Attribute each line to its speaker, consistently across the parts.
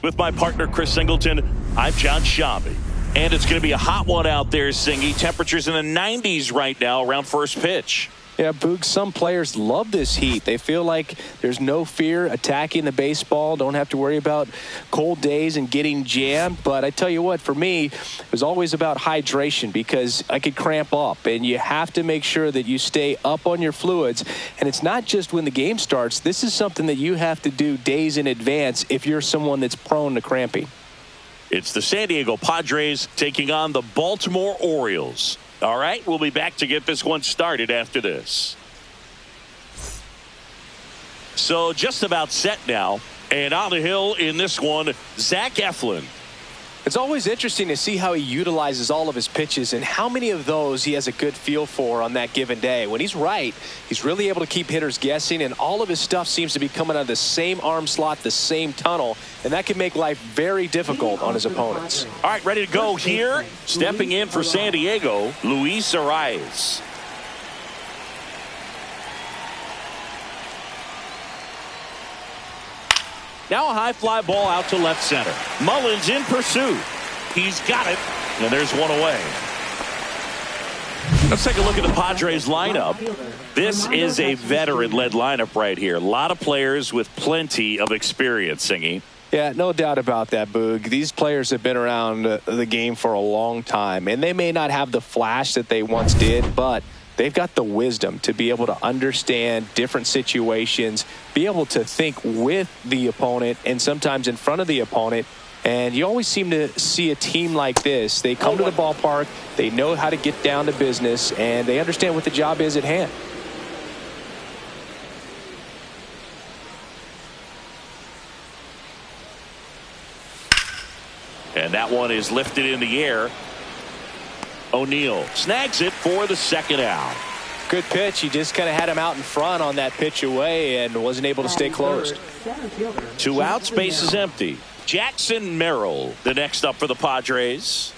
Speaker 1: With my partner, Chris Singleton, I'm John Shambi. And it's going to be a hot one out there, Singy. Temperatures in the 90s right now around first pitch.
Speaker 2: Yeah, Boog, some players love this heat. They feel like there's no fear attacking the baseball. Don't have to worry about cold days and getting jammed. But I tell you what, for me, it was always about hydration because I could cramp up. And you have to make sure that you stay up on your fluids. And it's not just when the game starts. This is something that you have to do days in advance if you're someone that's prone to cramping.
Speaker 1: It's the San Diego Padres taking on the Baltimore Orioles. All right, we'll be back to get this one started after this. So just about set now. And on the hill in this one, Zach Eflin.
Speaker 2: It's always interesting to see how he utilizes all of his pitches and how many of those he has a good feel for on that given day. When he's right, he's really able to keep hitters guessing, and all of his stuff seems to be coming out of the same arm slot, the same tunnel, and that can make life very difficult on his opponents.
Speaker 1: All right, ready to go here. Stepping in for San Diego, Luis Arias. Now a high fly ball out to left center. Mullins in pursuit. He's got it, and there's one away. Let's take a look at the Padres lineup. This is a veteran-led lineup right here. A lot of players with plenty of experience, Singy.
Speaker 2: Yeah, no doubt about that, Boog. These players have been around the game for a long time, and they may not have the flash that they once did, but they've got the wisdom to be able to understand different situations, be able to think with the opponent and sometimes in front of the opponent. And you always seem to see a team like this. They come to the ballpark, they know how to get down to business, and they understand what the job is at hand.
Speaker 1: And that one is lifted in the air. O'Neill snags it for the second out.
Speaker 2: Good pitch. He just kind of had him out in front on that pitch away and wasn't able to stay closed.
Speaker 1: 2 outs, base is empty. Jackson Merrill, the next up for the Padres.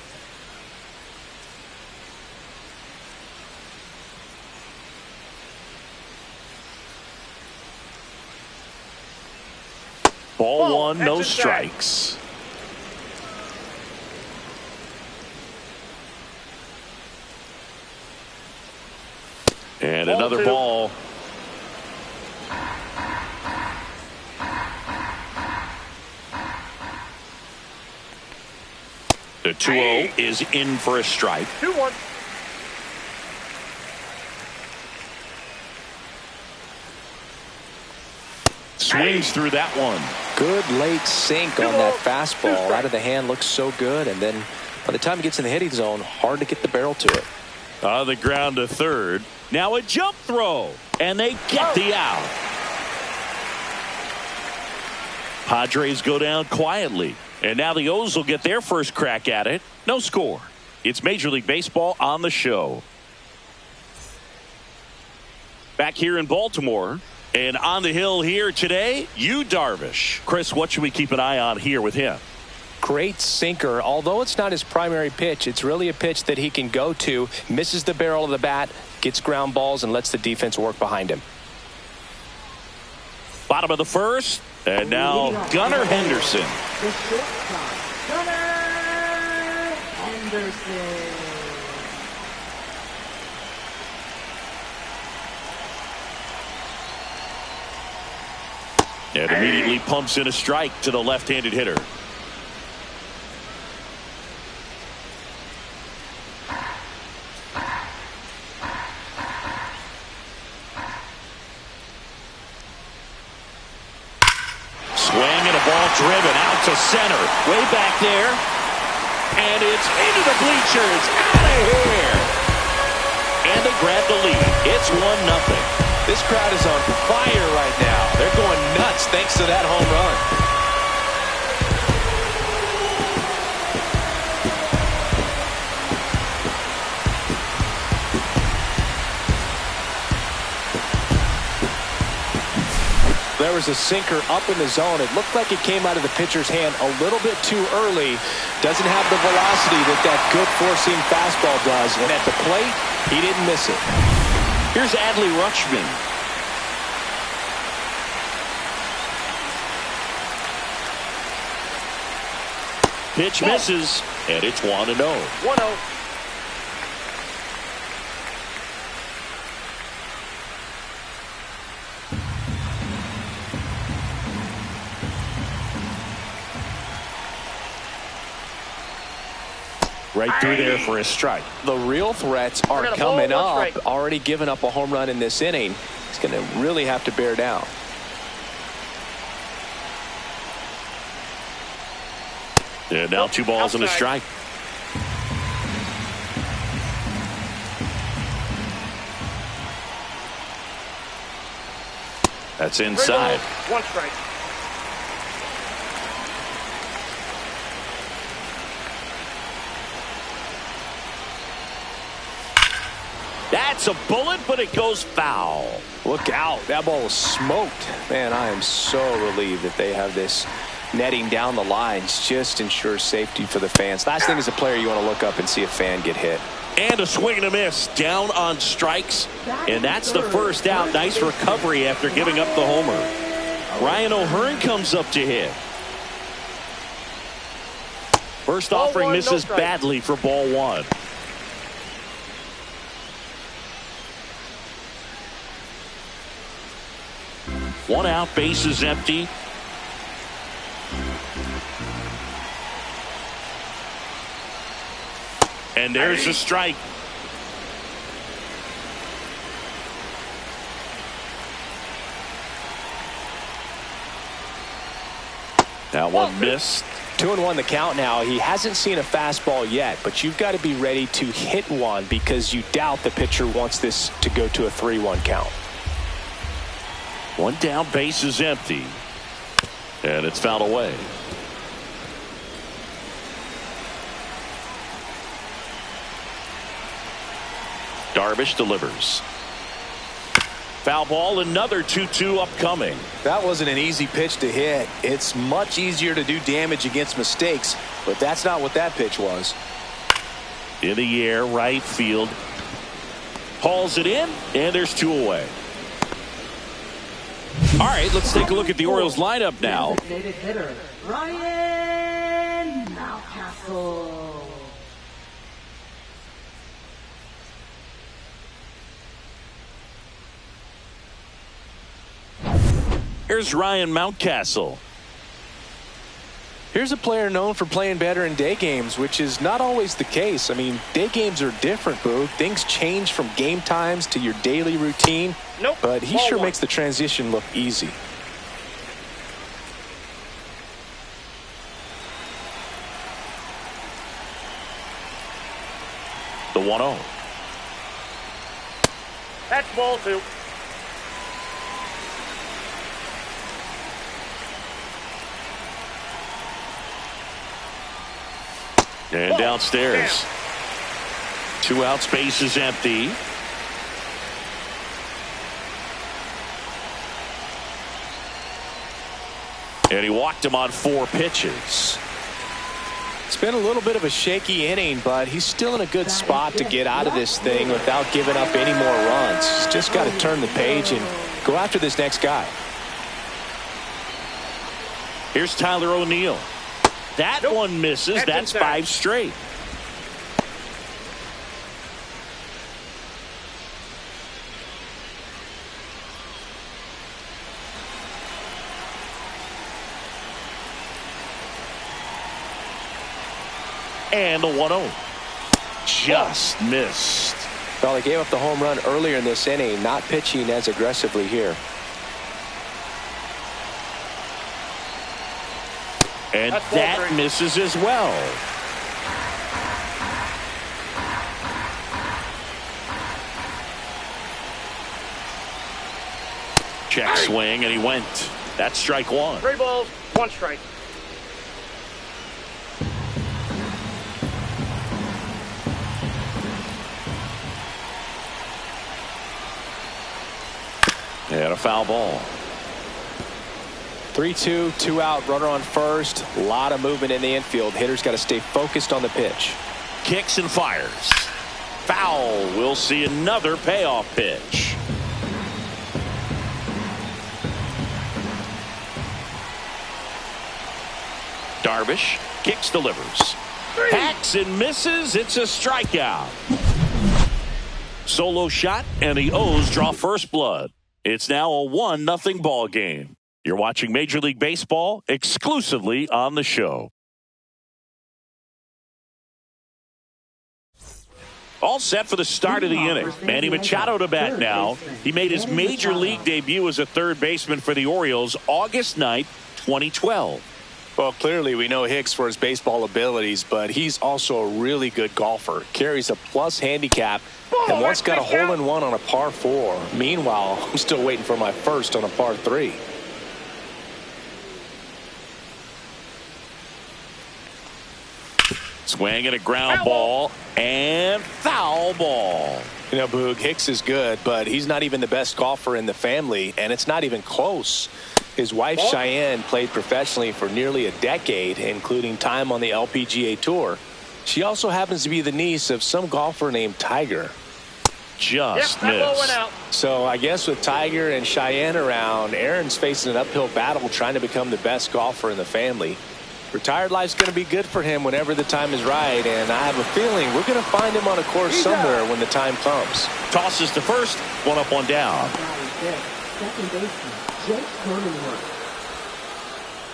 Speaker 1: Ball one, no strikes. And another ball. The 2-0 is in for a strike.
Speaker 3: 2-1.
Speaker 1: Swings through that one.
Speaker 2: Good late sink on that fastball. Out of the hand, looks so good. And then by the time it gets in the hitting zone, hard to get the barrel to it.
Speaker 1: On the ground to third. Now a jump throw. And they get the out. Padres go down quietly. And now the O's will get their first crack at it. No score. It's Major League Baseball on the show. Back here in Baltimore. And on the hill here today, Yu Darvish. Chris, what should we keep an eye on here with him?
Speaker 2: Great sinker. Although it's not his primary pitch, it's really a pitch that he can go to. Misses the barrel of the bat, gets ground balls, and lets the defense work behind him.
Speaker 1: Bottom of the first. And now Gunnar Henderson.
Speaker 3: The shortstop, Gunnar Henderson.
Speaker 1: And immediately pumps in a strike to the left-handed hitter. Driven out to center, way back there, and it's into the bleachers, out of here, and they grab the lead. It's 1-0.
Speaker 2: This crowd is on fire right now. They're going nuts thanks to that home run. There was a sinker up in the zone. It looked like it came out of the pitcher's hand a little bit too early. Doesn't have the velocity that that good four-seam fastball does. And at the plate, he didn't miss it.
Speaker 1: Here's Adley Rutschman. Pitch misses, and it's 1-0.
Speaker 4: 1-0.
Speaker 1: Right through there for a strike.
Speaker 2: The real threats are coming up. Already giving up a home run in this inning. He's going to really have to bear down.
Speaker 1: And now 2 balls and a strike. That's inside.
Speaker 4: 1 strike.
Speaker 1: That's a bullet, but it goes foul.
Speaker 2: Look out. That ball was smoked. Man, I am so relieved that they have this netting down the lines. Just ensures safety for the fans. Last thing as a player, you want to look up and see a fan get hit.
Speaker 1: And a swing and a miss. Down on strikes. And that's the first out. Nice recovery after giving up the homer. Ryan O'Hearn comes up to hit. First offering misses badly for ball 1. One out, base is empty. And there's a strike. That one missed.
Speaker 2: 2-1 the count now. He hasn't seen a fastball yet, but you've got to be ready to hit one because you doubt the pitcher wants this to go to a 3-1 count.
Speaker 1: One down, base is empty. And it's fouled away. Darvish delivers. Foul ball, another 2-2 upcoming.
Speaker 2: That wasn't an easy pitch to hit. It's much easier to do damage against mistakes, but that's not what that pitch was.
Speaker 1: In the air, right field. Hauls it in, and there's 2 away. All right, let's take a look at the Orioles lineup now.
Speaker 3: Designated hitter, Ryan Mountcastle.
Speaker 1: Here's Ryan Mountcastle.
Speaker 2: Here's a player known for playing better in day games, which is not always the case. I mean, day games are different, Boog. Things change from game times to your daily routine.
Speaker 4: Nope.
Speaker 2: But he sure makes the transition look easy.
Speaker 1: The 1-0.
Speaker 4: That's ball 2.
Speaker 1: And downstairs. 2 outs, base is empty. And he walked him on 4 pitches.
Speaker 2: It's been a little bit of a shaky inning, but he's still in a good spot to get out of this thing without giving up any more runs. He's just got to turn the page and go after this next guy.
Speaker 1: Here's Tyler O'Neill. That one misses. That's 5 straight. And the 1-0. Just missed.
Speaker 2: Well, he gave up the home run earlier in this inning, not pitching as aggressively here.
Speaker 1: And that misses as well. Check swing, and he went. That's strike 1.
Speaker 4: 3 balls, 1 strike.
Speaker 1: And a foul ball.
Speaker 2: 3-2, 2 out, runner on first. A lot of movement in the infield. Hitter's got to stay focused on the pitch.
Speaker 1: Kicks and fires. Foul. We'll see another payoff pitch. Darvish Kicks, delivers. Hacks and misses. It's a strikeout. Solo shot, and the O's draw first blood. It's now a 1-0 ball game. You're watching Major League Baseball exclusively on the show. All set for the start of the inning. Manny Machado to bat now. He made his major league debut as a third baseman for the Orioles August 9th, 2012.
Speaker 2: Well, clearly we know Hicks for his baseball abilities, but he's also a really good golfer. Carries a plus handicap and once got a hole-in-one on a par 4. Meanwhile, I'm still waiting for my first on a par 3.
Speaker 1: Swing and a ground ball and foul ball.
Speaker 2: You know, Boog, Hicks is good, but he's not even the best golfer in the family, and it's not even close. His wife, Cheyenne, played professionally for nearly a decade, including time on the LPGA Tour. She also happens to be the niece of some golfer named Tiger.
Speaker 1: Just missed.
Speaker 2: So I guess with Tiger and Cheyenne around, Aaron's facing an uphill battle trying to become the best golfer in the family. Retired life's going to be good for him whenever the time is right, and I have a feeling we're going to find him on a course somewhere when the time comes.
Speaker 1: Tosses to first, 1 up, 1 down.
Speaker 3: Second baseman, Jake Cronenworth.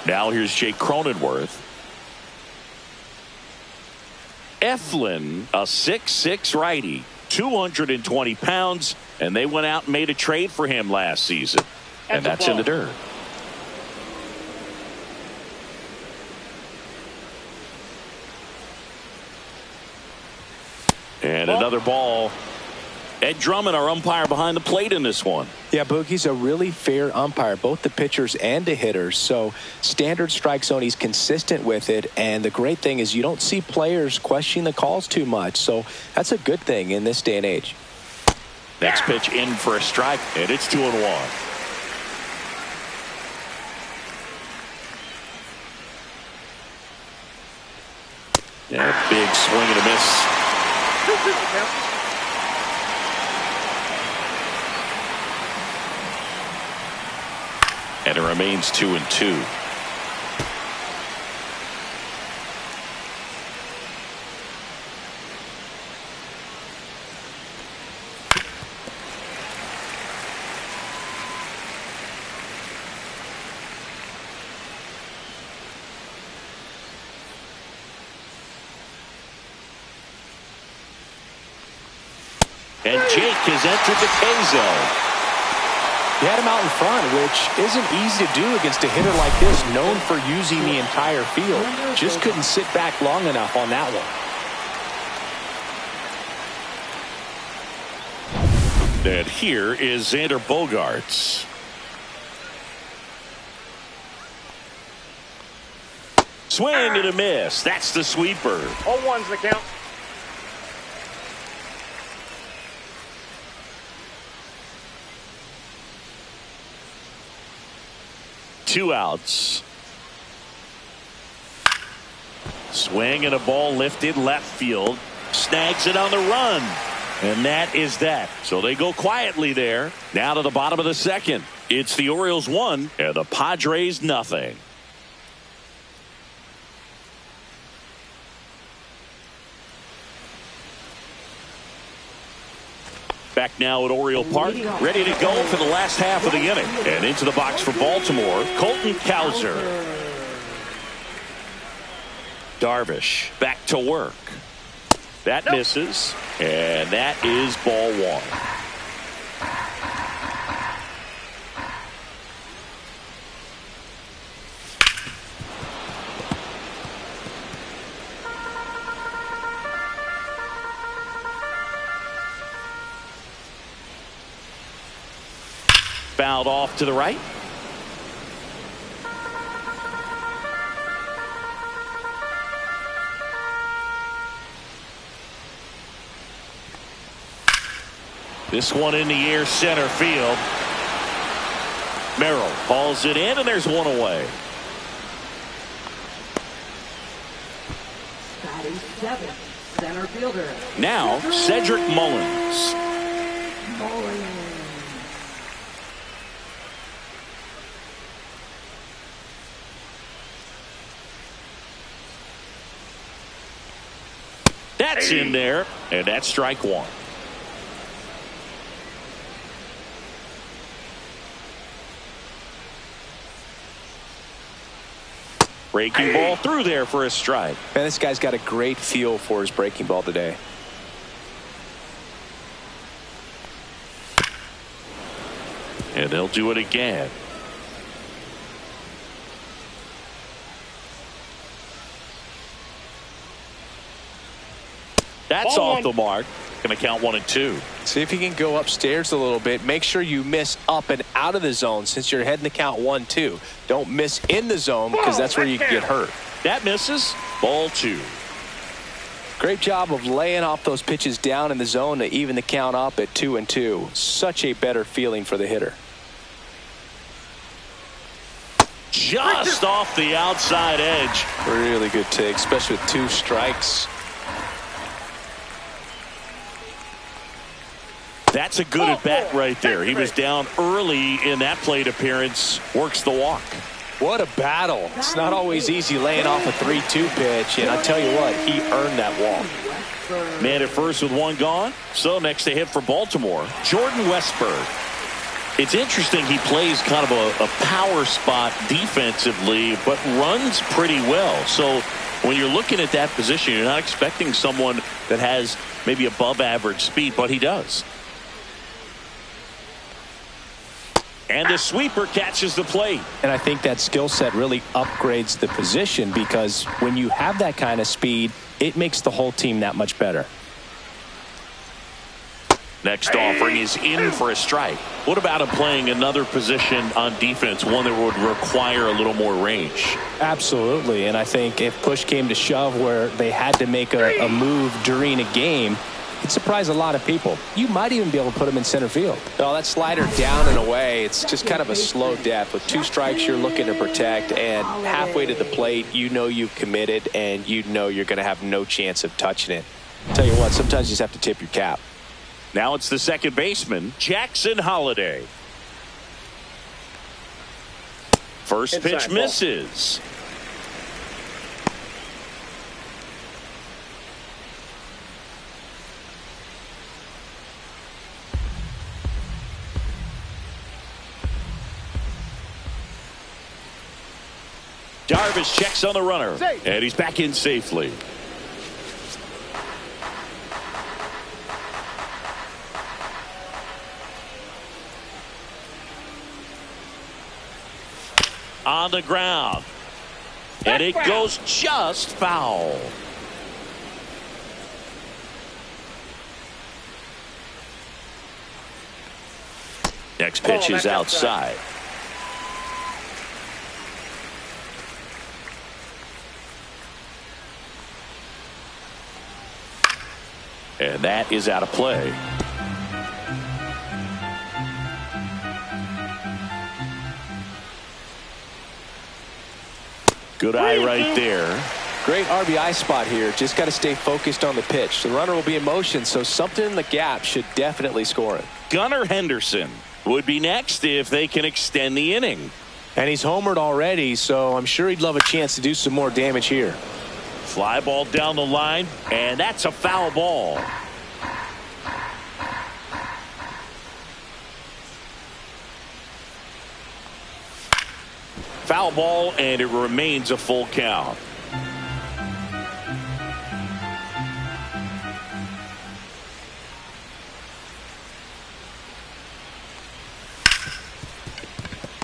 Speaker 1: Now here's Jake Cronenworth. Eflin, a 6'6" righty, 220 pounds, and they went out and made a trade for him last season. And that's in the dirt. And another ball. Ed Drummond, our umpire behind the plate in this one.
Speaker 2: Yeah, Boogie's a really fair umpire, both the pitchers and the hitters. So standard strike zone, he's consistent with it. And the great thing is you don't see players questioning the calls too much. So that's a good thing in this day and age.
Speaker 1: Next pitch in for a strike, and it's 2-1. And a big swing and a miss. And it remains 2-2. And Jake has entered the K-zone.
Speaker 2: He had him out in front, which isn't easy to do against a hitter like this, known for using the entire field. Just couldn't sit back long enough on that one.
Speaker 1: And here is Xander Bogaerts. Swing and a miss. That's the sweeper.
Speaker 4: 0-1's the count.
Speaker 1: Two outs. Swing and a ball lifted left field. Snags it on the run. And that is that. So they go quietly there. Now to the bottom of the second. It's the Orioles 1 and the Padres nothing. Back now at Oriole Park, ready to go for the last half of the inning. And into the box for Baltimore, Colton Cowser. Darvish back to work. That misses, and that is ball 1. Fouled off to the right. This one in the air, center field. Merrill hauls it in, and there's one away.
Speaker 3: Batting 7th, center fielder.
Speaker 1: Now, Cedric Mullins. That's in there, and that's strike one. Breaking ball through there for a strike.
Speaker 2: Man, this guy's got a great feel for his breaking ball today.
Speaker 1: And they'll do it again. That's off the mark. Going to count 1-2.
Speaker 2: See if you can go upstairs a little bit. Make sure you miss up and out of the zone since you're heading to count 1-2. Don't miss in the zone because that's where you can get hurt.
Speaker 1: That misses. Ball 2.
Speaker 2: Great job of laying off those pitches down in the zone to even the count up at 2-2. Such a better feeling for the hitter.
Speaker 1: Just off the outside edge.
Speaker 2: Really good take, especially with 2 strikes.
Speaker 1: That's a good at bat right there. He was down early in that plate appearance. Works the walk.
Speaker 2: What a battle. It's not always easy laying off a 3-2 pitch, and I tell you what, he earned that walk.
Speaker 1: Man at first with 1 gone. So next to hit for Baltimore, Jordan Westburg. It's interesting he plays kind of a power spot defensively, but runs pretty well. So when you're looking at that position, you're not expecting someone that has maybe above average speed, but he does. And the sweeper catches the plate.
Speaker 2: And I think that skill set really upgrades the position because when you have that kind of speed, it makes the whole team that much better.
Speaker 1: Next offering is in for a strike. What about him playing another position on defense, one that would require a little more range?
Speaker 2: Absolutely. And I think if push came to shove where they had to make a move during a game, it'd surprise a lot of people. You might even be able to put him in center field. Oh, that slider down and away. It's just kind of a slow death. With 2 strikes, you're looking to protect, and halfway to the plate, you know you've committed, and you know you're going to have no chance of touching it. Tell you what, sometimes you just have to tip your cap.
Speaker 1: Now it's the second baseman, Jackson Holliday. First pitch misses. Darvish checks on the runner, and he's back in safely. On the ground, and it goes just foul. Next pitch is outside. And that is out of play. Good eye right there.
Speaker 2: Great RBI spot here. Just got to stay focused on the pitch. The runner will be in motion, so something in the gap should definitely score it.
Speaker 1: Gunnar Henderson would be next if they can extend the inning.
Speaker 2: And he's homered already, so I'm sure he'd love a chance to do some more damage here.
Speaker 1: Fly ball down the line, and that's a foul ball. Foul ball, and it remains a full count.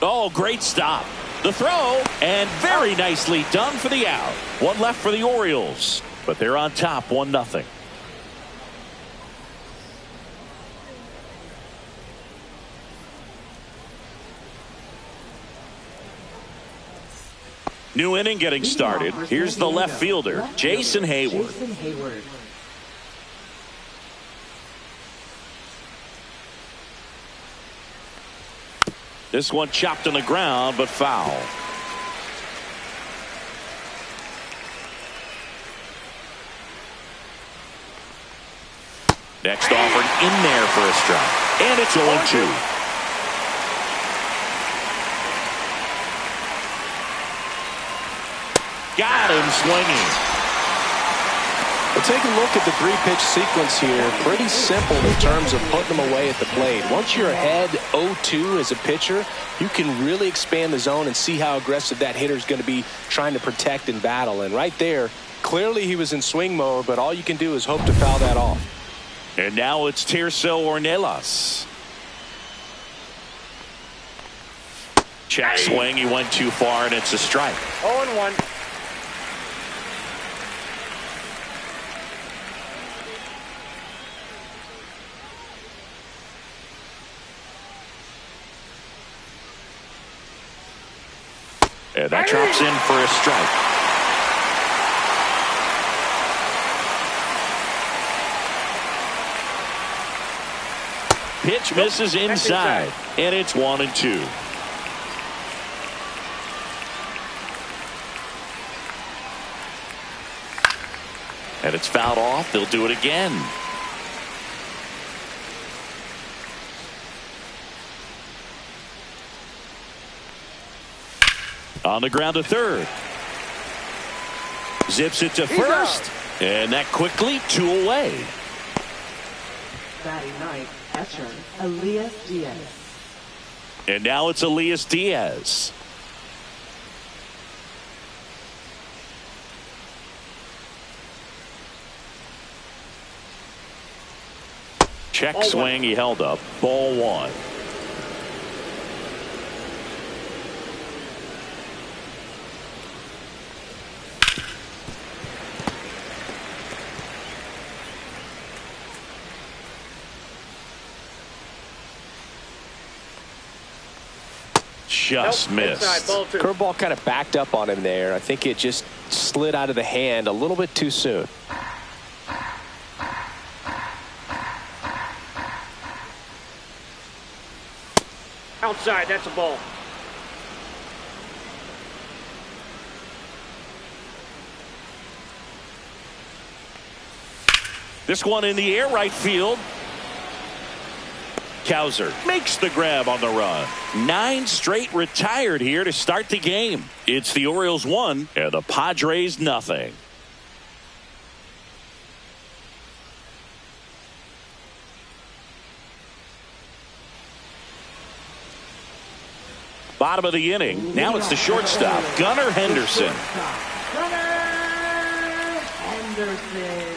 Speaker 1: Oh, great stop. The throw, and very nicely done for the out. One left for the Orioles, but they're on top 1-0. New inning getting started. Here's the left fielder, Jason Hayward. This one chopped on the ground, but foul. Next offering in there for a strike. And it's 0-2. Got him swinging.
Speaker 2: I'll take a look at the three-pitch sequence here. Pretty simple in terms of putting them away at the plate. Once you're ahead 0-2 as a pitcher, you can really expand the zone and see how aggressive that hitter is going to be trying to protect and battle. And right there, clearly he was in swing mode, but all you can do is hope to foul that off.
Speaker 1: And now it's Tirso Ornelas. Check swing. He went too far, and it's a strike.
Speaker 4: 0-1.
Speaker 1: And that drops in for a strike. Pitch misses inside, and it's 1-2. And it's fouled off. They'll do it again. On the ground to third. Zips it to first. And that quickly 2 away.
Speaker 3: Batting ninth, catcher Elias Diaz.
Speaker 1: And now it's Elias Diaz. Check swing. He held up. Ball 1. Just missed.
Speaker 2: Curveball kind of backed up on him there. I think it just slid out of the hand a little bit too soon.
Speaker 4: Outside, that's a ball.
Speaker 1: This one in the air, right field. Cowser makes the grab on the run. 9 straight retired here to start the game. It's the Orioles 1 and the Padres nothing. Bottom of the inning. Now it's the shortstop, Gunnar Henderson.
Speaker 3: Gunnar Henderson.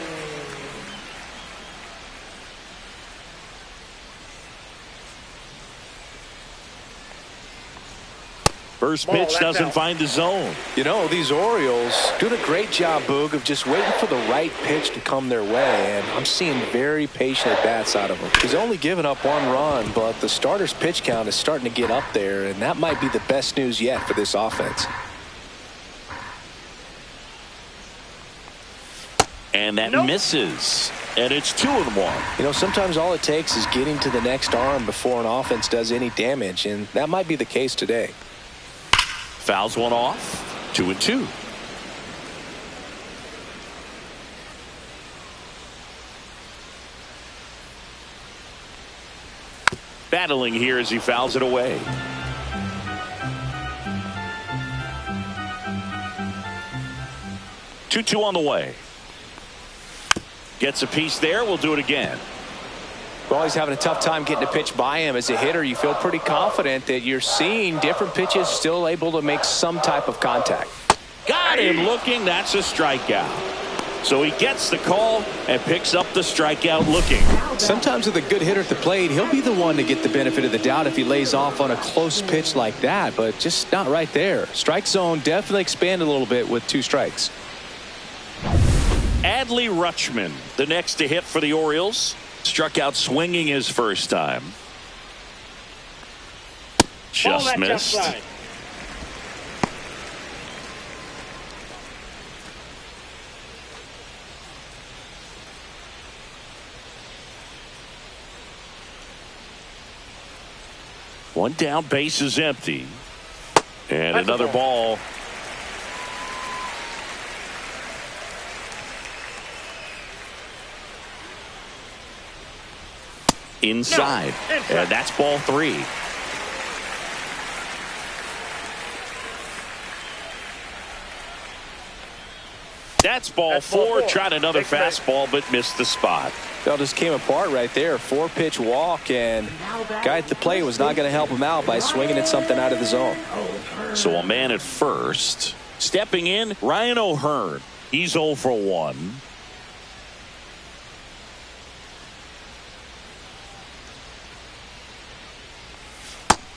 Speaker 1: First pitch doesn't find the zone.
Speaker 2: You know, these Orioles doing a great job, Boog, of just waiting for the right pitch to come their way. And I'm seeing very patient at-bats out of them. He's only given up 1 run, but the starter's pitch count is starting to get up there. And that might be the best news yet for this offense.
Speaker 1: And that misses. And it's 2-1.
Speaker 2: You know, sometimes all it takes is getting to the next arm before an offense does any damage. And that might be the case today.
Speaker 1: Fouls one off. 2-2. Battling here as he fouls it away. Two on the way. Gets a piece there. We'll do it again.
Speaker 2: Well, he's having a tough time getting a pitch by him. As a hitter, you feel pretty confident that you're seeing different pitches still able to make some type of contact.
Speaker 1: Got him looking. That's a strikeout. So he gets the call and picks up the strikeout looking.
Speaker 2: Sometimes with a good hitter at the plate, he'll be the one to get the benefit of the doubt if he lays off on a close pitch like that, but just not right there. Strike zone definitely expanded a little bit with 2 strikes.
Speaker 1: Adley Rutschman, the next to hit for the Orioles. Struck out swinging his first time. Just missed. One down, base is empty. And another ball. Inside. And that's ball 3. That's ball four. Tried another fastball, but missed the spot.
Speaker 2: That just came apart right there. 4-pitch walk, and guy at the plate was not going to help him out by swinging at something out of the zone.
Speaker 1: So a man at first. Stepping in, Ryan O'Hearn. He's 0 for 1.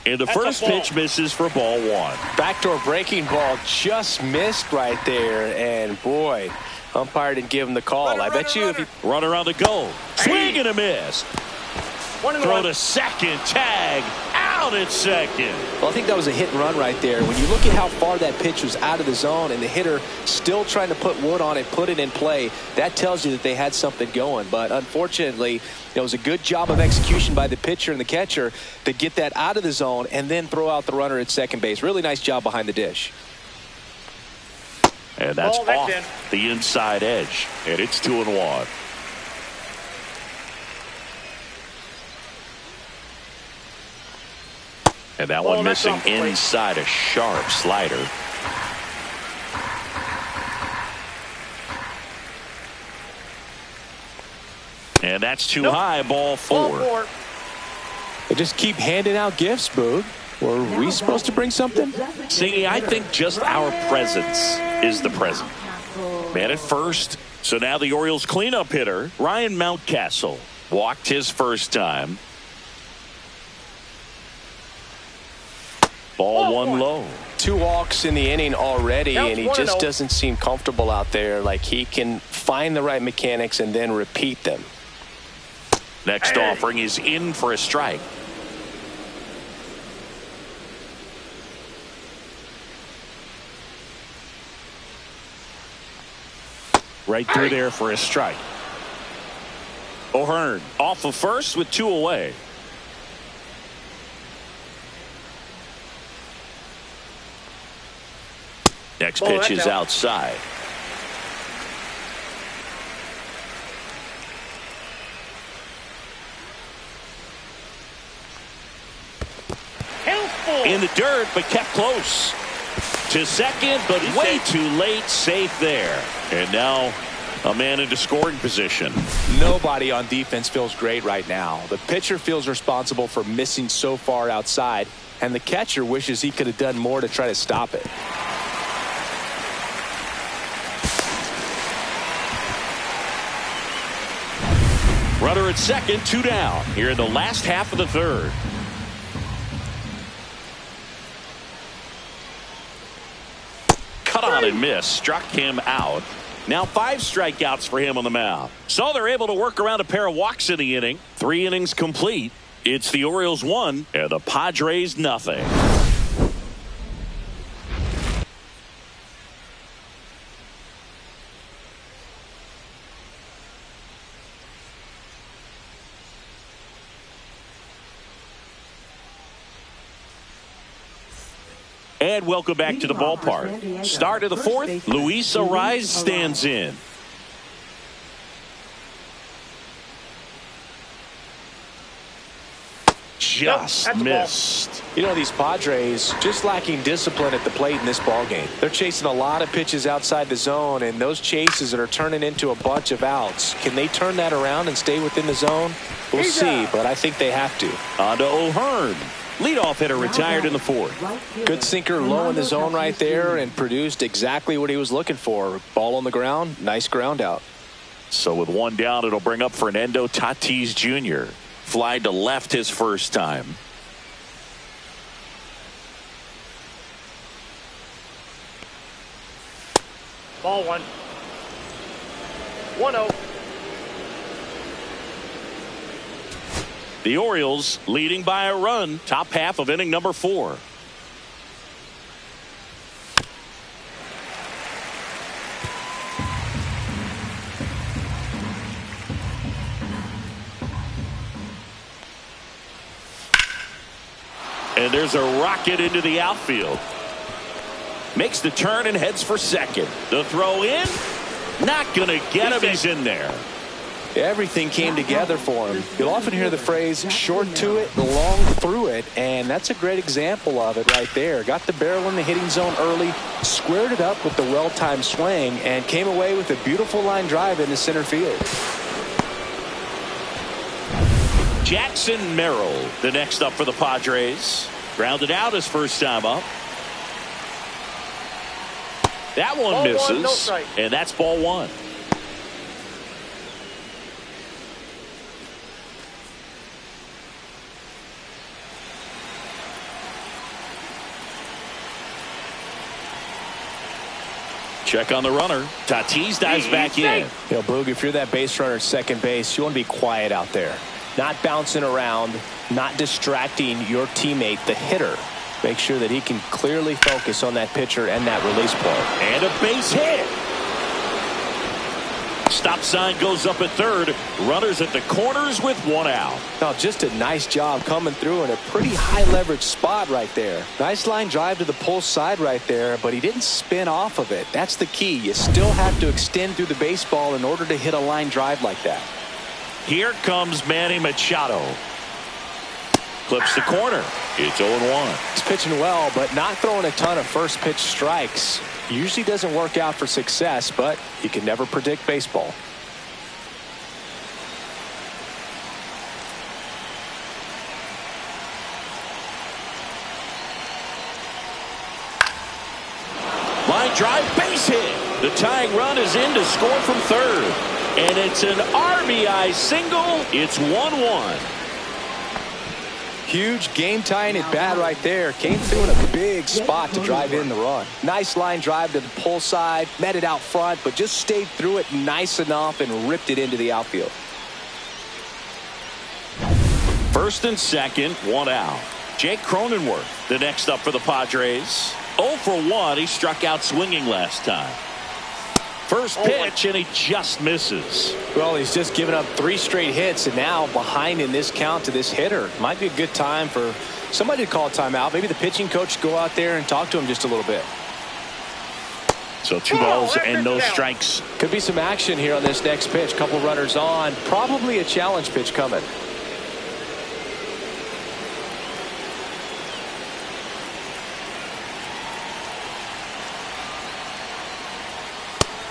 Speaker 1: And the first pitch misses for ball 1.
Speaker 2: Backdoor breaking ball just missed right there, and boy, umpire didn't give him the call. I bet you if he...
Speaker 1: Runner on the go. Swing and a miss. Throw to second. Tag. Out at second.
Speaker 2: Well, I think that was a hit and run right there. When you look at how far that pitch was out of the zone and the hitter still trying to put wood on it, put it in play, that tells you that they had something going. But unfortunately, it was a good job of execution by the pitcher and the catcher to get that out of the zone and then throw out the runner at second base. Really nice job behind the dish.
Speaker 1: And that's off the inside edge. And it's 2-1. And that one missing inside, a sharp slider. And that's too high, ball 4.
Speaker 2: They just keep handing out gifts, Boog. Were we supposed to bring something?
Speaker 1: Singy, I think just our presence is the present. Man at first. So now the Orioles cleanup hitter, Ryan Mountcastle, walked his first time. Ball 1 low.
Speaker 2: 2 walks in the inning already, and he just doesn't seem comfortable out there. Like he can find the right mechanics and then repeat them.
Speaker 1: Next offering is in for a strike. Right through there for a strike. O'Hearn off of first with 2 away. Next pitch is outside. In the dirt, but kept close. To second, but way too late. Safe there. And now a man into scoring position.
Speaker 2: Nobody on defense feels great right now. The pitcher feels responsible for missing so far outside, and the catcher wishes he could have done more to try to stop it.
Speaker 1: Runner at second, 2 down here in the last half of the third. Cut on and miss, struck him out. Now 5 strikeouts for him on the mound. So they're able to work around a pair of walks in the inning. 3 innings complete. It's the Orioles 1 and the Padres nothing. And welcome back to the ballpark. Start of the 4th. Luis Arraez stands in. Just missed.
Speaker 2: You know, these Padres just lacking discipline at the plate in this ballgame. They're chasing a lot of pitches outside the zone, and those chases that are turning into a bunch of outs. Can they turn that around and stay within the zone? We'll see, but I think they have to.
Speaker 1: On to O'Hearn. Leadoff hitter retired in the 4th.
Speaker 2: Good sinker low in the zone right there and produced exactly what he was looking for. Ball on the ground, nice ground out.
Speaker 1: So with 1 down, it'll bring up Fernando Tatis Jr. Fly to left his first time.
Speaker 4: Ball 1. 1-0.
Speaker 1: The Orioles leading by a run. Top half of inning number 4. And there's a rocket into the outfield. Makes the turn and heads for second. The throw in. Not going to get him. He's in there.
Speaker 2: Everything came together for him. You'll often hear the phrase short to it, long through it, and that's a great example of it right there. Got the barrel in the hitting zone early, squared it up with the well-timed swing, and came away with a beautiful line drive into center field.
Speaker 1: Jackson Merrill, the next up for the Padres. Grounded out his first time up. That one
Speaker 4: Ball
Speaker 1: misses,
Speaker 4: one, no strike.
Speaker 1: and that's ball one. Check on the runner. Tatis dives back in.
Speaker 2: You know, Boog, if you're that base runner at second base, you want to be quiet out there. Not bouncing around, not distracting your teammate, the hitter. Make sure that he can clearly focus on that pitcher and that release point.
Speaker 1: And a base hit. Stop sign goes up at third. Runners at the corners with one out.
Speaker 2: Oh, just a nice job coming through in a pretty high leverage spot right there. Nice line drive to the pull side right there, but he didn't spin off of it. That's the key. You still have to extend through the baseball in order to hit a line drive like that.
Speaker 1: Here comes Manny Machado. Clips the corner. It's 0-1.
Speaker 2: He's pitching well, but not throwing a ton of first pitch strikes. Usually doesn't work out for success, but you can never predict baseball.
Speaker 1: Line drive, base hit. The tying run is in to score from third. And it's an RBI single. It's 1-1.
Speaker 2: Huge game-tying at bat right there. Came through in a big spot to drive in the run. Nice line drive to the pull side. Met it out front, but just stayed through it nice enough and ripped it into the outfield.
Speaker 1: First and second, one out. Jake Cronenworth, the next up for the Padres. 0 for 1. He struck out swinging last time. First pitch, and he just misses.
Speaker 2: Well, he's just given up 3 straight hits, and now behind in this count to this hitter. Might be a good time for somebody to call a timeout. Maybe the pitching coach go out there and talk to him just a little bit.
Speaker 1: So 2 balls and no strikes.
Speaker 2: Could be some action here on this next pitch. Couple runners on. Probably a challenge pitch coming.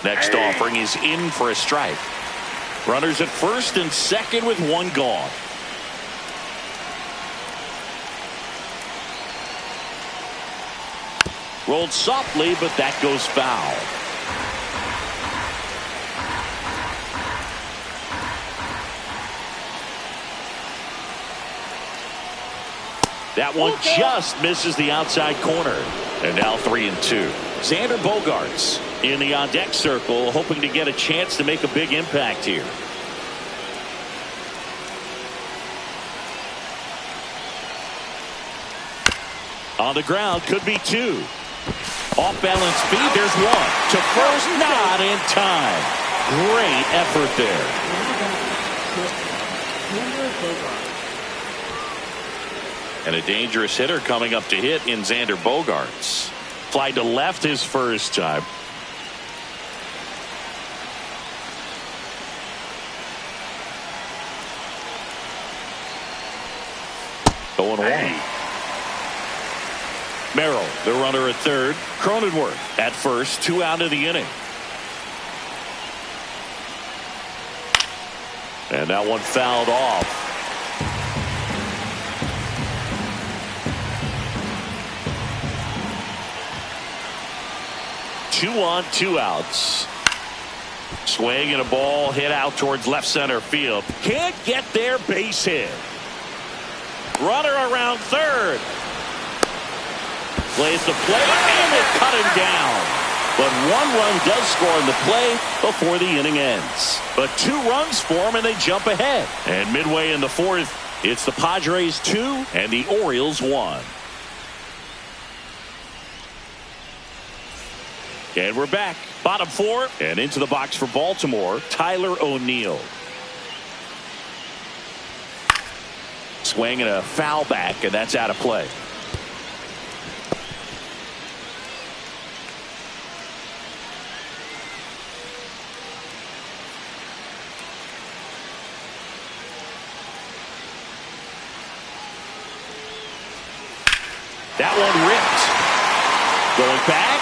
Speaker 1: Next offering is in for a strike. Runners at first and second with 1 gone. Rolled softly, but that goes foul. That one just misses the outside corner. And now 3-2. Xander Bogaerts in the on-deck circle, hoping to get a chance to make a big impact here. On the ground, could be 2. Off-balance speed, there's 1. To first, not in time. Great effort there. And a dangerous hitter coming up to hit in Xander Bogaerts. Fly to left his first time. Going away. Merrill, the runner at third. Cronenworth at first. 2 out of the inning. And that one fouled off. 2 on, 2 outs. Swing and a ball hit out towards left center field. Can't get there, base hit. Runner around third. Plays the play and it cut him down. But 1 run does score in the play before the inning ends. But 2 runs for him and they jump ahead. And midway in the 4th, it's the Padres 2 and the Orioles 1. And we're back. Bottom 4 and into the box for Baltimore, Tyler O'Neill. Swing and a foul back, and that's out of play. That one ripped. Going back.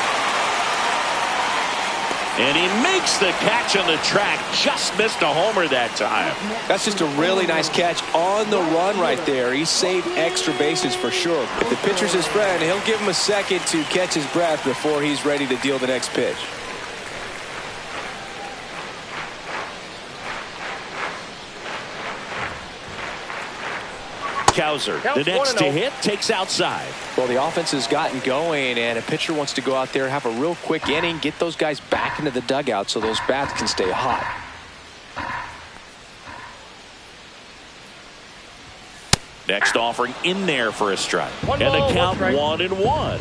Speaker 1: And he makes the catch on the track. Just missed a homer that time.
Speaker 2: That's just a really nice catch on the run right there. He saved extra bases for sure. If the pitcher's his friend, he'll give him a second to catch his breath before he's ready to deal the next pitch.
Speaker 1: Cowser, the next to hit, takes outside.
Speaker 2: Well, the offense has gotten going, and a pitcher wants to go out there, have a real quick inning, get those guys back into the dugout so those bats can stay hot.
Speaker 1: Next offering in there for a strike.
Speaker 4: One
Speaker 1: and
Speaker 4: ball,
Speaker 1: the count
Speaker 4: 1-1.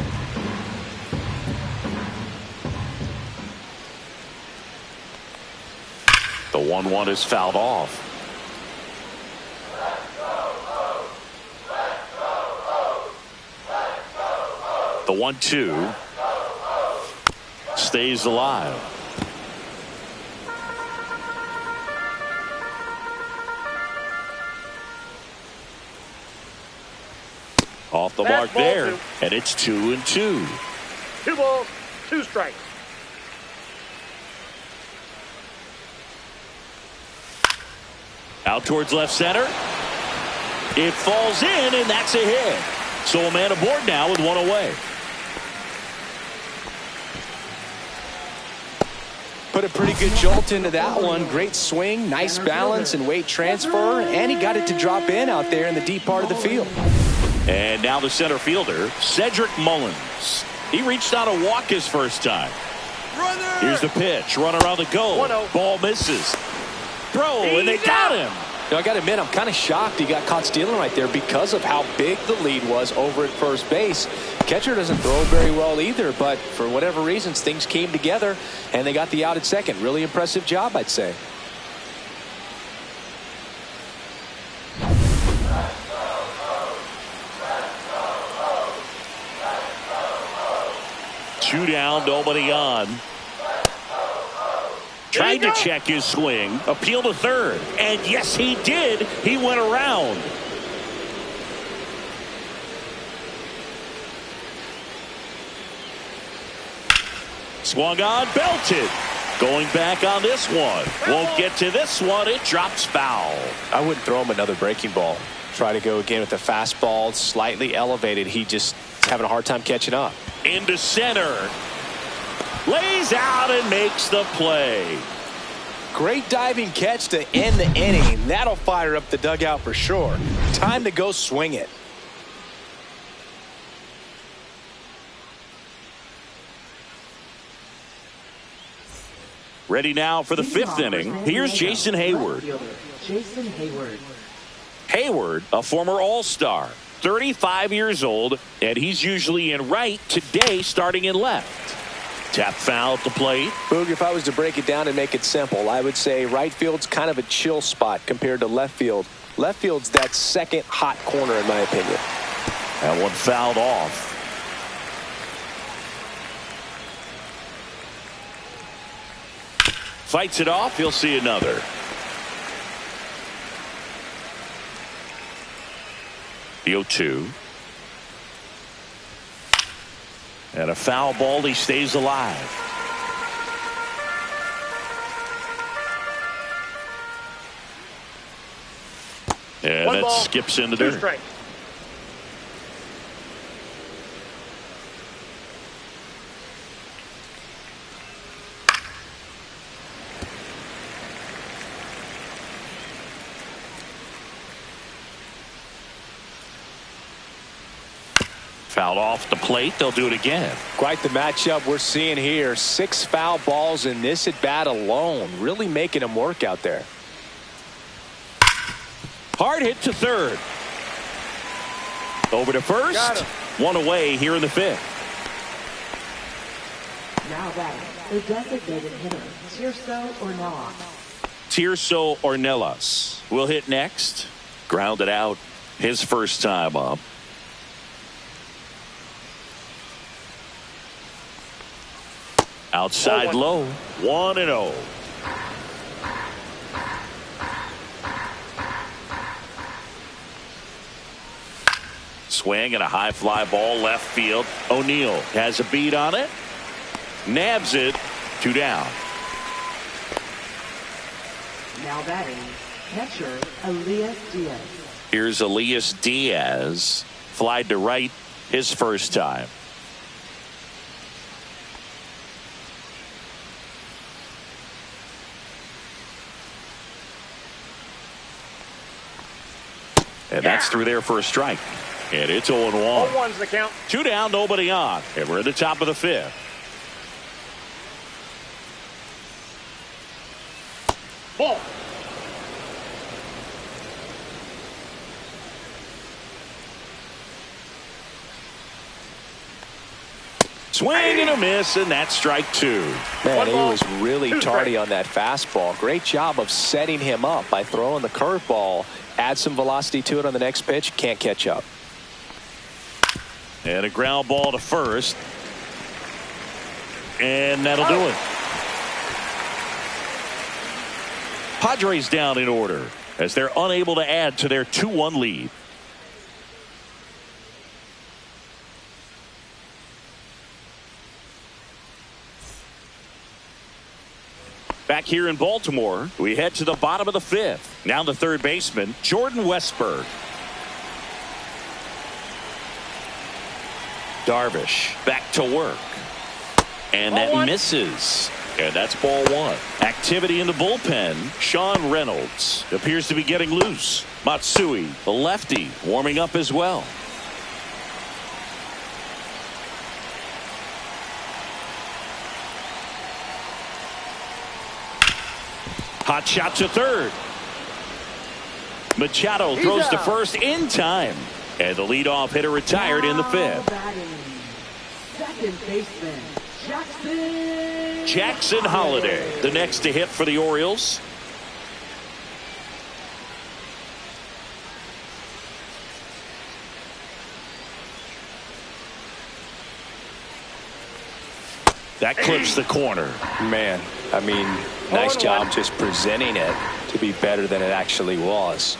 Speaker 1: The 1-1 is fouled off. The 1-2 stays alive. Off the mark there, and it's 2-2.
Speaker 4: 2 balls, 2 strikes.
Speaker 1: Out towards left center. It falls in, and that's a hit. So a man aboard now with one away.
Speaker 2: Put a pretty good jolt into that one. Great swing, nice balance and weight transfer, and he got it to drop in out there in the deep part of the field.
Speaker 1: And now the center fielder, Cedric Mullins. He reached out a walk his first time. Here's the pitch, run around the goal.
Speaker 4: 1-0.
Speaker 1: Ball misses. Throw, and they got him.
Speaker 2: You know, I got to admit, I'm kind of shocked he got caught stealing right there because of how big the lead was over at first base. Catcher doesn't throw very well either, but for whatever reasons, things came together, and they got the out at second. Really impressive job, I'd say.
Speaker 1: Two down, nobody on. Tried to check his swing, appeal to third, and yes, he did. He went around. Swung on, belted. Going back on this one. Won't get to this one. It drops foul.
Speaker 2: I wouldn't throw him another breaking ball. Try to go again with the fastball, slightly elevated. He just having a hard time catching up.
Speaker 1: Into center. Lays out and makes the play.
Speaker 2: Great diving catch to end the inning. That'll fire up the dugout for sure. Time to go swing it.
Speaker 1: Ready now for the fifth inning. Here's Jason Hayward.
Speaker 3: Jason Hayward.
Speaker 1: Hayward, a former All-Star, 35 years old, and he's usually in right, today starting in left. Tap foul at the plate.
Speaker 2: Boog, if I was to break it down and make it simple, I would say right field's kind of a chill spot compared to left field. Left field's that second hot corner in my opinion.
Speaker 1: That one fouled off. Fights it off. He'll see another. The 0-2. And a foul ball. He stays alive. And
Speaker 4: One
Speaker 1: it
Speaker 4: ball,
Speaker 1: skips into
Speaker 4: 2
Speaker 1: dirt.
Speaker 4: strikes.
Speaker 1: Fouled off the plate. They'll do it again.
Speaker 2: Quite the matchup we're seeing here. 6 foul balls in this at bat alone. Really making them work out there.
Speaker 1: Hard hit to third. Over to first. One away here in the fifth.
Speaker 3: Now batting, the designated hitter, Tirso Ornelas.
Speaker 1: Tirso Ornelas will hit next. Grounded out his first time up. Outside low. 1-0. swing and a high fly ball left field. O'Neill has a beat on it. Nabs it. 2 down.
Speaker 3: Now batting, catcher Elias Diaz.
Speaker 1: Here's Elias Diaz. Flied to right his first time. And that's through there for a strike. And it's 0-1.
Speaker 4: 0-1's the count.
Speaker 1: 2 down, nobody on. And we're at the top of the 5th.
Speaker 4: Ball.
Speaker 1: Swing and a miss, and that's strike 2.
Speaker 2: Man, he was really tardy on that fastball. Great job of setting him up by throwing the curveball. Add some velocity to it on the next pitch. Can't catch up.
Speaker 1: And a ground ball to first. And that'll do it. Padres down in order as they're unable to add to their 2-1 lead. Back here in Baltimore, we head to the bottom of the 5th. Now the third baseman, Jordan Westburg. Darvish back to work. And that misses. And that's ball 1. Activity in the bullpen. Sean Reynolds appears to be getting loose. Matsui, the lefty, warming up as well. Hot shot to third. Machado throws to first in time. And the leadoff hitter retired in the 5th.
Speaker 3: Second baseman,
Speaker 1: Jackson Holliday, the next to hit for the Orioles. That clips the corner.
Speaker 2: Man, I mean, nice job just presenting it to be better than it actually was.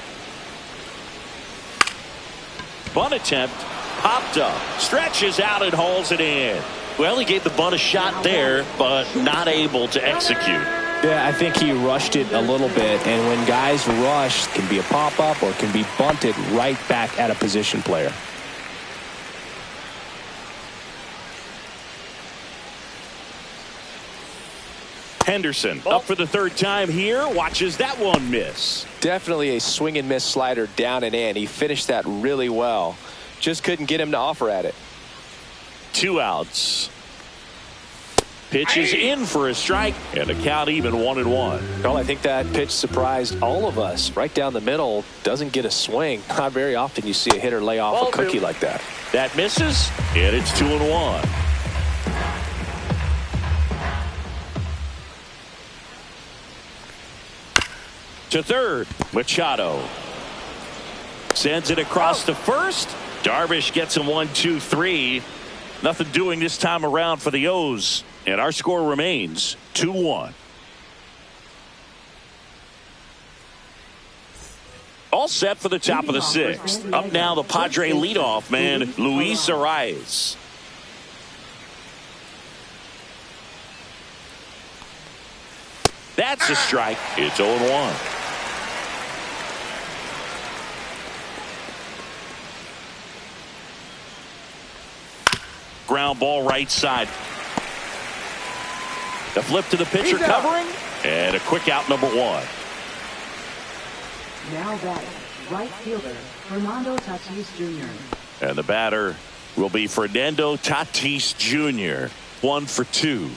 Speaker 1: Bunt attempt, popped up, stretches out and hauls it in. Well, he gave the bunt a shot there, but not able to execute.
Speaker 2: Yeah, I think he rushed it a little bit, and when guys rush, it can be a pop-up or it can be bunted right back at a position player.
Speaker 1: Henderson up for the third time here, watches that one miss.
Speaker 2: Definitely a swing and miss slider down and in. He finished that really well. Just couldn't get him to offer at it.
Speaker 1: 2 outs. Pitch is in for a strike, and the count even 1-1.
Speaker 2: Well, I think that pitch surprised all of us. Right down the middle, doesn't get a swing. Not very often you see a hitter lay off a cookie like that.
Speaker 1: That misses, and it's 2-1. To third, Machado sends it across to first. Darvish gets him 1-2-3. Nothing doing this time around for the O's, and our score remains 2-1. All set for the top of the 6th. Up now, the Padre leadoff man, Luis Arias. That's a strike. It's 0-1. Ground ball right side. The flip to the pitcher covering. And a quick out, number 1.
Speaker 3: Now batting, right fielder Fernando Tatis Jr.
Speaker 1: And the batter will be Fernando Tatis Jr. 1 for 2.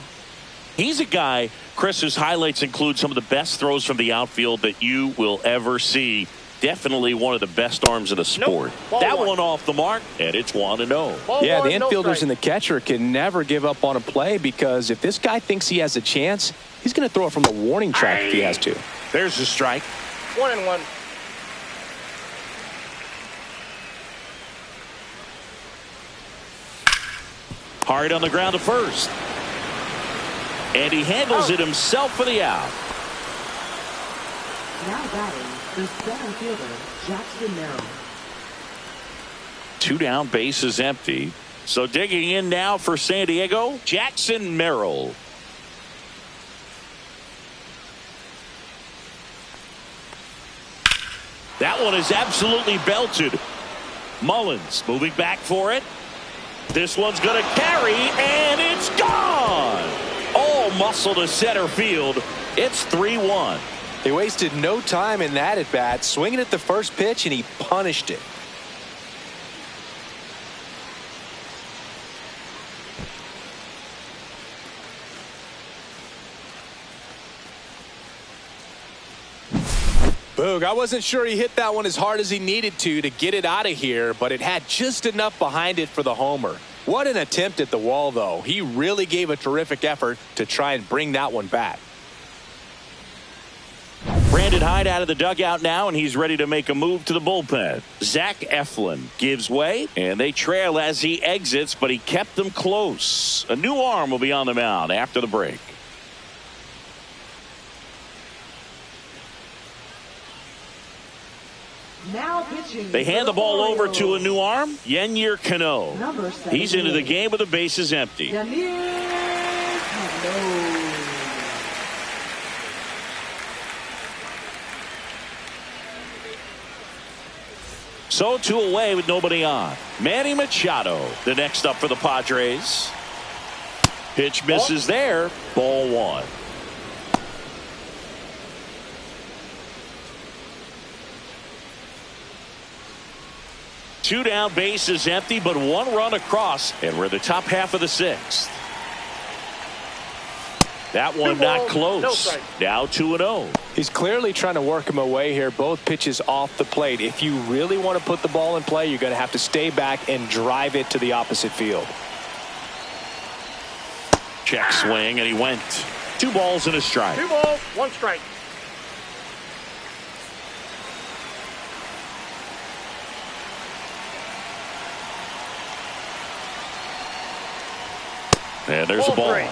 Speaker 1: He's a guy, Chris, whose highlights include some of the best throws from the outfield that you will ever see. Definitely one of the best arms in the sport. That one off the mark, and it's 1-0.
Speaker 2: Yeah, the infielders and the catcher can never give up on a play, because if this guy thinks he has a chance, he's going to throw it from the warning track if he has to.
Speaker 1: There's the strike.
Speaker 4: 1-1.
Speaker 1: Hard on the ground to first. And he handles it himself for the out.
Speaker 3: Now batting, the center fielder Jackson Merrill.
Speaker 1: 2 down, bases empty. So digging in now for San Diego, Jackson Merrill. That one is absolutely belted. Mullins moving back for it. This one's going to carry, and it's gone. All muscle to center field. It's 3-1.
Speaker 2: He wasted no time in that at bat, swinging at the first pitch, and he punished it. Boog, I wasn't sure he hit that one as hard as he needed to get it out of here, but it had just enough behind it for the homer. What an attempt at the wall, though. He really gave a terrific effort to try and bring that one back.
Speaker 1: Brandon Hyde out of the dugout now, and he's ready to make a move to the bullpen. Zach Eflin gives way, and they trail as he exits, but he kept them close. A new arm will be on the mound after the break.
Speaker 3: Now pitching.
Speaker 1: They hand the ball over to a new arm, Yennier Cano. He's into the game with the bases empty.
Speaker 3: Yennier Cano.
Speaker 1: So 2 away with nobody on. Manny Machado, the next up for the Padres. Pitch misses there. Ball 1. Two down, bases empty, but 1 run across, and we're the top half of the 6th. That one not close. Now 2-0.
Speaker 2: He's clearly trying to work him away here. Both pitches off the plate. If you really want to put the ball in play, you're going to have to stay back and drive it to the opposite field.
Speaker 1: Check swing, and he went. 2 balls and a strike.
Speaker 4: 2 balls, 1 strike.
Speaker 1: And there's a ball.
Speaker 4: 3.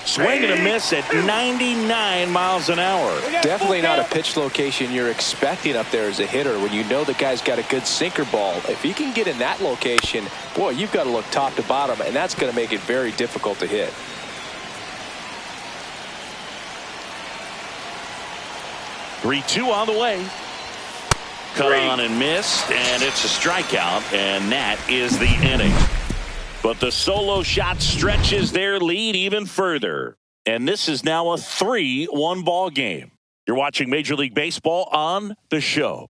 Speaker 1: Swing and a miss at 99 miles an hour.
Speaker 2: Definitely not a pitch location you're expecting up there as a hitter when you know the guy's got a good sinker ball. If you can get in that location, boy, you've got to look top to bottom, and that's going to make it very difficult to hit.
Speaker 1: 3-2 on the way. Cut on and missed, and it's a strikeout, and that is the inning. But the solo shot stretches their lead even further. And this is now a 3-1 ball game. You're watching Major League Baseball on The Show.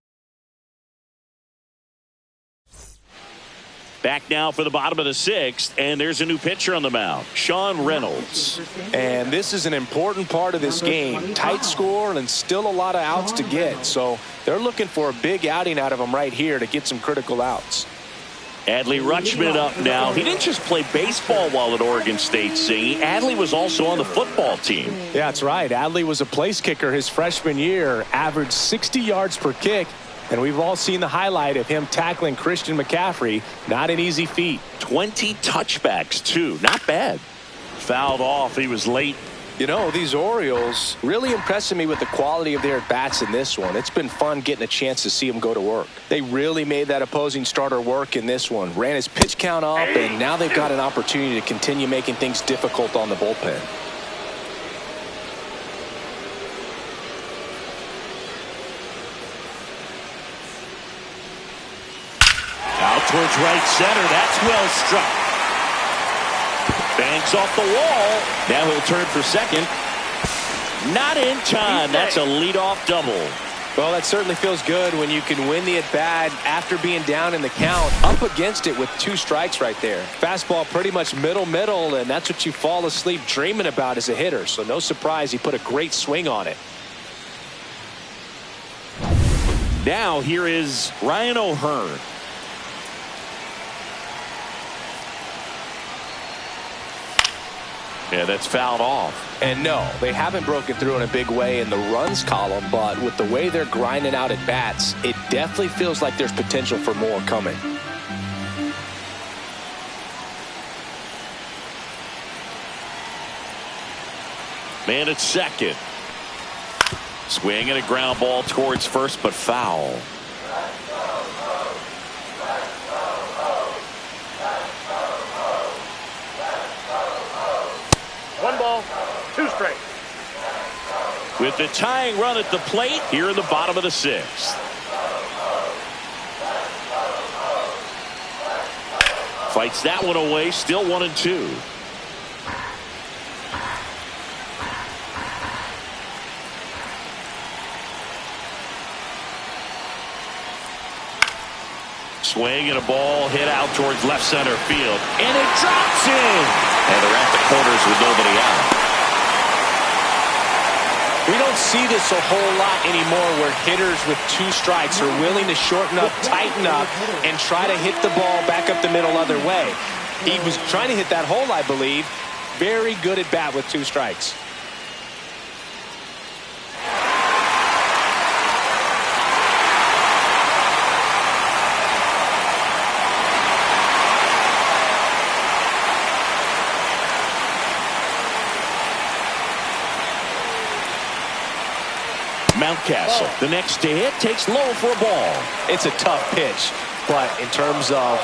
Speaker 1: Back now for the bottom of the 6th, and there's a new pitcher on the mound, Sean Reynolds.
Speaker 2: And this is an important part of this game. Tight score and still a lot of outs to get. So they're looking for a big outing out of him right here to get some critical outs.
Speaker 1: Adley Rutschman up now. He didn't just play baseball while at Oregon State, Singy. Adley was also on the football team.
Speaker 2: Yeah, that's right. Adley was a place kicker his freshman year, averaged 60 yards per kick. And we've all seen the highlight of him tackling Christian McCaffrey. Not an easy feat.
Speaker 1: 20 touchbacks, too. Not bad. Fouled off. He was late.
Speaker 2: You know, these Orioles really impressing me with the quality of their at-bats in this one. It's been fun getting a chance to see them go to work. They really made that opposing starter work in this one. Ran his pitch count up, and now they've got an opportunity to continue making things difficult on the bullpen.
Speaker 1: Out towards right center. That's well struck. Banks off the wall. Now he'll turn for second. Not in time. That's a leadoff double.
Speaker 2: Well, that certainly feels good when you can win the at-bat after being down in the count, up against it with 2 strikes right there. Fastball pretty much middle, and that's what you fall asleep dreaming about as a hitter. So no surprise he put a great swing on it.
Speaker 1: Now here is Ryan O'Hearn. Yeah, that's fouled off.
Speaker 2: And no, they haven't broken through in a big way in the runs column, but with the way they're grinding out at bats, it definitely feels like there's potential for more coming.
Speaker 1: Man at second. Swing and a ground ball towards first, but foul.
Speaker 4: One ball, two strikes.
Speaker 1: With the tying run at the plate here in the bottom of the sixth. Fights that one away, still 1-2. Swing and a ball hit out towards left center field. And it drops in. And they're at the corners with nobody out.
Speaker 2: We don't see this a whole lot anymore where hitters with 2 strikes are willing to shorten up, tighten up, and try to hit the ball back up the middle other way. He was trying to hit that hole, I believe. Very good at bat with 2 strikes.
Speaker 1: Mountcastle, the next to hit, takes low for a ball.
Speaker 2: It's a tough pitch, but in terms of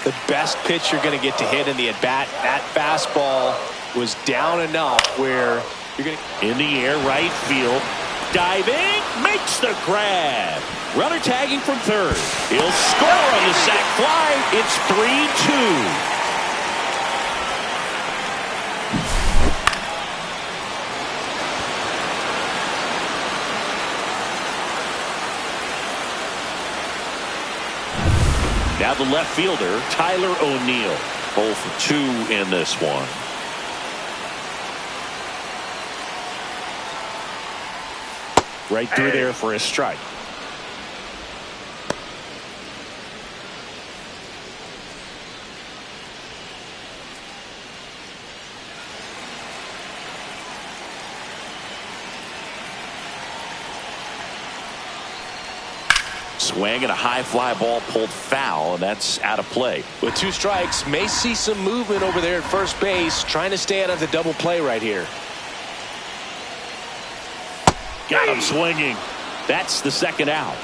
Speaker 2: the best pitch you're going to get to hit in the at-bat, that fastball was down enough where you're going to...
Speaker 1: In the air, right field. Diving, makes the grab. Runner tagging from third. He'll score on the sac fly. It's 3-2. Now the left fielder, Tyler O'Neill. 0 for 2 in this one. Right through there for a strike. Swing and a high fly ball pulled foul, and that's out of play.
Speaker 2: With 2 strikes, may see some movement over there at first base, trying to stay out of the double play right here.
Speaker 1: Got him swinging. That's the second out.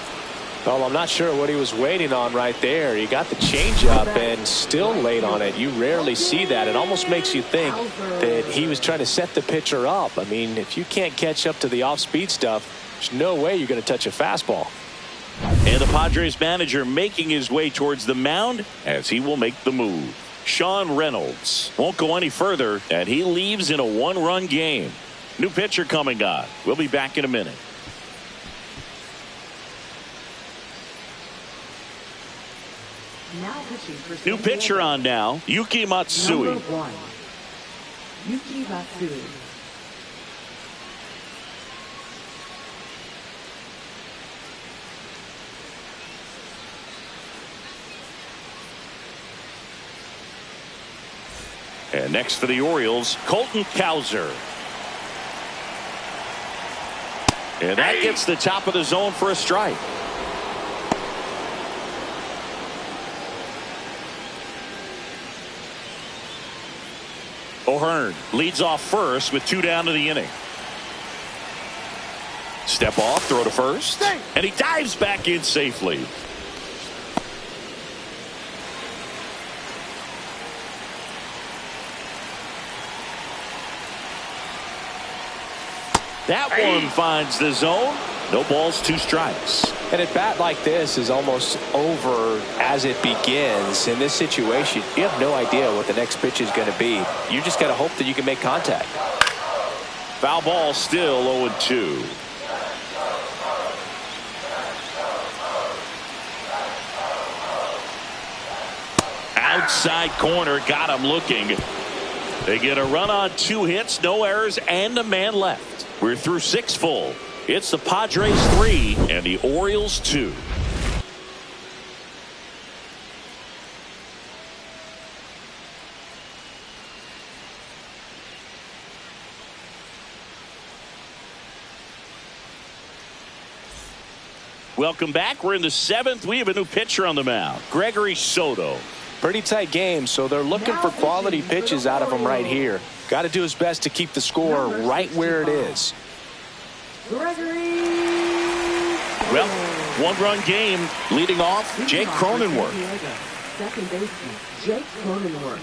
Speaker 2: Well, I'm not sure what he was waiting on right there. He got the changeup and still late on it. You rarely see that. It almost makes you think that he was trying to set the pitcher up. I mean, if you can't catch up to the off-speed stuff, there's no way you're going to touch a fastball.
Speaker 1: And the Padres manager making his way towards the mound as he will make the move. Sean Reynolds won't go any further, and he leaves in a 1-run game. New pitcher coming on. We'll be back in a minute.
Speaker 3: Now pitching for
Speaker 1: New pitcher on now, Yuki Matsui.
Speaker 3: Number 1, Yuki Matsui.
Speaker 1: And next for the Orioles, Colton Cowser. And that gets the top of the zone for a strike. O'Hearn leads off first with 2 down to the inning. Step off, throw to first, and he dives back in safely. That one finds the zone. No balls, 2 strikes.
Speaker 2: And a bat like this is almost over as it begins. In this situation, you have no idea what the next pitch is going to be. You just got to hope that you can make contact.
Speaker 1: Foul ball, still 0-2. Outside corner, got him looking. They get a run on 2 hits, no errors, and a man left. We're through 6 full. It's the Padres 3 and the Orioles 2. Welcome back. We're in the 7th. We have a new pitcher on the mound, Gregory Soto.
Speaker 2: Pretty tight game, so they're looking for quality pitches out of him right here. Got to do his best to keep the score right where it is.
Speaker 1: Well, one-run game. Leading off, Jake Cronenworth.
Speaker 3: Second baseman, Jake Cronenworth.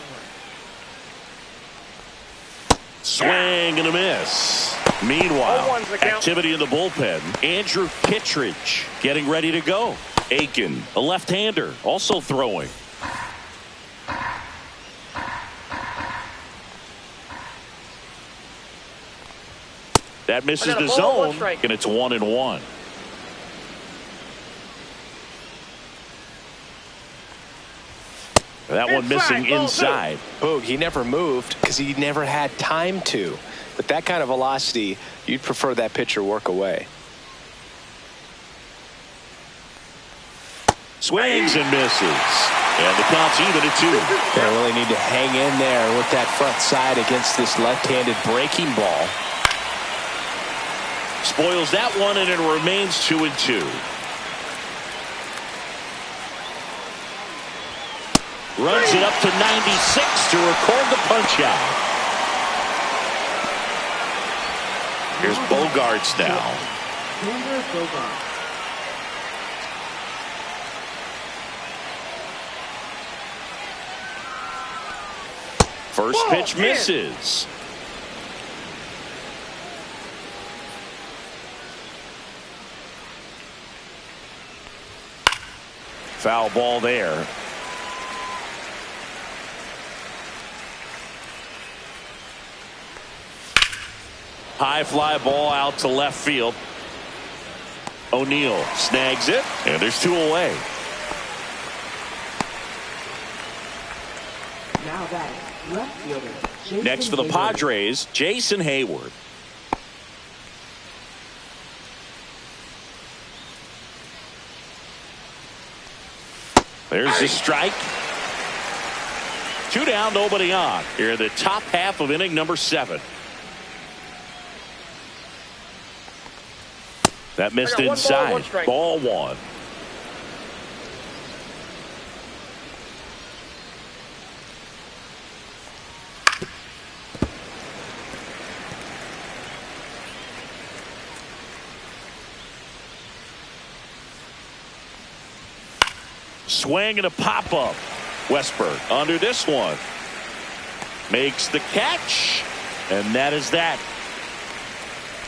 Speaker 1: Swing and a miss. Meanwhile, activity in the bullpen. Andrew Kittredge getting ready to go. Aiken, a left-hander, also throwing. That misses the zone, and it's 1-1. That one missing inside.
Speaker 2: Boog, he never moved because he never had time to. But that kind of velocity, you'd prefer that pitcher work away.
Speaker 1: Swings and misses. And the count's even at 2.
Speaker 2: They really need to hang in there with that front side against this left-handed breaking ball.
Speaker 1: Spoils that one, and it remains 2-2. Runs it up to 96 to record the punch out. Here's Bogarts now. First pitch misses. Foul ball there. High fly ball out to left field. O'Neill snags it, and there's 2 away.
Speaker 3: Now that left fielder, Jason
Speaker 1: Next for the
Speaker 3: Hayward.
Speaker 1: Padres, Jason Hayward. There's the strike. 2 down, nobody on. Here in the top half of inning number 7. That missed inside. Ball 1. Swing and a pop-up. Westberg under this one. Makes the catch. And that is that.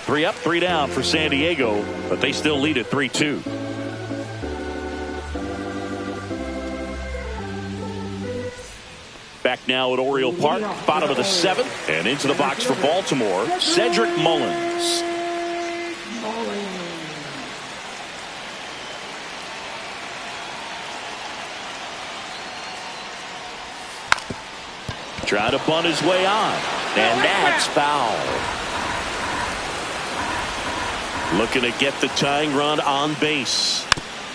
Speaker 1: 3 up, 3 down for San Diego, but they still lead at 3-2. Back now at Oriole Park, bottom of the 7th, and into the box for Baltimore, Cedric Mullins. Trying to bunt his way on, and that's foul. Looking to get the tying run on base.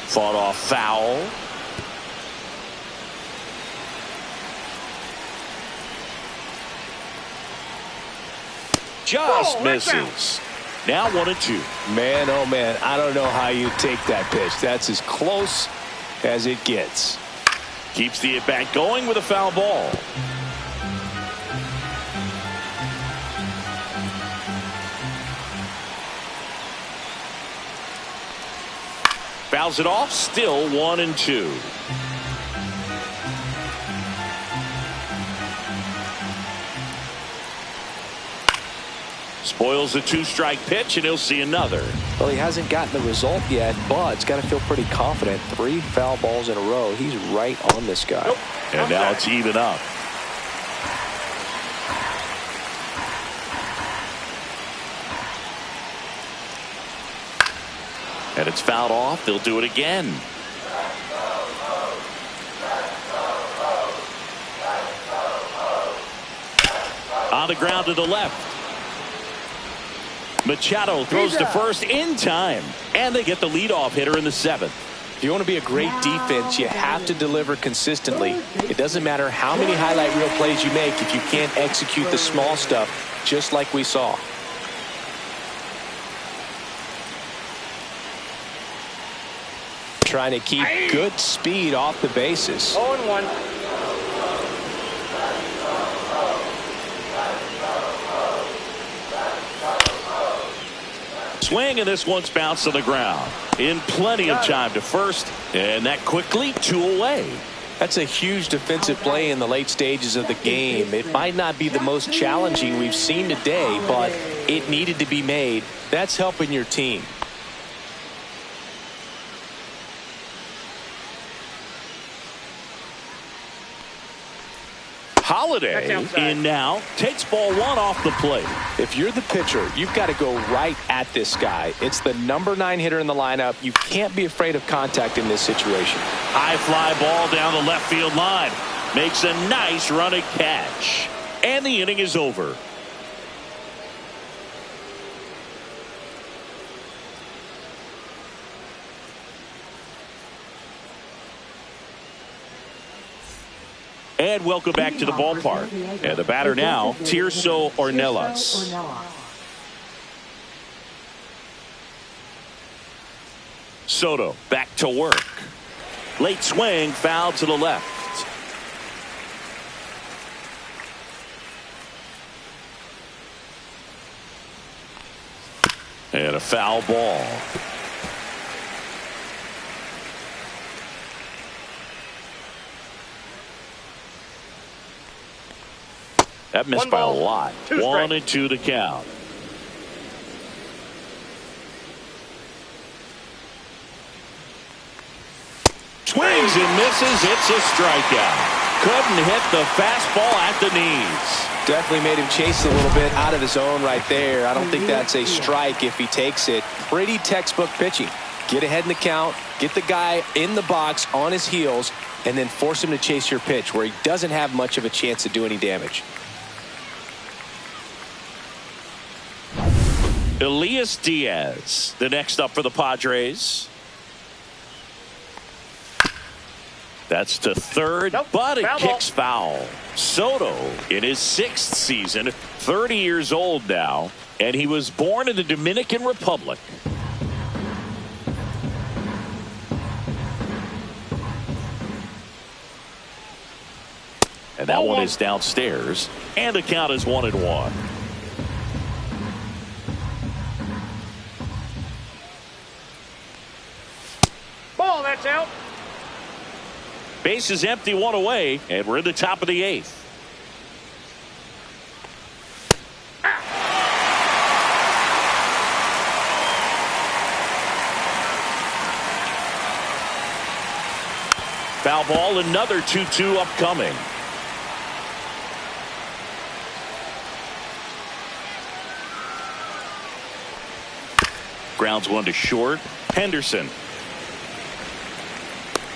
Speaker 1: Fought off foul. Just misses. Now 1-2.
Speaker 2: Man, oh man, I don't know how you take that pitch. That's as close as it gets.
Speaker 1: Keeps the at-bat going with a foul ball. Fouls it off, still 1-2. Spoils the 2-strike pitch, and he'll see another.
Speaker 2: Well, he hasn't gotten the result yet, but he's got to feel pretty confident. 3 foul balls in a row. He's right on this guy.
Speaker 4: Nope.
Speaker 1: And now it's even up. And it's fouled off. They'll do it again. On the ground to the left. Machado throws to first in time. And they get the leadoff hitter in the 7th.
Speaker 2: If you want to be a great defense, you have to deliver consistently. It doesn't matter how many highlight reel plays you make if you can't execute the small stuff, just like we saw. Trying to keep good speed off the bases.
Speaker 4: 0-1.
Speaker 1: Swing, and this one's bounced to the ground. In plenty of time to first, and that quickly 2 away.
Speaker 2: That's a huge defensive play in the late stages of the game. It might not be the most challenging we've seen today, but it needed to be made. That's helping your team.
Speaker 1: Holiday in now, takes ball 1 off the plate.
Speaker 2: If you're the pitcher, you've got to go right at this guy. It's the number 9 hitter in the lineup. You can't be afraid of contact in this situation.
Speaker 1: High fly ball down the left field line. Makes a nice running catch. And the inning is over. And welcome back to the ballpark. And the batter now, Tirso Ornelas. Soto back to work. Late swing, foul to the left. And a foul ball. That missed by a lot. 1 and 2 to count. Swings and misses. It's a strikeout. Couldn't hit the fastball at the knees.
Speaker 2: Definitely made him chase a little bit out of his zone right there. I don't think that's a strike if he takes it. Pretty textbook pitching. Get ahead in the count, get the guy in the box on his heels, and then force him to chase your pitch where he doesn't have much of a chance to do any damage.
Speaker 1: Elias Diaz, the next up for the Padres. That's to third, but it kicks foul. Soto in his 6th season, 30 years old now, and he was born in the Dominican Republic. And that one is downstairs, and the count is 1-1.
Speaker 4: Ball, that's out.
Speaker 1: Base is empty, 1 away, and we're in the top of the 8th. Foul ball, another 2-2 upcoming. Grounds 1 to short. Henderson.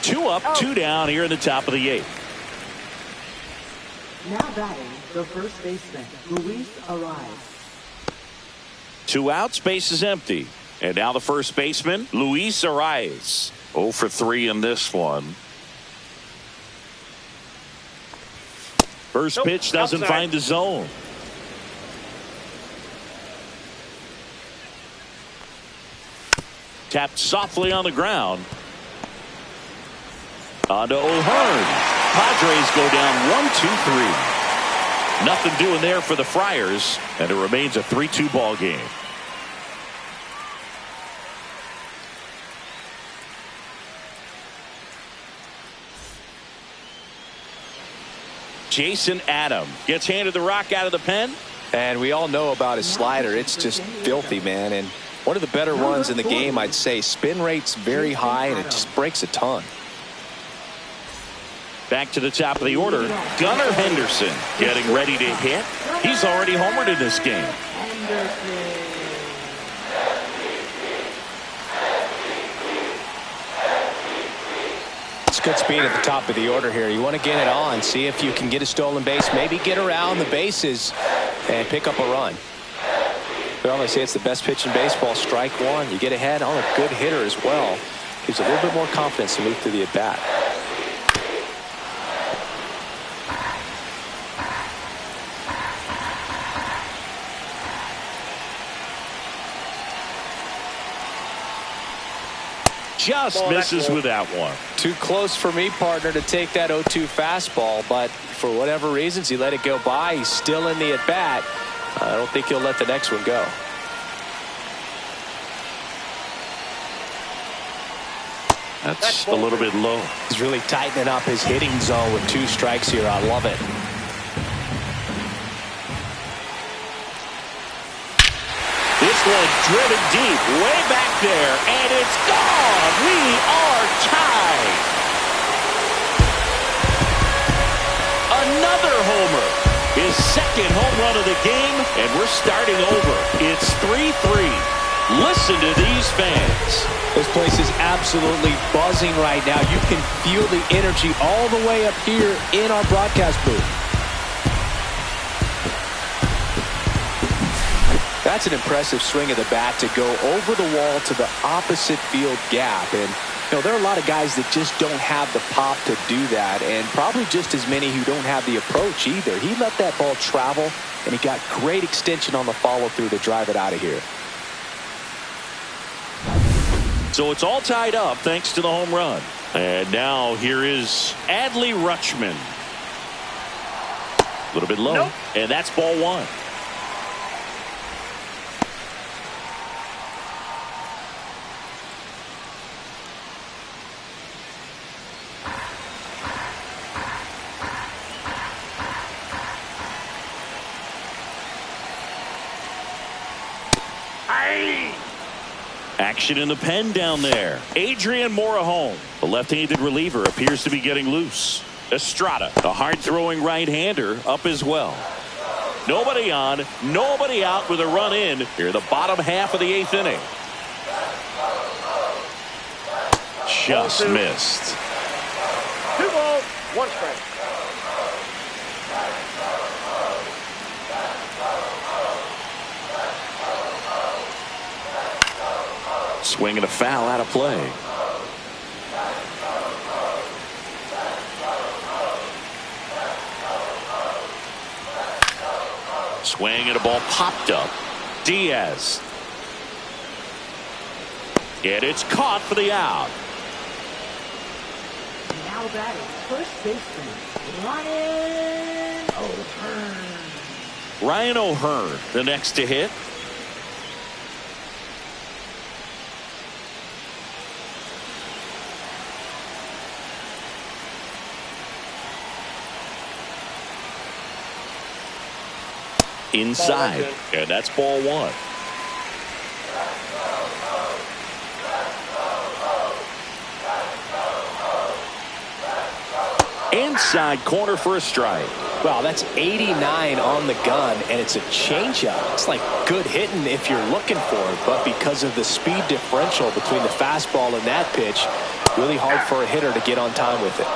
Speaker 1: 2 up, 2 down here in the top of the 8th.
Speaker 3: Now batting, the first baseman, Luis Arias.
Speaker 1: 2 outs, base is empty. And now the first baseman, Luis Arias. 0 for 3 in this one. First pitch doesn't find the zone. Tapped softly on the ground. On to O'Hearn. Padres go down 1-2-3. Nothing doing there for the Friars, and it remains a 3-2 ball game. Jason Adam gets handed the rock out of the pen.
Speaker 2: And we all know about his slider. It's just filthy, man. And one of the better ones in the game, I'd say. Spin rate's very high, and it just breaks a ton.
Speaker 1: Back to the top of the order, Gunnar Henderson getting ready to hit. He's already homered in this game.
Speaker 2: It's good speed at the top of the order here. You want to get it on, see if you can get a stolen base, maybe get around the bases and pick up a run. But I say it's the best pitch in baseball. Strike 1. You get ahead on a good hitter as well. Gives a little bit more confidence to move through the at-bat.
Speaker 1: Just misses with that one.
Speaker 2: Too close for me, partner, to take that 0-2 fastball, but for whatever reasons he let it go by. He's still in the at-bat. I don't think he'll let the next one go.
Speaker 1: That's a little bit low.
Speaker 2: He's really tightening up his hitting zone with 2 strikes here. I love it.
Speaker 1: This one driven deep, way back there, and it's gone. We are tied. Another homer. His second home run of the game, and we're starting over. It's 3-3. Listen to these fans.
Speaker 2: This place is absolutely buzzing right now. You can feel the energy all the way up here in our broadcast booth. That's an impressive swing of the bat to go over the wall to the opposite field gap. And there are a lot of guys that just don't have the pop to do that, and probably just as many who don't have the approach either. He let that ball travel, and he got great extension on the follow-through to drive it out of here.
Speaker 1: So it's all tied up thanks to the home run. And now here is Adley Rutschman. A little bit low. Nope. And that's ball 1. Action in the pen down there. Adrian Morejon, the left-handed reliever, appears to be getting loose. Estrada, the hard-throwing right-hander, up as well. Nobody on, nobody out with a run in here in the bottom half of the 8th inning. Just missed.
Speaker 4: 2 balls, 1 strike.
Speaker 1: Swing and a foul out of play. Swing and a ball popped up. Diaz. And it's caught for the out.
Speaker 3: Now batting first baseman, Ryan O'Hearn.
Speaker 1: Ryan O'Hearn, the next to hit. Inside, and that's ball 1. Inside corner for a strike.
Speaker 2: Wow, that's 89 on the gun, and it's a changeup. It's like good hitting if you're looking for it, but because of the speed differential between the fastball and that pitch, really hard for a hitter to get on time with it.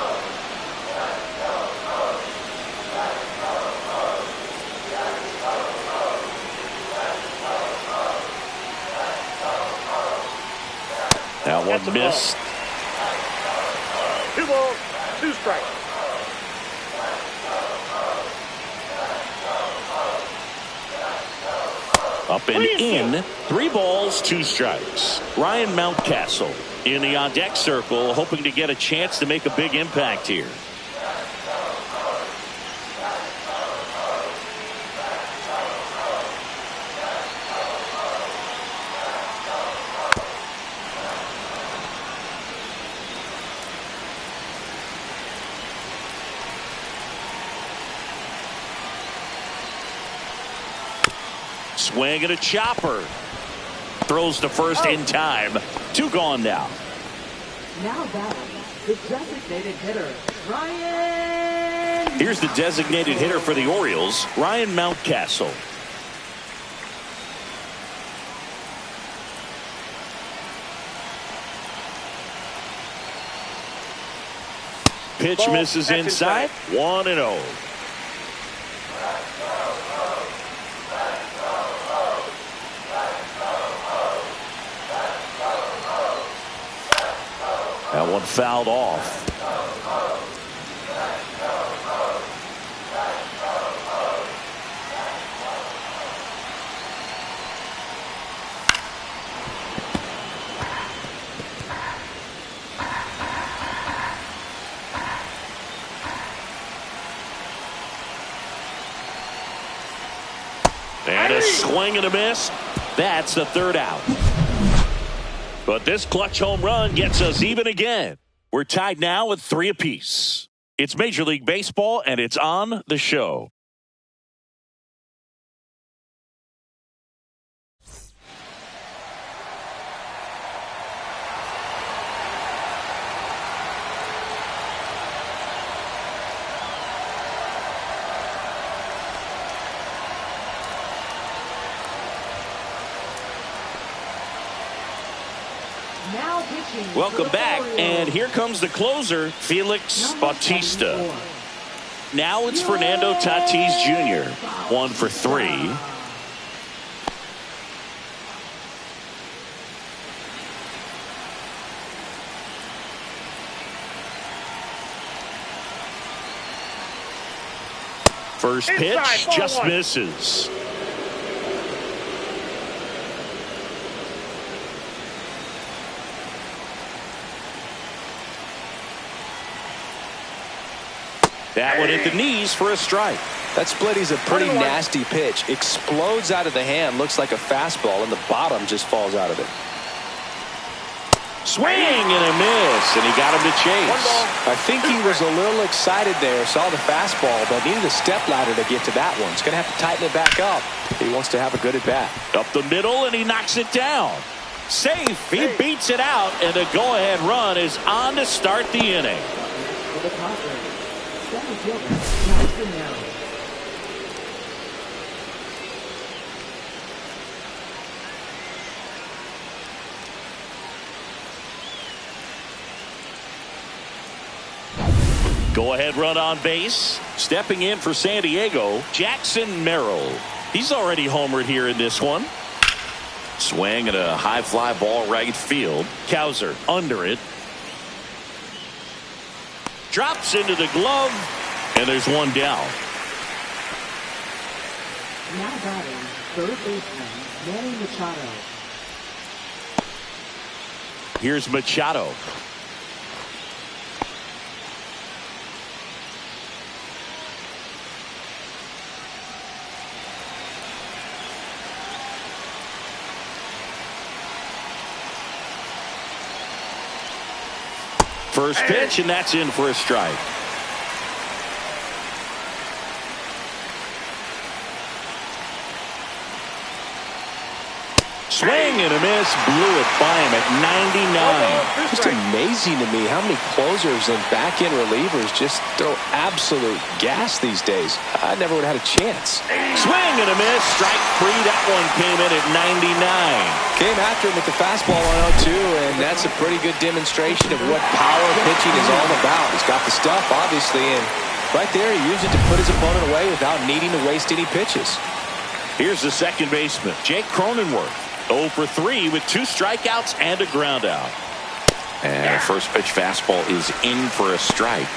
Speaker 1: That one missed.
Speaker 4: 2 balls, 2 strikes.
Speaker 1: Up and in. 3 balls, 2 strikes. Ryan Mountcastle in the on-deck circle, hoping to get a chance to make a big impact here. Swing and a chopper. Throws to first in time. 2 gone now.
Speaker 3: Now batting the designated hitter, Ryan.
Speaker 1: Here's the designated hitter for the Orioles, Ryan Mountcastle. Pitch misses inside. 1-0. That one fouled off. And a swing and a miss. That's the 3rd out. But this clutch home run gets us even again. We're tied now at 3 apiece. It's Major League Baseball, and it's on the show. Welcome back, and here comes the closer, Felix Bautista. Now it's Fernando Tatis Jr., 1 for 3. First pitch just misses. That one hit the knees for a strike.
Speaker 2: That split is a pretty nasty pitch. Explodes out of the hand, looks like a fastball, and the bottom just falls out of it.
Speaker 1: Swing and a miss, and he got him to chase.
Speaker 2: I think he was a little excited there, saw the fastball, but needed a step ladder to get to that one. He's going to have to tighten it back up if he wants to have a good at bat.
Speaker 1: Up the middle, and he knocks it down. Safe. He beats it out, and the go-ahead run is on to start the inning. Go-ahead run on base. Stepping in for San Diego, Jackson Merrill. He's already homered here in this one. Swing and a high fly ball right field. Cowser under it. Drops into the glove, and there's one down.
Speaker 3: Now batting, third baseman, Manny Machado.
Speaker 1: Here's Machado. First pitch, and that's in for a strike. Swing and a miss, blew it by him at 99.
Speaker 2: Just amazing to me how many closers and back-end relievers just throw absolute gas these days. I never would have had a chance.
Speaker 1: Swing and a miss, strike 3. That one came in at 99.
Speaker 2: Came after him with the fastball on 0-2, and that's a pretty good demonstration of what power pitching is all about. He's got the stuff, obviously, and right there he used it to put his opponent away without needing to waste any pitches.
Speaker 1: Here's the second baseman, Jake Cronenworth. 0 for 3 with 2 strikeouts and a ground out. And the first pitch fastball is in for a strike.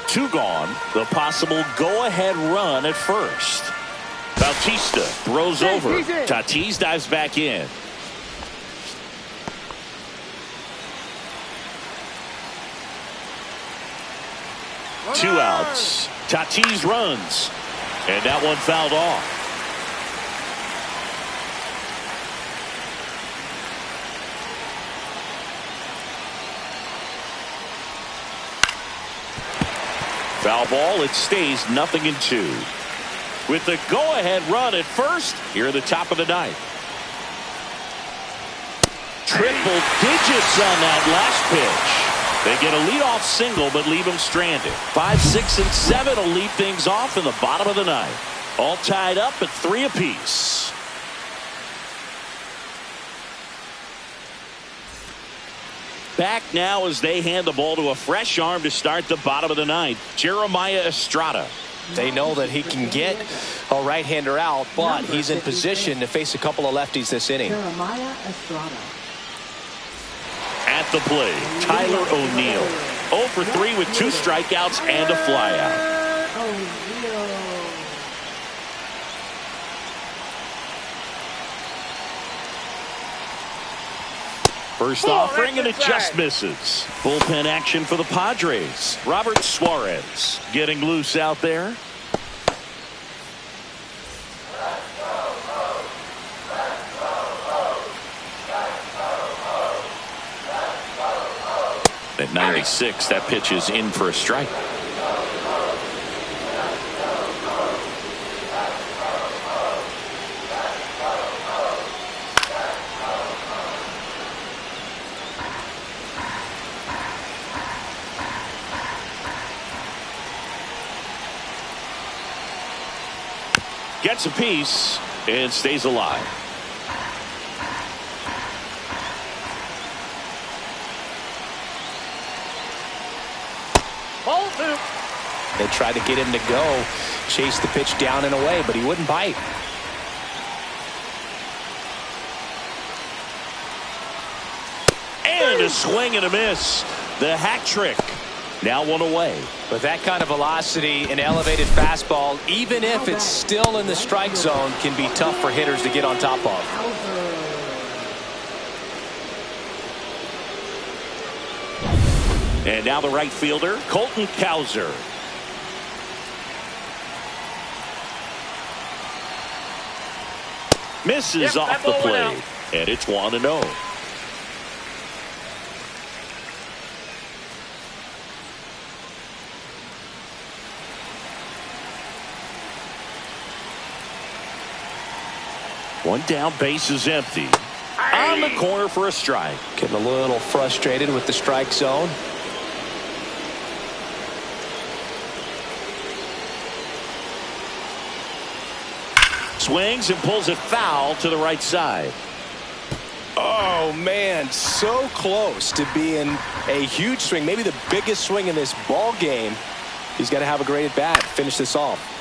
Speaker 1: Two gone. The possible go-ahead run at first. Bautista throws over. Tatis dives back in. Two outs. Tatis runs. And that one fouled off. Foul ball. It stays 0-2. With the go-ahead run at first, here at the top of the ninth. Triple digits on that last pitch. They get a leadoff single, but leave them stranded. 5, 6, and 7 will lead things off in the bottom of the ninth. All tied up at 3 apiece. Back now as they hand the ball to a fresh arm to start the bottom of the ninth. Jeremiah Estrada.
Speaker 2: They know that he can get a right-hander out, but he's in position to face a couple of lefties this inning.
Speaker 3: Jeremiah Estrada.
Speaker 1: At the plate, Tyler O'Neill. 0 for 3 with 2 strikeouts and a flyout. First offering, and it just misses. Bullpen action for the Padres. Robert Suarez getting loose out there. At 96, that pitch is in for a strike. Gets a piece and stays alive.
Speaker 4: Ball 2.
Speaker 2: They tried to get him to go, chase the pitch down and away, but he wouldn't bite.
Speaker 1: And a swing and a miss. The hat trick. Now one away.
Speaker 2: With that kind of velocity, an elevated fastball, even if it's still in the strike zone, can be tough for hitters to get on top of.
Speaker 1: And now the right fielder, Colton Cowser. Misses off the plate. And it's 1-0. One down, base is empty. On the corner for a strike.
Speaker 2: Getting a little frustrated with the strike zone.
Speaker 1: Swings and pulls it foul to the right side.
Speaker 2: Oh, man, so close to being a huge swing, maybe the biggest swing in this ball game. He's got to have a great at-bat, finish this off.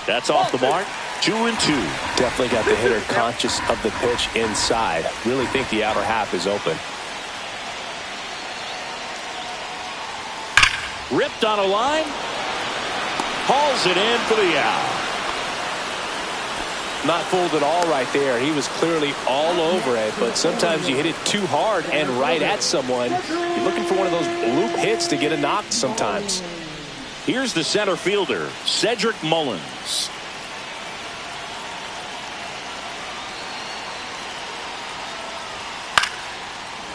Speaker 1: That's off the mark. 2-2.
Speaker 2: Definitely got the hitter conscious of the pitch inside. Really think the outer half is open.
Speaker 1: Ripped on a line. Hauls it in for the out.
Speaker 2: Not fooled at all right there. He was clearly all over it, but sometimes you hit it too hard and right at someone. You're looking for one of those bloop hits to get a knock sometimes.
Speaker 1: Here's the center fielder, Cedric Mullins.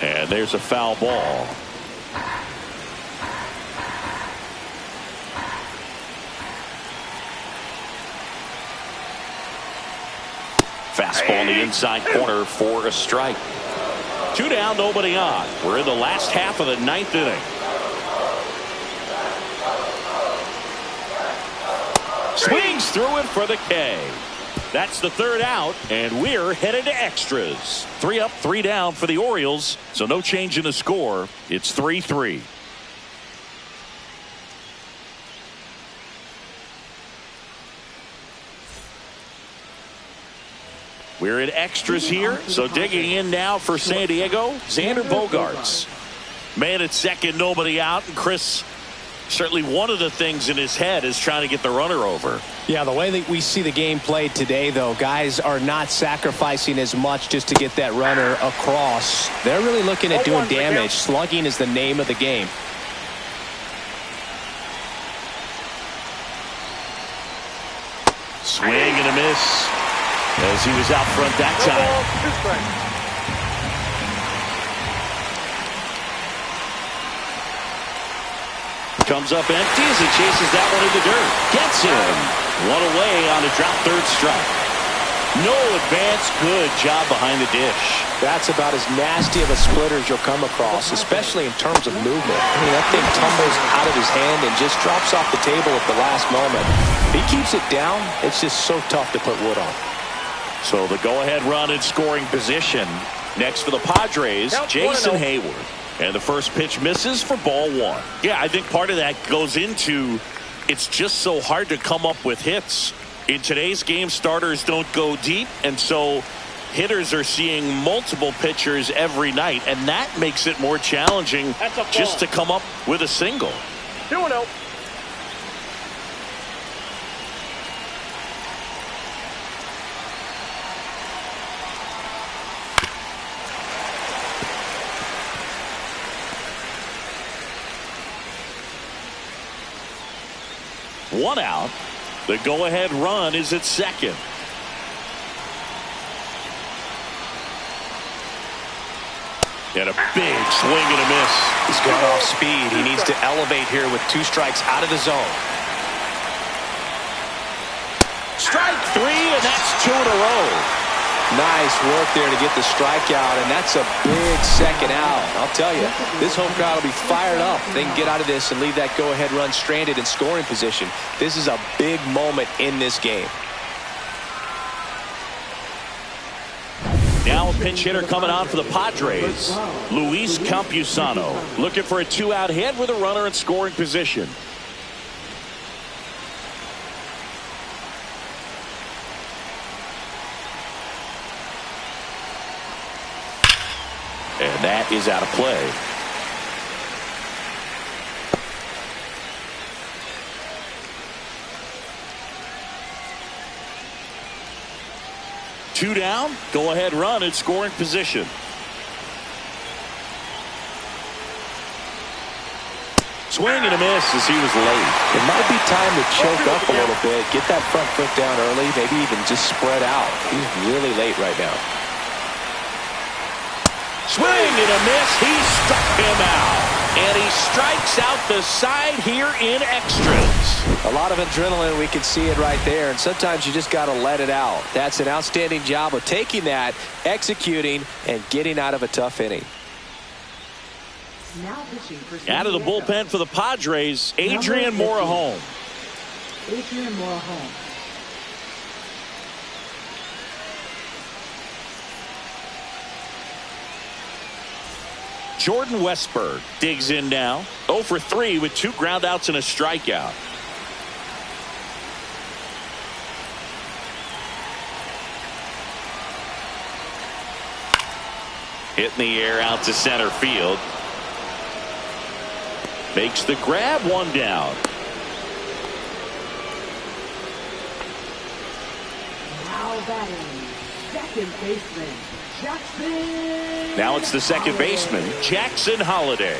Speaker 1: And there's a foul ball. Fastball in the inside corner for a strike. 2 down, nobody on. We're in the last half of the 9th inning. Swings through it for the K. That's the 3rd out, and we're headed to extras. 3 up, 3 down for the Orioles, so no change in the score. It's 3-3. We're in extras here, so digging in now for San Diego, Xander Bogaerts. Man at second, nobody out, and Chris, certainly one of the things in his head is trying to get the runner over.
Speaker 2: Yeah, the way that we see the game played today, though, guys are not sacrificing as much just to get that runner across. They're really looking at doing damage. Slugging is the name of the game.
Speaker 1: Swing and a miss as he was out front that time. Comes up empty as he chases that one in the dirt. Gets him. One away on a drop 3rd strike. No advance. Good job behind the dish.
Speaker 2: That's about as nasty of a splitter as you'll come across, especially in terms of movement. I mean, that thing tumbles out of his hand and just drops off the table at the last moment. If he keeps it down, it's just so tough to put wood on.
Speaker 1: So the go-ahead run in scoring position. Next for the Padres, Jason Hayward. And the first pitch misses for ball 1. Yeah, I think part of that goes into it's just so hard to come up with hits. In today's game, starters don't go deep, and so hitters are seeing multiple pitchers every night, and that makes it more challenging just to come up with a single.
Speaker 4: 2-0.
Speaker 1: One out. The go-ahead run is at second. And a big swing and a miss.
Speaker 2: He's gone off speed. He needs to elevate here with 2 strikes out of the zone.
Speaker 1: Strike 3, and that's 2 in a row.
Speaker 2: Nice work there to get the strikeout, and that's a big second out. I'll tell you, this home crowd will be fired up if they can get out of this and leave that go-ahead run stranded in scoring position. This is a big moment in this game.
Speaker 1: Now a pinch hitter coming on for the Padres, Luis Campusano, looking for a 2-out hit with a runner in scoring position. And that is out of play. Two down, go ahead run in scoring position. Swing and a miss as he was late.
Speaker 2: It might be time to choke up a little bit, get that front foot down early, maybe even just spread out. He's really late right now.
Speaker 1: Swing and a miss. He struck him out. And he strikes out the side here in extras.
Speaker 2: A lot of adrenaline, we can see it right there, and sometimes you just got to let it out. That's an outstanding job of taking that, executing, and getting out of a tough inning.
Speaker 1: Out of the bullpen for the Padres, Adrian Morejon.
Speaker 3: Adrian Morejon.
Speaker 1: Jordan Westberg digs in now. 0 for 3 with 2 groundouts and a strikeout. Hit in the air out to center field. Makes the grab, 1 down.
Speaker 3: Now batting, second baseman, Jackson.
Speaker 1: Now it's the second baseman, Jackson Holliday.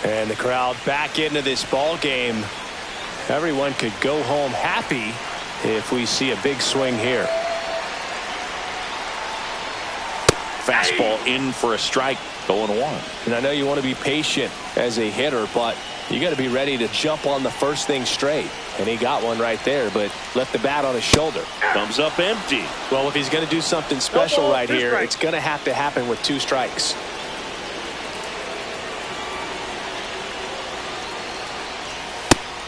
Speaker 2: And the crowd back into this ball game. Everyone could go home happy if we see a big swing here.
Speaker 1: Fastball in for a strike, 0-1.
Speaker 2: And I know you want to be patient as a hitter, but you got to be ready to jump on the first thing straight. And he got one right there, but left the bat on his shoulder.
Speaker 1: Comes up empty.
Speaker 2: Well, if he's going to do something special right here, it's going to have to happen with 2 strikes.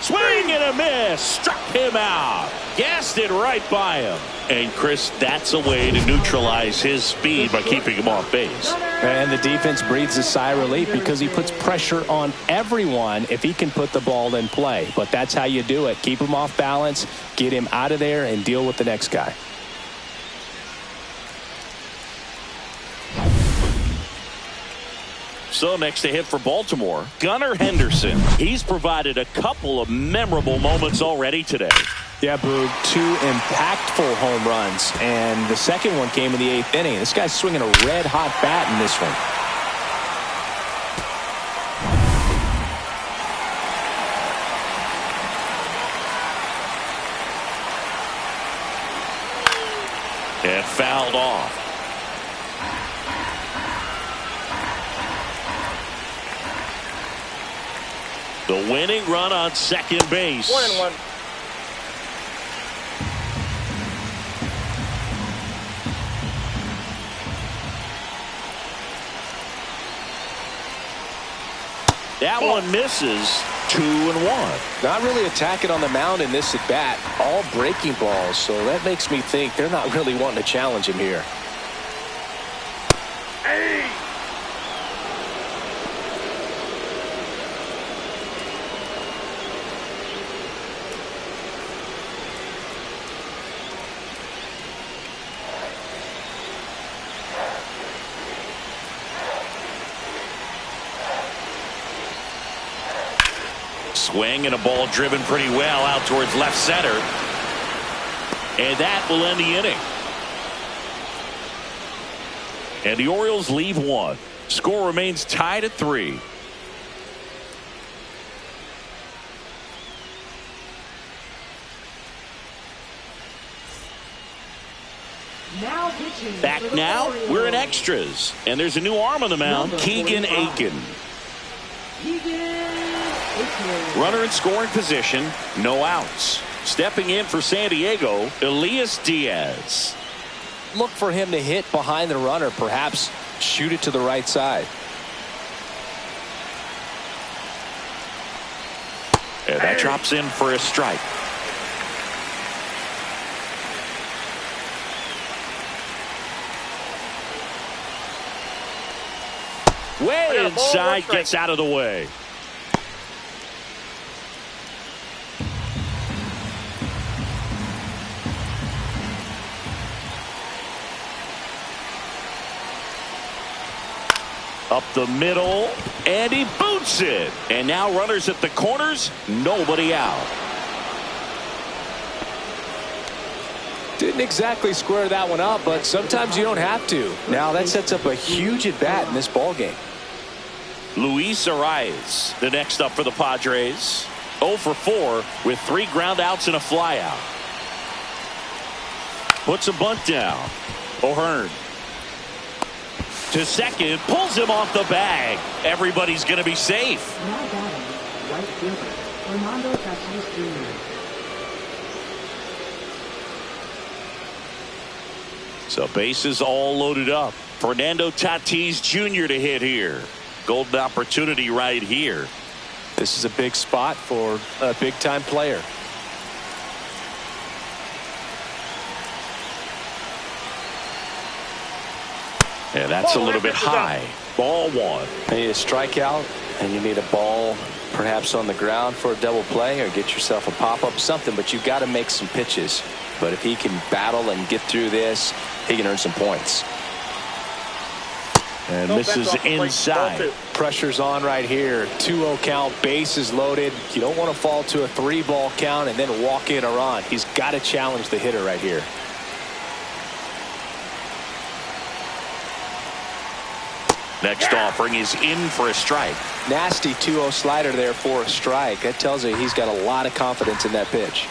Speaker 1: Swing and a miss. Struck him out. Gassed it right by him. And Chris, that's a way to neutralize his speed by keeping him off base.
Speaker 5: And the defense breathes a sigh of relief because he puts pressure on everyone if he can put the ball in play. But that's how you do it. Keep him off balance, get him out of there, and deal with the next guy.
Speaker 1: So next to hit for Baltimore, Gunnar Henderson. He's provided a couple of memorable moments already today.
Speaker 5: Yeah, Boog, 2 impactful home runs, and the second one came in the 8th inning. This guy's swinging a red-hot bat in this one.
Speaker 1: And fouled off. The winning run on second base.
Speaker 4: 1-1.
Speaker 1: That one misses. 2-1.
Speaker 2: Not really attacking on the mound in this at bat. All breaking balls, so that makes me think they're not really wanting to challenge him here.
Speaker 4: Hey!
Speaker 1: Swing and a ball driven pretty well out towards left center. And that will end the inning. And the Orioles leave 1. Score remains tied at 3.
Speaker 3: Now pitching for
Speaker 1: Back
Speaker 3: the
Speaker 1: now,
Speaker 3: Orioles.
Speaker 1: we're in extras. And there's a new arm on the mound,
Speaker 3: Number
Speaker 1: Keegan
Speaker 3: 45.
Speaker 1: Aiken.
Speaker 3: Aiken.
Speaker 1: Runner in scoring position, no outs. Stepping in for San Diego, Elias Diaz.
Speaker 2: Look for him to hit behind the runner, perhaps shoot it to the right side.
Speaker 1: And that drops in for a strike. Way inside, gets out of the way. Up the middle, and he boots it. And now runners at the corners, nobody out.
Speaker 2: Didn't exactly square that one up, but sometimes you don't have to. Now that sets up a huge at bat in this ball game.
Speaker 1: Luis Arias, the next up for the Padres. 0 for 4 with 3 ground outs and a flyout. Puts a bunt down. O'Hearn to second, pulls him off the bag. Everybody's going to be safe.
Speaker 3: Now batting, right fielder, Fernando Tatis Jr.
Speaker 1: So bases all loaded up. Fernando Tatis Jr. to hit here. Golden opportunity right here.
Speaker 2: This is a big spot for a big-time player.
Speaker 1: And that's a little bit high. Ball 1.
Speaker 2: You need a strikeout, and you need a ball perhaps on the ground for a double play, or get yourself a pop-up, something, but you've got to make some pitches. But if he can battle and get through this, he can earn some points.
Speaker 1: And misses inside.
Speaker 2: Pressure's on right here. 2-0 count, bases loaded. You don't want to fall to a 3-ball count and then walk in a run. He's got to challenge the hitter right here.
Speaker 1: Next offering is in for a strike.
Speaker 2: Nasty 2-0 slider there for a strike. That tells you he's got a lot of confidence in that pitch.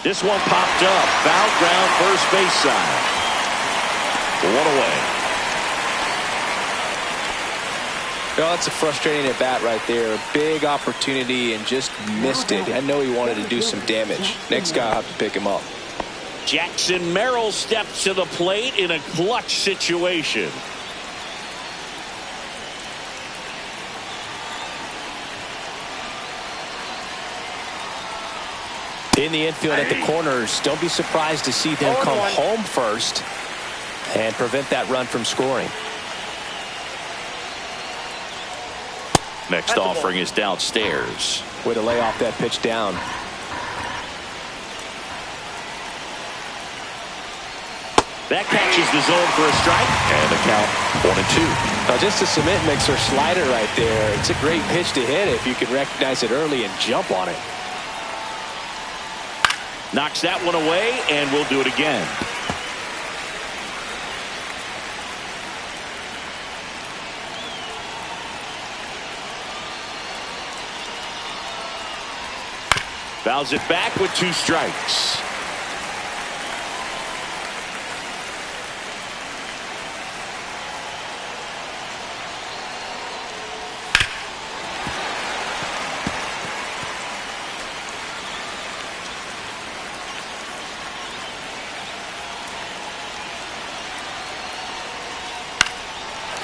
Speaker 1: This one popped up. Foul ground, first base side. 1 away.
Speaker 2: Oh, that's a frustrating at bat right there. A big opportunity and just missed it. I know he wanted to do some damage. Next guy will have to pick him up.
Speaker 1: Jackson Merrill steps to the plate in a clutch situation.
Speaker 2: In the infield at the corners, don't be surprised to see them come home first and prevent that run from scoring.
Speaker 1: Next offering is downstairs.
Speaker 2: Way to lay off that pitch down.
Speaker 1: That catches the zone for a strike, and the count 1-2.
Speaker 2: Now just a cement mixer slider right there. It's a great pitch to hit if you can recognize it early and jump on it.
Speaker 1: Knocks that one away, and we'll do it again. Fouls it back with 2 strikes.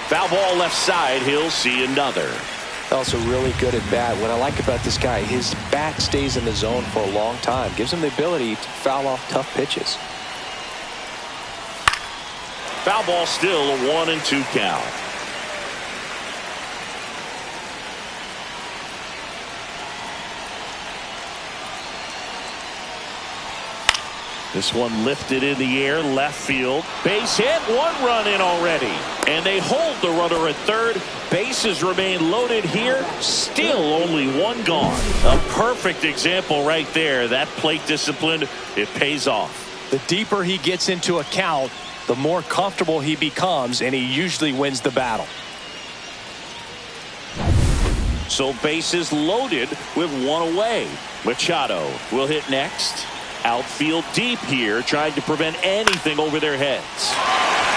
Speaker 1: Foul ball left side. He'll see another.
Speaker 2: Also really good at bat. What I like about this guy, his bat stays in the zone for a long time. Gives him the ability to foul off tough pitches.
Speaker 1: Foul ball still a 1-2 count. This one lifted in the air, left field. Base hit, 1 run in already. And they hold the runner at third. Bases remain loaded here. Still only 1 gone. A perfect example right there. That plate discipline, it pays off.
Speaker 2: The deeper he gets into a count, the more comfortable he becomes, and he usually wins the battle.
Speaker 1: So bases loaded with one away. Machado will hit next. Outfield deep here, trying to prevent anything over their heads.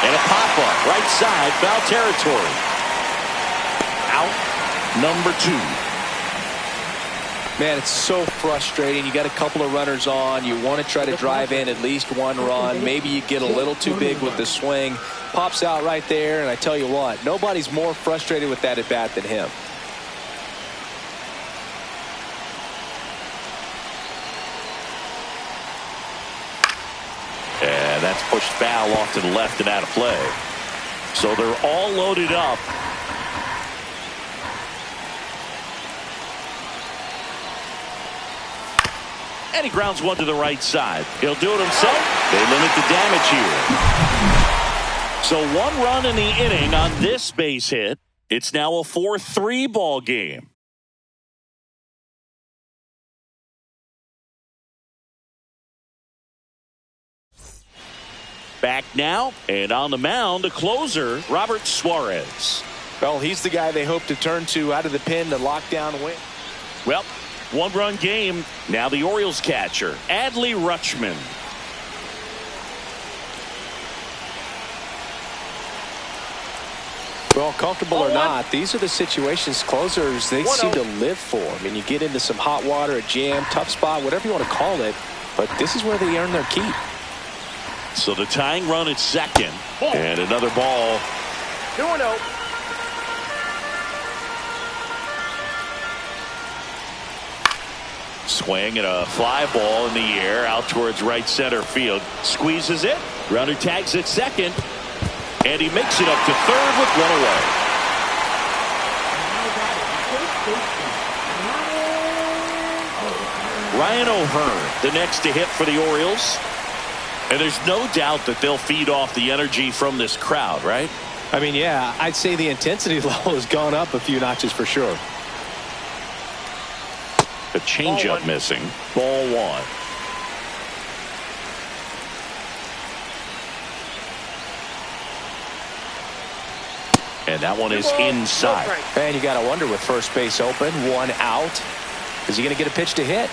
Speaker 1: And a pop-up, right side, foul territory. Out, number 2.
Speaker 2: Man, it's so frustrating. You got a couple of runners on. You want to try to drive in at least one run. Maybe you get a little too big with the swing. Pops out right there, and I tell you what, nobody's more frustrated with that at bat than him.
Speaker 1: And that's pushed foul off to the left and out of play. So they're all loaded up. And he grounds one to the right side. He'll do it himself. They limit the damage here. So 1 run in the inning on this base hit. It's now a 4-3 ball game. Back now, and on the mound, the closer, Robert Suarez.
Speaker 2: Well, he's the guy they hope to turn to out of the pen to lock down win.
Speaker 1: Well, 1-run game. Now the Orioles catcher, Adley Rutschman.
Speaker 2: Well, comfortable or not, these are the situations closers they seem to live for. I mean, you get into some hot water, a jam, tough spot, whatever you want to call it, but this is where they earn their keep.
Speaker 1: So the tying run at second, and another ball.
Speaker 4: 2-0.
Speaker 1: Swing and a fly ball in the air out towards right center field. Squeezes it. Runner tags at second. And he makes it up to third with one away. Ryan O'Hearn, the next to hit for the Orioles. And there's no doubt that they'll feed off the energy from this crowd, right?
Speaker 2: I mean, yeah, I'd say the intensity level has gone up a few notches for sure.
Speaker 1: The changeup missing. Ball 1. And that one is inside.
Speaker 2: And you got to wonder with first base open, 1 out. Is he going to get a pitch to hit?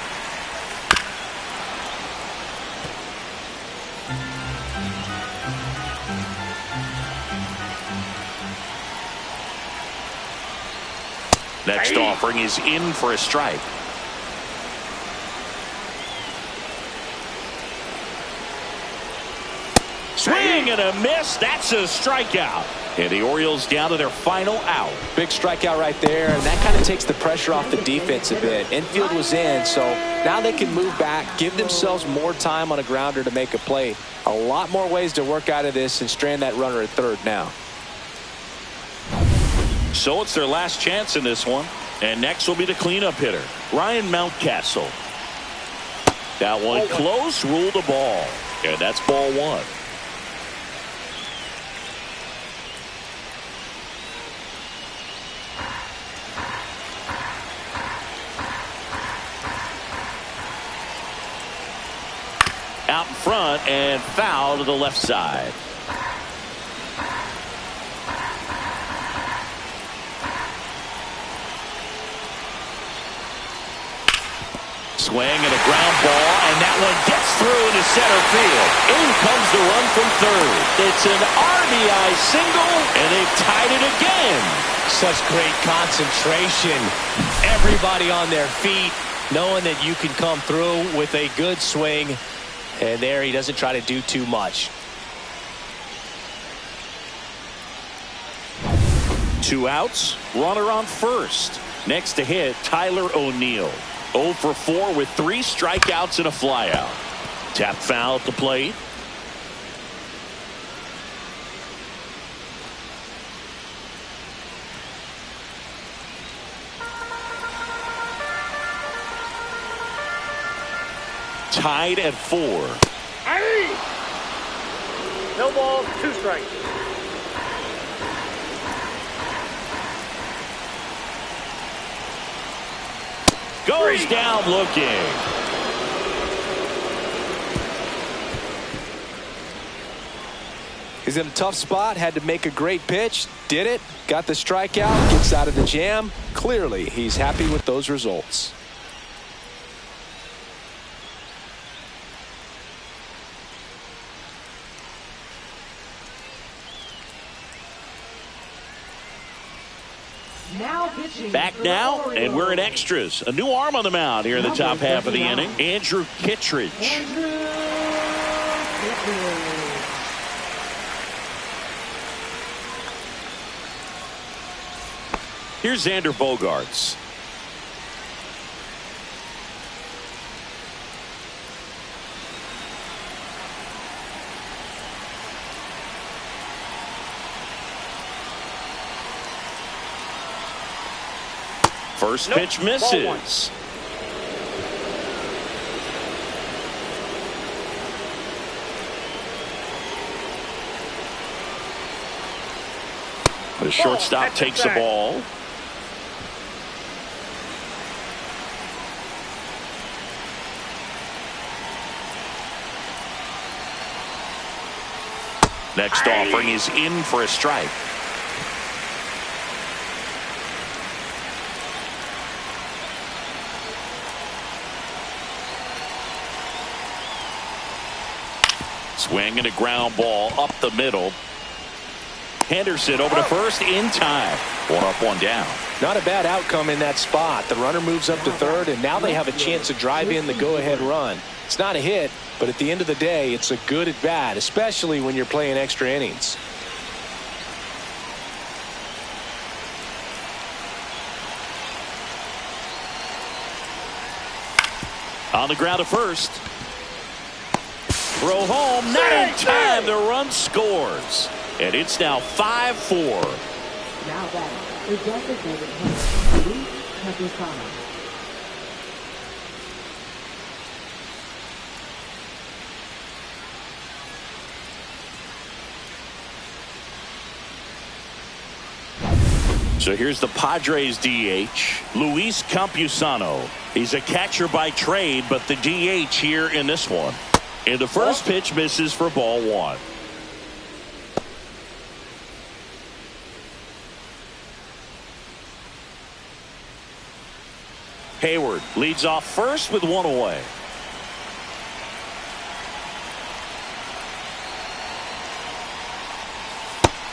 Speaker 1: Next offering is in for a strike. Swing and a miss. That's a strikeout. And the Orioles down to their final out.
Speaker 2: Big strikeout right there, and that kind of takes the pressure off the defense a bit. Infield was in, so now they can move back, give themselves more time on a grounder to make a play. A lot more ways to work out of this and strand that runner at third now.
Speaker 1: So it's their last chance in this one. And next will be the cleanup hitter, Ryan Mountcastle. That one close, ruled a ball. And that's ball 1. Out in front and foul to the left side. Swing and a ground ball, and that one gets through into center field. In comes the run from third. It's an RBI single, and they've tied it again.
Speaker 5: Such great concentration. Everybody on their feet, knowing that you can come through with a good swing. And there he doesn't try to do too much.
Speaker 1: 2 outs, runner on first. Next to hit, Tyler O'Neill. 0 for 4 with 3 strikeouts and a flyout. Tap foul at the plate. Tied at 4.
Speaker 4: No balls, 2 strikes.
Speaker 1: Goes down looking.
Speaker 2: He's in a tough spot, had to make a great pitch, did it, got the strikeout, gets out of the jam. Clearly, he's happy with those results.
Speaker 1: Back now, and we're in extras. A new arm on the mound here in the top half of the inning. Andrew Kittredge. Here's Xander Bogaerts. First pitch misses. The shortstop takes the ball. Next offering is in for a strike. Swing and a ground ball up the middle. Henderson over to first in time. One up, one down.
Speaker 2: Not a bad outcome in that spot. The runner moves up to third, and now they have a chance to drive in the go-ahead run. It's not a hit, but at the end of the day, it's a good at-bat, especially when you're playing extra innings.
Speaker 1: On the ground to first. Throw home, not in time. The run scores. And it's now 5-4.
Speaker 3: Now that the designated hitter, Luis Campusano.
Speaker 1: So here's the Padres DH, Luis Campusano. He's a catcher by trade, but the DH here in this one. And the first pitch misses for ball one. Hayward leads off first with one away.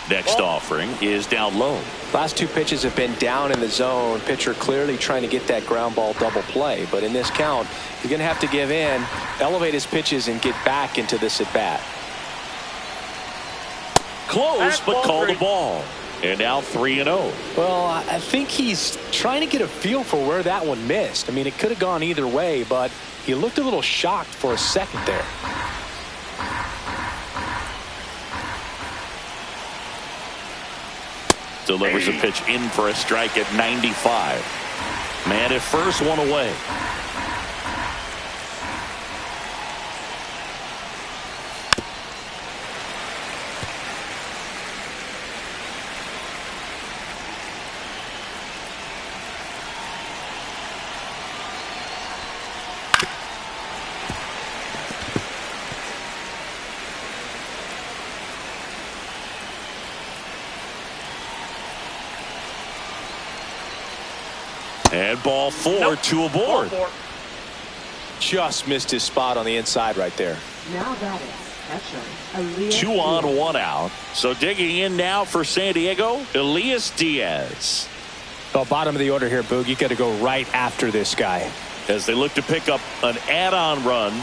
Speaker 1: Next offering is down low.
Speaker 2: Last two pitches have been down in the zone. Pitcher clearly trying to get that ground ball double play. But in this count, he's going to have to give in, elevate his pitches, and get back into this at bat.
Speaker 1: Close, but call the ball. And now 3-0.
Speaker 2: Well, I think he's trying to get a feel for where that one missed. I mean, it could have gone either way, but he looked a little shocked for a second there.
Speaker 1: Delivers a pitch in for a strike at 95. Man at first, one away. And ball four, two aboard.
Speaker 2: Just missed his spot on the inside right there.
Speaker 3: Now that is catcher Elias
Speaker 1: 2 on, 1 out. So digging in now for San Diego, Elias Diaz.
Speaker 5: Well, bottom of the order here, Boog. You got to go right after this guy.
Speaker 1: As they look to pick up an add-on run.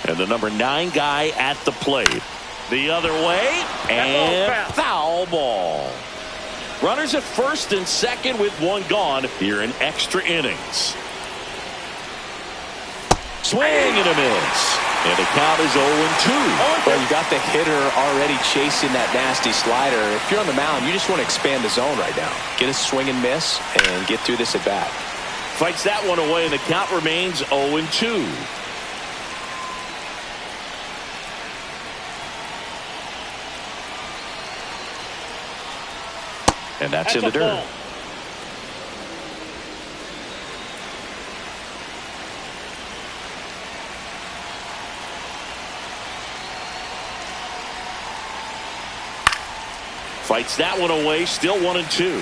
Speaker 1: And the number 9 guy at the plate. The other way. And foul ball. Runners at first and second with one gone here in extra innings. Swing and a miss. And the count is 0-2.
Speaker 2: Well, you got the hitter already chasing that nasty slider. If you're on the mound, you just want to expand the zone right now. Get a swing and miss and get through this at bat.
Speaker 1: Fights that one away, and the count remains 0-2. And that's in the dirt. Fights that one away. Still 1-2.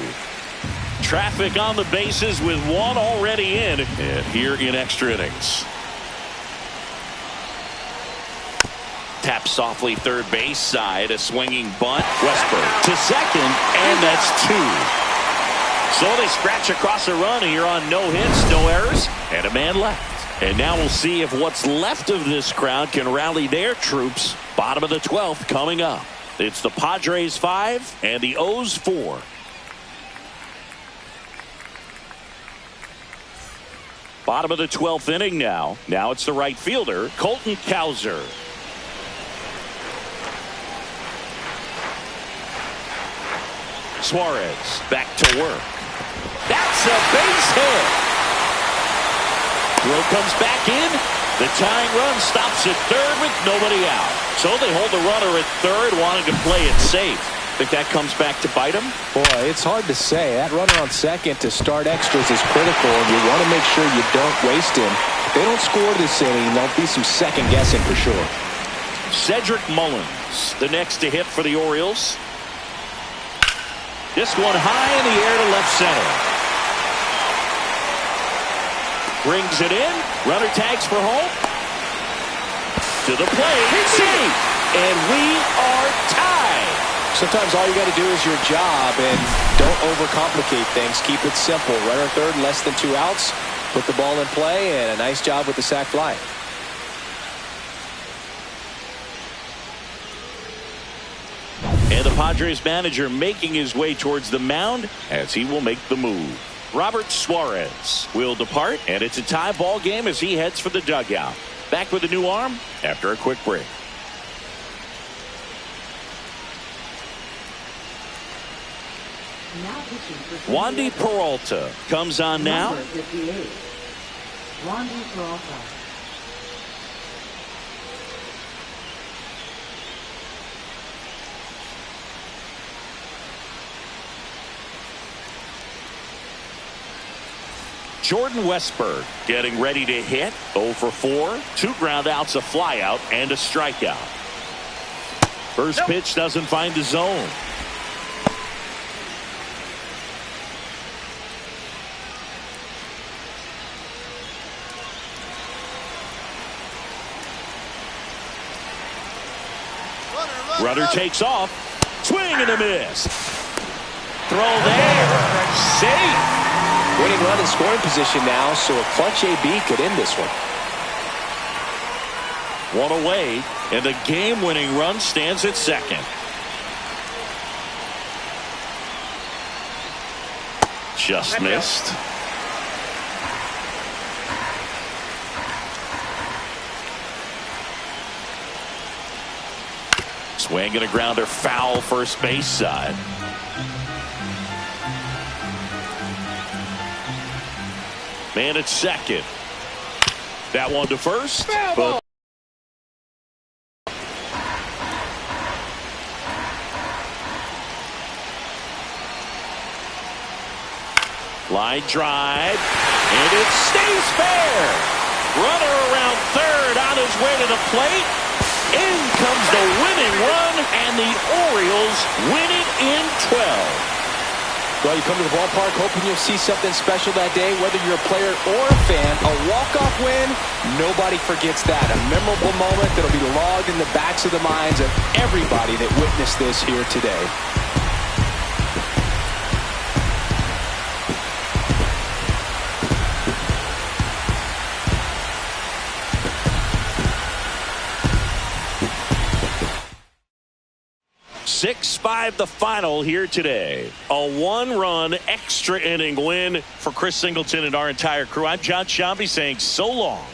Speaker 1: Traffic on the bases with one already in. And here in extra innings. Tap softly third base side. A swinging bunt. Westberg to second. And that's 2. So they scratch across a run here on no hits, no errors, and a man left. And now we'll see if what's left of this crowd can rally their troops. Bottom of the 12th coming up. It's the Padres 5 and the O's 4. Bottom of the 12th inning now. Now it's the right fielder, Colton Cowser. Suarez back to work. That's a base hit. Throw comes back in. The tying run stops at third with nobody out. So they hold the runner at third, wanting to play it safe. Think that comes back to bite them?
Speaker 5: Boy, it's hard to say. That runner on second to start extras is critical, and you want to make sure you don't waste him. If they don't score this inning, there'll be some second guessing for sure.
Speaker 1: Cedric Mullins, the next to hit for the Orioles. This one high in the air to left center. Brings it in. Runner tags for home. To the plate. Safe. And we are tied.
Speaker 5: Sometimes all you got to do is your job and don't overcomplicate things. Keep it simple. Runner third, less than 2 outs. Put the ball in play, and a nice job with the sac fly.
Speaker 1: And the Padres manager making his way towards the mound as he will make the move. Robert Suarez will depart, and it's a tie ball game as he heads for the dugout. Back with a new arm after a quick break.
Speaker 3: Now pitching for
Speaker 1: Wandy Peralta comes on now.
Speaker 3: Number 58. Wandy Peralta.
Speaker 1: Jordan Westberg getting ready to hit. 0 for 4. 2 ground outs, a fly out, and a strikeout. First pitch doesn't find the zone. Runner takes off. Swing and a miss. Throw there. Safe.
Speaker 5: Winning run in scoring position now, so a clutch AB could end this one.
Speaker 1: One away, and the game-winning run stands at second. Just missed. Swing and a grounder foul first base side. Man at second. That one to first. But line drive, and it stays fair. Runner around third on his way to the plate. In comes the winning run, and the Orioles win it in 12.
Speaker 5: Well, you come to the ballpark hoping you'll see something special that day, whether you're a player or a fan. A walk-off win, nobody forgets that. A memorable moment that'll be logged in the backs of the minds of everybody that witnessed this here today.
Speaker 1: Six-5 the final here today. A 1-run extra inning win for Chris Singleton and our entire crew. I'm John Shambi saying so long.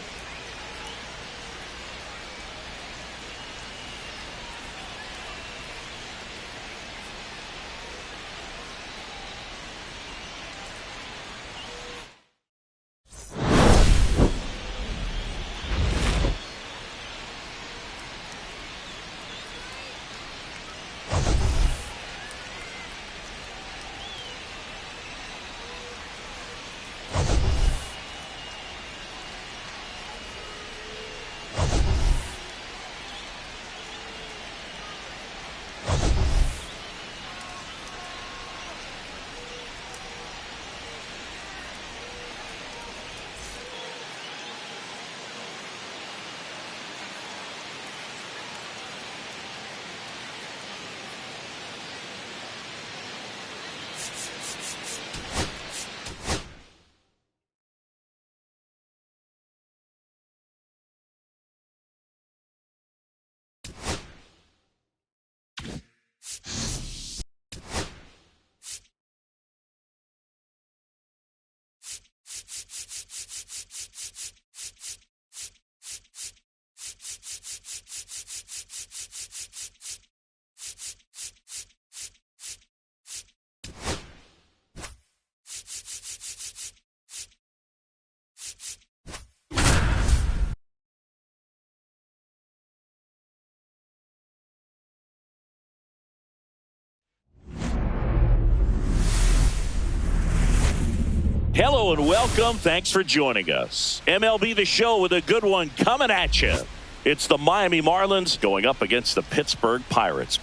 Speaker 1: Hello and welcome. Thanks for joining us. MLB The Show with a good one coming at you. It's the Miami Marlins going up against the Pittsburgh Pirates.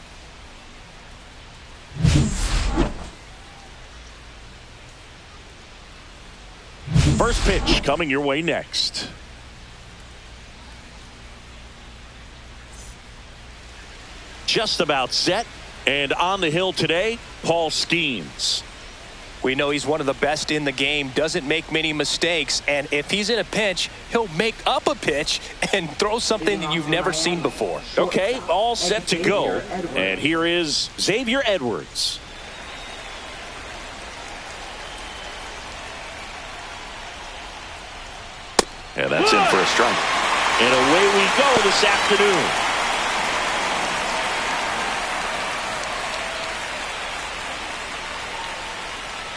Speaker 1: First pitch coming your way next. Just about set. And on the hill today, Paul Skeens.
Speaker 2: We know he's one of the best in the game, doesn't make many mistakes, and if he's in a pinch, he'll make up a pitch and throw something that you've never seen before.
Speaker 1: Okay, all set to go. And here is Xavier Edwards. And that's in for a strike. And away we go this afternoon.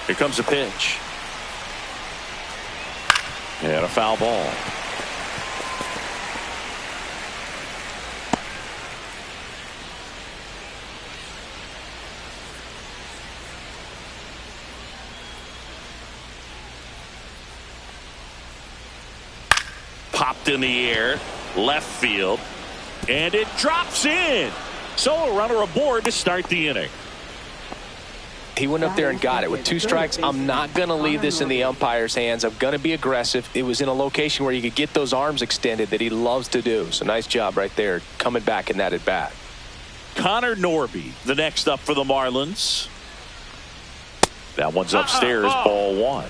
Speaker 1: Here comes a pitch. And a foul ball. Popped in the air, left field, and it drops in. So a runner aboard to start the inning.
Speaker 2: He went up there and got it. With 2 strikes, I'm not going to leave this in the umpire's hands. I'm going to be aggressive. It was in a location where you could get those arms extended that he loves to do. So nice job right there coming back in that at bat.
Speaker 1: Connor Norby, the next up for the Marlins. That one's upstairs, ball 1.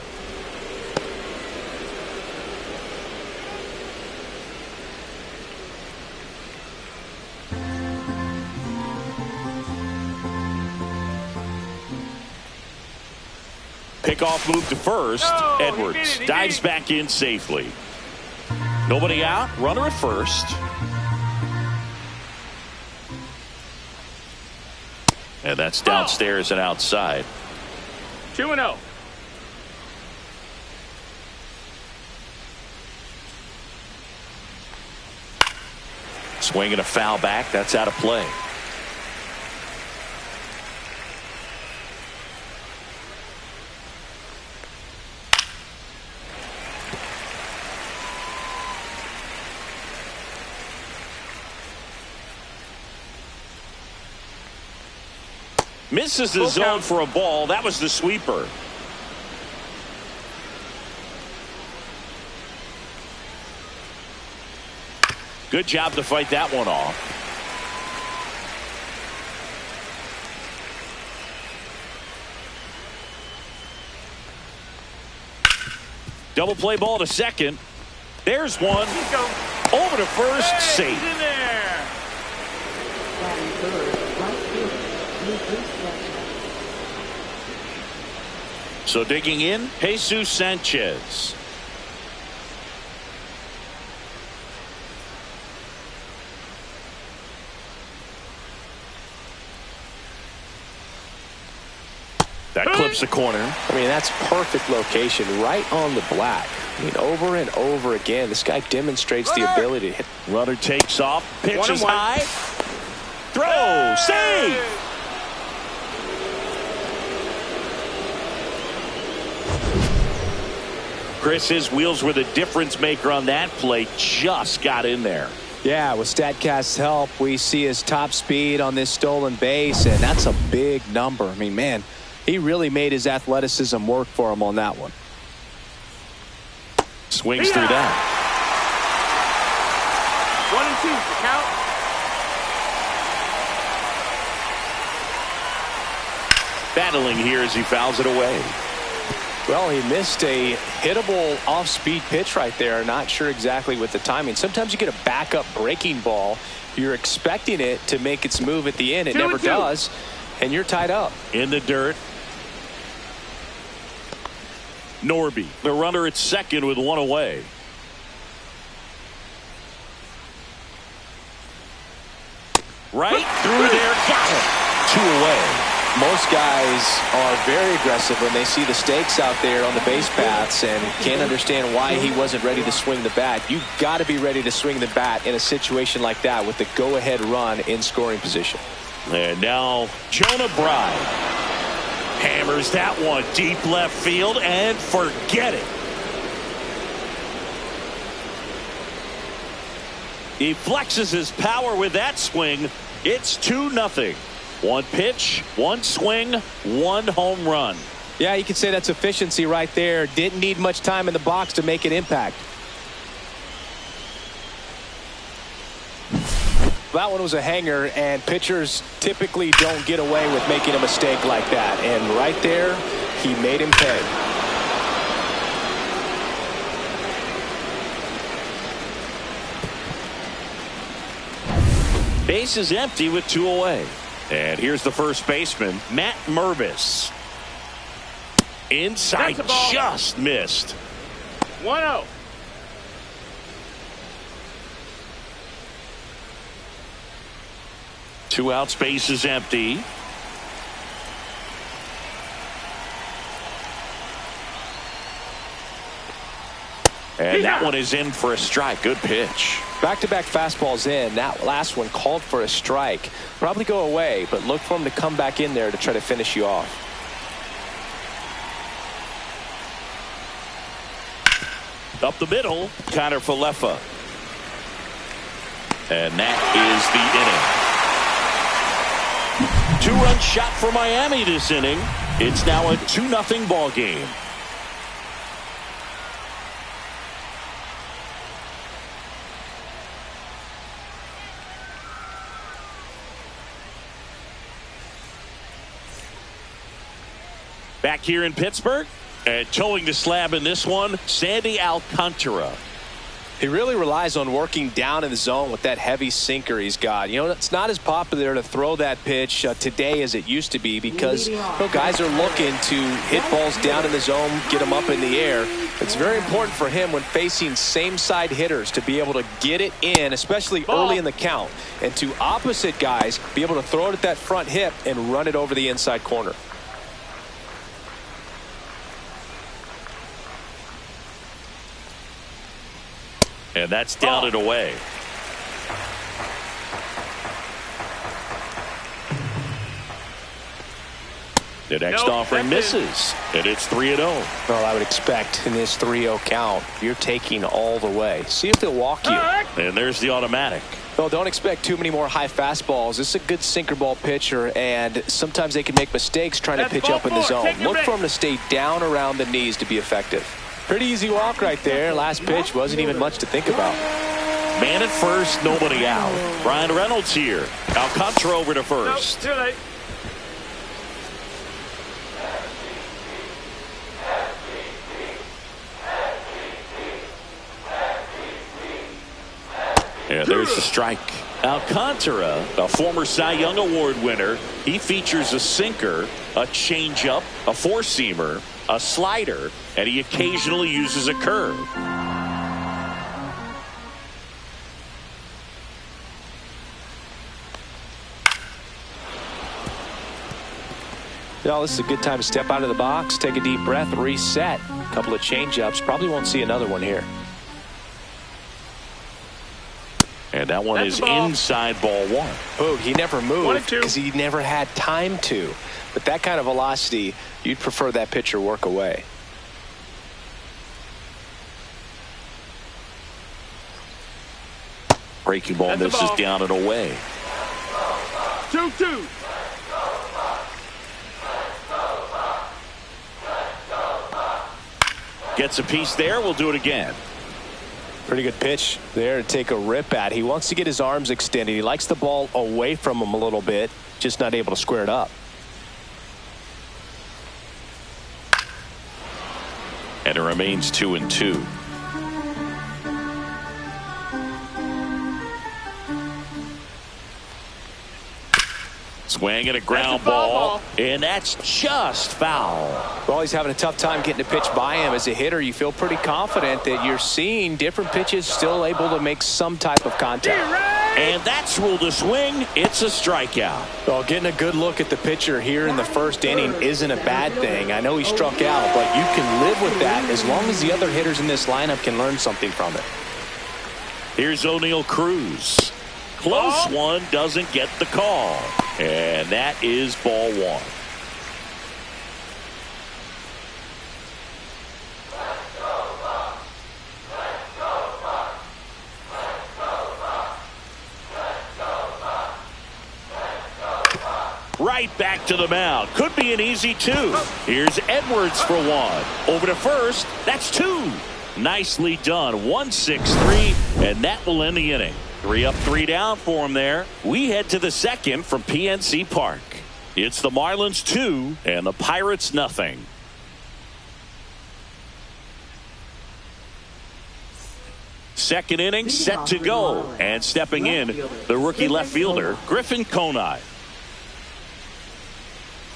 Speaker 1: Pickoff move to first. Edwards dives back in safely. Nobody out. Runner at first. And that's downstairs and outside.
Speaker 4: 2-0.
Speaker 1: Swing and a foul back. That's out of play. Misses the zone for a ball. That was the sweeper. Good job to fight that one off. Double play ball to second. There's one. Over to first. Safe. So digging in, Jesus Sanchez. That clips the corner.
Speaker 2: I mean, that's perfect location, right on the black. I mean, over and over again, this guy demonstrates the ability to hit.
Speaker 1: Runner takes off, pitches high. Throw, save. Chris, his wheels were the difference maker on that play. Just got in there.
Speaker 2: Yeah, with StatCast's help, we see his top speed on this stolen base, and that's a big number. I mean, man, he really made his athleticism work for him on that one.
Speaker 1: Swings through that.
Speaker 4: 1-2, count.
Speaker 1: Battling here as he fouls it away.
Speaker 2: Well, he missed a hittable off-speed pitch right there. Not sure exactly with the timing. Sometimes you get a backup breaking ball. You're expecting it to make its move at the end. It never does, and you're tied up.
Speaker 1: In the dirt. Norby, the runner at second with one away. Right through there. Got it. 2 away.
Speaker 2: Most guys are very aggressive when they see the stakes out there on the base paths and can't understand why he wasn't ready to swing the bat. You've got to be ready to swing the bat in a situation like that with the go-ahead run in scoring position.
Speaker 1: And now Jonah Bride. Hammers that one deep left field and forget it. He flexes his power with that swing. It's 2-0. One pitch, one swing, one home run.
Speaker 2: Yeah, you could say that's efficiency right there. Didn't need much time in the box to make an impact. That one was a hanger, and pitchers typically don't get away with making a mistake like that. And right there, he made him pay.
Speaker 1: Base is empty with 2 away. And here's the first baseman, Matt Mervis. Inside, just missed.
Speaker 4: 1-0.
Speaker 1: Two outs, base is empty. And that one is in for a strike. Good pitch.
Speaker 2: Back-to-back fastballs in. That last one called for a strike. Probably go away, but look for him to come back in there to try to finish you off.
Speaker 1: Up the middle, Connor Falefa. And that is the inning. 2-run shot for Miami this inning. It's now a 2-0 ball game. Back here in Pittsburgh, and towing the slab in this one, Sandy Alcantara.
Speaker 2: He really relies on working down in the zone with that heavy sinker he's got. You know, it's not as popular to throw that pitch today as it used to be because guys are looking to hit balls down in the zone, get them up in the air. It's very important for him when facing same-side hitters to be able to get it in, especially early in the count, and to opposite guys be able to throw it at that front hip and run it over the inside corner.
Speaker 1: And that's down and away. The next offering misses, and it's 3-0.
Speaker 2: Well, I would expect in this 3-0 count, you're taking all the way. See if they'll walk you.
Speaker 1: And there's the automatic.
Speaker 2: Well, don't expect too many more high fastballs. This is a good sinker ball pitcher, and sometimes they can make mistakes trying to pitch up in the zone. Look for them to stay down around the knees to be effective. Pretty easy walk right there. Last pitch wasn't even much to think about.
Speaker 1: Man at first, nobody out. Brian Reynolds here. Alcantara over to first.
Speaker 4: Too late.
Speaker 1: And there's the strike. Alcantara, a former Cy Young Award winner, he features a sinker, a changeup, a four-seamer, a slider, and he occasionally uses a curve.
Speaker 2: This is a good time to step out of the box, take a deep breath, reset. A couple of changeups. Probably won't see another one here.
Speaker 1: And that one is inside ball one.
Speaker 2: Oh, he never moved because he never had time to. But that kind of velocity, you'd prefer that pitcher work away.
Speaker 1: Breaking ball misses down and away.
Speaker 4: 2-2.
Speaker 1: Gets a piece there. We'll do it again.
Speaker 2: Pretty good pitch there to take a rip at. He wants to get his arms extended. He likes the ball away from him a little bit, just not able to square it up.
Speaker 1: And it remains 2-2. Swing and a ground ball, and that's just foul.
Speaker 2: Well, he's having a tough time getting a pitch by him. As a hitter, you feel pretty confident that you're seeing different pitches still able to make some type of contact.
Speaker 1: And that's ruled a swing. It's a strikeout.
Speaker 2: Well, getting a good look at the pitcher here in the first inning isn't a bad thing. I know he struck out, but you can live with that as long as the other hitters in this lineup can learn something from it.
Speaker 1: Here's O'Neal Cruz. Close one, doesn't get the call. And that is ball one. right back to the mound. Could be an easy 2. Here's Edwards for 1. Over to first. That's 2. Nicely done. 1-6-3, and that will end the inning. 3 up, 3 down for him there. We head to the second from PNC Park. It's the Marlins 2 and the Pirates nothing. Second inning set to go, and stepping in, the rookie left fielder, Griffin Conine.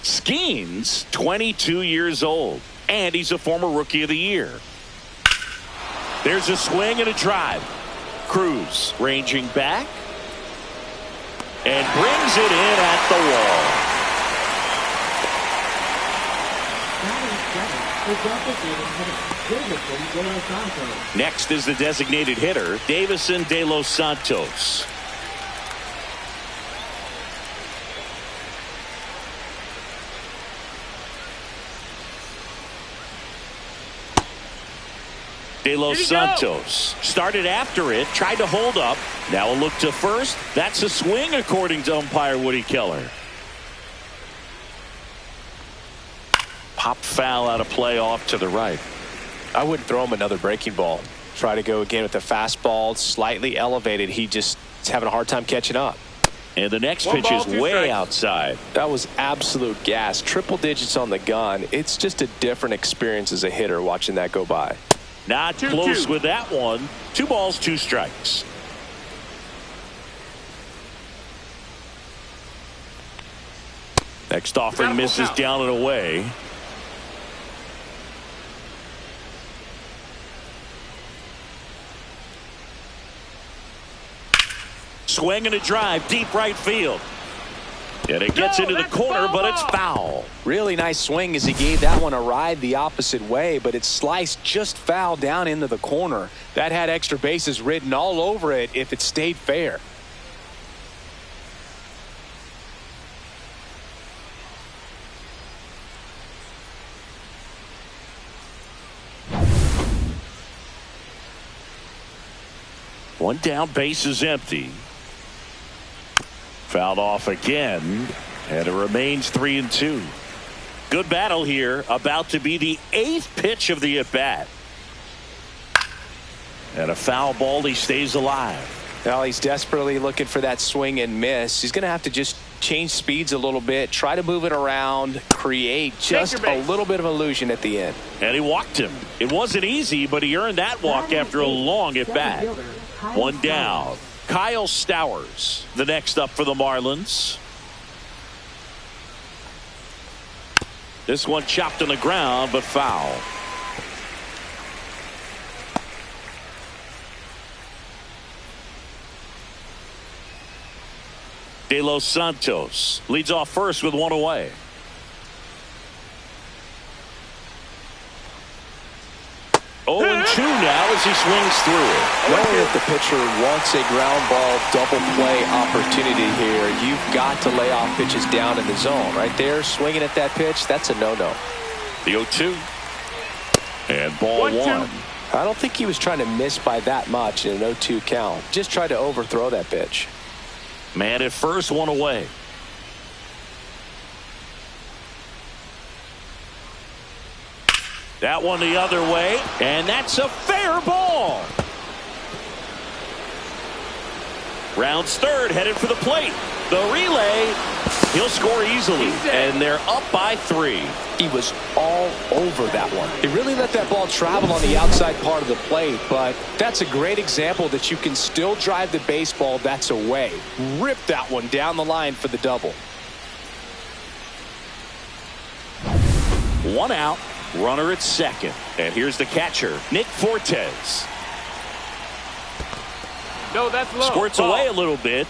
Speaker 1: Skeens, 22 years old, and he's a former Rookie of the Year. There's a swing and a drive. Cruz ranging back and brings it in at the wall. Next is the designated hitter, Davison De Los Santos. De Los Santos started after it, tried to hold up. Now a look to first. That's a swing, according to umpire Woody Keller. Pop foul out of play off to the right.
Speaker 2: I wouldn't throw him another breaking ball. Try to go again with the fastball, slightly elevated. He just is having a hard time catching up.
Speaker 1: And the next pitch is way outside.
Speaker 2: That was absolute gas. Triple digits on the gun. It's just a different experience as a hitter watching that go by.
Speaker 1: Not close with that one. 2 balls, 2 strikes. Next offering misses down and away. Swing and a drive, deep right field. And it gets into the corner, but it's foul.
Speaker 2: Really nice swing as he gave that one a ride the opposite way, but it sliced just foul down into the corner. That had extra bases written all over it if it stayed fair.
Speaker 1: One down, base is empty. Fouled off again, and it remains 3-2. Good battle here, about to be the 8th pitch of the at-bat. And a foul ball, he stays alive.
Speaker 2: Now he's desperately looking for that swing and miss. He's going to have to just change speeds a little bit, try to move it around, create just a little bit of illusion at the end.
Speaker 1: And he walked him. It wasn't easy, but he earned that walk after a long at-bat. 1 down. Kyle Stowers, the next up for the Marlins. This one chopped on the ground, but foul. De Los Santos leads off first with 1 away. 0-2 now as he swings through it.
Speaker 2: Knowing that the pitcher wants a ground ball double play opportunity here, you've got to lay off pitches down in the zone. Right there, swinging at that pitch, that's a no-no.
Speaker 1: The 0-2. And ball 1.
Speaker 2: I don't think he was trying to miss by that much in an 0-2 count. Just tried to overthrow that pitch.
Speaker 1: Man at first, 1 away. That one the other way, and that's a fair ball. Rounds third, headed for the plate. The relay, he'll score easily, and they're up by 3.
Speaker 2: He was all over that one. He really let that ball travel on the outside part of the plate, but that's a great example that you can still drive the baseball that's away. Rip that one down the line for the double.
Speaker 1: 1 out. Runner at second. And here's the catcher, Nick Fortes.
Speaker 4: No, that's low.
Speaker 1: Squirts away a little bit.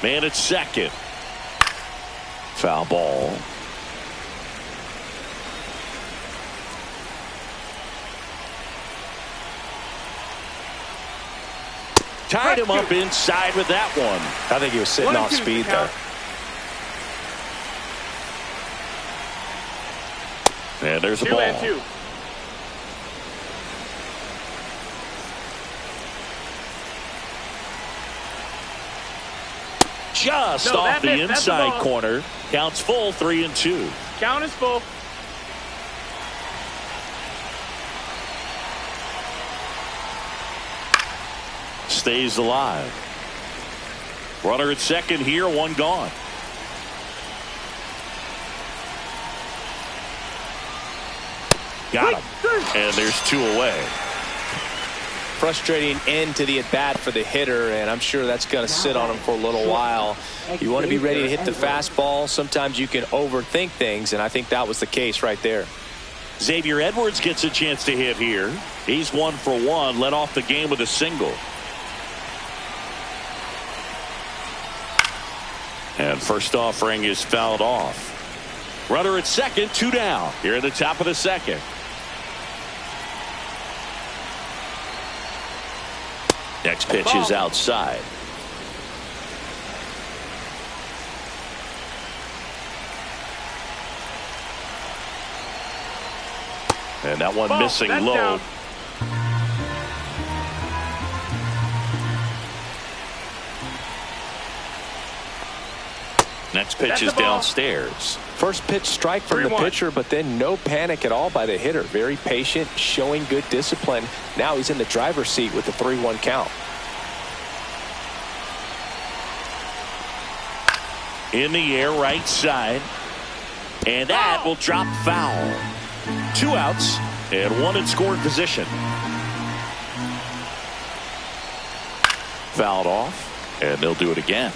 Speaker 1: Man at second. Foul ball. Tied him up inside with that one.
Speaker 2: I think he was sitting off speed there.
Speaker 1: And there's a ball.
Speaker 4: 2-2.
Speaker 1: Just off the inside corner. Counts full, 3-2.
Speaker 4: Count is full.
Speaker 1: Stays alive. Runner at second here, one gone. Got him. And there's two away.
Speaker 2: Frustrating end to the at-bat for the hitter, and I'm sure that's going to sit on him for a little while. You want to be ready to hit the fastball. Sometimes you can overthink things, and I think that was the case right there.
Speaker 1: Xavier Edwards gets a chance to hit here. He's 1 for 1, led off the game with a single. And first offering is fouled off. Runner at second, 2 down here at the top of the second. Next pitch is outside. And that one missing low.
Speaker 4: Down.
Speaker 1: Next pitch is downstairs.
Speaker 2: First pitch strike from the pitcher, but then no panic at all by the hitter. Very patient, showing good discipline. Now he's in the driver's seat with the 3-1 count.
Speaker 1: In the air, right side. And that will drop foul. 2 outs and 1 in scoring position. Fouled off, and they'll do it again.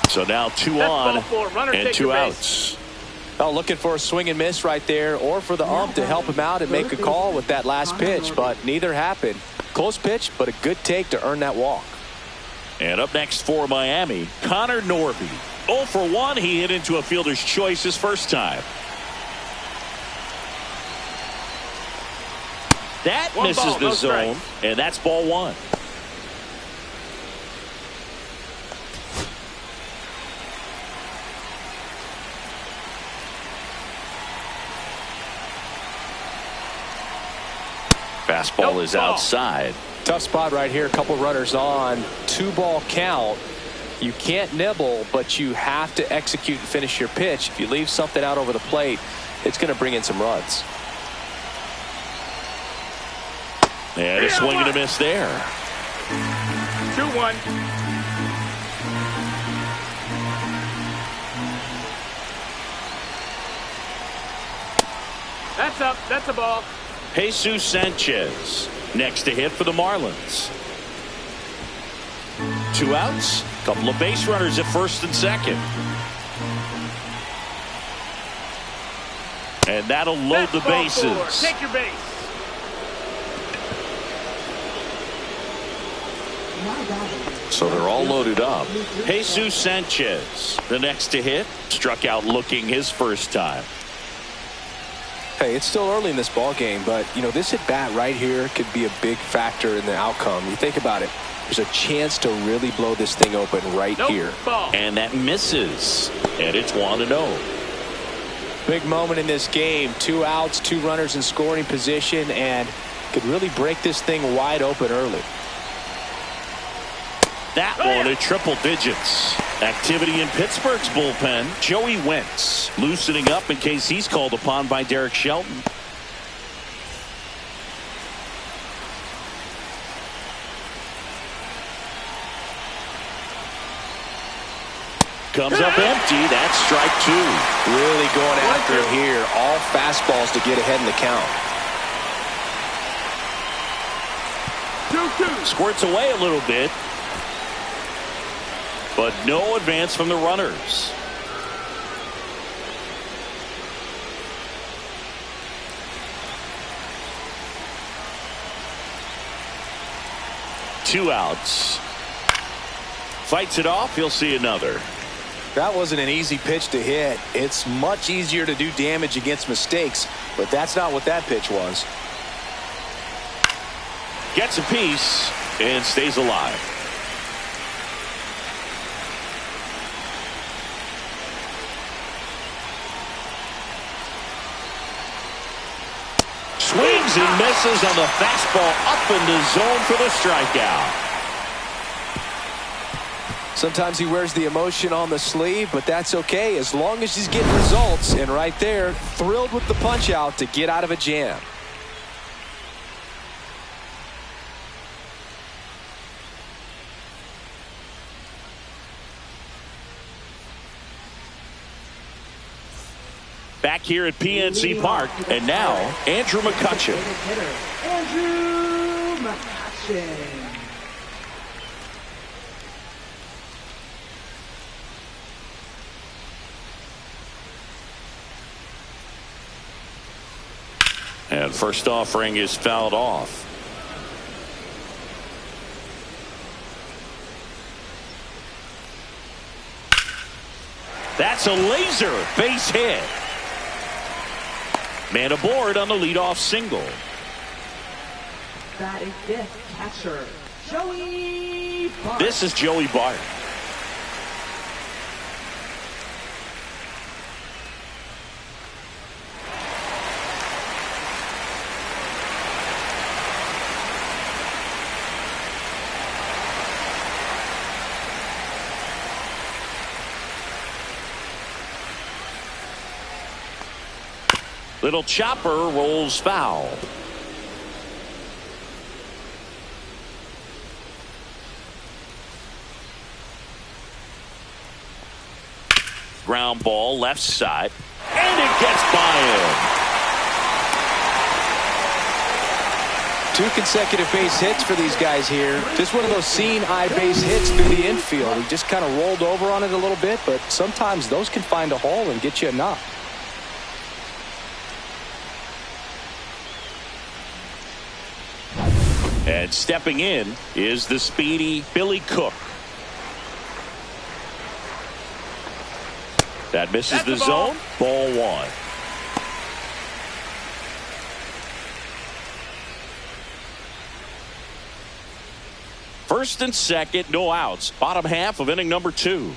Speaker 1: So now 2 on and 2 outs.
Speaker 2: Well, looking for a swing and miss right there, or for the ump to help him out and make a call with that last pitch, but neither happened. Close pitch, but a good take to earn that walk.
Speaker 1: And up next for Miami, Connor Norby. 0 for 1. He hit into a fielder's choice his first time. That misses the zone, and that's ball 1. Fastball is outside.
Speaker 2: Tough spot right here. A couple runners on. 2-ball count. You can't nibble, but you have to execute and finish your pitch. If you leave something out over the plate, it's going to bring in some runs.
Speaker 1: And a swing and a miss there.
Speaker 4: 2-1. That's up. That's a ball.
Speaker 1: Jesus Sanchez next to hit for the Marlins. 2 outs. Couple of base runners at first and second. And that'll load the bases.
Speaker 4: Take your base.
Speaker 1: So they're all loaded up. Jesus Sanchez, the next to hit, struck out looking his first time.
Speaker 2: Hey, it's still early in this ball game, but you know, this at bat right here could be a big factor in the outcome. You think about it, there's a chance to really blow this thing open right here.
Speaker 4: Ball.
Speaker 1: And that misses, and it's 1-0.
Speaker 2: Big moment in this game. 2 outs, 2 runners in scoring position, and could really break this thing wide open early.
Speaker 1: That one at triple digits. Activity in Pittsburgh's bullpen. Joey Wentz loosening up in case he's called upon by Derek Shelton. Comes up empty. That's strike 2.
Speaker 2: Really going after it here. All fastballs to get ahead in the count.
Speaker 4: 2-2.
Speaker 1: Squirts away a little bit. But no advance from the runners. Two outs. Fights it off. He'll see another.
Speaker 2: That wasn't an easy pitch to hit. It's much easier to do damage against mistakes, but that's not what that pitch was.
Speaker 1: Gets a piece and stays alive. Swings and misses on the fastball up in the zone for the strikeout.
Speaker 2: Sometimes he wears the emotion on the sleeve, but that's okay as long as he's getting results. And right there, thrilled with the punch out to get out of a jam.
Speaker 1: Back here at PNC Park, and now Andrew McCutchen.
Speaker 3: Andrew McCutchen.
Speaker 1: And first offering is fouled off. That's a laser base hit. Man aboard on the leadoff single.
Speaker 3: That is fifth catcher, Joey Bart.
Speaker 1: This is Joey Bart. Little chopper rolls foul. Ground ball left side, and it gets by him.
Speaker 2: 2 consecutive base hits for these guys here. Just one of those seeing eye base hits through the infield. He just kind of rolled over on it a little bit, but sometimes those can find a hole and get you a knock.
Speaker 1: And stepping in is the speedy Billy Cook. That misses the zone. Ball 1. First and second, no outs. Bottom half of inning number 2.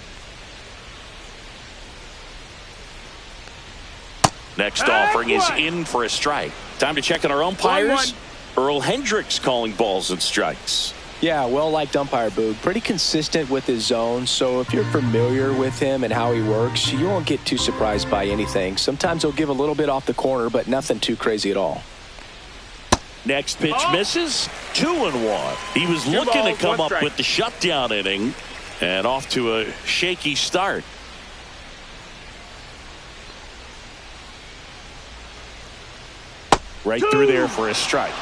Speaker 1: Next offering is in for a strike. Time to check on our umpires.
Speaker 4: 1-1.
Speaker 1: Earl Hendricks calling balls and strikes.
Speaker 2: Yeah, well-liked umpire, Boog. Pretty consistent with his zone, so if you're familiar with him and how he works, you won't get too surprised by anything. Sometimes he'll give a little bit off the corner, but nothing too crazy at all.
Speaker 1: Next pitch misses. 2-1. He was looking to come up with the shutdown inning, and off to a shaky start. Right through there for a strike.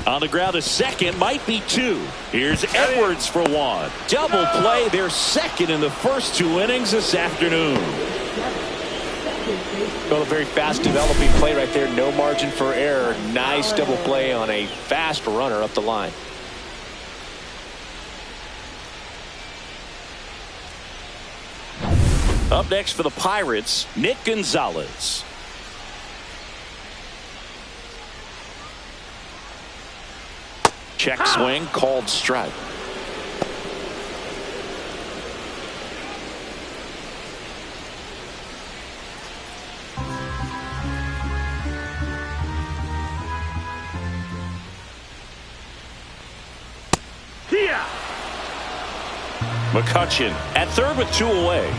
Speaker 1: On the ground, a second, might be 2. Here's Edwards for 1. Double play, their second in the first 2 innings this afternoon.
Speaker 2: Well, a very fast developing play right there. No margin for error. Nice double play on a fast runner up the line.
Speaker 1: Up next for the Pirates, Nick Gonzalez. Check swing, called strike.
Speaker 4: Here.
Speaker 1: McCutchen at third with 2 away.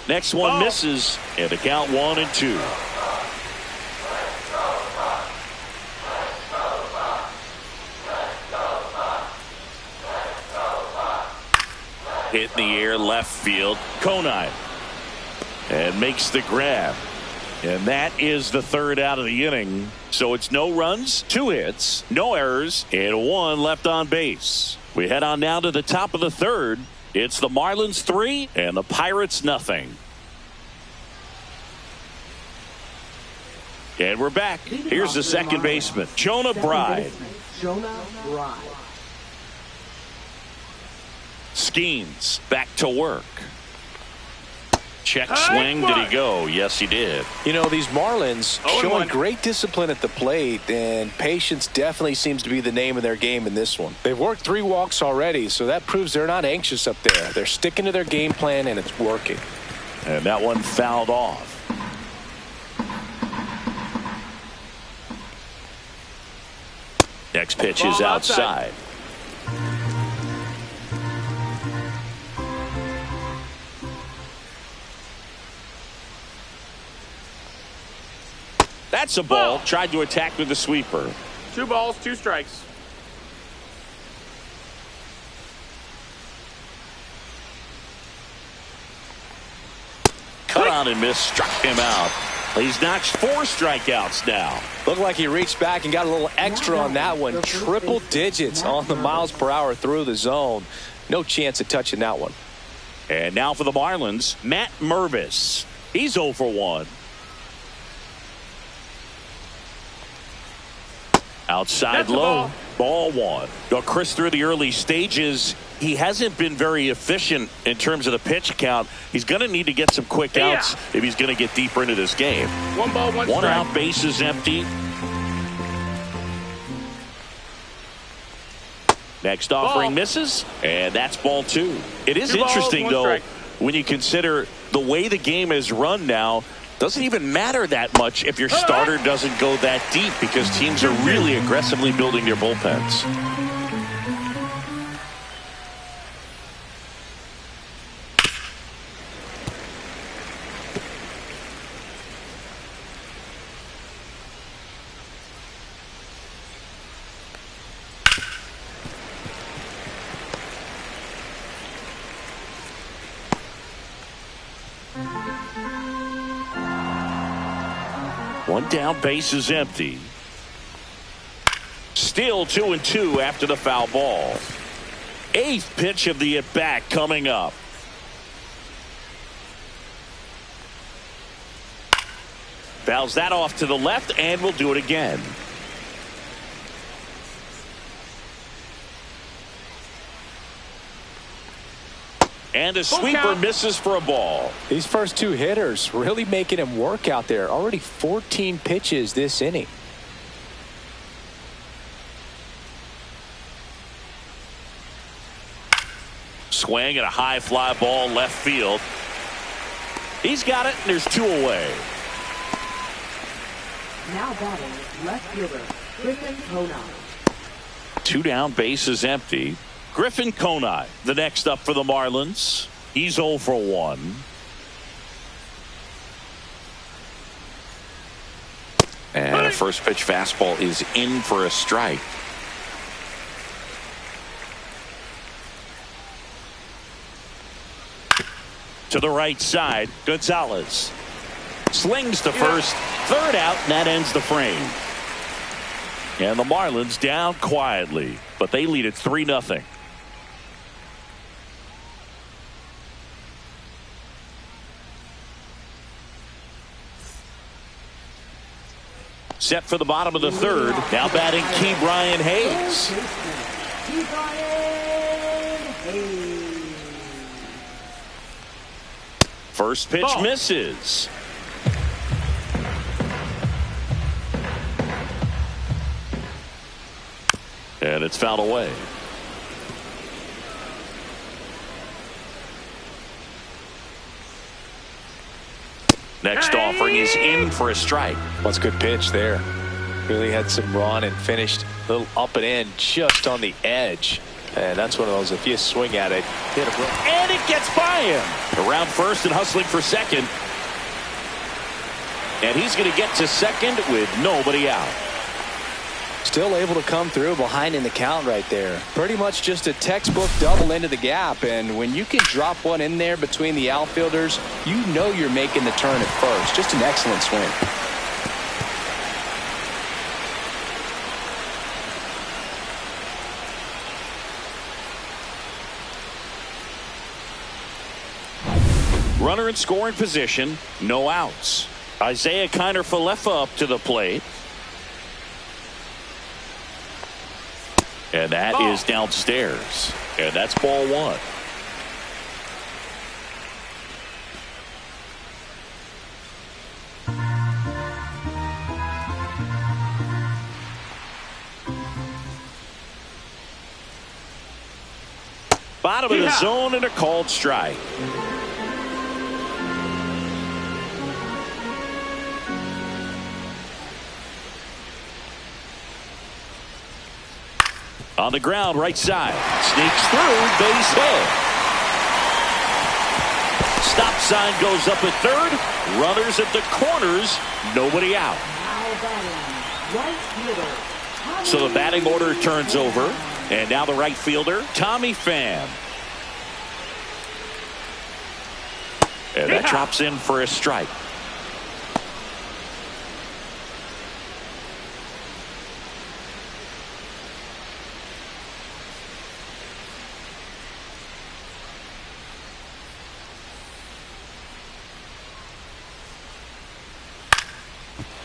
Speaker 1: Next one misses, and the count 1-2. Hit in the air, left field. Conine. And makes the grab. And that is the third out of the inning. So it's no runs, 2 hits, no errors, and 1 left on base. We head on now to the top of the third. It's the Marlins 3 and the Pirates nothing. And we're back. Here's the second baseman, Jonah Bride.
Speaker 3: Jonah Bride.
Speaker 1: Skeens back to work. Check swing. Did he go? Yes, he did.
Speaker 2: You know, these Marlins showing
Speaker 4: 1.
Speaker 2: great discipline at the plate, and patience definitely seems to be the name of their game in this one. They've worked 3 walks already, so that proves they're not anxious up there. They're sticking to their game plan, and it's working.
Speaker 1: And that one fouled off. Next pitch is outside. That's a ball. Tried to attack with the sweeper.
Speaker 4: 2 balls, 2 strikes.
Speaker 1: Cut on and miss. Struck him out. He's notched 4 strikeouts now.
Speaker 2: Looked like he reached back and got a little extra on that one. Triple digits on the miles per hour through the zone. No chance of touching that one.
Speaker 1: And now for the Marlins, Matt Mervis. He's 0 for 1. Outside low. Ball 1. Now, Chris, through the early stages, he hasn't been very efficient in terms of the pitch count. He's going to need to get some quick outs if he's going to get deeper into this game.
Speaker 4: 1 ball, 1 strike.
Speaker 1: 1 out, base is empty. Next offering misses, and that's ball 2. It is
Speaker 4: 2 balls,
Speaker 1: interesting,
Speaker 4: 1
Speaker 1: though,
Speaker 4: strike.
Speaker 1: when you consider the way the game is run now. Doesn't even matter that much if your starter doesn't go that deep, because teams are really aggressively building their bullpens. One down, base is empty. Still 2-2 after the foul ball. 8th pitch of the at-bat coming up. Fouls that off to the left, and will do it again. And a sweeper misses for a ball.
Speaker 2: These first 2 hitters really making him work out there. Already 14 pitches this inning.
Speaker 1: Swing and a high fly ball left field. He's got it, and there's 2 away.
Speaker 3: Now batting left fielder Griffin Conine.
Speaker 1: 2 down, base is empty. Griffin Conine, the next up for the Marlins. He's 0 for 1. And a first pitch fastball is in for a strike. To the right side, Gonzalez slings to first, 3rd out, and that ends the frame. And the Marlins down quietly, but they lead it 3-0. Set for the bottom of the 3rd. Now batting Key Brian Hayes. First pitch misses. And it's fouled away. Next offering is in for a strike.
Speaker 2: What's a good pitch there. Really had some run and finished a little up and in just on the edge. And that's one of those, if you swing at it, hit it.
Speaker 1: And it gets by him. Around first and hustling for second. And he's going to get to second with nobody out.
Speaker 2: Still able to come through behind in the count right there. Pretty much just a textbook double into the gap. And when you can drop one in there between the outfielders, you know you're making the turn at first. Just an excellent swing.
Speaker 1: Runner in scoring position, no outs. Isaiah Kiner-Falefa up to the plate. And that is downstairs. And that's ball one. Bottom of the zone and a called strike. On the ground, right side. Sneaks through, base hit. Stop sign goes up at third. Runners at the corners. Nobody out. So the batting order turns over. And now the right fielder, Tommy Pham. And that drops in for a strike.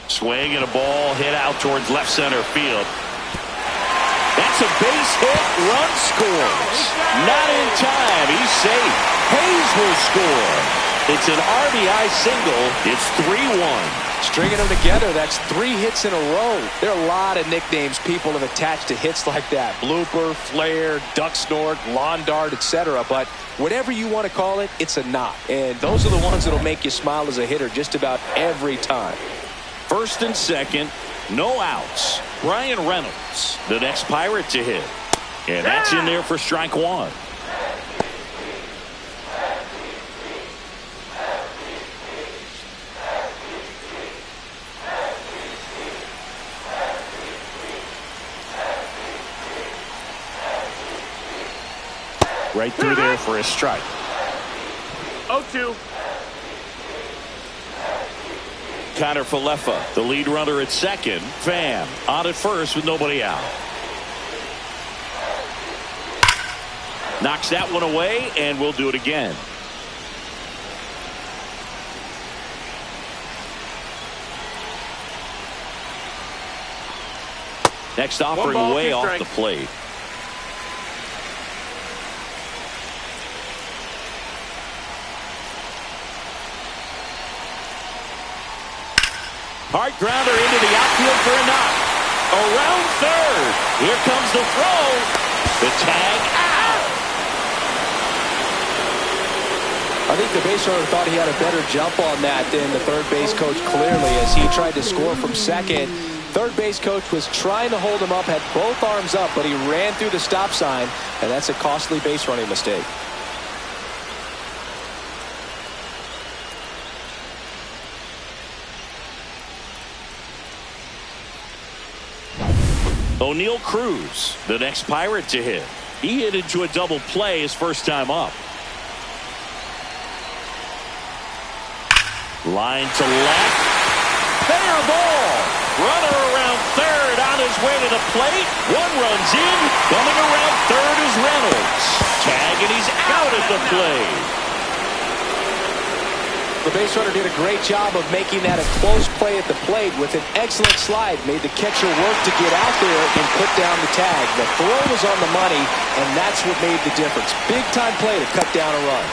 Speaker 1: Swing and a ball hit out towards left center field. That's a base hit. Run scores. Not in time. He's safe. Hayes will score. It's an RBI single. It's 3-1.
Speaker 5: Stringing them together, that's 3 hits in a row. There are a lot of nicknames people have attached to hits like that. Blooper, flare, duck snort, lawn dart, etc. But whatever you want to call it, it's a knock. And those are the ones that'll make you smile as a hitter just about every time.
Speaker 1: First and second, no outs. Brian Reynolds, the next Pirate to hit. And that's in there for strike one. Right through there for a strike.
Speaker 4: 0-2.
Speaker 1: Kiner-Falefa, the lead runner at second. Pham on at first with nobody out. Knocks that one away, and we'll do it again. Next offering way off the plate. Hard grounder into the outfield for a knock. Around third. Here comes the throw. The tag out.
Speaker 5: I think the base runner thought he had a better jump on that than the third base coach clearly as he tried to score from second. Third base coach was trying to hold him up, had both arms up, but he ran through the stop sign, and that's a costly base running mistake.
Speaker 1: O'Neal Cruz, the next Pirate to hit. He hit into a double play his first time up. Line to left. Fair ball. Runner around third on his way to the plate. One runs in. Coming around third is Reynolds. Tag, and he's out at the plate.
Speaker 5: The base runner did a great job of making that a close play at the plate with an excellent slide. Made the catcher work to get out there and put down the tag. The throw was on the money, and that's what made the difference. Big time play to cut down a run.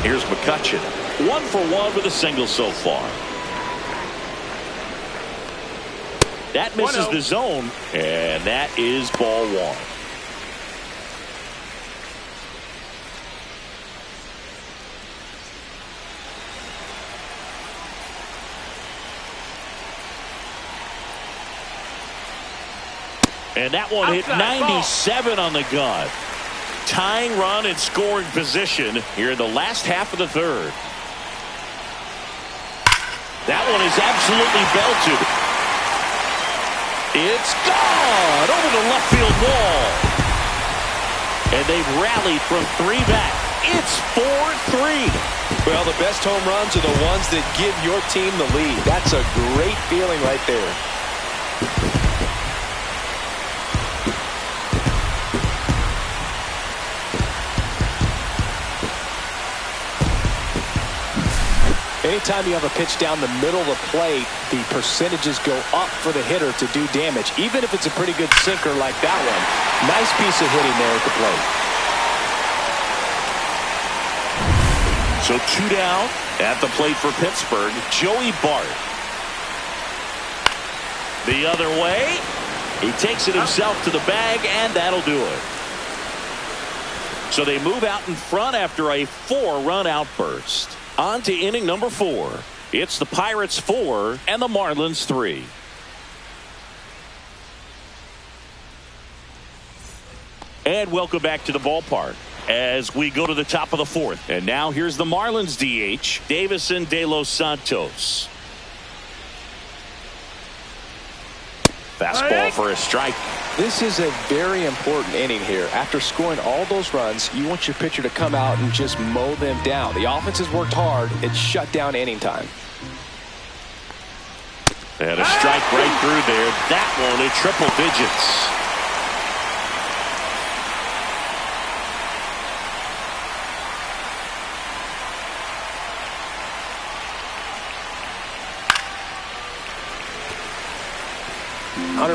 Speaker 1: Here's McCutcheon. 1 for 1 with a single so far. That misses the zone, and that is ball one. And that one hit 97 on the gun. Tying run and scoring position here in the last half of the third. That one is absolutely belted. It's gone over the left field wall. And they've rallied from 3 back. It's It's 4-3.
Speaker 5: Well, the best home runs are the ones that give your team the lead. That's a great feeling right there. Anytime you have a pitch down the middle of the plate, the percentages go up for the hitter to do damage, even if it's a pretty good sinker like that one. Nice piece of hitting there at the plate.
Speaker 1: So 2 down at the plate for Pittsburgh. Joey Bart. The other way. He takes it himself to the bag, and that'll do it. So they move out in front after a 4-run outburst. On to inning number 4. It's the Pirates 4 and the Marlins 3. And welcome back to the ballpark as we go to the top of the 4th. And now here's the Marlins DH, Davison De Los Santos. Fastball for a strike.
Speaker 5: This is a very important inning here. After scoring all those runs, you want your pitcher to come out and just mow them down. The offense has worked hard. It's shut down inning time.
Speaker 1: And a strike right through there. That one at triple digits.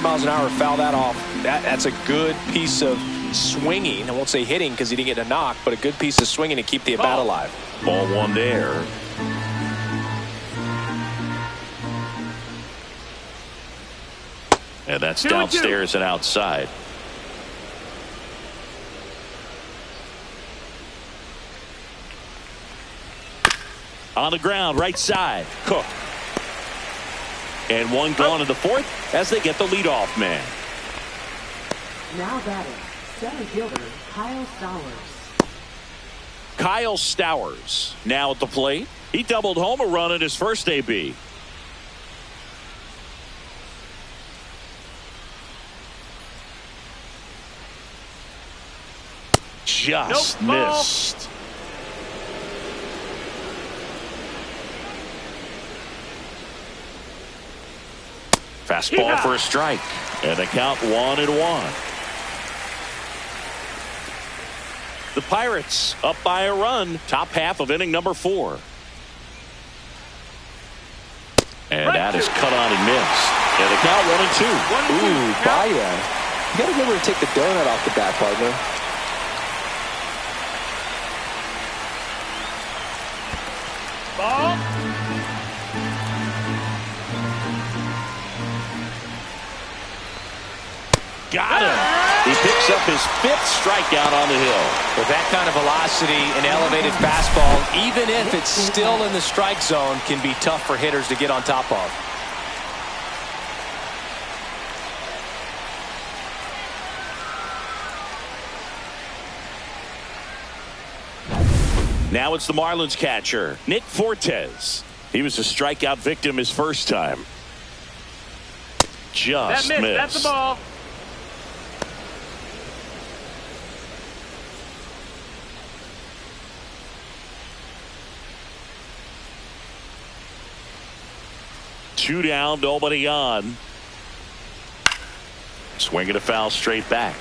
Speaker 5: Miles an hour, foul that off. That's a good piece of swinging. I won't say hitting because he didn't get a knock, but a good piece of swinging to keep the at bat alive.
Speaker 1: Ball 1 there. And that's downstairs and outside. On the ground, right side. Cook. And one gone in the 4th as they get the leadoff man.
Speaker 3: Now batting, center fielder Kyle Stowers.
Speaker 1: Kyle Stowers now at the plate. He doubled home a run in his first AB. Just missed. Fastball for a strike. And the count 1-1. The Pirates up by a run. Top half of inning number 4. And that is cut on and missed. And the count 1-2.
Speaker 5: Ooh, Baya. You got to remember to take the donut off the bat, partner.
Speaker 4: Ball.
Speaker 1: Got him. He picks up his 5th strikeout on the hill.
Speaker 5: With that kind of velocity, an elevated fastball, even if it's still in the strike zone, can be tough for hitters to get on top of.
Speaker 1: Now it's the Marlins catcher, Nick Fortes. He was a strikeout victim his first time. Just missed.
Speaker 4: That's the ball.
Speaker 1: Two down, nobody on. Swinging a foul straight back.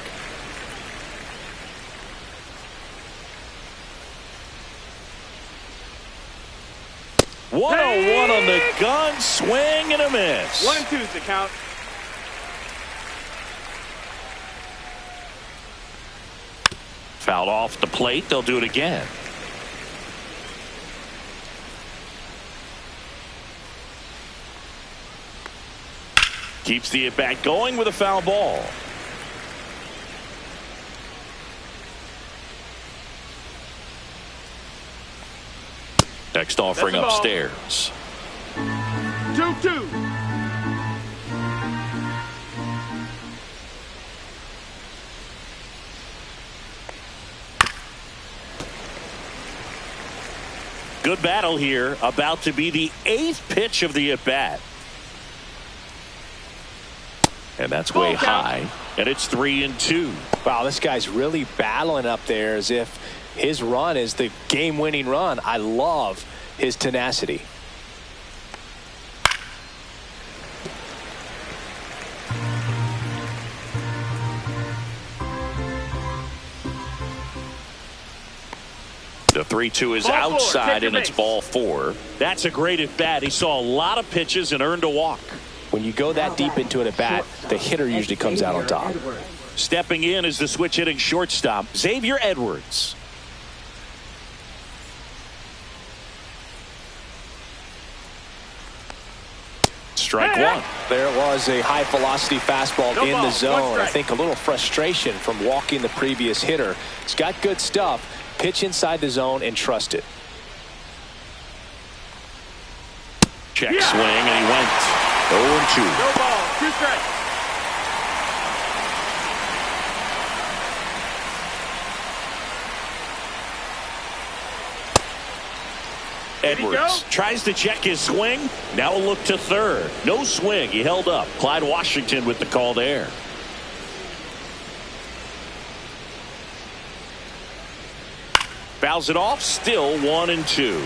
Speaker 1: One on the gun, swing and a miss.
Speaker 4: 1-2 is the count.
Speaker 1: Fouled off the plate. They'll do it again. Keeps the at-bat going with a foul ball. Next offering upstairs.
Speaker 4: 2-2.
Speaker 1: Good battle here. About to be the 8th pitch of the at-bat. And that's way high. And it's 3-2.
Speaker 5: Wow, this guy's really battling up there as if
Speaker 2: His run is the game-winning run. I love his tenacity.
Speaker 1: The 3-2 is outside, and it's ball 4. That's a great at-bat. He saw a lot of pitches and earned a walk.
Speaker 2: When you go that deep into an at-bat, the hitter usually comes out on top.
Speaker 1: Stepping in is the switch-hitting shortstop, Xavier Edwards. Strike one.
Speaker 2: There it was, a high-velocity fastball in the zone. I think a little frustration from walking the previous hitter. It's got good stuff. Pitch inside the zone and trust it.
Speaker 1: Check swing, and he went 0-2.
Speaker 4: No ball, 2 strikes.
Speaker 1: Edwards tries to check his swing. Now a look to third. No swing. He held up. Clyde Washington with the call there. Fouls it off. Still 1-2.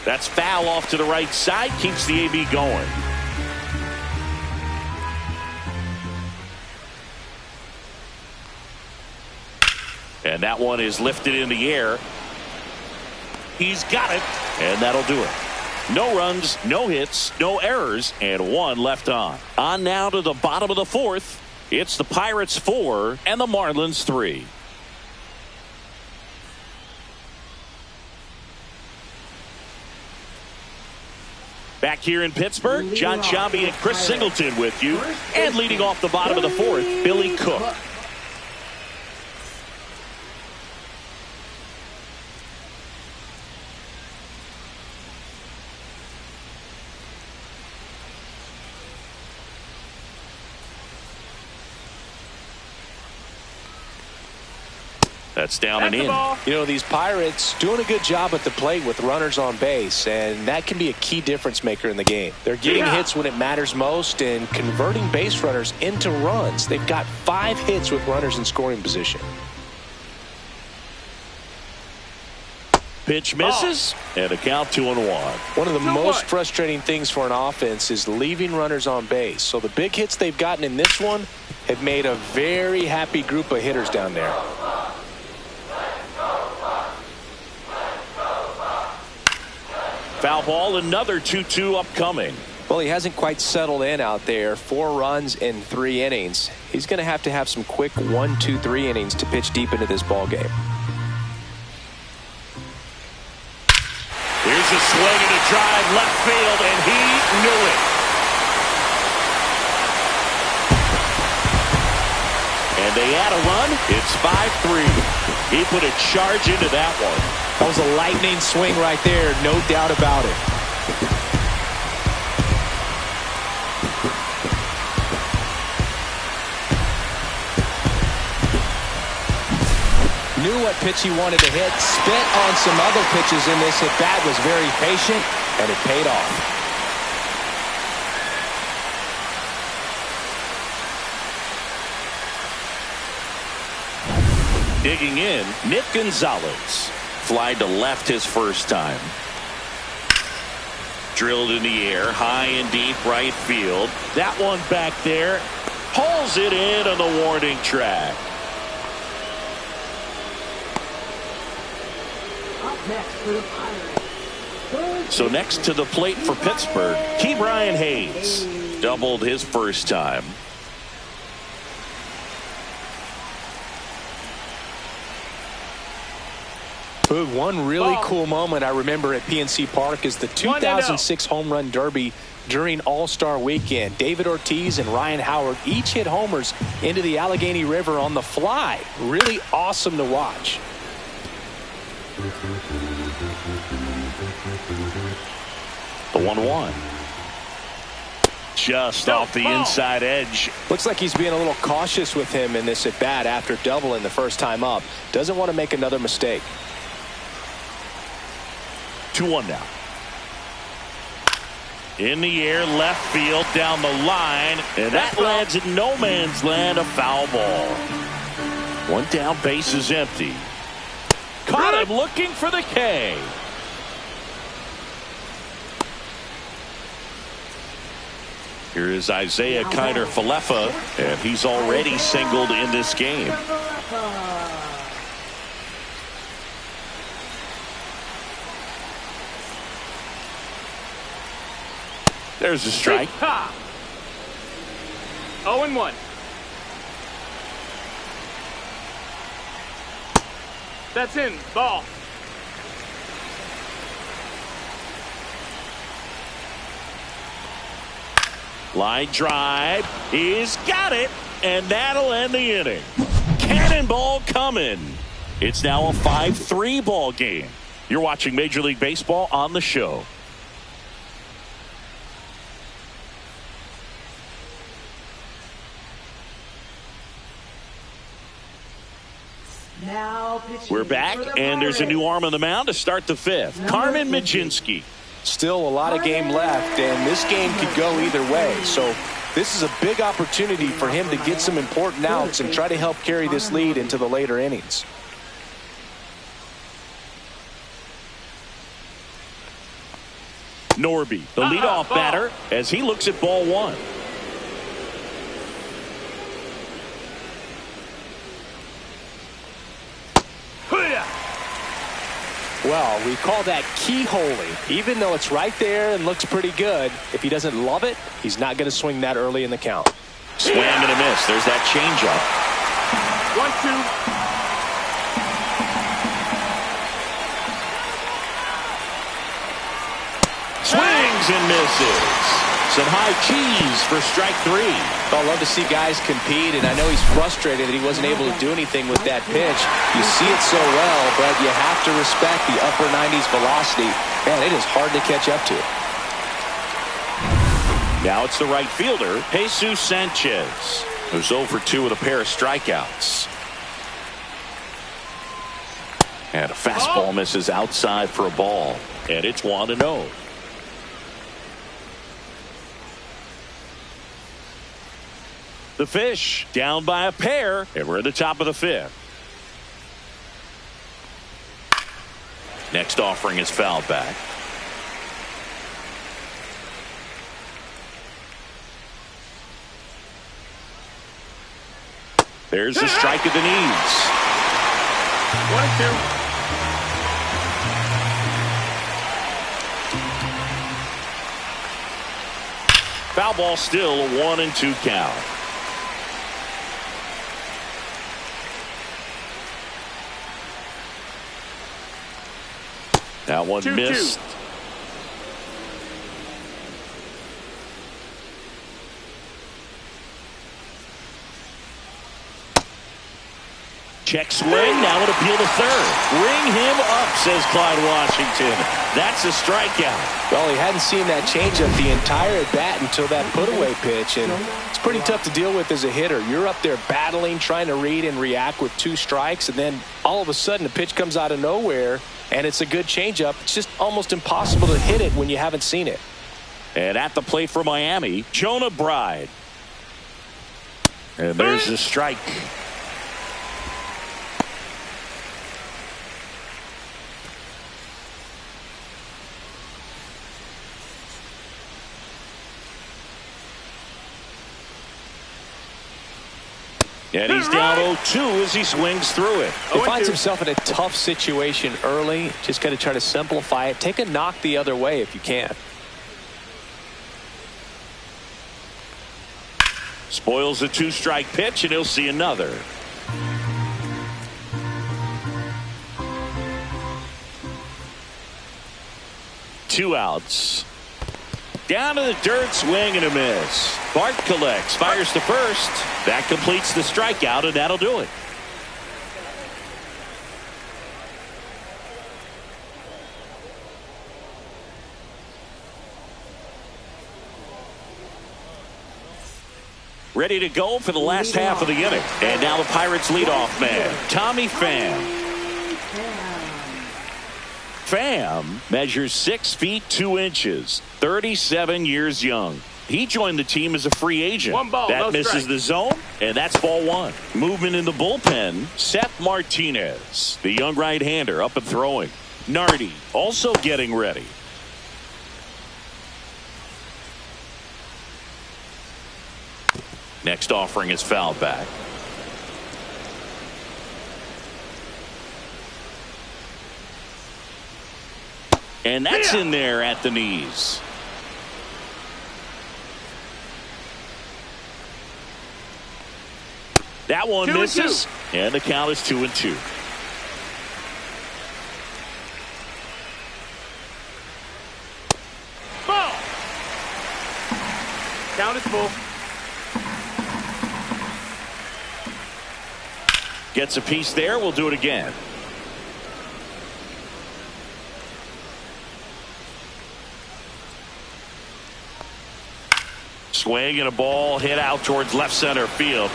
Speaker 1: That's foul off to the right side. Keeps the AB going. And that one is lifted in the air. He's got it. And that'll do it. No runs, no hits, no errors, and 1 left on. On now to the bottom of the 4th. It's the Pirates 4 and the Marlins 3. Back here in Pittsburgh, John Sciambi and Chris Singleton with you. And leading off the bottom of the 4th, Billy Cook. That's down and in.
Speaker 2: You know, these Pirates doing a good job at the plate with runners on base, and that can be a key difference maker in the game. They're getting hits when it matters most and converting base runners into runs. They've got 5 hits with runners in scoring position.
Speaker 1: Pitch misses, and a count 2-1.
Speaker 2: One of the most frustrating things for an offense is leaving runners on base. So the big hits they've gotten in this one have made a very happy group of hitters down there.
Speaker 1: Foul ball, another 2-2 upcoming.
Speaker 2: Well, he hasn't quite settled in out there. 4 runs in 3 innings. He's going to have some quick 1, 2, 3 innings to pitch deep into this ball game.
Speaker 1: Here's a swing and a drive left field, and he knew it. And they add a run. It's 5-3. He put a charge into that one.
Speaker 2: That was a lightning swing right there, no doubt about it. Knew what pitch he wanted to hit, spit on some other pitches in this at-bat, was very patient, and it paid off.
Speaker 1: Digging in, Nick Gonzalez. Fly to left his first time. Drilled in the air, high and deep right field. That one back there. Pulls it in on the warning track. So next to the plate for Pittsburgh, Ke'Bryan Hayes. Doubled his first time.
Speaker 2: One really cool moment I remember at PNC Park is the 2006 Home Run Derby during All-Star Weekend. David Ortiz and Ryan Howard each hit homers into the Allegheny River on the fly. Really awesome to watch.
Speaker 1: The 1-1. Just off the inside edge.
Speaker 2: Looks like he's being a little cautious with him in this at-bat after doubling the first time up. Doesn't want to make another mistake.
Speaker 1: 2-1 now. In the air, left field, down the line, and that lands in no man's land, a foul ball. One down, base is empty. Caught him looking for the K. Here is Isaiah Kiner-Falefa, and he's already singled in this game. There's a strike.
Speaker 4: 0-1. That's in. Ball.
Speaker 1: Line drive. He's got it, and that'll end the inning. Cannonball coming. It's now a 5-3 ball game. You're watching Major League Baseball on the show. We're back, and there's a new arm on the mound to start the fifth. Carmen Mlodzinski.
Speaker 2: Still a lot of game left, and this game could go either way. So this is a big opportunity for him to get some important outs and try to help carry this lead into the later innings.
Speaker 1: Norby, the leadoff batter, as he looks at ball one.
Speaker 5: Well, we call that keyholing. Even though it's right there and looks pretty good, if he doesn't love it, he's not going to swing that early in the count.
Speaker 1: Swing and a miss. There's that changeup.
Speaker 4: 1-2.
Speaker 1: Swings and misses. Some high cheese for strike three.
Speaker 2: I love to see guys compete, and I know he's frustrated that he wasn't able to do anything with that pitch. You see it so well, but you have to respect the upper 90s velocity. Man, it is hard to catch up to.
Speaker 1: Now it's the right fielder, Jesus Sanchez, who's 0 for 2 with a pair of strikeouts. And a fastball misses outside for a ball, and it's 1-0. The Fish down by a pair, and we're at the top of the fifth. Next offering is fouled back. There's a strike at the knees.
Speaker 4: 1-2.
Speaker 1: Foul ball, still a 1-2 count. That one
Speaker 4: 2-2.
Speaker 1: missed. Check swing. Now an appeal to third. Ring him up, says Clyde Washington. That's a strikeout.
Speaker 2: Well, he hadn't seen that changeup the entire at bat until that put-away pitch, and it's pretty tough to deal with as a hitter. You're up there battling, trying to read and react with 2 strikes, and then all of a sudden a pitch comes out of nowhere, and it's a good changeup. It's just almost impossible to hit it when you haven't seen it.
Speaker 1: And at the plate for Miami, Jonah Bride. And there's the strike. And he's down 0-2 as he swings through it.
Speaker 5: He finds himself in a tough situation early. Just got to try to simplify it. Take a knock the other way if you can.
Speaker 1: Spoils a 2-strike pitch, and he'll see another. Two outs. Down to the dirt, swing and a miss. Bart collects, fires to first. That completes the strikeout, and that'll do it. Ready to go for the last half of the inning. And now the Pirates leadoff man, Tommy Pham. Pham measures 6 feet 2 inches, 37 years young. He joined the team as a free agent.
Speaker 4: One ball,
Speaker 1: that
Speaker 4: no
Speaker 1: misses
Speaker 4: strike.
Speaker 1: the zone, and that's ball one. Movement in the bullpen, Seth Martinez, the young right-hander, up and throwing. Nardi also getting ready. Next offering is fouled back. And that's in there at the knees. That one misses, and the count is 2-2.
Speaker 4: Ball. Count is full.
Speaker 1: Gets a piece there. We'll do it again. Swing and a ball hit out towards left center field.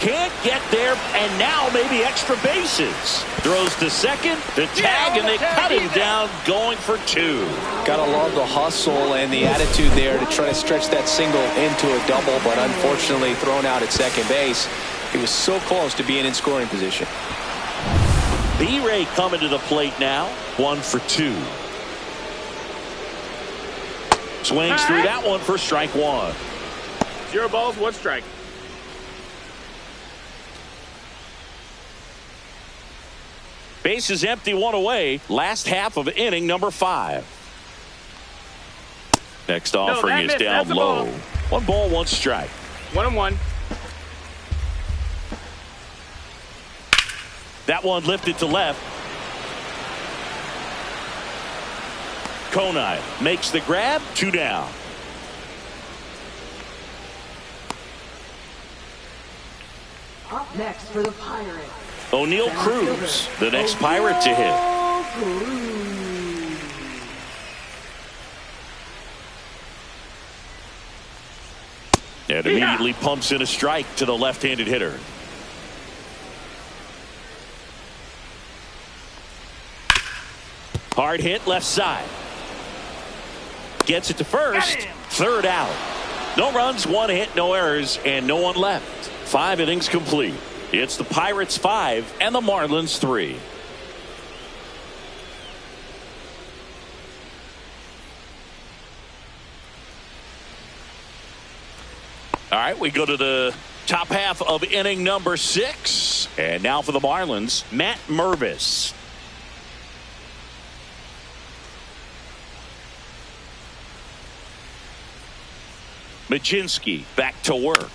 Speaker 1: Can't get there, and now maybe extra bases. Throws to second, the tag, and they cut him down going for 2.
Speaker 2: Gotta love the hustle and the attitude there to try to stretch that single into a double, but unfortunately thrown out at second base. He was so close to being in scoring position.
Speaker 1: B-Ray coming to the plate now. 1 for 2. Swings through that one for strike 1.
Speaker 4: 0 balls, 1 strike.
Speaker 1: Base is empty, 1 away. Last half of inning number 5. Next offering is down low. 1 ball, 1 strike.
Speaker 4: 1-1.
Speaker 1: That one lifted to left. Konai makes the grab. 2 down.
Speaker 3: Up next for the Pirates.
Speaker 1: O'Neal Cruz, the next Pirate to hit. And immediately pumps in a strike to the left-handed hitter. Hard hit left side. Gets it to first. 3rd out. No runs, 1 hit, no errors, and no one left. 5 innings complete. It's the Pirates 5 and the Marlins 3. All right, we go to the top half of inning number 6. And now for the Marlins, Matt Mervis. Majinski back to work.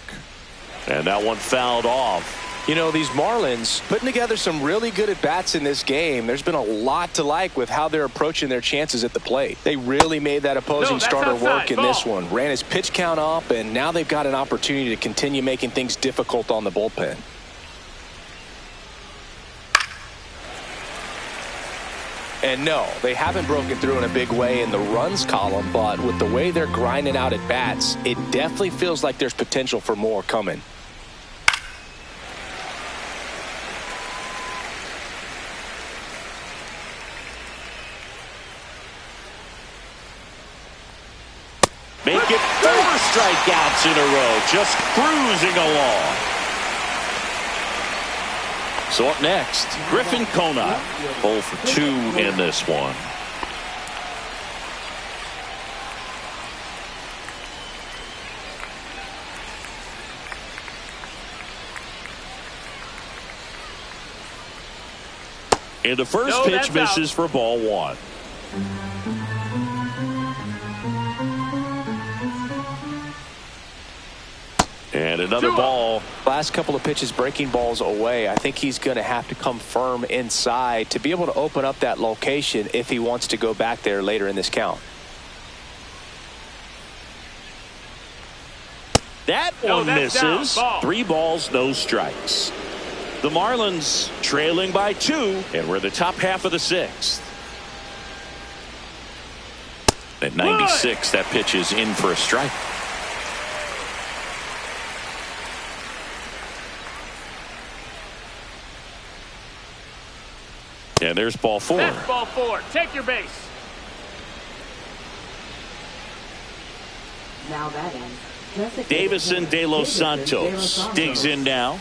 Speaker 1: And that one fouled off.
Speaker 2: You know, these Marlins putting together some really good at-bats in this game. There's been a lot to like with how they're approaching their chances at the plate. They really made that opposing starter work in this one. Ran his pitch count up, and now they've got an opportunity to continue making things difficult on the bullpen. And no, they haven't broken through in a big way in the runs column, but with the way they're grinding out at bats, it definitely feels like there's potential for more coming.
Speaker 1: Make it 4 strikeouts in a row, just cruising along. So up next, Griffin Konai, 0 for 2 in this one. And the first pitch misses for ball 1. And another ball.
Speaker 2: Last couple of pitches breaking balls away. I think he's going to have to come firm inside to be able to open up that location if he wants to go back there later in this count.
Speaker 1: That one misses. 3 balls, no strikes. The Marlins trailing by 2, and we're in the top half of the 6th. At 96, that pitch is in for a strike. And there's ball 4.
Speaker 4: That's ball 4. Take your base.
Speaker 3: Now batting, designated
Speaker 1: Davison
Speaker 3: hitter,
Speaker 1: de los
Speaker 3: Davison de los
Speaker 1: Santos digs in now.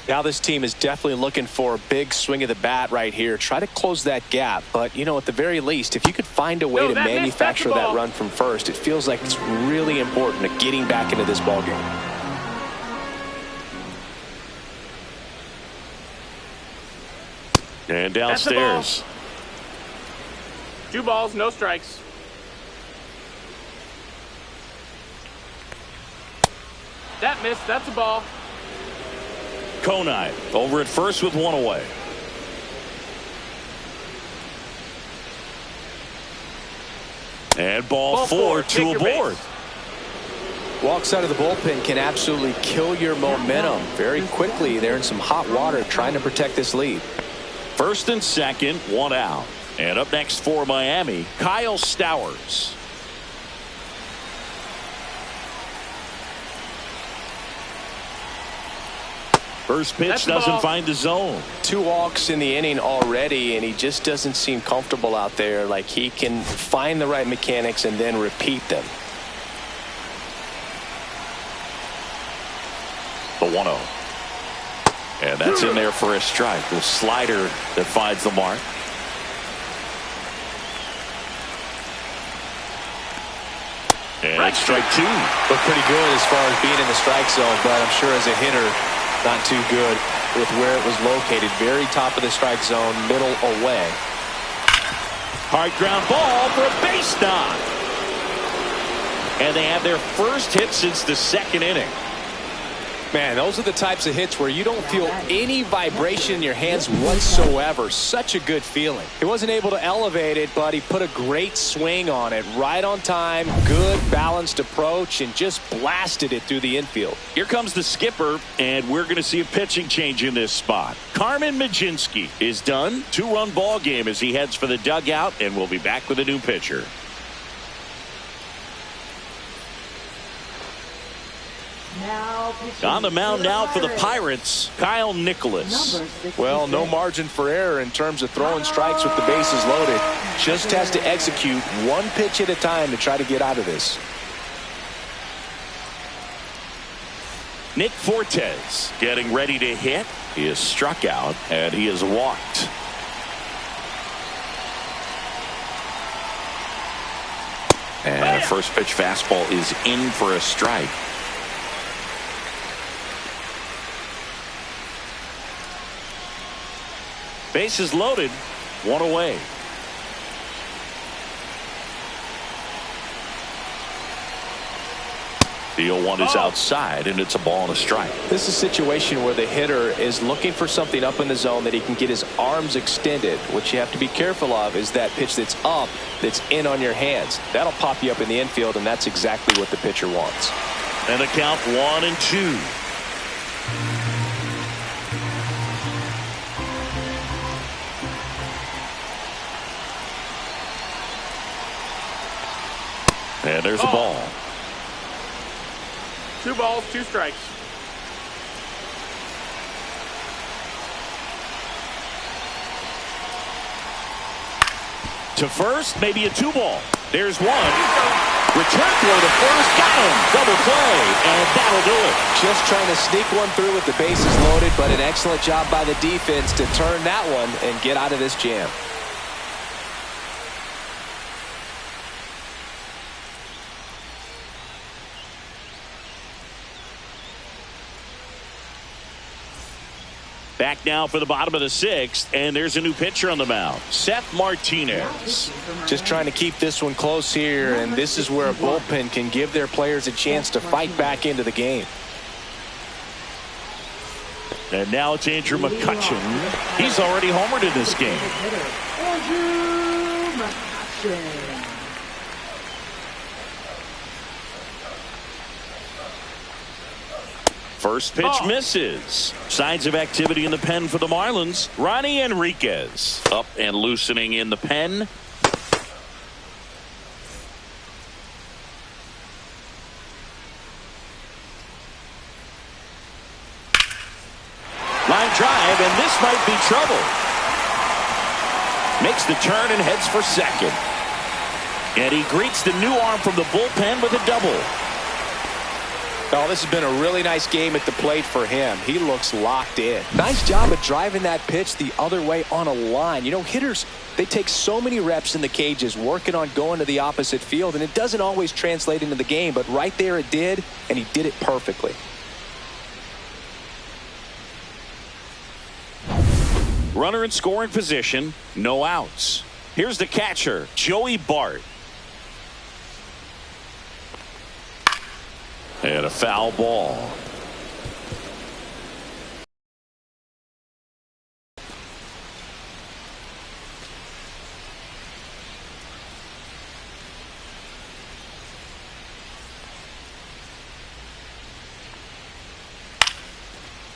Speaker 2: Now this team is definitely looking for a big swing of the bat right here. Try to close that gap. But, you know, at the very least, if you could find a way to manufacture that run from first, it feels like it's really important to getting back into this ballgame.
Speaker 1: And downstairs.
Speaker 4: 2 balls, no strikes. That missed. That's a ball.
Speaker 1: Konai over at first with 1 away. And ball 4, 2 aboard.
Speaker 2: Walks out of the bullpen can absolutely kill your momentum very quickly. They're in some hot water trying to protect this lead.
Speaker 1: First and second, 1 out. And up next for Miami, Kyle Stowers. First pitch doesn't find the zone.
Speaker 2: 2 walks in the inning already, and he just doesn't seem comfortable out there. Like he can find the right mechanics and then repeat them.
Speaker 1: The 1-0. And that's in there for a strike. The slider that finds the mark. And it's strike 2.
Speaker 2: Look pretty good as far as being in the strike zone, but I'm sure as a hitter, not too good with where it was located. Very top of the strike zone, middle away.
Speaker 1: Hard ground ball for a base knock. And they have their first hit since the 2nd inning.
Speaker 2: Man, those are the types of hits where you don't feel any vibration in your hands whatsoever. Such a good feeling. He wasn't able to elevate it, but he put a great swing on it. Right on time, good balanced approach, and just blasted it through the infield.
Speaker 1: Here comes the skipper, and we're going to see a pitching change in this spot. Carmen Majinski is done. 2-run ball game as he heads for the dugout, and we'll be back with a new pitcher. On the mound now for the Pirates, Kyle Nicholas.
Speaker 2: Well, no margin for error in terms of throwing strikes with the bases loaded. Just has to execute 1 pitch at a time to try to get out of this.
Speaker 1: Nick Fortes getting ready to hit. He is struck out and he is walked. And a first pitch fastball is in for a strike. Bases loaded, 1 away. The 0-1 is outside, and it's a ball and a strike.
Speaker 2: This is a situation where the hitter is looking for something up in the zone that he can get his arms extended. What you have to be careful of is that pitch that's up, that's in on your hands. That'll pop you up in the infield, and that's exactly what the pitcher wants.
Speaker 1: And the count 1-2. And there's a ball.
Speaker 4: 2 balls, 2 strikes.
Speaker 1: To first, maybe a 2-ball. There's 1. Return throw to first, got him. Double play, and that'll do it.
Speaker 2: Just trying to sneak one through with the bases loaded, but an excellent job by the defense to turn that one and get out of this jam.
Speaker 1: Back now for the bottom of the 6th, and there's a new pitcher on the mound, Seth Martinez.
Speaker 2: Just trying to keep this one close here, and this is where a bullpen can give their players a chance to fight back into the game.
Speaker 1: And now it's Andrew McCutchen. He's already homered in this game.
Speaker 3: Andrew McCutchen.
Speaker 1: First pitch misses. Signs of activity in the pen for the Marlins. Ronnie Enriquez up and loosening in the pen. Line drive, and this might be trouble. Makes the turn and heads for second. And he greets the new arm from the bullpen with a double.
Speaker 2: Oh, this has been a really nice game at the plate for him. He looks locked in. Nice job of driving that pitch the other way on a line. You know, hitters, they take so many reps in the cages working on going to the opposite field, and it doesn't always translate into the game, but right there it did, and he did it perfectly.
Speaker 1: Runner in scoring position, no outs. Here's the catcher, Joey Bart. And a foul ball.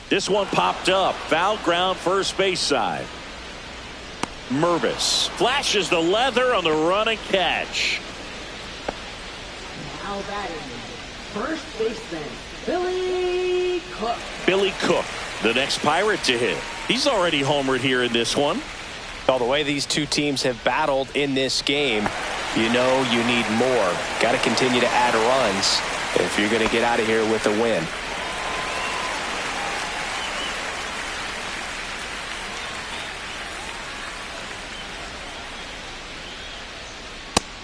Speaker 1: This one popped up. Foul ground first base side. Mervis flashes the leather on the run and catch.
Speaker 3: Now batting, first baseman, Billy Cook.
Speaker 1: Billy Cook, the next Pirate to hit. He's already homered here in this one.
Speaker 2: Well, the way these two teams have battled in this game, you know you need more. Got to continue to add runs if you're going to get out of here with a win.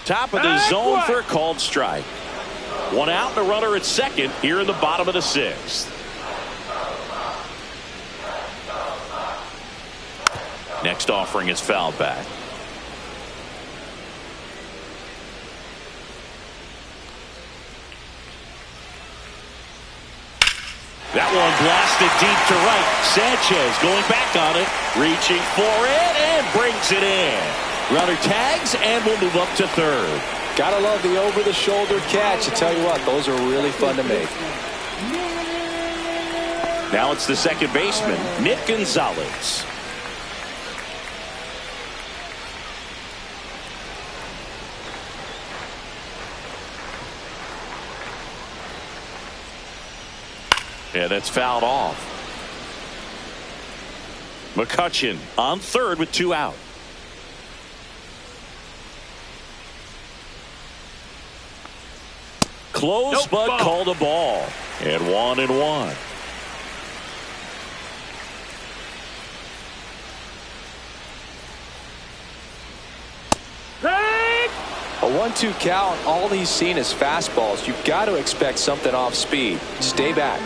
Speaker 1: Top of the zone for a called strike. One out and a runner at second here in the bottom of the sixth. Next offering is fouled back. That one blasted deep to right. Sanchez going back on it, reaching for it, and brings it in. Runner tags, and we'll move up to third.
Speaker 2: Gotta love the over-the-shoulder catch. I tell you what, those are really fun to make.
Speaker 1: Now it's the second baseman, Nick Gonzalez. Yeah, that's fouled off. McCutchen on third with two out. Close, nope, but called a ball. And 1-1.
Speaker 2: A 1-2 count. All he's seen is fastballs. You've got to expect something off speed. Stay back.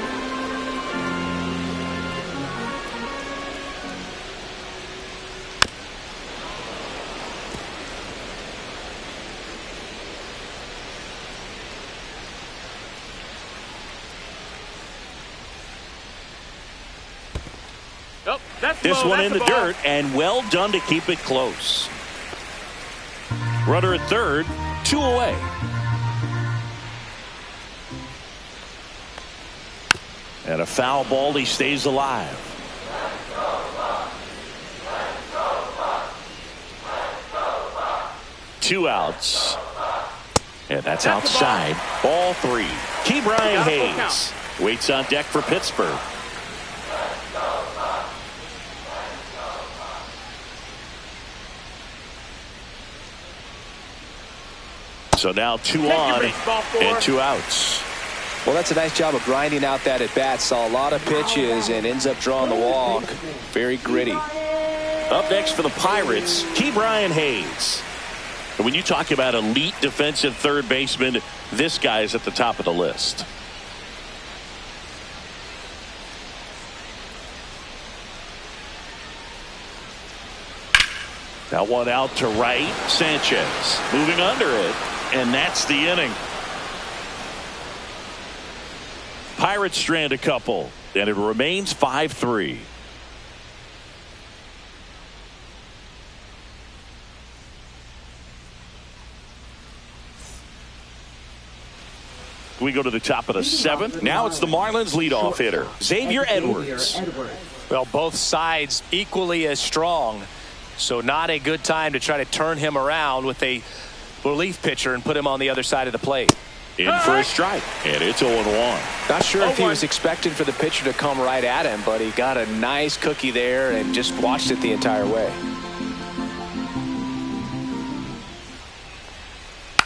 Speaker 4: Oh, that's
Speaker 1: this
Speaker 4: low.
Speaker 1: one
Speaker 4: That's
Speaker 1: in the dirt, and well done to keep it close. Runner at third, 2 away. And a foul ball, he stays alive. Two outs. And that's outside. Ball 3. Key Brian Hayes waits on deck for Pittsburgh. So now 2 on and 2 outs.
Speaker 2: Well, that's a nice job of grinding out that at bat. Saw a lot of pitches and ends up drawing the walk. Very gritty.
Speaker 1: Up next for the Pirates, Key Brian Hayes. And when you talk about elite defensive third baseman, this guy is at the top of the list. That one out to right. Sanchez moving under it. And that's the inning. Pirates strand a couple, and it remains 5-3. We go to the top of the 7th. Now it's the Marlins leadoff hitter, Xavier Edwards.
Speaker 2: Well, both sides equally as strong, so not a good time to try to turn him around with a relief pitcher and put him on the other side of the plate.
Speaker 1: in for a strike, and it's 0-1.
Speaker 2: Not sure if he was expecting for the pitcher to come right at him, but he got a nice cookie there and just watched it the entire way.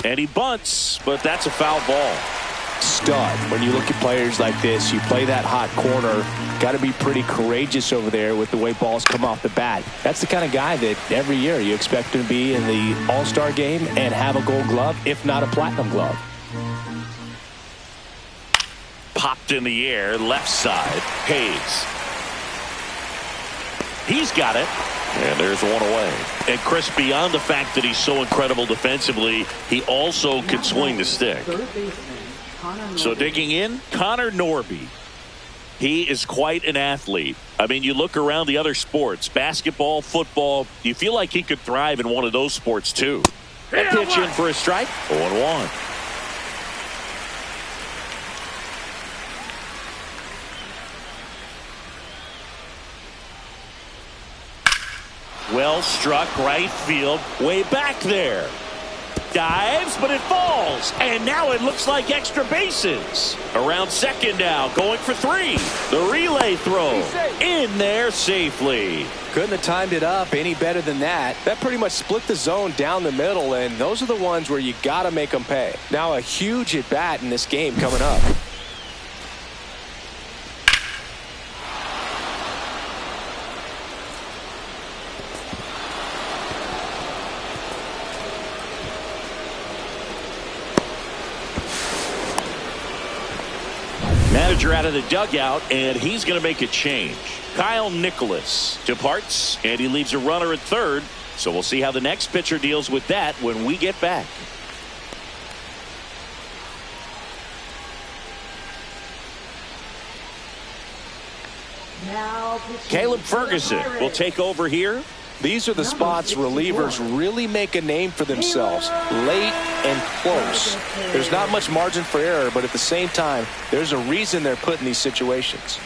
Speaker 1: And he bunts, but that's a foul ball.
Speaker 2: Stud. When you look at players like this, you play that hot corner, got to be pretty courageous over there with the way balls come off the bat. That's the kind of guy that every year you expect him to be in the All-Star game and have a gold glove, if not a platinum glove.
Speaker 1: Popped in the air, left side. Hayes. He's got it. And there's one away. And Chris, beyond the fact that he's so incredible defensively, he also can swing the stick. So digging in, Connor Norby. He is quite an athlete. I mean, you look around the other sports, basketball, football, you feel like he could thrive in one of those sports too. That pitch in for a strike, 0-1. Well struck, right field, way back there. Dives, but it falls. And now it looks like extra bases. Around second now, going for 3. The relay throw in there safely.
Speaker 2: Couldn't have timed it up any better than that. That pretty much split the zone down the middle, and those are the ones where you got to make them pay. Now a huge at bat in this game coming up.
Speaker 1: Manager out of the dugout, and he's going to make a change. Kyle Nicholas departs, and he leaves a runner at third. So we'll see how the next pitcher deals with that when we get back. Caleb Ferguson will take over here.
Speaker 2: These are the spots relievers really make a name for themselves, late and close. There's not much margin for error, but at the same time, there's a reason they're put in these situations.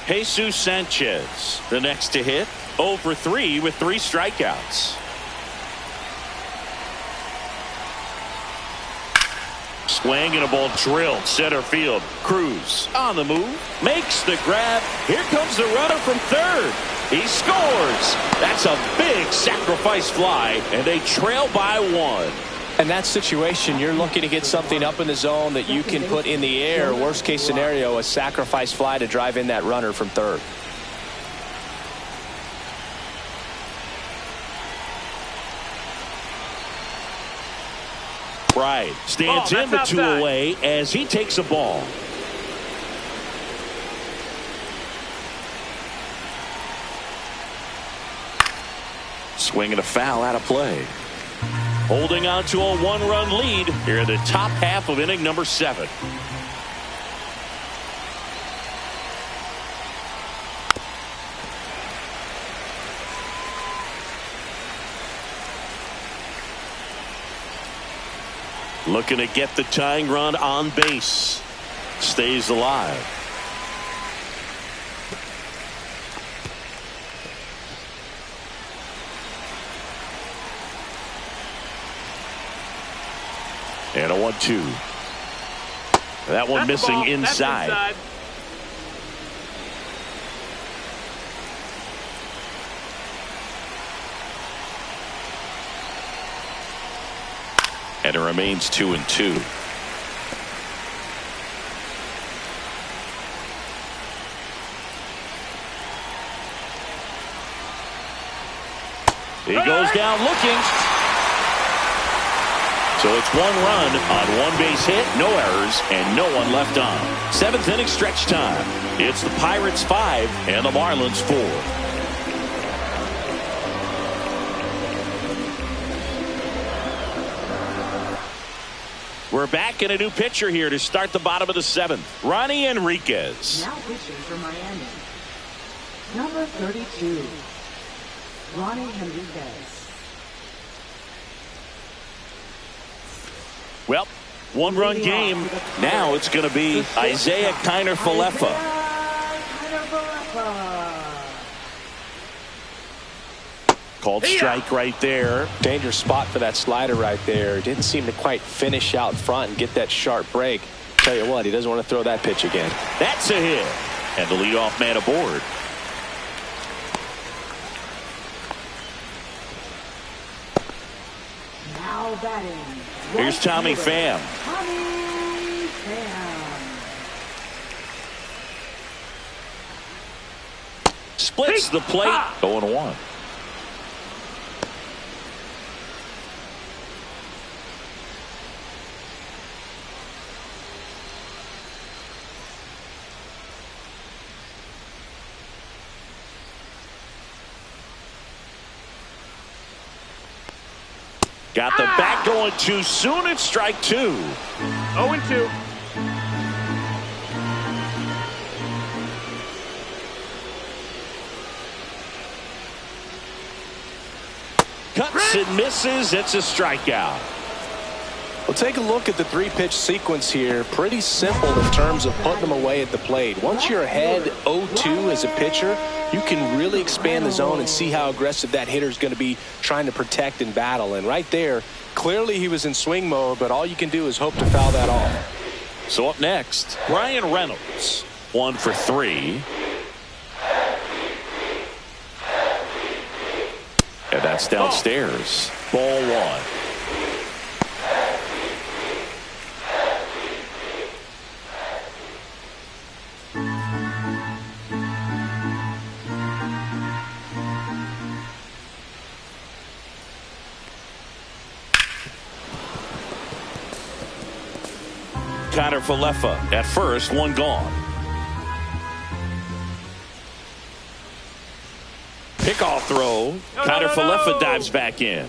Speaker 1: Jesus Sanchez, the next to hit, 0 for 3 with 3 strikeouts. Swing and a ball drilled center field. Cruz on the move, makes the grab. Here comes the runner from third. He scores. That's a big sacrifice fly, and they trail by 1.
Speaker 2: In that situation, you're looking to get something up in the zone that you can put in the air. Worst case scenario, a sacrifice fly to drive in that runner from third.
Speaker 1: Right. Stands in the 2 away as he takes a ball. Swing and a foul out of play. Holding on to a 1-run lead here in the top half of inning number 7. Looking to get the tying run on base. Stays alive. And a 1-2. That one missing inside. And it remains 2-2. He goes down looking. So it's 1 run on 1 base hit, no errors, and no one left on. 7th inning stretch time. It's the Pirates 5 and the Marlins 4. We're back in a new pitcher here to start the bottom of the 7th. Ronnie Enriquez.
Speaker 3: Now pitching for Miami. Number 32, Ronnie Enriquez.
Speaker 1: Well, 1-run game. Now it's going to be Isaiah Kiner-Falefa. Called strike right there.
Speaker 2: Dangerous spot for that slider right there. Didn't seem to quite finish out front and get that sharp break. Tell you what, he doesn't want to throw that pitch again.
Speaker 1: That's a hit. And the leadoff man aboard.
Speaker 3: Now batting.
Speaker 1: Here's Tommy Pham.
Speaker 3: Tommy Pham.
Speaker 1: Splits the plate. 0-1. Got the bat going too soon. It's strike 2.
Speaker 4: 0-2.
Speaker 1: Cuts and misses. It's a strikeout.
Speaker 2: Well, take a look at the 3-pitch sequence here. Pretty simple in terms of putting them away at the plate. Once you're ahead 0-2 as a pitcher, you can really expand the zone and see how aggressive that hitter is going to be trying to protect and battle. And right there, clearly he was in swing mode, but all you can do is hope to foul that off.
Speaker 1: So up next, Brian Reynolds. 1 for 3. And that's downstairs. Ball 1. Connor Falefa at first, 1 gone. Pickoff throw. Connor Falefa dives back in.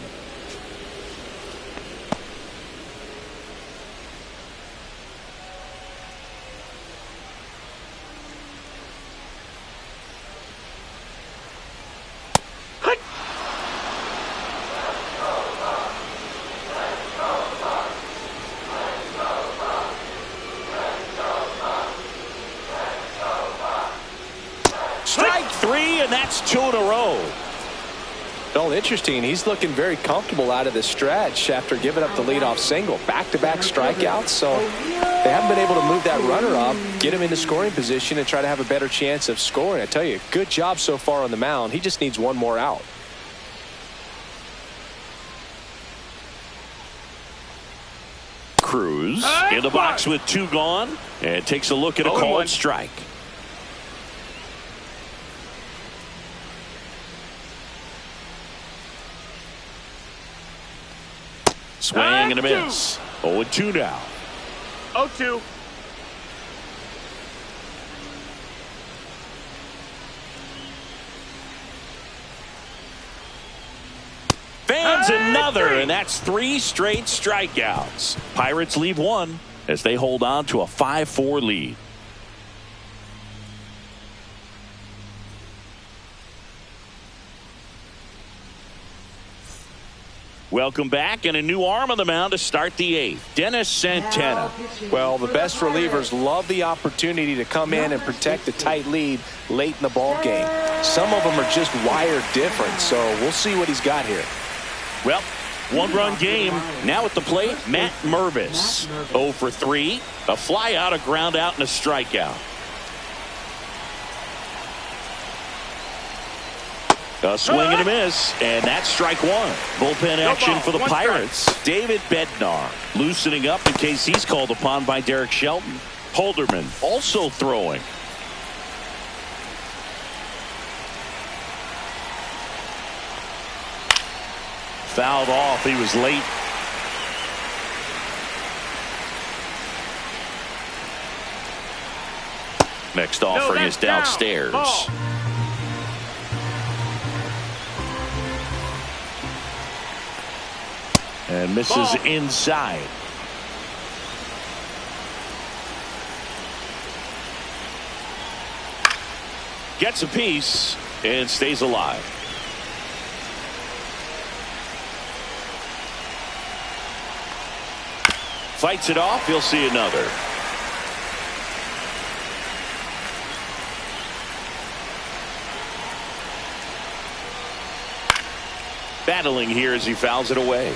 Speaker 1: Strike 3, and that's 2 in a row.
Speaker 2: Well, interesting. He's looking very comfortable out of the stretch after giving up the leadoff single. Back-to-back strikeouts, so they haven't been able to move that runner up, get him into scoring position, and try to have a better chance of scoring. I tell you, good job so far on the mound. He just needs one more out.
Speaker 1: Cruz in the box with 2 gone, and takes a look at a called strike. Swing and a miss. 0-2 now.
Speaker 4: 0-2.
Speaker 1: Fans another, and that's 3 straight strikeouts. Pirates leave 1 as they hold on to a 5-4 lead. Welcome back, and a new arm on the mound to start the 8th. Dennis Santana.
Speaker 2: Well, the best relievers love the opportunity to come in and protect the tight lead late in the ball game. Some of them are just wired different, so we'll see what he's got here.
Speaker 1: Well, 1-run game. Now at the plate, Matt Mervis. 0 for 3. A fly out, a ground out, and a strikeout. A swing and a miss, and that's strike 1. Bullpen action for the Pirates. David Bednar loosening up in case he's called upon by Derek Shelton. Holderman also throwing. Fouled off. He was late. Next offering is downstairs.
Speaker 4: Ball.
Speaker 1: And misses inside. Gets a piece and stays alive. Fights it off. He'll see another. Battling here as he fouls it away.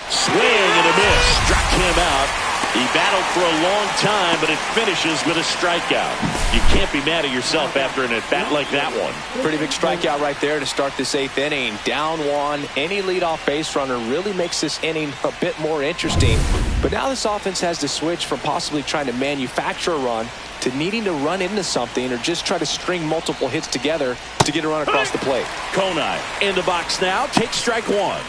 Speaker 1: Swing and a miss. Struck him out. He battled for a long time, but it finishes with a strikeout. You can't be mad at yourself after an at-bat like that one.
Speaker 2: Pretty big strikeout right there to start this 8th inning. Down one. Any leadoff base runner really makes this inning a bit more interesting. But now this offense has to switch from possibly trying to manufacture a run to needing to run into something or just try to string multiple hits together to get a run across the plate.
Speaker 1: Konai in the box now. Takes strike one.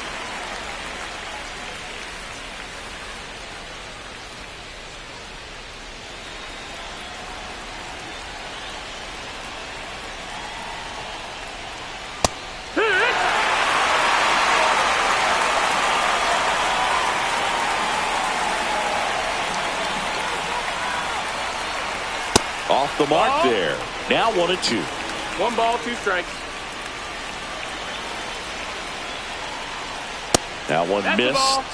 Speaker 1: Off the mark there. Now 1-2.
Speaker 4: 1 ball, 2 strikes.
Speaker 1: That one
Speaker 4: That's
Speaker 1: missed.
Speaker 4: the ball.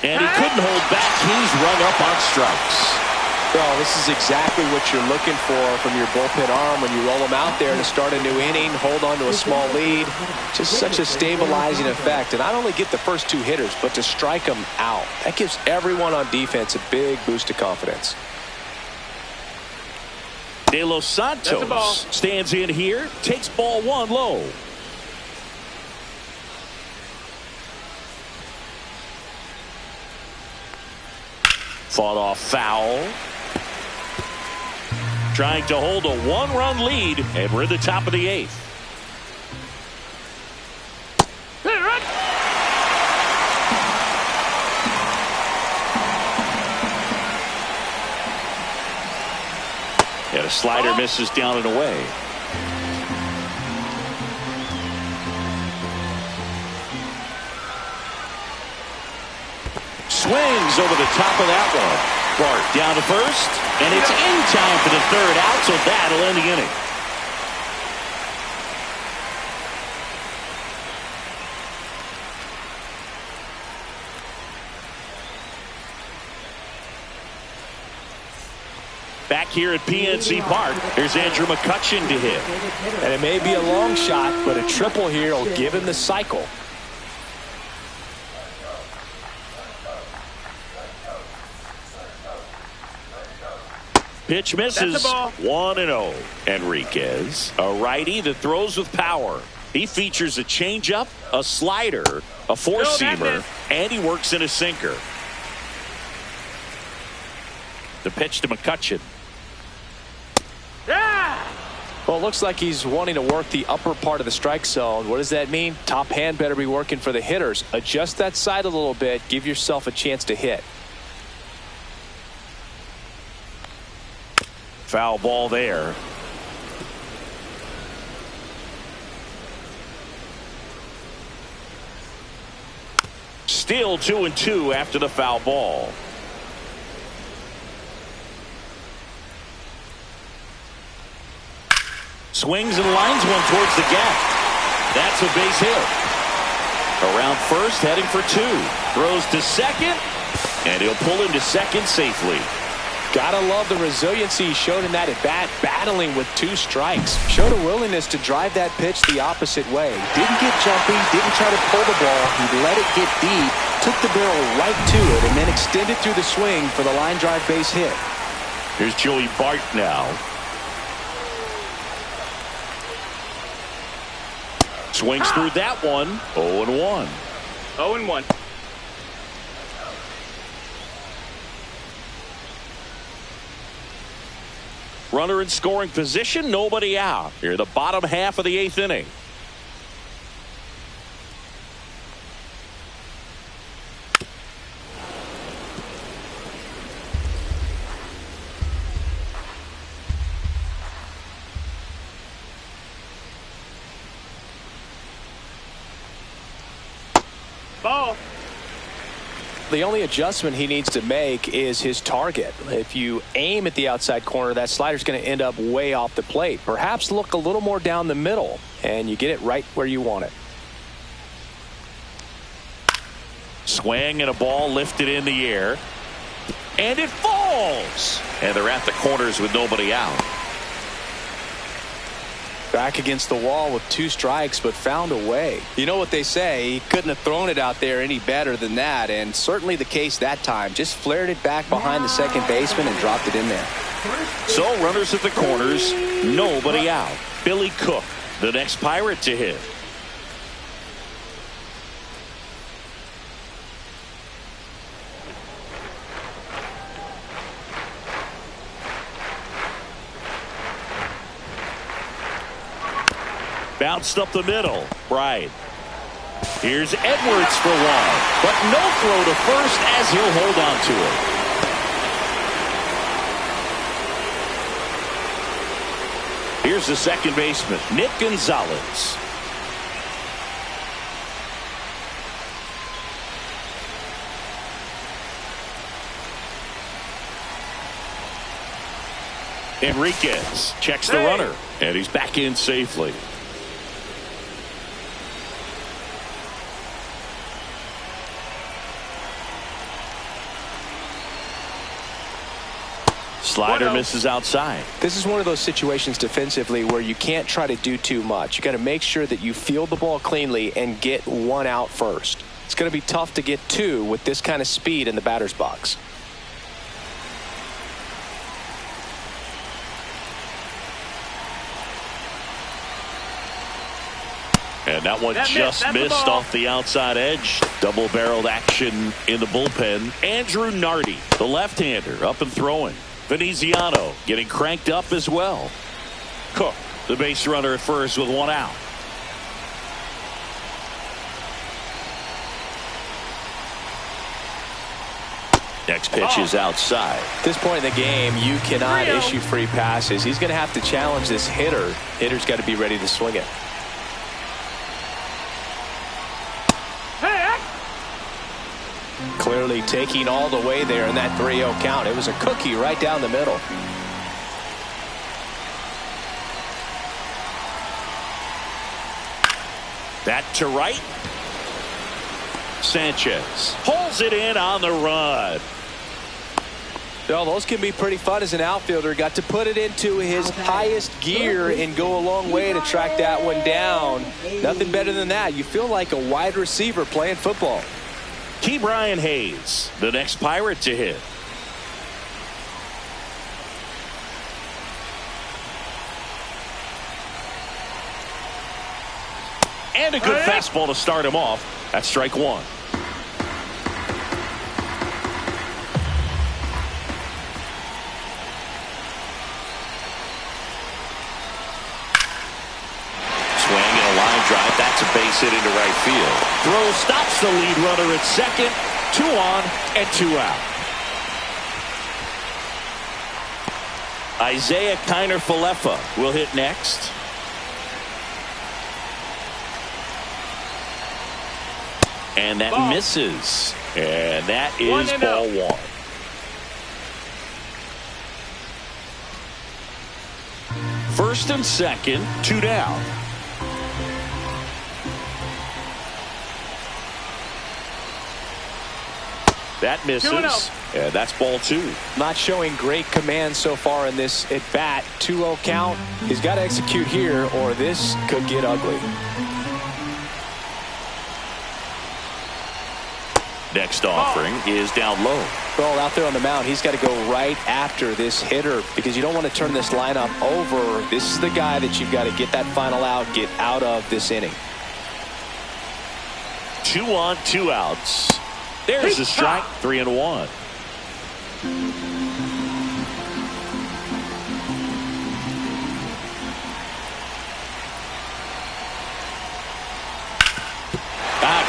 Speaker 1: And he couldn't hold back. He's rung up on strikes.
Speaker 2: Well, this is exactly what you're looking for from your bullpen arm when you roll them out there to start a new inning, hold on to a small lead. Just such a stabilizing effect. And not only get the first 2 hitters, but to strike them out. That gives everyone on defense a big boost of confidence.
Speaker 1: De Los Santos stands in here, takes ball 1 low. Fought off foul. Trying to hold a 1-run lead, and we're at the top of the 8th. And a slider misses down and away. Swings over the top of that one. Bart down to first, and it's in time for the 3rd out, so that'll end the inning. Back here at PNC Park, here's Andrew McCutchen to hit.
Speaker 2: And it may be a long shot, but a triple here will give him the cycle.
Speaker 1: Pitch misses. 1-0. Enriquez, a righty that throws with power. He features a changeup, a slider, a four-seamer, and he works in a sinker. The pitch to McCutchen.
Speaker 2: Well, it looks like he's wanting to work the upper part of the strike zone. What does that mean? Top hand better be working for the hitters. Adjust that side a little bit. Give yourself a chance to hit.
Speaker 1: Foul ball there. Still 2-2 after the foul ball. Swings and lines one towards the gap. That's a base hit. Around first, heading for 2. Throws to second, and he'll pull into second safely.
Speaker 2: Gotta love the resiliency he showed in that at bat, battling with 2 strikes. Showed a willingness to drive that pitch the opposite way. Didn't get jumpy, didn't try to pull the ball. He let it get deep, took the barrel right to it, and then extended through the swing for the line drive base hit.
Speaker 1: Here's Joey Bart now. Swings through that one. 0-1.
Speaker 4: 0-1.
Speaker 1: Runner in scoring position, nobody out. Here, the bottom half of the 8th inning.
Speaker 4: Ball.
Speaker 2: The only adjustment he needs to make is his target. If you aim at the outside corner, that slider's going to end up way off the plate. Perhaps look a little more down the middle, and you get it right where you want it.
Speaker 1: Swing and a ball lifted in the air. And it falls. And they're at the corners with nobody out.
Speaker 2: Back against the wall with 2 strikes, but found a way. You know what they say, he couldn't have thrown it out there any better than that, and certainly the case that time. Just flared it back behind the second baseman and dropped it in there.
Speaker 1: So runners at the corners, nobody out. Billy Cook, the next Pirate to hit. Bounced up the middle. Right. Here's Edwards for one. But no throw to first as he'll hold on to it. Here's the second baseman, Nick Gonzalez. Enriquez checks the runner, and he's back in safely. Slider misses outside.
Speaker 2: This is one of those situations defensively where you can't try to do too much. You got to make sure that you field the ball cleanly and get 1 out first. It's going to be tough to get 2 with this kind of speed in the batter's box.
Speaker 1: And that one just missed off the outside edge. Double-barreled action in the bullpen. Andrew Nardi, the left-hander, up and throwing. Veneziano getting cranked up as well. Cook, the base runner at first with 1 out. Next pitch is outside.
Speaker 2: At this point in the game, you cannot issue free passes. He's going to have to challenge this hitter. Hitter's got to be ready to swing it. Clearly taking all the way there in that 3-0 count. It was a cookie right down the middle.
Speaker 1: That to right. Sanchez pulls it in on the run.
Speaker 2: Well, those can be pretty fun as an outfielder. Got to put it into his highest gear and go a long way to track that one down. Nothing better than that. You feel like a wide receiver playing football.
Speaker 1: Ke'Bryan Hayes, the next Pirate to hit. And a good fastball to start him off. That's strike 1. Drive. That's a base hit into right field. Throw stops the lead runner at second. 2 on and 2 out. Isaiah Kiner-Falefa will hit next. And that misses. And that is ball 1. First and second, 2 down. That misses, and that's ball 2.
Speaker 2: Not showing great command so far in this at bat. 2-0 count. He's got to execute here, or this could get ugly.
Speaker 1: Next offering is down low.
Speaker 2: Well, out there on the mound, he's got to go right after this hitter because you don't want to turn this lineup over. This is the guy that you've got to get that final out, get out of this inning.
Speaker 1: 2 on, 2 outs. There's a strike. 3-1.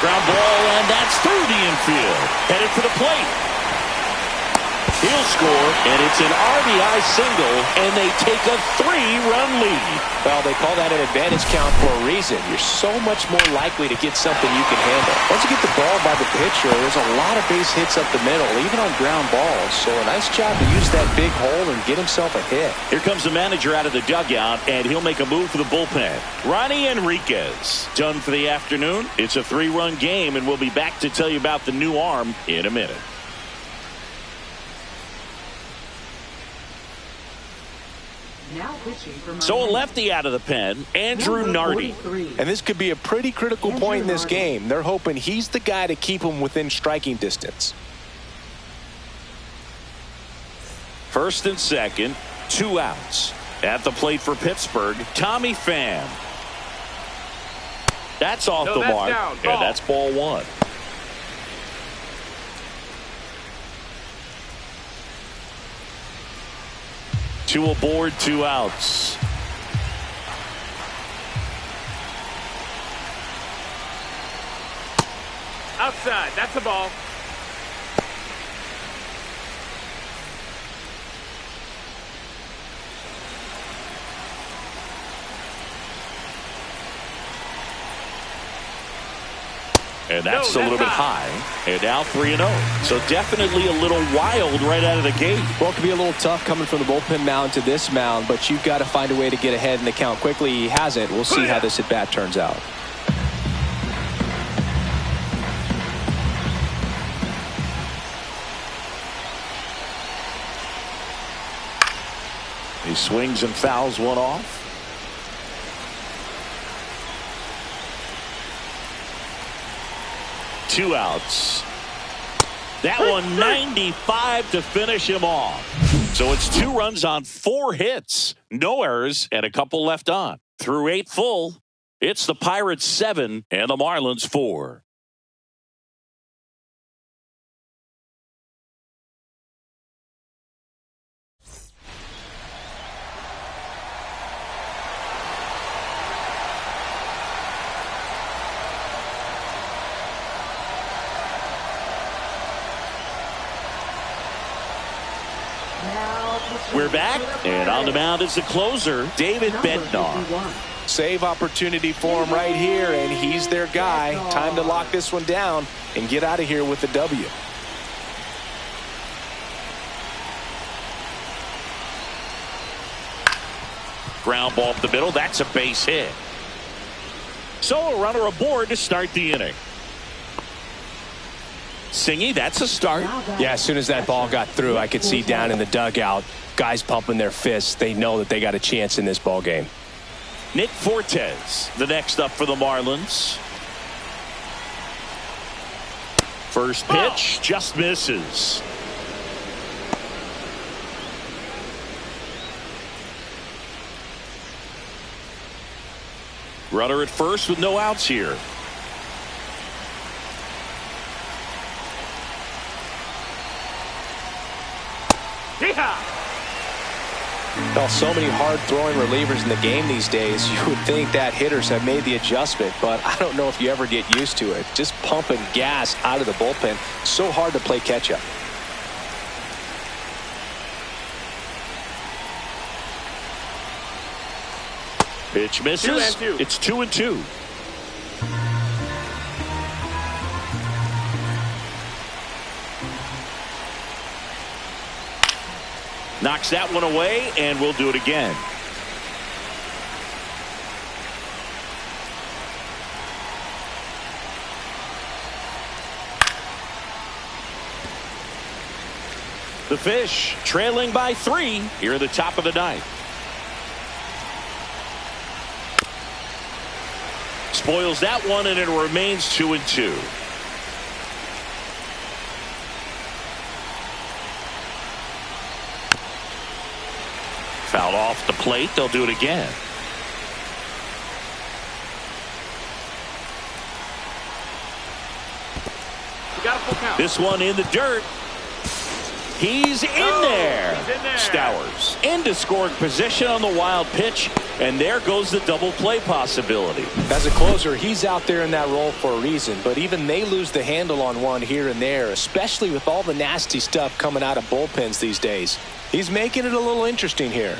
Speaker 1: Ground ball, and that's through the infield. Headed for the plate. He'll score, and it's an RBI single, and they take a 3-run lead.
Speaker 2: Well, they call that an advantage count for a reason. You're so much more likely to get something you can handle. Once you get the ball by the pitcher, there's a lot of base hits up the middle, even on ground balls. So a nice job to use that big hole and get himself a hit.
Speaker 1: Here comes the manager out of the dugout, and he'll make a move for the bullpen. Ronnie Enriquez done for the afternoon. It's a 3-run game, and we'll be back to tell you about the new arm in a minute.
Speaker 3: Now pitching for
Speaker 1: So a lefty out of the pen, Andrew Nardi.
Speaker 2: And this could be a pretty critical point in this game. They're hoping he's the guy to keep him within striking distance.
Speaker 1: First and second, 2 outs. At the plate for Pittsburgh, Tommy Pham. That's off the mark,
Speaker 4: down.
Speaker 1: and that's ball 1. Two aboard, 2 outs.
Speaker 4: Outside. That's a ball.
Speaker 1: And that's a little bit high. And now 3-0. So definitely a little wild right out of the gate.
Speaker 2: Well, it could be a little tough coming from the bullpen mound to this mound, but you've got to find a way to get ahead in the count quickly. He hasn't. We'll see how this at-bat turns out.
Speaker 1: He swings and fouls one off. Two outs. That one 95 to finish him off. So it's 2 runs on 4 hits. No errors and a couple left on. Through 8 full, it's the Pirates 7 and the Marlins 4. We're back, and on the mound is the closer, David Bednar.
Speaker 2: Save opportunity for him right here, and he's their guy. Time to lock this one down and get out of here with the W.
Speaker 1: Ground ball up the middle. That's a base hit. So a runner aboard to start the inning. Singy, that's a start.
Speaker 2: Yeah, as soon as that ball got through, I could see down in the dugout, guys pumping their fists. They know that they got a chance in this ball game.
Speaker 1: Nick Fortes, the next up for the Marlins. First pitch, just misses. Runner at first with no outs here.
Speaker 2: Well, so many hard-throwing relievers in the game these days, you would think that hitters have made the adjustment, but I don't know if you ever get used to it. Just pumping gas out of the bullpen, so hard to play catch-up.
Speaker 1: Pitch misses.
Speaker 4: 2-2.
Speaker 1: It's 2-2. Knocks that one away, and we'll do it again. The Fish trailing by 3 here at the top of the 9th. Spoils that one, and it remains 2-2. Foul off the plate. They'll do it again.
Speaker 4: You got a full count.
Speaker 1: This one in the dirt. He's in there.
Speaker 4: He's in there.
Speaker 1: Stowers into scoring position on the wild pitch, and there goes the double play possibility.
Speaker 5: As a closer, he's out there in that role for a reason, but even they lose the handle on one here and there, especially with all the nasty stuff coming out of bullpens these days. He's making it a little interesting here.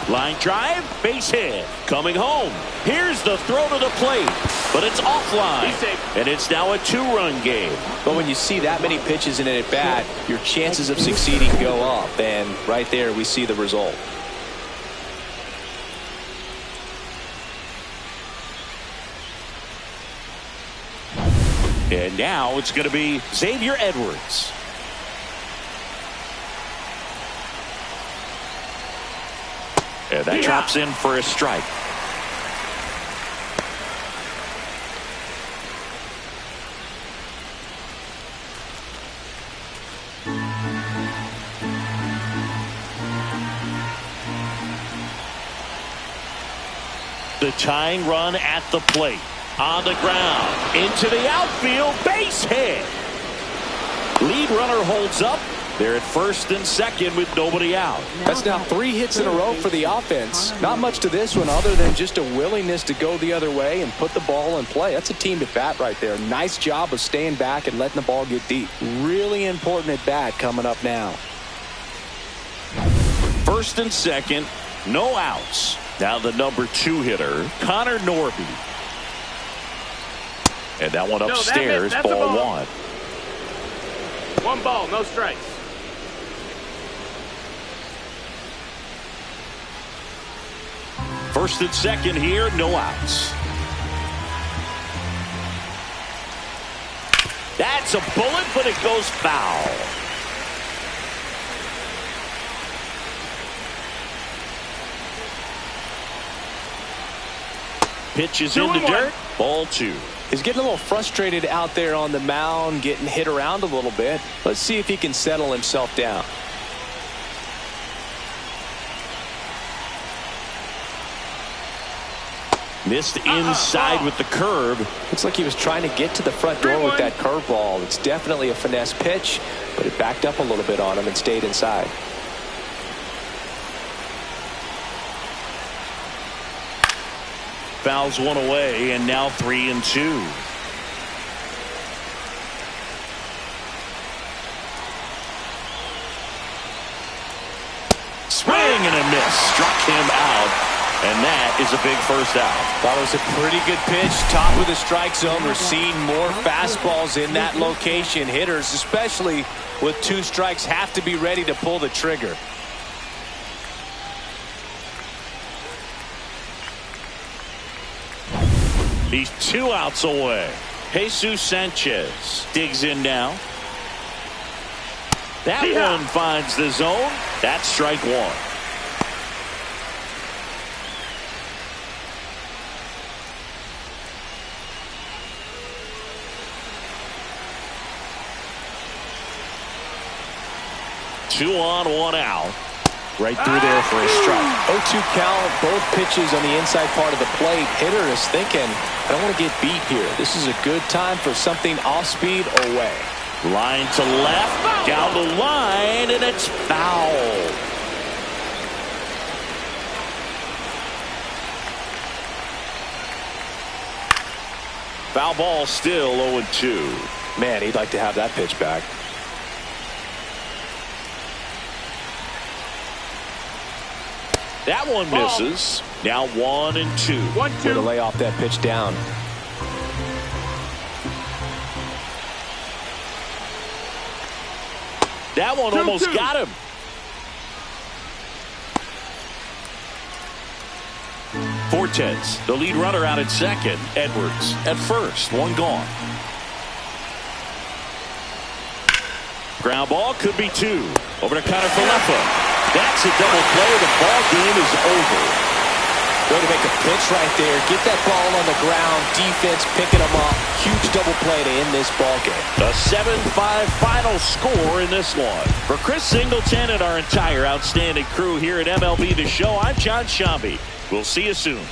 Speaker 1: Line drive, base hit. Coming home. Here's the throw to the plate, but it's offline.
Speaker 4: He's safe.
Speaker 1: And it's now a 2-run game.
Speaker 5: But when you see that many pitches in an at-bat, your chances of succeeding go up. And right there, we see the result.
Speaker 1: And now it's going to be Xavier Edwards. And that drops in for a strike. The tying run at the plate. On the ground. Into the outfield. Base hit. Lead runner holds up. They're at first and second with nobody out.
Speaker 5: That's now 3 hits in a row for the offense. Not much to this one other than just a willingness to go the other way and put the ball in play. That's a team at bat right there. Nice job of staying back and letting the ball get deep. Really important at bat coming up now.
Speaker 1: First and second, no outs. Now the number 2 hitter, Connor Norby. And that one upstairs,
Speaker 4: that's
Speaker 1: ball
Speaker 4: a ball.
Speaker 1: 1.
Speaker 4: 1 ball, no strikes.
Speaker 1: First and second here, no outs. That's a bullet, but it goes foul. Pitch is in the dirt. Ball 2.
Speaker 5: He's getting a little frustrated out there on the mound, getting hit around a little bit. Let's see if he can settle himself down.
Speaker 1: Missed inside with the curve.
Speaker 5: Looks like he was trying to get to the front door with that curveball. It's definitely a finesse pitch, but it backed up a little bit on him and stayed inside.
Speaker 1: Fouls one away, and now 3-2. Swing and a miss. Struck him out. And that is a big first out.
Speaker 5: That was a pretty good pitch. Top of the strike zone. We're seeing more fastballs in that location. Hitters, especially with 2 strikes, have to be ready to pull the trigger.
Speaker 1: He's 2 outs away. Jesus Sanchez digs in now. That one finds the zone. That's strike 1. Two on, 1 out. Right through there for a strike.
Speaker 5: 0-2 count, both pitches on the inside part of the plate. Hitter is thinking, I don't want to get beat here. This is a good time for something off speed away.
Speaker 1: Line to left, down the line, and it's foul. Foul ball still 0-2.
Speaker 5: Man, he'd like to have that pitch back.
Speaker 1: That one misses. Now 1-2.
Speaker 4: 1-2.
Speaker 5: Way to lay off that pitch down.
Speaker 1: That one almost got him. Fortes, the lead runner, out at second. Edwards at first. 1 gone. Ground ball could be 2. Over to Connor Falefa. That's a double play. The ball game is over.
Speaker 5: Way to make a pitch right there. Get that ball on the ground. Defense picking them up. Huge double play to end this ball game.
Speaker 1: A 7-5 final score in this one. For Chris Singleton and our entire outstanding crew here at MLB The Show, I'm John Shambi. We'll see you soon.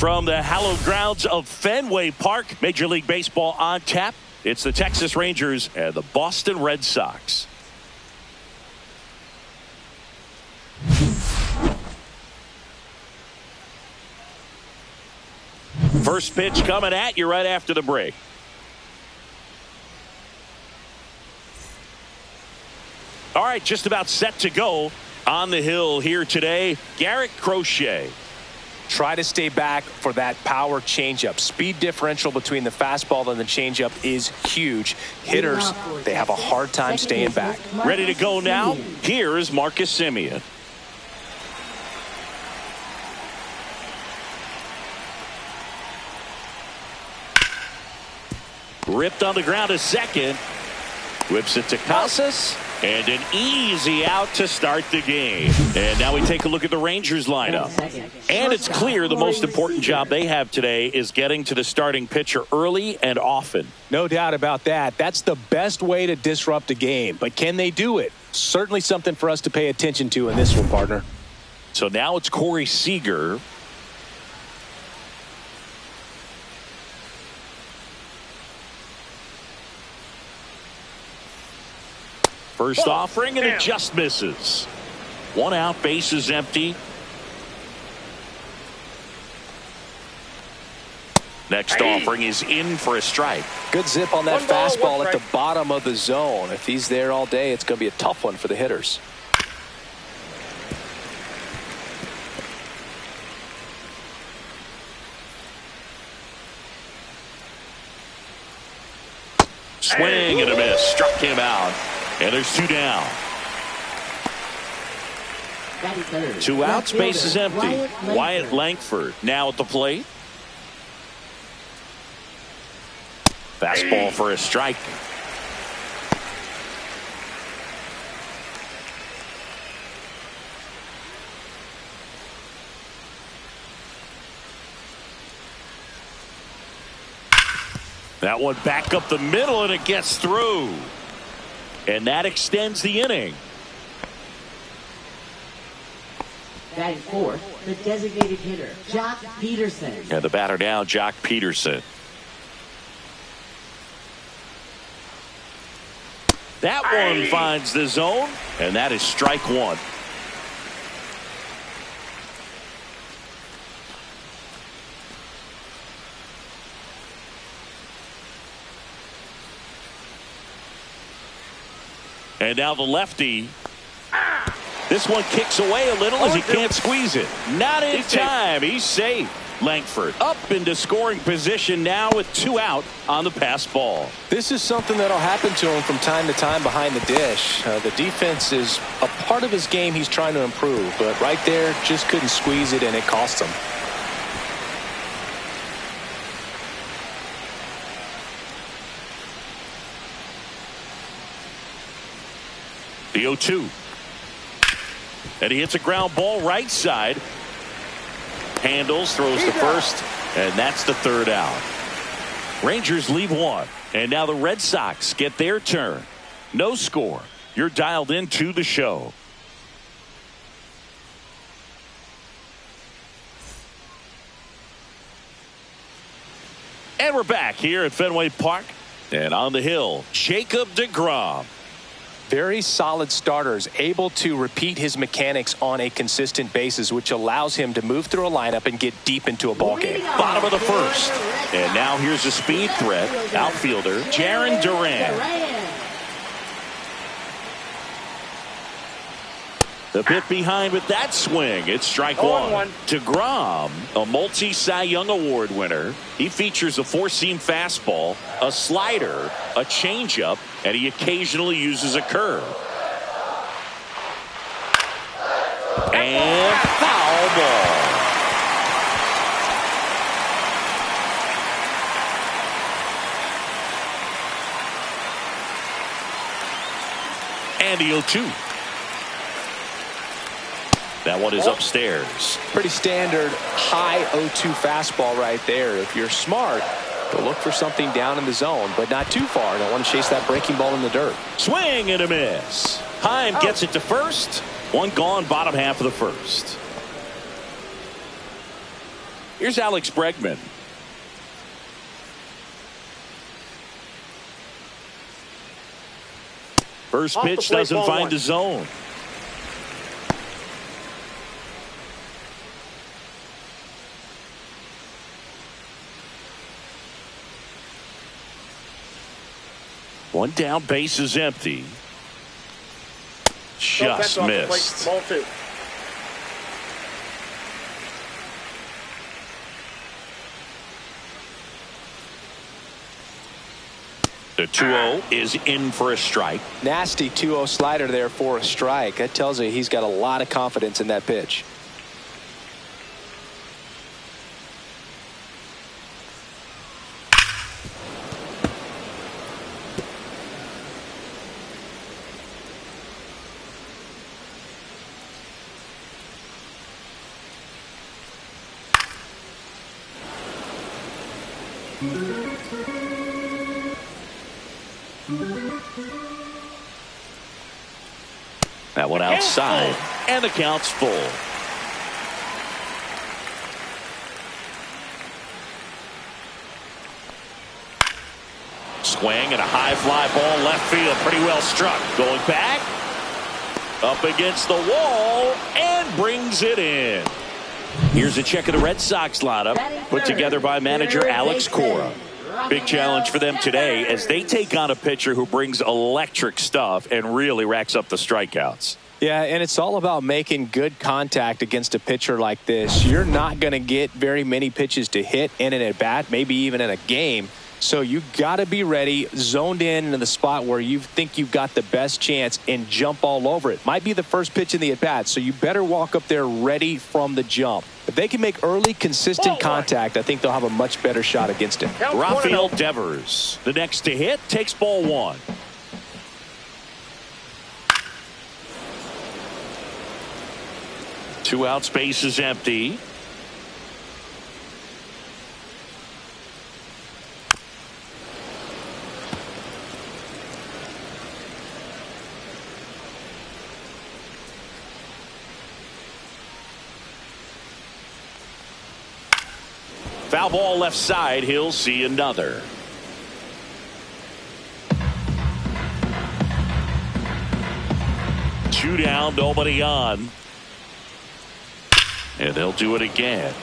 Speaker 1: From the hallowed grounds of Fenway Park, Major League Baseball on tap. It's the Texas Rangers and the Boston Red Sox. First pitch coming at you right after the break. All right, just about set to go on the hill here today. Garrett Crochet.
Speaker 2: Try to stay back for that power changeup. Speed differential between the fastball and the changeup is huge. Hitters, they have a hard time staying back.
Speaker 1: Ready to go now? Here is Marcus Semien. Ripped on the ground to second. Whips it to Casas. And an easy out to start the game. And now we take a look at the Rangers lineup. And it's clear the most important job they have today is getting to the starting pitcher early and often.
Speaker 2: No doubt about that. That's the best way to disrupt a game. But can they do it? Certainly something for us to pay attention to in this one, partner.
Speaker 1: So now it's Corey Seager. First offering, and it just misses. One out, base is empty. Next offering is in for a strike.
Speaker 2: Good zip on that fastball at the bottom of the zone. If he's there all day, it's going to be a tough one for the hitters.
Speaker 1: Swing and a miss. Struck him out. And there's two down. Two outs, base is empty. Wyatt Langford now at the plate. Fastball for a strike. That one back up the middle, and it gets through. And that extends the inning.
Speaker 3: Batting fourth, the designated hitter, Jock Peterson.
Speaker 1: And the batter now, Jock Peterson. That one finds the zone, and that is strike one. And now the lefty. This one kicks away a little as he can't squeeze it. Not in time. He's safe. Langford up into scoring position now with 2 out on the pass ball.
Speaker 2: This is something that'll happen to him from time to time behind the dish. The defense is a part of his game he's trying to improve, but right there just couldn't squeeze it, and it cost him.
Speaker 1: The 0-2. And he hits a ground ball right side. Handles, throws to first, and that's the 3rd out. Rangers leave 1. And now the Red Sox get their turn. No score. You're dialed into the show. And we're back here at Fenway Park. And on the hill, Jacob deGrom.
Speaker 2: Very solid starters, able to repeat his mechanics on a consistent basis, which allows him to move through a lineup and get deep into a ball game.
Speaker 1: Bottom of the 1st. And now here's a speed threat. Outfielder Jarren Duran. The pit behind with that swing. It's strike 1. deGrom, a multi-Cy Young Award winner. He features a 4-seam fastball, a slider, a changeup, and he occasionally uses a curve. And foul ball. And the 0-2. That one is upstairs.
Speaker 2: Pretty standard high 0-2 fastball right there. If you're smart, you'll look for something down in the zone, but not too far. Don't want to chase that breaking ball in the dirt.
Speaker 1: Swing and a miss. Heim gets it to first. 1 gone, bottom half of the 1st. Here's Alex Bregman. First pitch doesn't find the zone. One down, base is empty. Just missed.
Speaker 4: Ball 2.
Speaker 1: The 2-0 is in for a strike.
Speaker 2: Nasty 2-0 slider there for a strike. That tells you he's got a lot of confidence in that pitch.
Speaker 1: That one outside, and the count's full. Swing and a high fly ball left field, pretty well struck. Going back, up against the wall, and brings it in. Here's a check of the Red Sox lineup, put together by manager Alex Cora. Big challenge for them today as they take on a pitcher who brings electric stuff and really racks up the strikeouts.
Speaker 2: Yeah, and it's all about making good contact against a pitcher like this. You're not going to get very many pitches to hit in an at-bat, maybe even in a game. So you got to be ready, zoned in the spot where you think you've got the best chance and jump all over it. Might be the first pitch in the at-bat, so you better walk up there ready from the jump. If they can make early, consistent contact, I think they'll have a much better shot against him.
Speaker 1: Rafael Devers, the next to hit, takes ball 1. Two out, space is empty. Foul ball left side. He'll see another. 2 down, nobody on. And they'll do it again.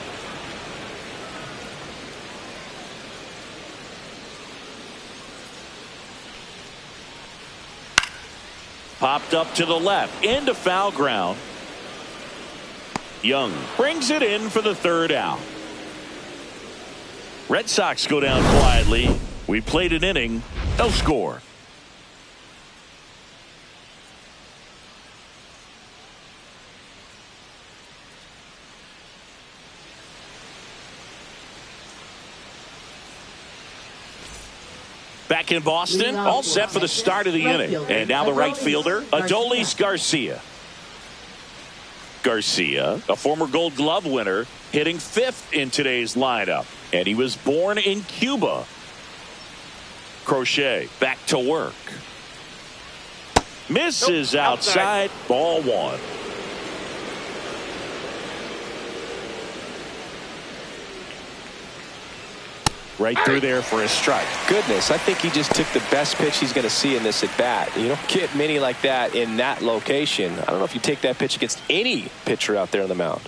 Speaker 1: Popped up to the left, into foul ground. Young brings it in for the 3rd out. Red Sox go down quietly. We played an inning, no score. Back in Boston, all set for the start of the inning. And now the right fielder, Adolis Garcia. Garcia, a former Gold Glove winner, hitting 5th in today's lineup. And he was born in Cuba. Crochet back to work. Misses outside. Ball 1. Right through there for a strike.
Speaker 2: Goodness, I think he just took the best pitch he's going to see in this at bat. You don't get many like that in that location. I don't know if you take that pitch against any pitcher out there on the mound.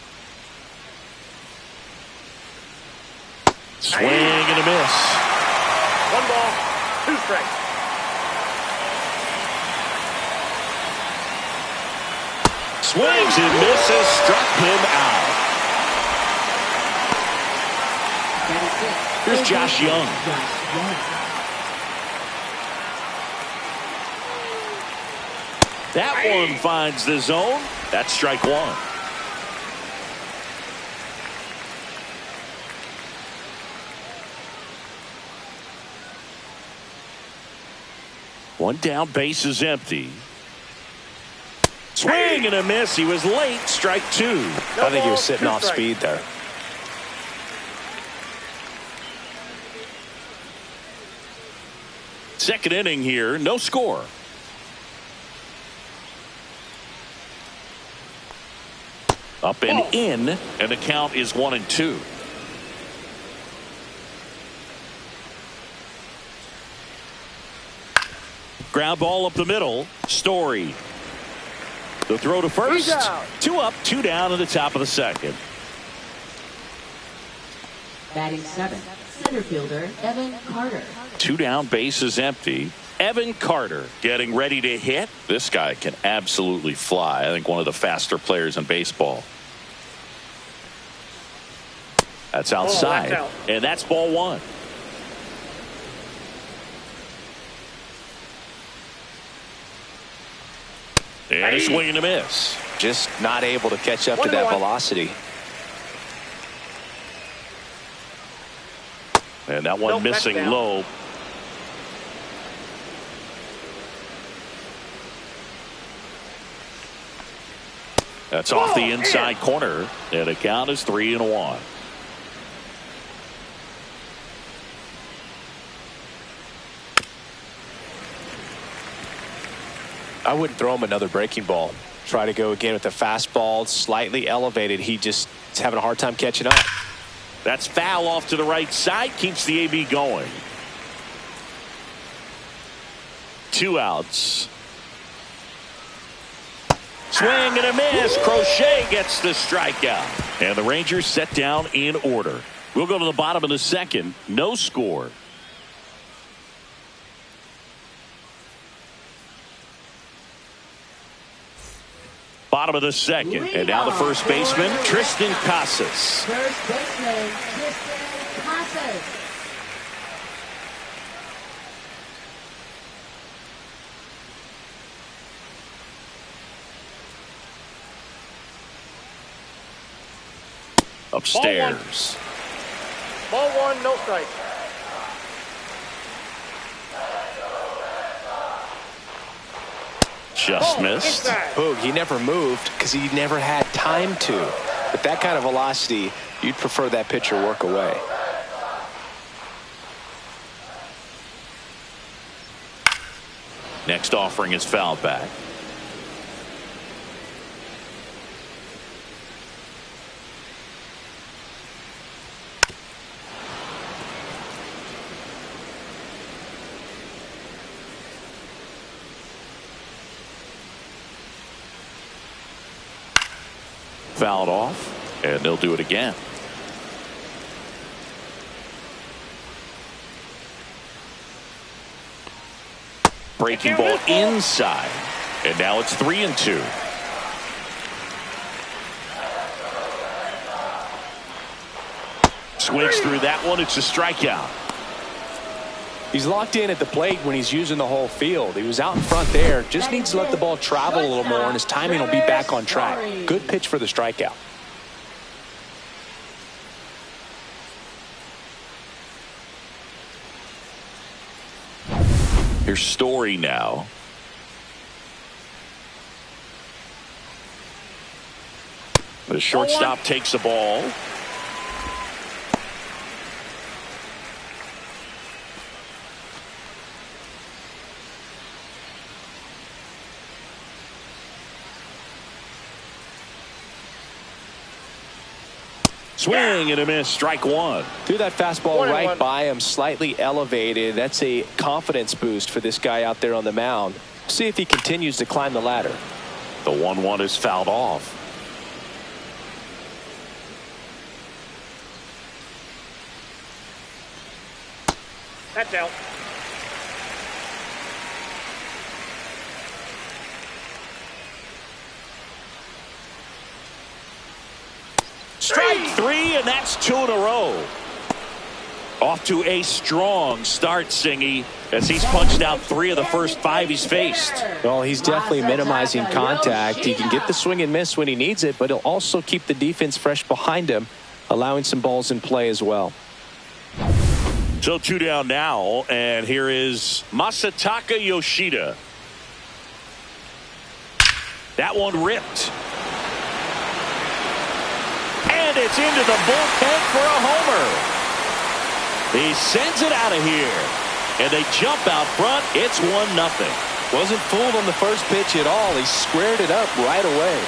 Speaker 1: Swing and a miss.
Speaker 4: 1 ball, 2 strikes.
Speaker 1: Swings and misses, struck him out. Here's Josh Young. That one finds the zone. That's strike 1. One down, base is empty. Swing and a miss. He was late. Strike 2.
Speaker 2: I think he was sitting off speed there.
Speaker 1: Second inning here, no score. Up and in, and the count is 1-2. Ground ball up the middle. Story. The throw to first. 2 up, 2 down in the top of the second.
Speaker 3: Batting 7th, center fielder Evan Carter.
Speaker 1: 2 down, base is empty. Evan Carter getting ready to hit. This guy can absolutely fly. I think one of the faster players in baseball. That's outside. And that's ball 1. And a swing and a miss.
Speaker 2: Just not able to catch up to that velocity.
Speaker 1: And that one missing low. That's off the inside corner. And the count is 3-1.
Speaker 2: I wouldn't throw him another breaking ball. Try to go again with the fastball, slightly elevated. He just is having a hard time catching up.
Speaker 1: That's foul off to the right side. Keeps the AB going. 2 outs. Swing and a miss. Crochet gets the strikeout. And the Rangers set down in order. We'll go to the bottom of the second. No score. Bottom of the second. And now the first baseman, Tristan Casas.
Speaker 3: First baseman, Tristan Casas.
Speaker 1: Upstairs.
Speaker 4: Ball 1, no strike.
Speaker 1: Just missed.
Speaker 2: Boog, he never moved because he never had time to. With that kind of velocity, you'd prefer that pitcher work away.
Speaker 1: Next offering is fouled back. fouled off, and they'll do it again. Breaking ball inside, and now it's 3-2. Swings through that one. It's a strikeout.
Speaker 2: He's locked in at the plate when he's using the whole field. He was out in front there. Just needs to let the ball travel a little more, and his timing will be back on track. Good pitch for the strikeout.
Speaker 1: Here's Story now. The shortstop takes the ball. Swing and a miss. Strike one.
Speaker 2: Threw that fastball right by him, slightly elevated. That's a confidence boost for this guy out there on the mound. See if he continues to climb the ladder.
Speaker 1: The 1-1 is fouled off.
Speaker 4: That's out.
Speaker 1: Strike three, and that's 2 in a row. Off to a strong start, Singy, as he's punched out 3 of the first 5 he's faced.
Speaker 2: Well, he's definitely minimizing contact. He can get the swing and miss when he needs it, but he'll also keep the defense fresh behind him, allowing some balls in play as well.
Speaker 1: So 2 down now, and here is Masataka Yoshida. That one ripped. And it's into the bullpen for a homer. He sends it out of here. And they jump out front. It's 1-0.
Speaker 2: Wasn't fooled on the first pitch at all. He squared it up right away.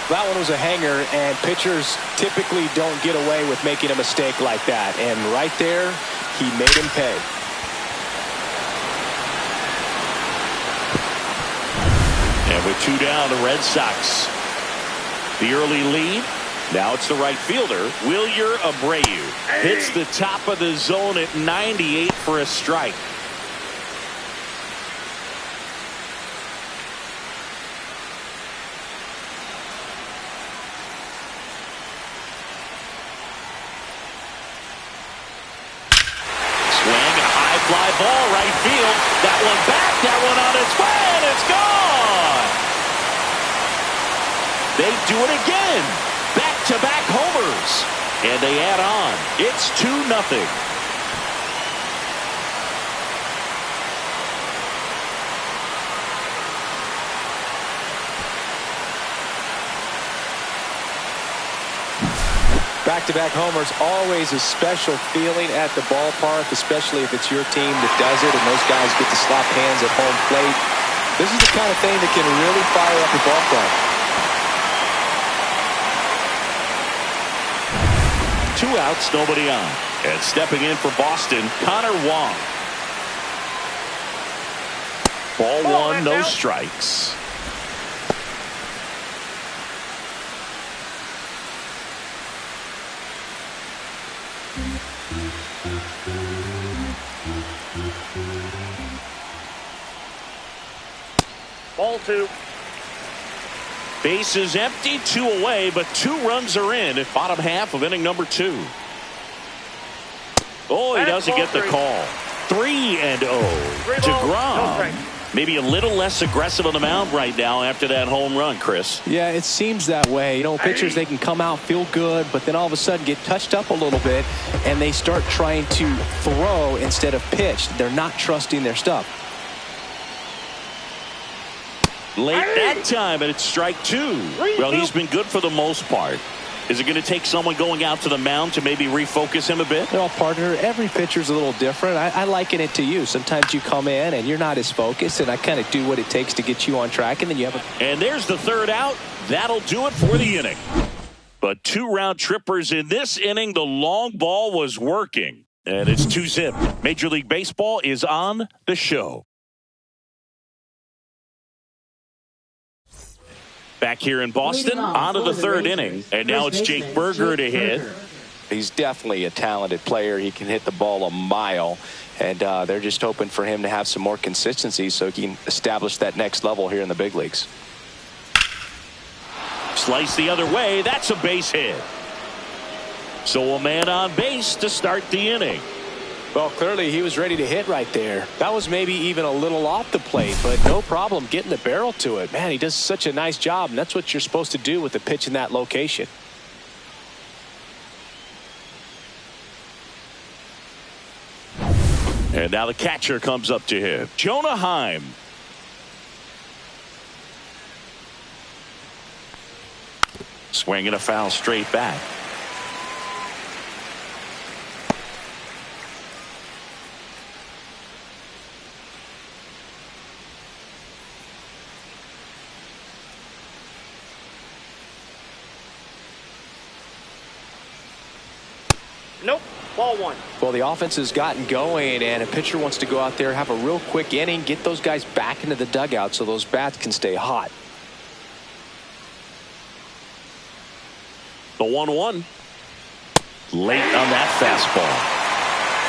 Speaker 2: That one was a hanger, and pitchers typically don't get away with making a mistake like that. And right there, he made him pay.
Speaker 1: And with 2 down, the Red Sox. The early lead. Now it's the right fielder, Wilyer Abreu. Hits the top of the zone at 98 for a strike. Fly ball right field. That one back. That one on its way, and it's gone. They do it again. Back-to-back homers. And they add on. It's 2-0.
Speaker 2: Back-to-back homers, always a special feeling at the ballpark, especially if it's your team that does it and those guys get to slap hands at home plate. This is the kind of thing that can really fire up a ball club.
Speaker 1: 2 outs, nobody on. And stepping in for Boston, Connor Wong. Ball 1, no strikes.
Speaker 4: Ball 2.
Speaker 1: Base is empty, 2 away, but 2 runs are in at bottom half of inning number 2. Oh, he doesn't get the call. 3-0. DeGrom. Maybe a little less aggressive on the mound right now after that home run, Chris.
Speaker 2: Yeah, it seems that way. You know, pitchers, they can come out, feel good, but then all of a sudden get touched up a little bit, and they start trying to throw instead of pitch. They're not trusting their stuff.
Speaker 1: Late that time, and it's strike 2. Well, he's been good for the most part. Is it going to take someone going out to the mound to maybe refocus him a bit?
Speaker 2: Well, partner, every pitcher's a little different. I liken it to you. Sometimes you come in and you're not as focused, and I kind of do what it takes to get you on track, and then you have a...
Speaker 1: And there's the 3rd out. That'll do it for the inning. But 2 round trippers in this inning. The long ball was working. And it's 2-zip. Major League Baseball is on the show. Back here in Boston, on to the third inning. And now it's Jake Burger to hit.
Speaker 2: He's definitely a talented player. He can hit the ball a mile. And they're just hoping for him to have some more consistency so he can establish that next level here in the big leagues.
Speaker 1: Slice the other way. That's a base hit. So a man on base to start the inning.
Speaker 2: Well, clearly he was ready to hit right there. That was maybe even a little off the plate, but no problem getting the barrel to it. Man, he does such a nice job, and that's what you're supposed to do with the pitch in that location.
Speaker 1: And now the catcher comes up to him. Jonah Heim. Swinging a foul straight back.
Speaker 4: Nope. Ball one.
Speaker 2: Well, the offense has gotten going, and a pitcher wants to go out there, have a real quick inning, get those guys back into the dugout so those bats can stay hot.
Speaker 1: The 1-1. Late on that fastball.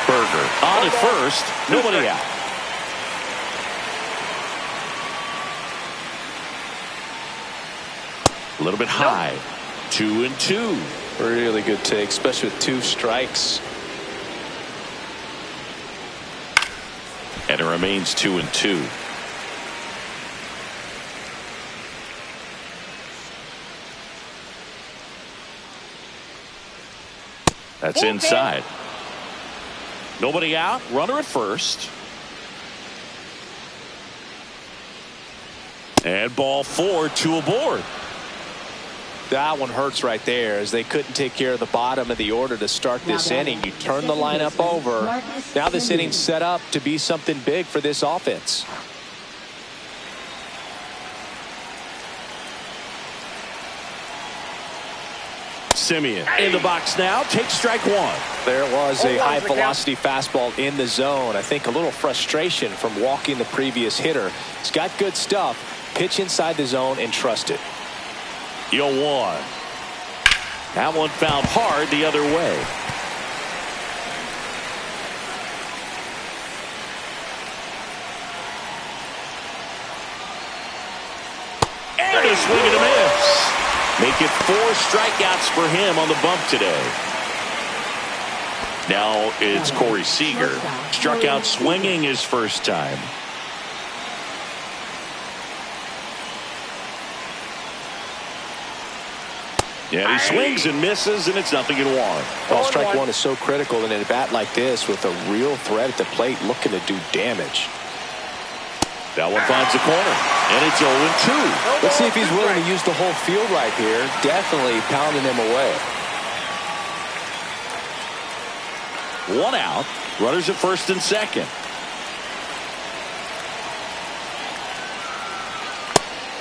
Speaker 1: Burger on at first. Nobody out. A little bit high. 2-2.
Speaker 2: Really good take, especially with 2 strikes.
Speaker 1: And it remains 2-2. That's inside. Nobody out. Runner at first. And ball 4, 2 aboard.
Speaker 2: That one hurts right there, as they couldn't take care of the bottom of the order to start this inning. You turn the lineup over. Now this inning's set up to be something big for this offense.
Speaker 1: Simeon in the box now. Takes strike 1.
Speaker 2: There was a high velocity fastball in the zone. I think a little frustration from walking the previous hitter. He's got good stuff. Pitch inside the zone and trust it.
Speaker 1: 0-1. That one found hard the other way. And a swing and a miss. Make it 4 strikeouts for him on the bump today. Now it's Corey Seager. Struck out swinging his first time. Yeah, he swings and misses, and it's 0-1.
Speaker 2: Well, strike 1 is so critical in a bat like this with a real threat at the plate looking to do damage.
Speaker 1: That one finds the corner, and it's 0-2.
Speaker 2: Let's see if he's willing to use the whole field right here. Definitely pounding him away.
Speaker 1: 1 out. Runners at first and second.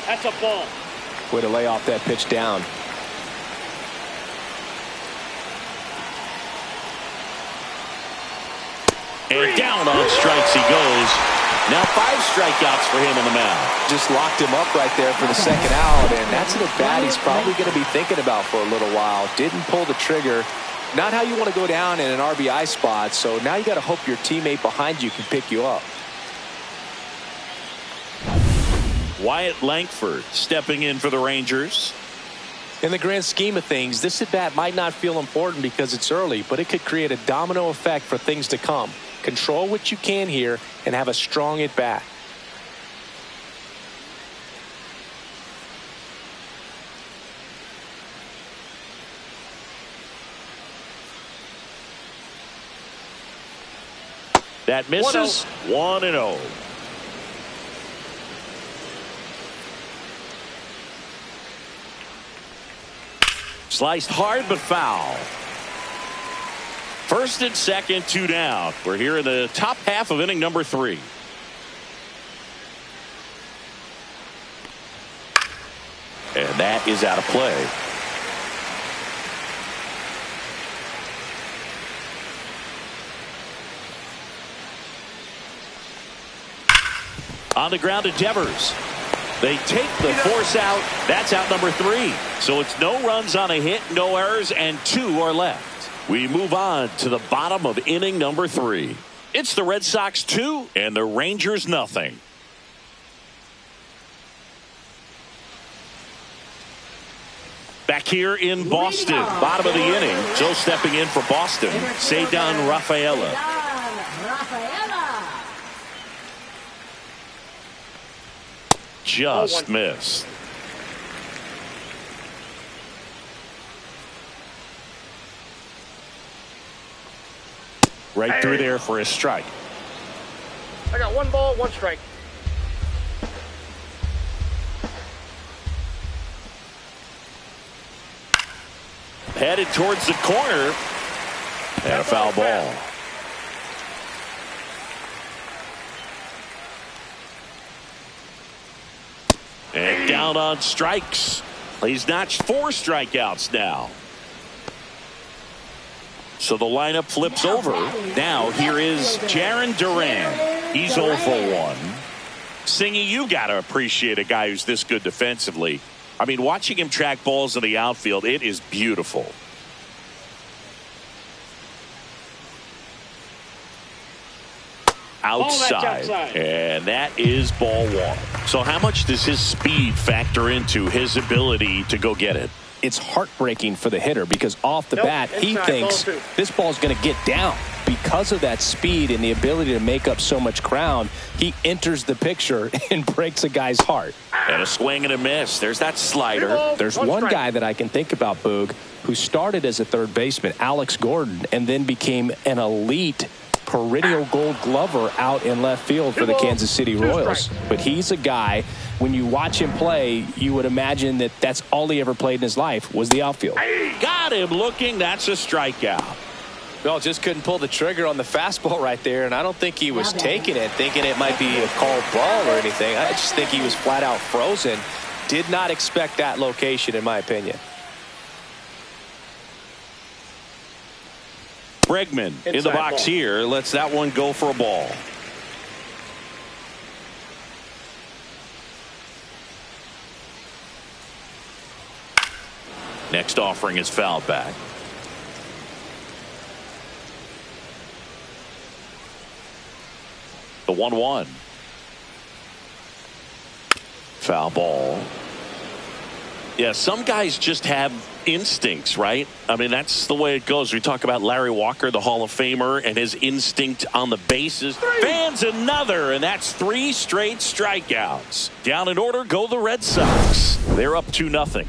Speaker 4: That's a ball.
Speaker 2: Way to lay off that pitch down.
Speaker 1: And down on strikes he goes. Now 5 strikeouts for him on the mound.
Speaker 2: Just locked him up right there for the second out, and that's an at-bat he's probably going to be thinking about for a little while. Didn't pull the trigger. Not how you want to go down in an RBI spot, so now you got to hope your teammate behind you can pick you up.
Speaker 1: Wyatt Langford stepping in for the Rangers.
Speaker 2: In the grand scheme of things, this at-bat might not feel important because it's early, but it could create a domino effect for things to come. Control what you can here and have a strong at-bat.
Speaker 1: That misses. 1-0. Sliced hard but foul. First and second, 2 down. We're here in the top half of inning number 3. And that is out of play. On the ground to Devers. They take the force out. That's out number 3. So it's no runs on a hit, no errors, and 2 are left. We move on to the bottom of inning number 3. It's the Red Sox 2 and the Rangers nothing. Back here in Boston, bottom of the inning. So stepping in for Boston, Cedar Rafaela. Just missed. Right through there for a strike.
Speaker 4: I got 1 ball, 1 strike.
Speaker 1: Headed towards the corner. And a foul ball. And down on strikes. He's notched 4 strikeouts now. So the lineup flips over. Now here is Jarren Duran. He's 0 for 1. Singy, you got to appreciate a guy who's this good defensively. I mean, watching him track balls in the outfield, it is beautiful. Outside. And that is ball 1. So how much does his speed factor into his ability to go get it?
Speaker 2: It's heartbreaking for the hitter because off the bat, he thinks this ball is going to get down. Because of that speed and the ability to make up so much ground, he enters the picture and breaks a guy's heart.
Speaker 1: And a swing and a miss. There's that slider.
Speaker 2: There's one guy that I can think about, Boog, who started as a third baseman, Alex Gordon, and then became an elite perennial Gold Glover out in left field for the Kansas City Royals. But he's a guy, when you watch him play, you would imagine that that's all he ever played in his life was the outfield.
Speaker 1: Got him looking. That's a strikeout.
Speaker 2: Well, just couldn't pull the trigger on the fastball right there, and I don't think he was taking it, thinking it might be a called ball or anything. I just think he was flat out frozen. Did not expect that location, in my opinion.
Speaker 1: Bregman in the box here lets that one go for a ball. Next offering is fouled back. The 1-1. Foul ball. Yeah, some guys just have instincts, right? I mean, that's the way it goes. We talk about Larry Walker, the Hall of Famer, and his instinct on the bases. Fans another, and that's 3 straight strikeouts. Down in order go the Red Sox. They're up 2-0.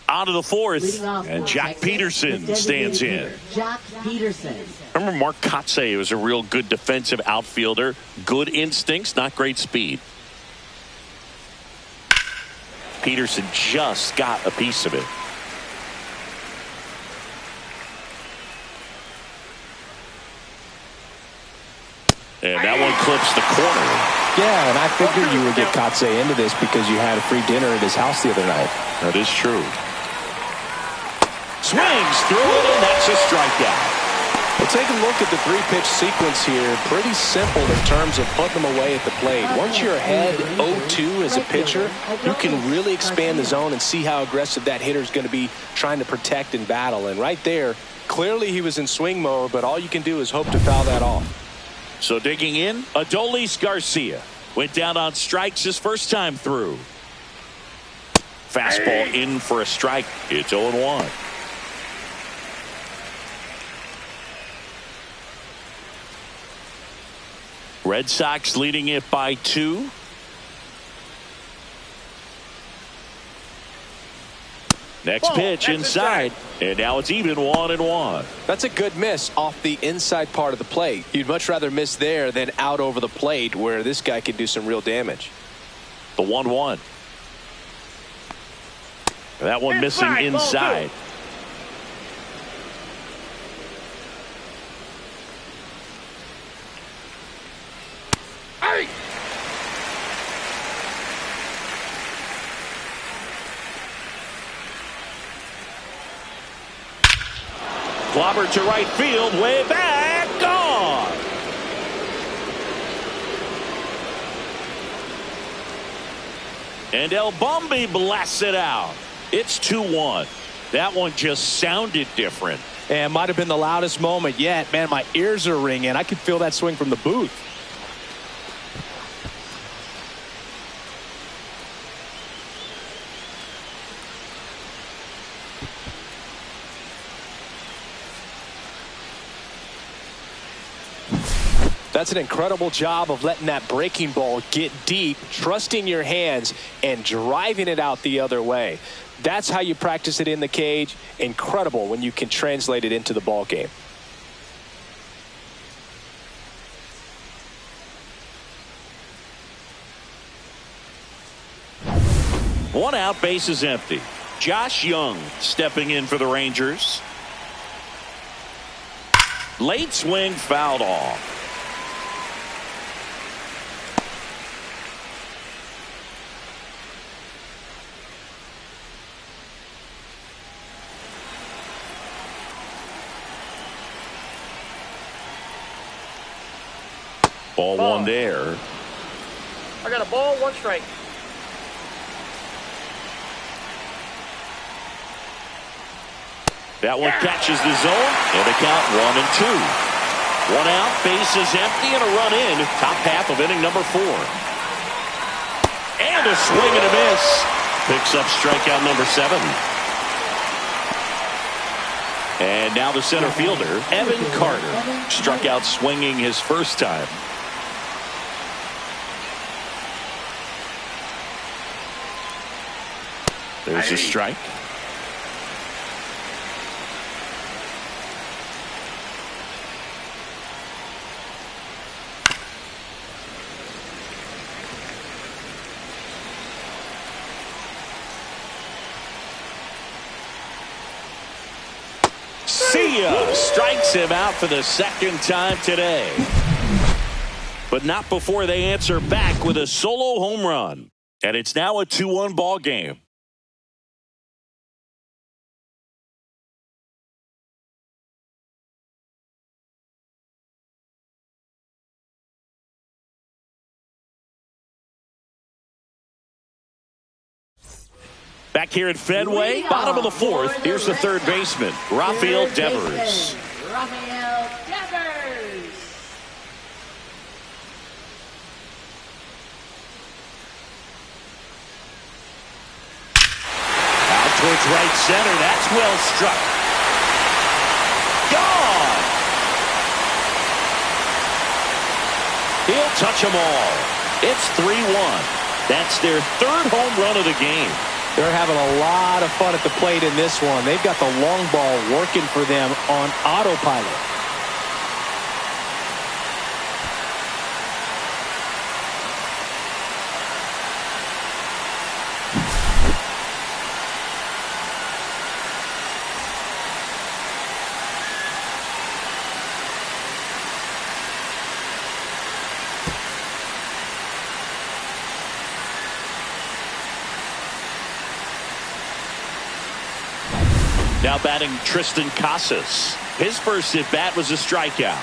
Speaker 1: On to the 4th, and Jack Peterson stands in.
Speaker 3: Jack Peterson.
Speaker 1: Remember Mark Kotsay was a real good defensive outfielder. Good instincts, not great speed. Peterson just got a piece of it. And that one clips the corner.
Speaker 2: Yeah, and I figured you would get Kotsay into this because you had a free dinner at his house the other night.
Speaker 1: That is true. Swings through it, and that's a strikeout.
Speaker 2: Well, take a look at the 3-pitch sequence here. Pretty simple in terms of putting them away at the plate. Once you're ahead 0-2 as a pitcher, you can really expand the zone and see how aggressive that hitter is going to be trying to protect and battle. And right there, clearly he was in swing mode, but all you can do is hope to foul that off.
Speaker 1: So digging in, Adolis Garcia went down on strikes his first time through. Fastball in for a strike. It's 0-1. Red Sox leading it by 2. Next pitch inside, and now it's even 1-1.
Speaker 2: That's a good miss off the inside part of the plate. You'd much rather miss there than out over the plate where this guy could do some real damage.
Speaker 1: The 1-1. That one missing inside. Clobber to right field, way back, gone. And El Bombi blasts it out. It's 2-1. That one just sounded different.
Speaker 2: And might have been the loudest moment yet. Man, my ears are ringing. I could feel that swing from the booth. That's an incredible job of letting that breaking ball get deep, trusting your hands, and driving it out the other way. That's how you practice it in the cage. Incredible when you can translate it into the ball game.
Speaker 1: One out, base is empty. Josh Young stepping in for the Rangers. Late swing fouled off. Ball one there.
Speaker 4: I got a ball, one strike.
Speaker 1: That one catches the zone, and a count 1-2. One out, base is empty, and a run in. Top half of inning number 4. And a swing and a miss. Picks up strikeout number 7. And now the center fielder, Evan Carter, struck out swinging his first time. There's a strike. See ya! Strikes him out for the second time today. But not before they answer back with a solo home run. And it's now a 2-1 ball game. Back here at Fenway, bottom of the 4th. Here's the third baseman, Rafael Devers.
Speaker 3: Rafael Devers.
Speaker 1: Out towards right center. That's well struck. Gone. He'll touch them all. It's 3-1. That's their third home run of the game.
Speaker 2: They're having a lot of fun at the plate in this one. They've got the long ball working for them on autopilot.
Speaker 1: Now batting Tristan Casas. His first at bat was a strikeout.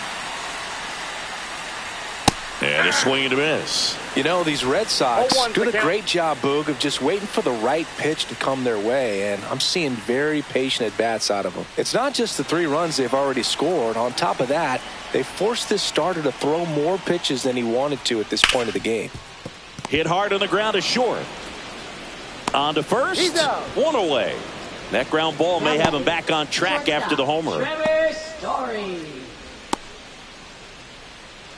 Speaker 1: And a swing and a miss.
Speaker 2: You know, these Red Sox
Speaker 4: 0-1
Speaker 2: doing a
Speaker 4: the count.
Speaker 2: great job, Boog, of just waiting for the right pitch to come their way, and I'm seeing very patient at-bats out of them. It's not just the 3 runs they've already scored. On top of that, they forced this starter to throw more pitches than he wanted to at this point of the game.
Speaker 1: Hit hard on the ground is short. On to first.
Speaker 4: He's out.
Speaker 1: 1 away. That ground ball may have him back on track after the homer.
Speaker 3: Trevor Story.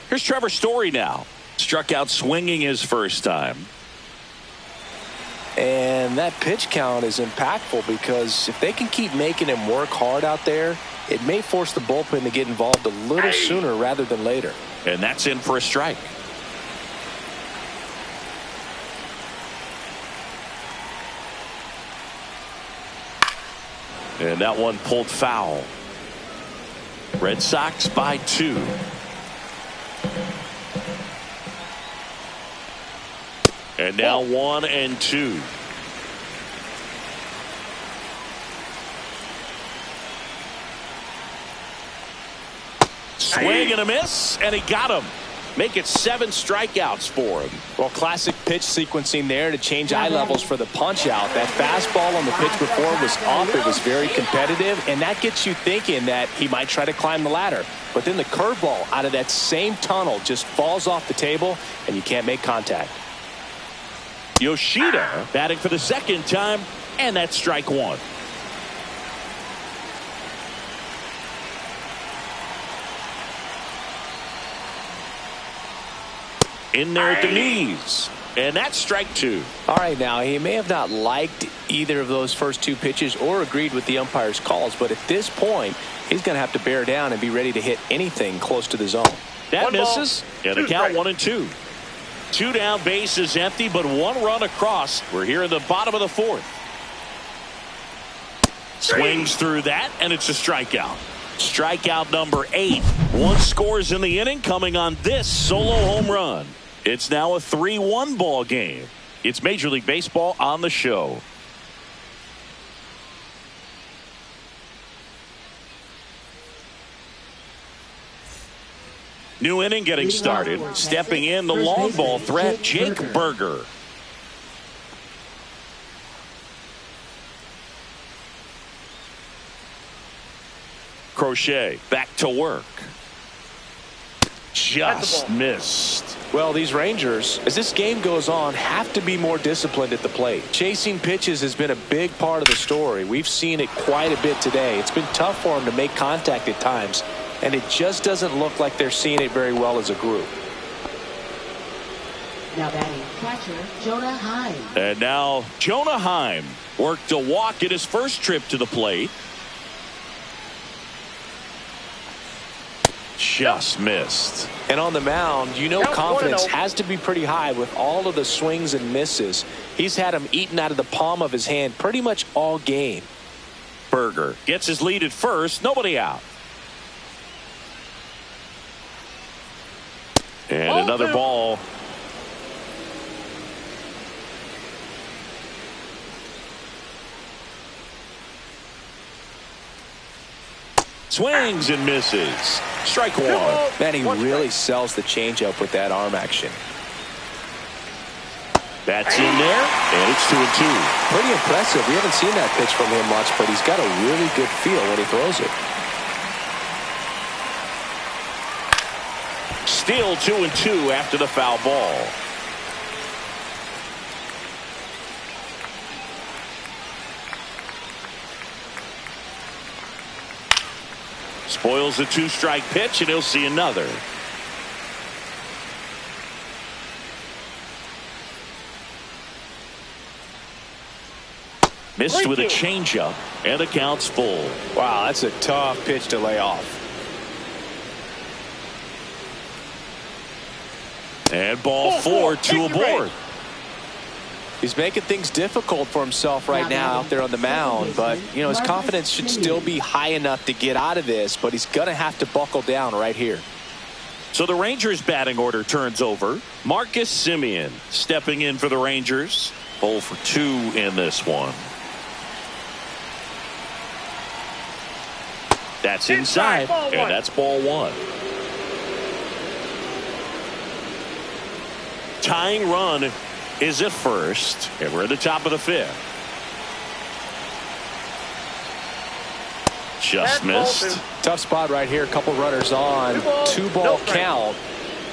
Speaker 1: Here's Trevor Story now. Struck out swinging his first time.
Speaker 2: And that pitch count is impactful because if they can keep making him work hard out there, it may force the bullpen to get involved a little sooner rather than later.
Speaker 1: And that's in for a strike. And that one pulled foul. Red Sox by 2. And now 1-2. Swing and a miss, and he got him. Make it 7 strikeouts for him.
Speaker 2: Well, classic pitch sequencing there to change eye levels for the punch out. That fastball on the pitch before was up. It was very competitive, and that gets you thinking that he might try to climb the ladder. But then the curveball out of that same tunnel just falls off the table, and you can't make contact.
Speaker 1: Yoshida batting for the second time, and that's strike 1. In there at the knees. And that's strike 2.
Speaker 2: All right, now, he may have not liked either of those first 2 pitches or agreed with the umpire's calls, but at this point, he's going to have to bear down and be ready to hit anything close to the zone.
Speaker 1: That misses. And the count 1-2. 2 down, base is empty, but 1 run across. We're here in the bottom of the 4th. Swings through that, and it's a strikeout. Strikeout number 8. 1 scores in the inning, coming on this solo home run. It's now a 3-1 ball game. It's Major League Baseball on the show. New inning getting started. Stepping in the long ball threat, Jake Berger. Crochet back to work. Just missed.
Speaker 2: Well, these Rangers, as this game goes on, have to be more disciplined at the plate. Chasing pitches has been a big part of the story. We've seen it quite a bit today. It's been tough for them to make contact at times, and it just doesn't look like they're seeing it very well as a group.
Speaker 3: Now batting catcher, Jonah Heim.
Speaker 1: And now Jonah Heim worked a walk at his first trip to the plate. Just missed.
Speaker 2: And on the mound, you know, confidence has to be pretty high with all of the swings and misses. He's had them eaten out of the palm of his hand pretty much all game.
Speaker 1: Berger gets his lead at first, nobody out. And another ball. Swings and misses. Strike 1.
Speaker 2: Man, he really sells the changeup with that arm action.
Speaker 1: That's in there, and it's 2-2.
Speaker 2: Pretty impressive. We haven't seen that pitch from him much, but he's got a really good feel when he throws it.
Speaker 1: Still 2-2 after the foul ball. Spoils the 2-strike pitch, and he'll see another. Missed with a changeup, and the count's full.
Speaker 2: Wow, that's a tough pitch to lay off.
Speaker 1: And ball 4, 2 aboard.
Speaker 2: He's making things difficult for himself right now out there on the mound, but you know, his confidence should still be high enough to get out of this, but he's going to have to buckle down right here.
Speaker 1: So the Rangers batting order turns over. Marcus Semien stepping in for the Rangers. 0 for 2 in this one. That's inside, and that's ball 1. Tying run is at first, and we're at the top of the 5th. Just missed.
Speaker 2: Tough spot right here. A couple runners on. 2-ball count.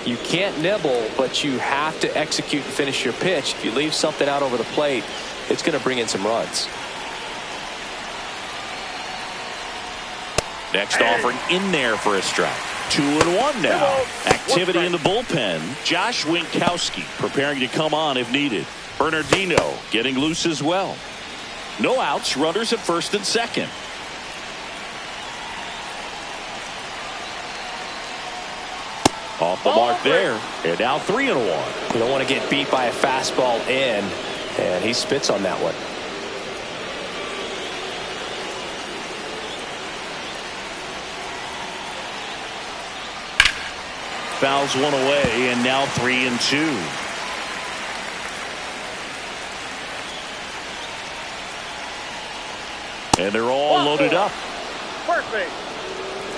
Speaker 2: You can't nibble, but you have to execute and finish your pitch. If you leave something out over the plate, it's going to bring in some runs.
Speaker 1: Next offering in there for a strike. 2-1 now. Activity in the bullpen. Josh Winkowski preparing to come on if needed. Bernardino getting loose as well. No outs. Runners at first and second. Off the mark there. And now 3-1.
Speaker 2: You don't want to get beat by a fastball in, and he spits on that one.
Speaker 1: Fouls one away, and now 3-2. And they're all loaded up.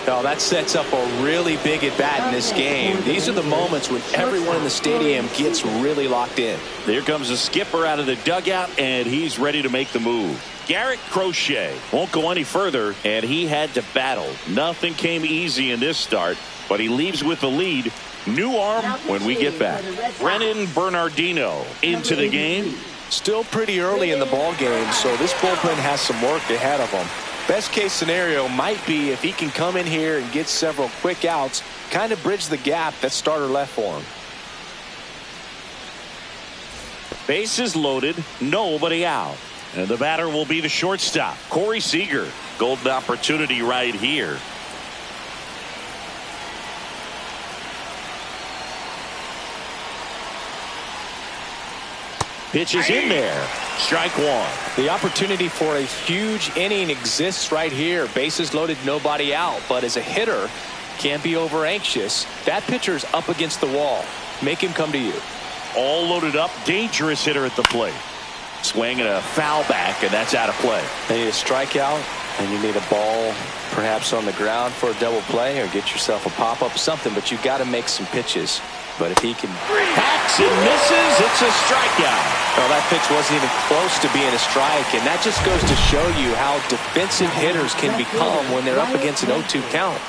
Speaker 2: Oh, that sets up a really big at-bat in this game. These are the moments when everyone in the stadium gets really locked in.
Speaker 1: There comes a skipper out of the dugout, and he's ready to make the move. Garrett Crochet won't go any further, and he had to battle. Nothing came easy in this start, but he leaves with the lead. New arm when we get back. Brennan Bernardino into the game.
Speaker 2: Still pretty early in the ball game, so this bullpen has some work ahead of them. Best case scenario might be if he can come in here and get several quick outs, kind of bridge the gap that starter left for him.
Speaker 1: Bases loaded, nobody out. And the batter will be the shortstop, Corey Seager. Golden opportunity right here. Pitch is in there. Strike one.
Speaker 2: The opportunity for a huge inning exists right here. Bases loaded, nobody out. But as a hitter, can't be over anxious. That pitcher's up against the wall. Make him come to you.
Speaker 1: All loaded up. Dangerous hitter at the plate. Swing and a foul back, and that's out of play.
Speaker 2: You need a strikeout, and you need a ball perhaps on the ground for a double play, or get yourself a pop-up, something. But you got to make some pitches. But if he can
Speaker 1: hacks and misses, it's a strikeout.
Speaker 2: Well, that pitch wasn't even close to being a strike, and that just goes to show you how defensive hitters can become when they're up against an 0-2 count.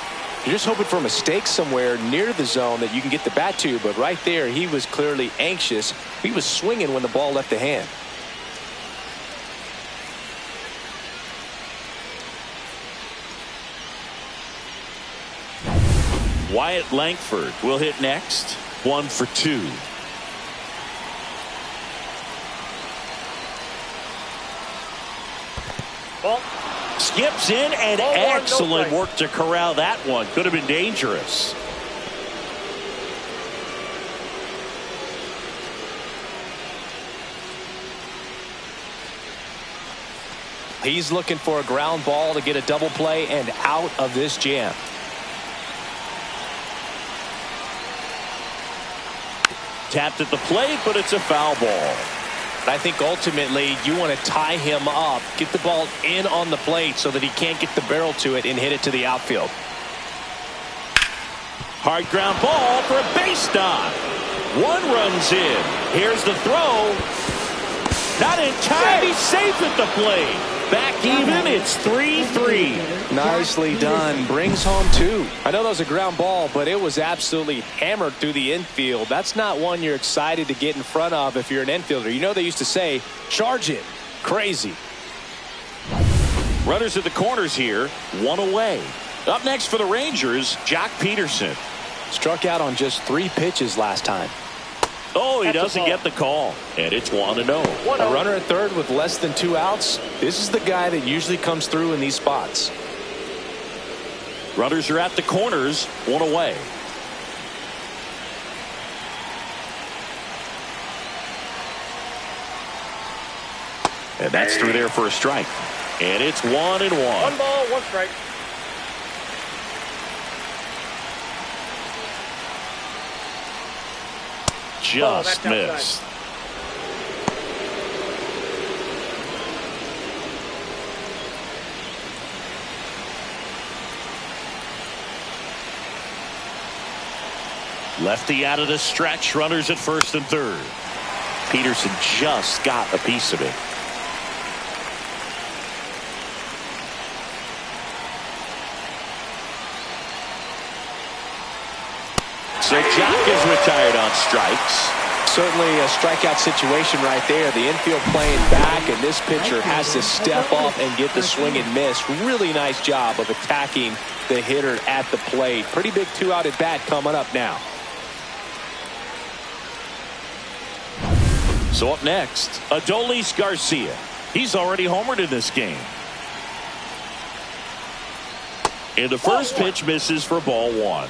Speaker 2: You're just hoping for a mistake somewhere near the zone that you can get the bat to, but right there he was clearly anxious. He was swinging when the ball left the hand.
Speaker 1: Wyatt Langford will hit next. 1 for 2.
Speaker 4: Ball.
Speaker 1: Skips in, and
Speaker 4: Ball one,
Speaker 1: excellent
Speaker 4: no
Speaker 1: work to corral that one. Could have been dangerous.
Speaker 2: He's looking for a ground ball to get a double play and out of this jam.
Speaker 1: Tapped at the plate, but it's a foul ball.
Speaker 2: But I think ultimately you want to tie him up, get the ball in on the plate so that he can't get the barrel to it and hit it to the outfield.
Speaker 1: Hard ground ball for a base knock. One runs in. Here's the throw. Not in time. He's safe at the plate. Back even. It's 3-3.
Speaker 2: Nicely done. Brings home 2. I know that was a ground ball, but it was absolutely hammered through the infield. That's not one you're excited to get in front of if you're an infielder. You know they used to say, charge it. Crazy.
Speaker 1: Runners at the corners here. 1 away. Up next for the Rangers, Jock Peterson.
Speaker 2: Struck out on just 3 pitches last time.
Speaker 1: Oh, he doesn't get the call. And it's 1-0.
Speaker 2: A runner at third with less than 2 outs. This is the guy that usually comes through in these spots.
Speaker 1: Runners are at the corners. 1 away. And that's through there for a strike. And it's 1-1.
Speaker 4: 1 ball, 1 strike.
Speaker 1: Just missed. Lefty out of the stretch. Runners at first and third. Peterson just got a piece of it. So Jock is retired on strikes.
Speaker 2: Certainly a strikeout situation right there. The infield playing back, and this pitcher has to step up and get the swing and miss. Really nice job of attacking the hitter at the plate. Pretty big 2-out at bat coming up now.
Speaker 1: So up next, Adolis Garcia. He's already homered in this game. And the first pitch misses for ball 1.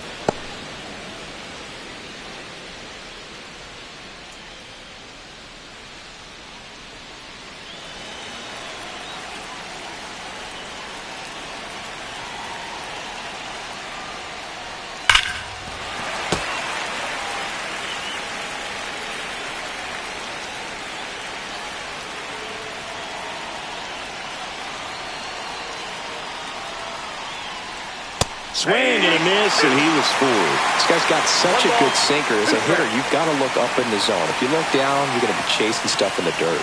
Speaker 1: Swing and a miss, and he was fooled.
Speaker 2: This guy's got such a good sinker. As a hitter, you've got to look up in the zone. If you look down, you're going to be chasing stuff in the dirt.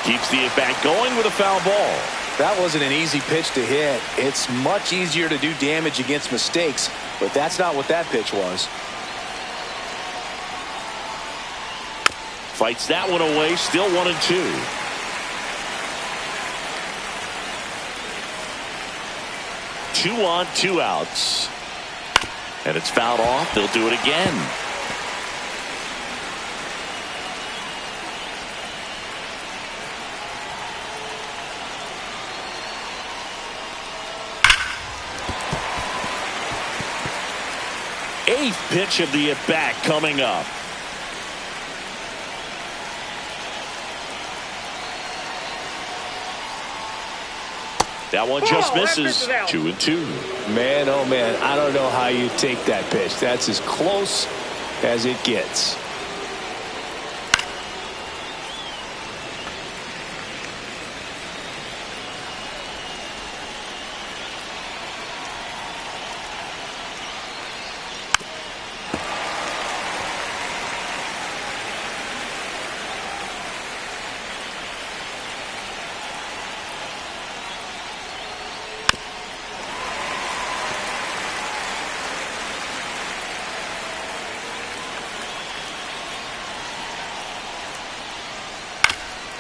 Speaker 1: Keeps the at-bat going with a foul ball.
Speaker 5: That wasn't an easy pitch to hit. It's much easier to do damage against mistakes, but that's not what that pitch was.
Speaker 1: Fights that one away, still 1-2. Two on, two outs. And it's fouled off. They'll do it again. Eighth pitch of the at-bat coming up. That one just misses. 2-2.
Speaker 5: Man, oh man, I don't know how you take that pitch. That's as close as it gets.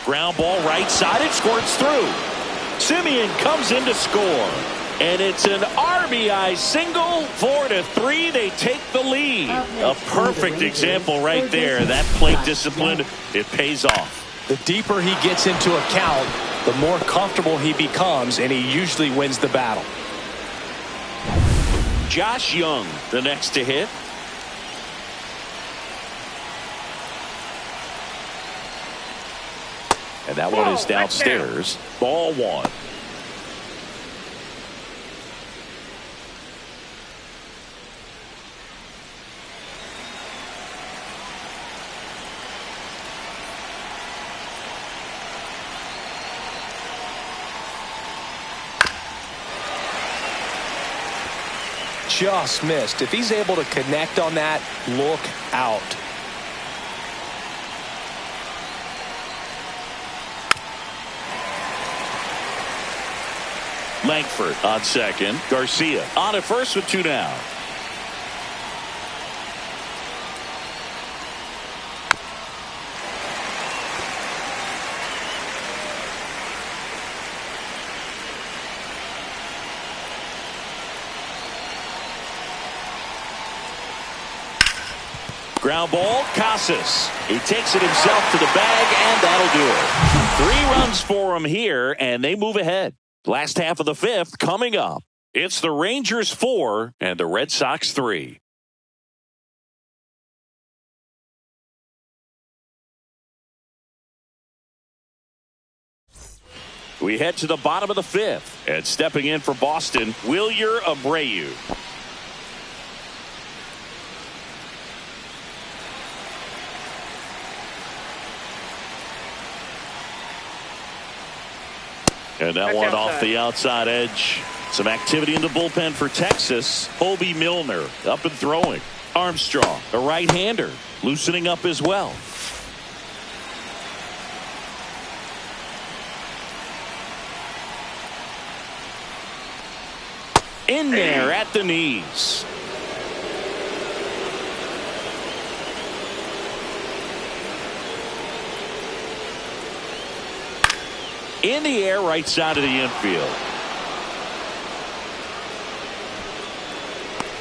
Speaker 1: Ground ball right side. It squirts through. Simeon comes in to score. And it's an RBI single. 4-3. They take the lead. A perfect example right there. That plate discipline, it pays off.
Speaker 5: The deeper he gets into a count, the more comfortable he becomes, and he usually wins the battle.
Speaker 1: Josh Young, the next to hit. And that one is downstairs. Ball one.
Speaker 5: Just missed. If he's able to connect on that, look out.
Speaker 1: Langford on second. Garcia on at first with two down. Ground ball, Casas. He takes it himself to the bag, and that'll do it. 3 runs for him here, and they move ahead. Last half of the fifth coming up. It's the Rangers 4 and the Red Sox 3. We head to the bottom of the fifth, and stepping in for Boston, Wilyer Abreu. And that one off the outside edge. Some activity in the bullpen for Texas. Hobie Milner up and throwing. Armstrong, a right-hander, loosening up as well. In there at the knees. In the air, right side of the infield.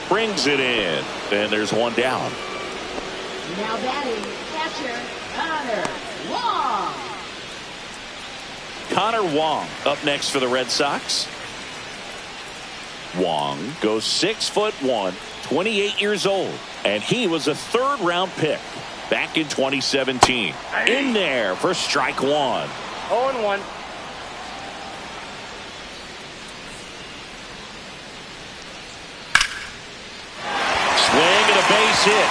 Speaker 1: Brings it in. And there's one down.
Speaker 3: Now batting, catcher, Connor Wong.
Speaker 1: Connor Wong up next for the Red Sox. Wong goes 6'1", 28 years old. And he was a third-round pick back in 2017. In there for strike one.
Speaker 4: 0-1.
Speaker 1: Swing and a base hit.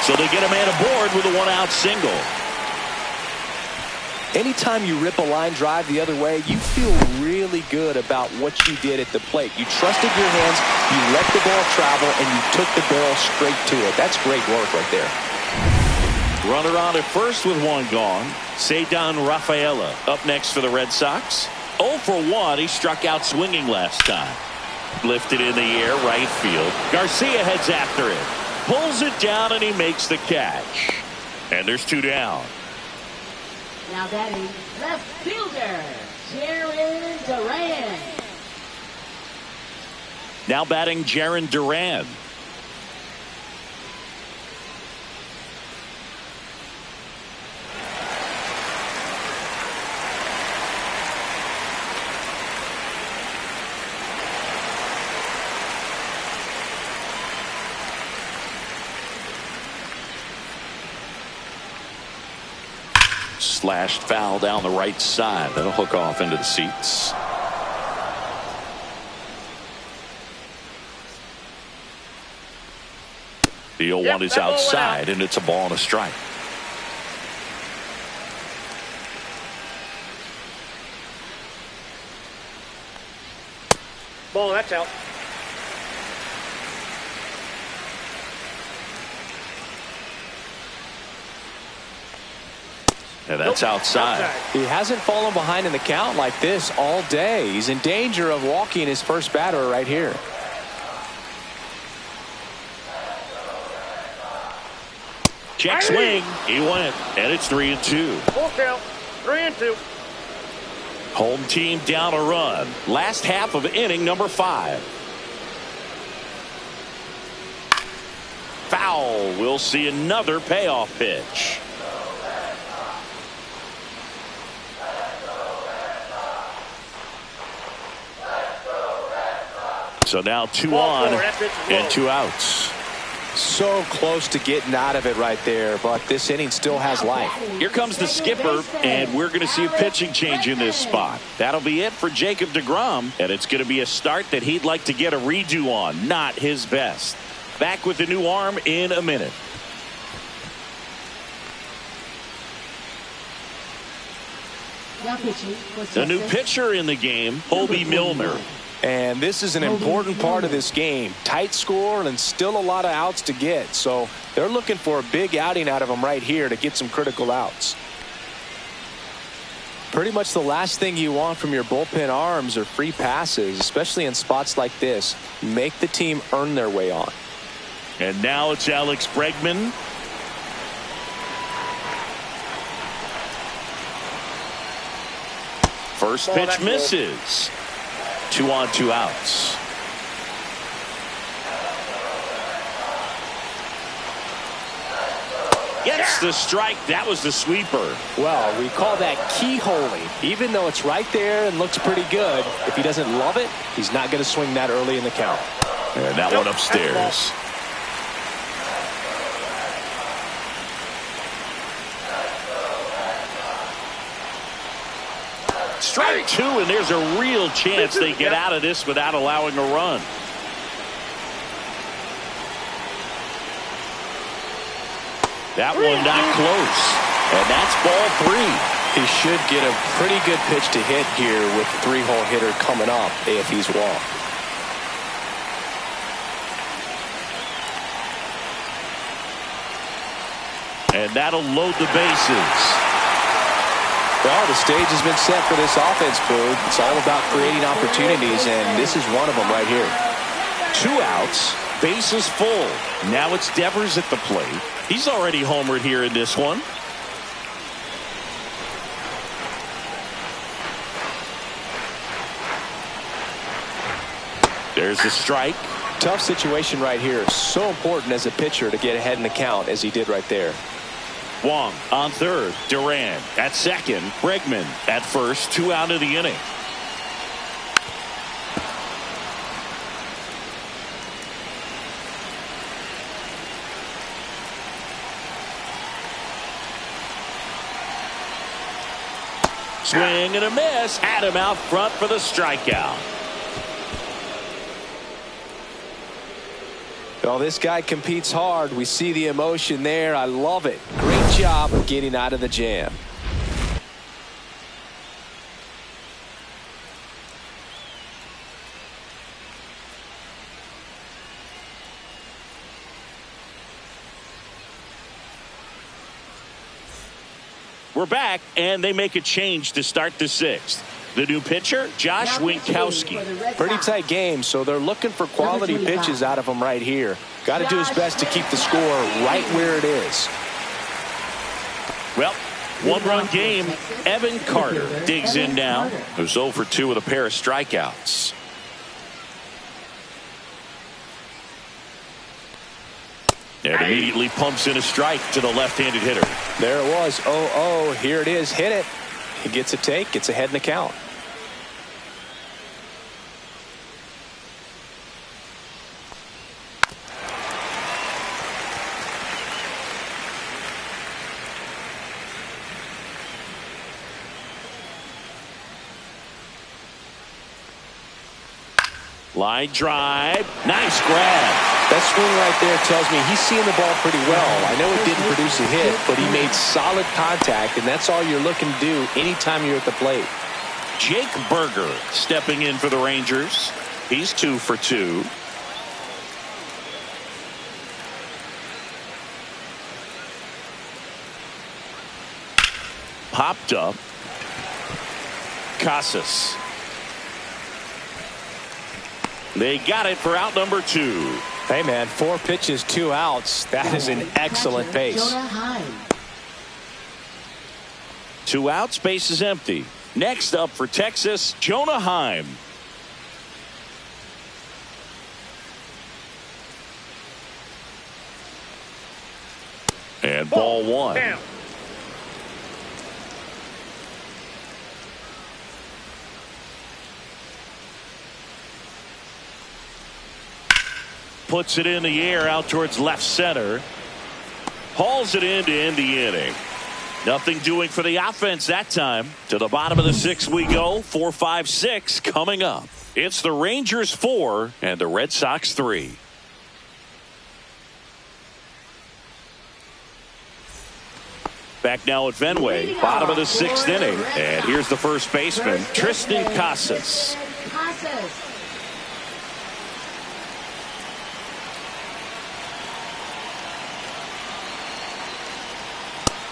Speaker 1: So they get a man aboard with a one-out single.
Speaker 5: Anytime you rip a line drive the other way, you feel really good about what you did at the plate. You trusted your hands, you let the ball travel, and you took the barrel straight to it. That's great work right there.
Speaker 1: Runner on at first with one gone. Cedar Rafaela up next for the Red Sox. 0 for 1. He struck out swinging last time. Lifted in the air, right field. Garcia heads after it. Pulls it down, and he makes the catch. And there's 2 down.
Speaker 3: Now batting left fielder, Jaron Duran.
Speaker 1: Now batting Jaron Duran. Slashed foul down the right side. That'll hook off into the seats. The 0-1 is outside, and it's a ball and a strike.
Speaker 4: Ball, that's out.
Speaker 1: And that's outside.
Speaker 5: He hasn't fallen behind in the count like this all day. He's in danger of walking his first batter right here.
Speaker 1: Check swing. He went. And it's 3-2.
Speaker 4: Full count. 3-2.
Speaker 1: Home team down a run. Last half of inning number 5. Foul. We'll see another payoff pitch. So now 2 on and 2 outs.
Speaker 5: So close to getting out of it right there, but this inning still has life.
Speaker 1: Here comes the skipper, and we're going to see a pitching change in this spot. That'll be it for Jacob deGrom, and it's going to be a start that he'd like to get a redo on. Not his best. Back with the new arm in a minute. The new pitcher in the game, Hobie Milner.
Speaker 5: And this is an important part of this game. Tight score and still a lot of outs to get. So they're looking for a big outing out of him right here to get some critical outs. Pretty much the last thing you want from your bullpen arms are free passes, especially in spots like this. Make the team earn their way on.
Speaker 1: And now it's Alex Bregman. First pitch misses. 2 on, 2 outs. Gets the strike. That was the sweeper.
Speaker 5: Well, we call that keyholing. Even though it's right there and looks pretty good, if he doesn't love it, he's not going to swing that early in the count.
Speaker 1: And that one upstairs. Strike 2, and there's a real chance they get out of this without allowing a run. That one not close. And that's ball 3.
Speaker 5: He should get a pretty good pitch to hit here with the 3-hole hitter coming up if he's walked.
Speaker 1: And that'll load the bases.
Speaker 5: Well, the stage has been set for this offense, Boog. It's all about creating opportunities, and this is one of them right here.
Speaker 1: 2 outs, bases full. Now it's Devers at the plate. He's already homered here in this one. There's the strike.
Speaker 5: Tough situation right here. So important as a pitcher to get ahead in the count as he did right there.
Speaker 1: Wong on third. Duran at second. Bregman at first. 2 out of the inning. Swing and a miss. Had him out front for the strikeout.
Speaker 5: Well, this guy competes hard. We see the emotion there. I love it. Great job of getting out of the jam.
Speaker 1: We're back, and they make a change to start the sixth. The new pitcher, Josh Winkowski.
Speaker 2: Pretty tight game, so they're looking for quality pitches out of him right here. Got to do his best to keep the score right where it is.
Speaker 1: Well, one-run game. Evan Carter digs in now. Who's 0 for 2 with a pair of strikeouts. And immediately pumps in a strike to the left-handed hitter.
Speaker 2: There it was. 0-0. Here it is. Hit it. He gets a take. Gets ahead in the count.
Speaker 1: Line drive. Nice grab.
Speaker 2: That swing right there tells me he's seeing the ball pretty well. I know it didn't produce a hit, but he made solid contact, and that's all you're looking to do anytime you're at the plate.
Speaker 1: Jake Berger stepping in for the Rangers. He's 2 for 2. Popped up. Casas. They got it for out number 2.
Speaker 2: Hey, man, 4 pitches, 2 outs. That is an excellent pace.
Speaker 1: 2 outs, base is empty. Next up for Texas, Jonah Heim. And ball 1.
Speaker 4: Down.
Speaker 1: Puts it in the air out towards left center. Hauls it in to end the inning. Nothing doing for the offense that time. To the bottom of the 6th we go. 4, 5, 6 coming up. It's the Rangers 4 and the Red Sox 3. Back now at Fenway. Bottom of the 6th inning. And here's the first baseman, Tristan Casas.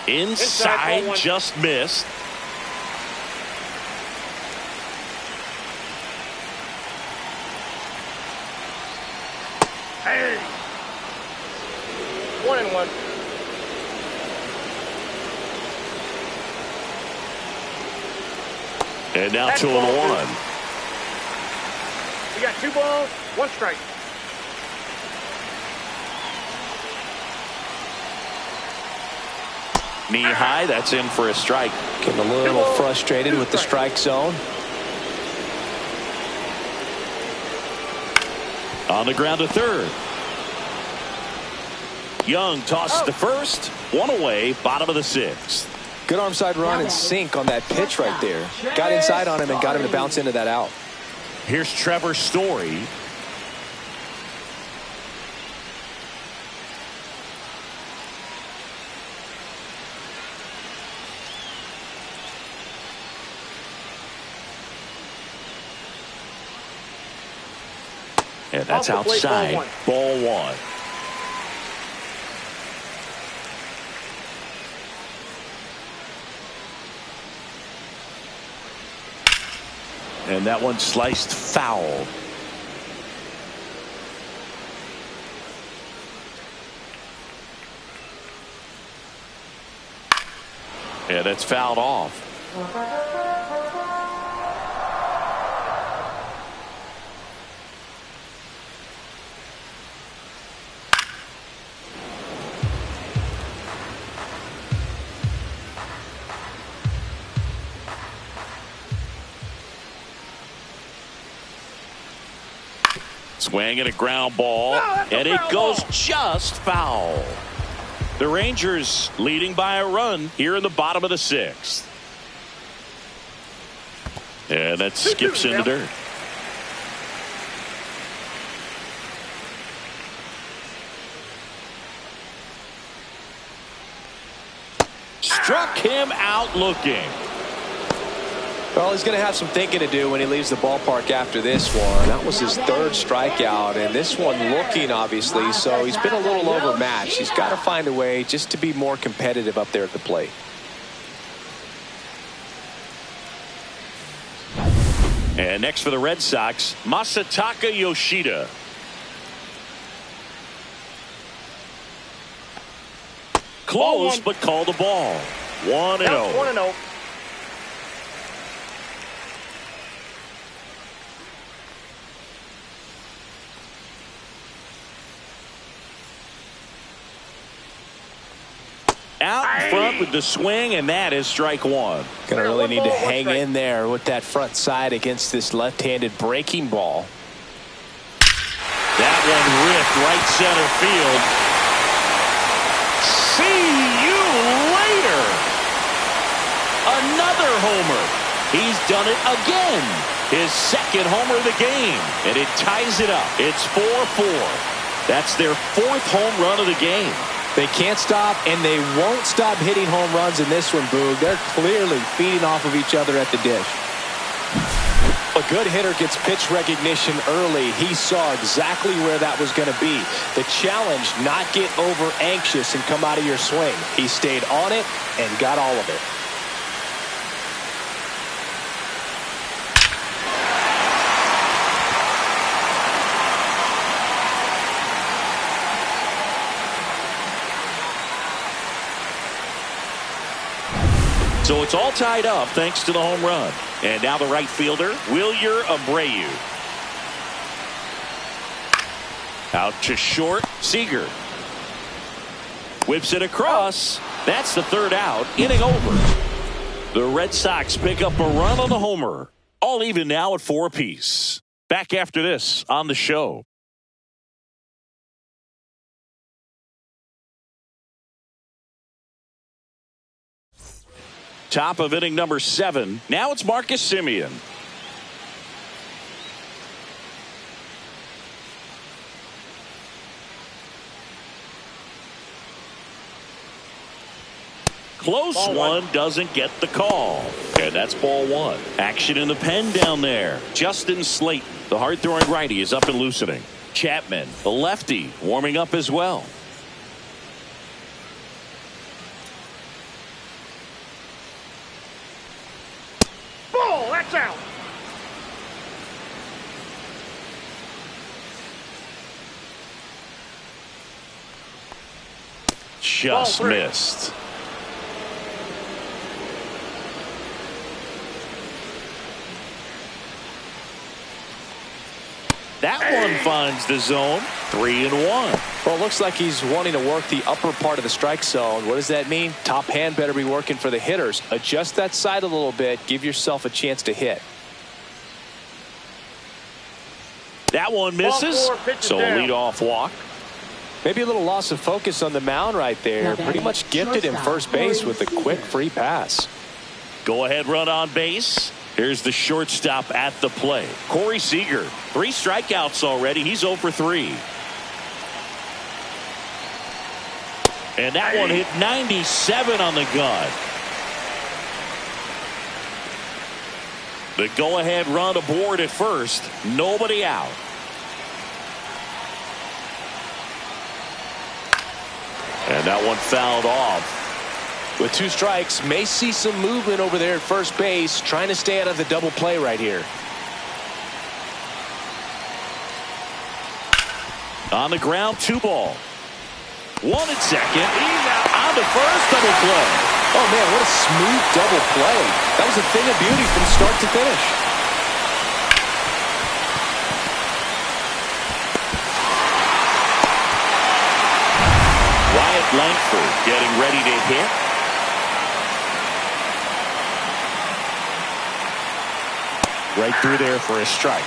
Speaker 1: Inside, just missed.
Speaker 4: Hey. 1-1.
Speaker 1: And now
Speaker 4: That's
Speaker 1: 2-1.
Speaker 4: We got 2 balls, 1 strike.
Speaker 1: Knee high, that's in for a strike.
Speaker 2: Getting a little frustrated with the strike zone.
Speaker 1: On the ground to third. Young tosses to first. 1 away, bottom of the 6th.
Speaker 2: Good arm side run and sink on that pitch right there. Got inside on him and got him to bounce into that out.
Speaker 1: Here's Trevor Story. And that's outside. Ball 1. And that one sliced foul. And it's fouled off. Swing and a ground ball, and it goes just foul. The Rangers leading by a run here in the bottom of the 6th. And that skips in the dirt. Struck him out looking.
Speaker 2: Well, he's going to have some thinking to do when he leaves the ballpark after this one. That was his 3rd strikeout, and this one looking, obviously, so he's been a little overmatched. He's got to find a way just to be more competitive up there at the plate.
Speaker 1: And next for the Red Sox, Masataka Yoshida. Close, but called a ball. 1-0.
Speaker 4: 1-0.
Speaker 1: Out in front with the swing, and that is strike one.
Speaker 2: Gonna really need to hang in there with that front side against this left-handed breaking ball.
Speaker 1: That one ripped right center field. See you later. Another homer. He's done it again. His second homer of the game, and it ties it up. It's 4-4. That's their fourth home run of the game.
Speaker 2: They can't stop, and they won't stop hitting home runs in this one, Boog. They're clearly feeding off of each other at the dish. A good hitter gets pitch recognition early. He saw exactly where that was going to be. The challenge, not get over anxious and come out of your swing. He stayed on it and got all of it.
Speaker 1: So it's all tied up thanks to the home run. And now the right fielder, Wilyer Abreu. Out to short, Seager. Whips it across. That's the third out. Inning over. The Red Sox pick up a run on the homer. All even now at 4 apiece. Back after this on the show. Top of inning number 7. Now it's Marcus Semien. Close one, doesn't get the call. And that's ball 1. Action in the pen down there. Justin Slayton, the hard-throwing righty, is up and loosening. Chapman, the lefty, warming up as well.
Speaker 4: That's out.
Speaker 1: Just missed. That one finds the zone. 3-1.
Speaker 2: Well, it looks like he's wanting to work the upper part of the strike zone. What does that mean? Top hand better be working for the hitters. Adjust that side a little bit. Give yourself a chance to hit.
Speaker 1: That one misses. So lead off walk.
Speaker 2: Maybe a little loss of focus on the mound right there. Pretty much gifted him first base with a quick free pass.
Speaker 1: Go ahead run on base. Here's the shortstop at the plate. Corey Seager. 3 strikeouts already. He's 0 for 3. And that one hit 97 on the gun. The go-ahead run aboard at first. Nobody out. And that one fouled off.
Speaker 2: With 2 strikes, may see some movement over there at first base, trying to stay out of the double play right here.
Speaker 1: On the ground, 2 ball. 1 at second. He's out on the first, double play.
Speaker 2: Oh man, what a smooth double play. That was a thing of beauty from start to finish.
Speaker 1: Wyatt Langford getting ready to hit. Right through there for a strike.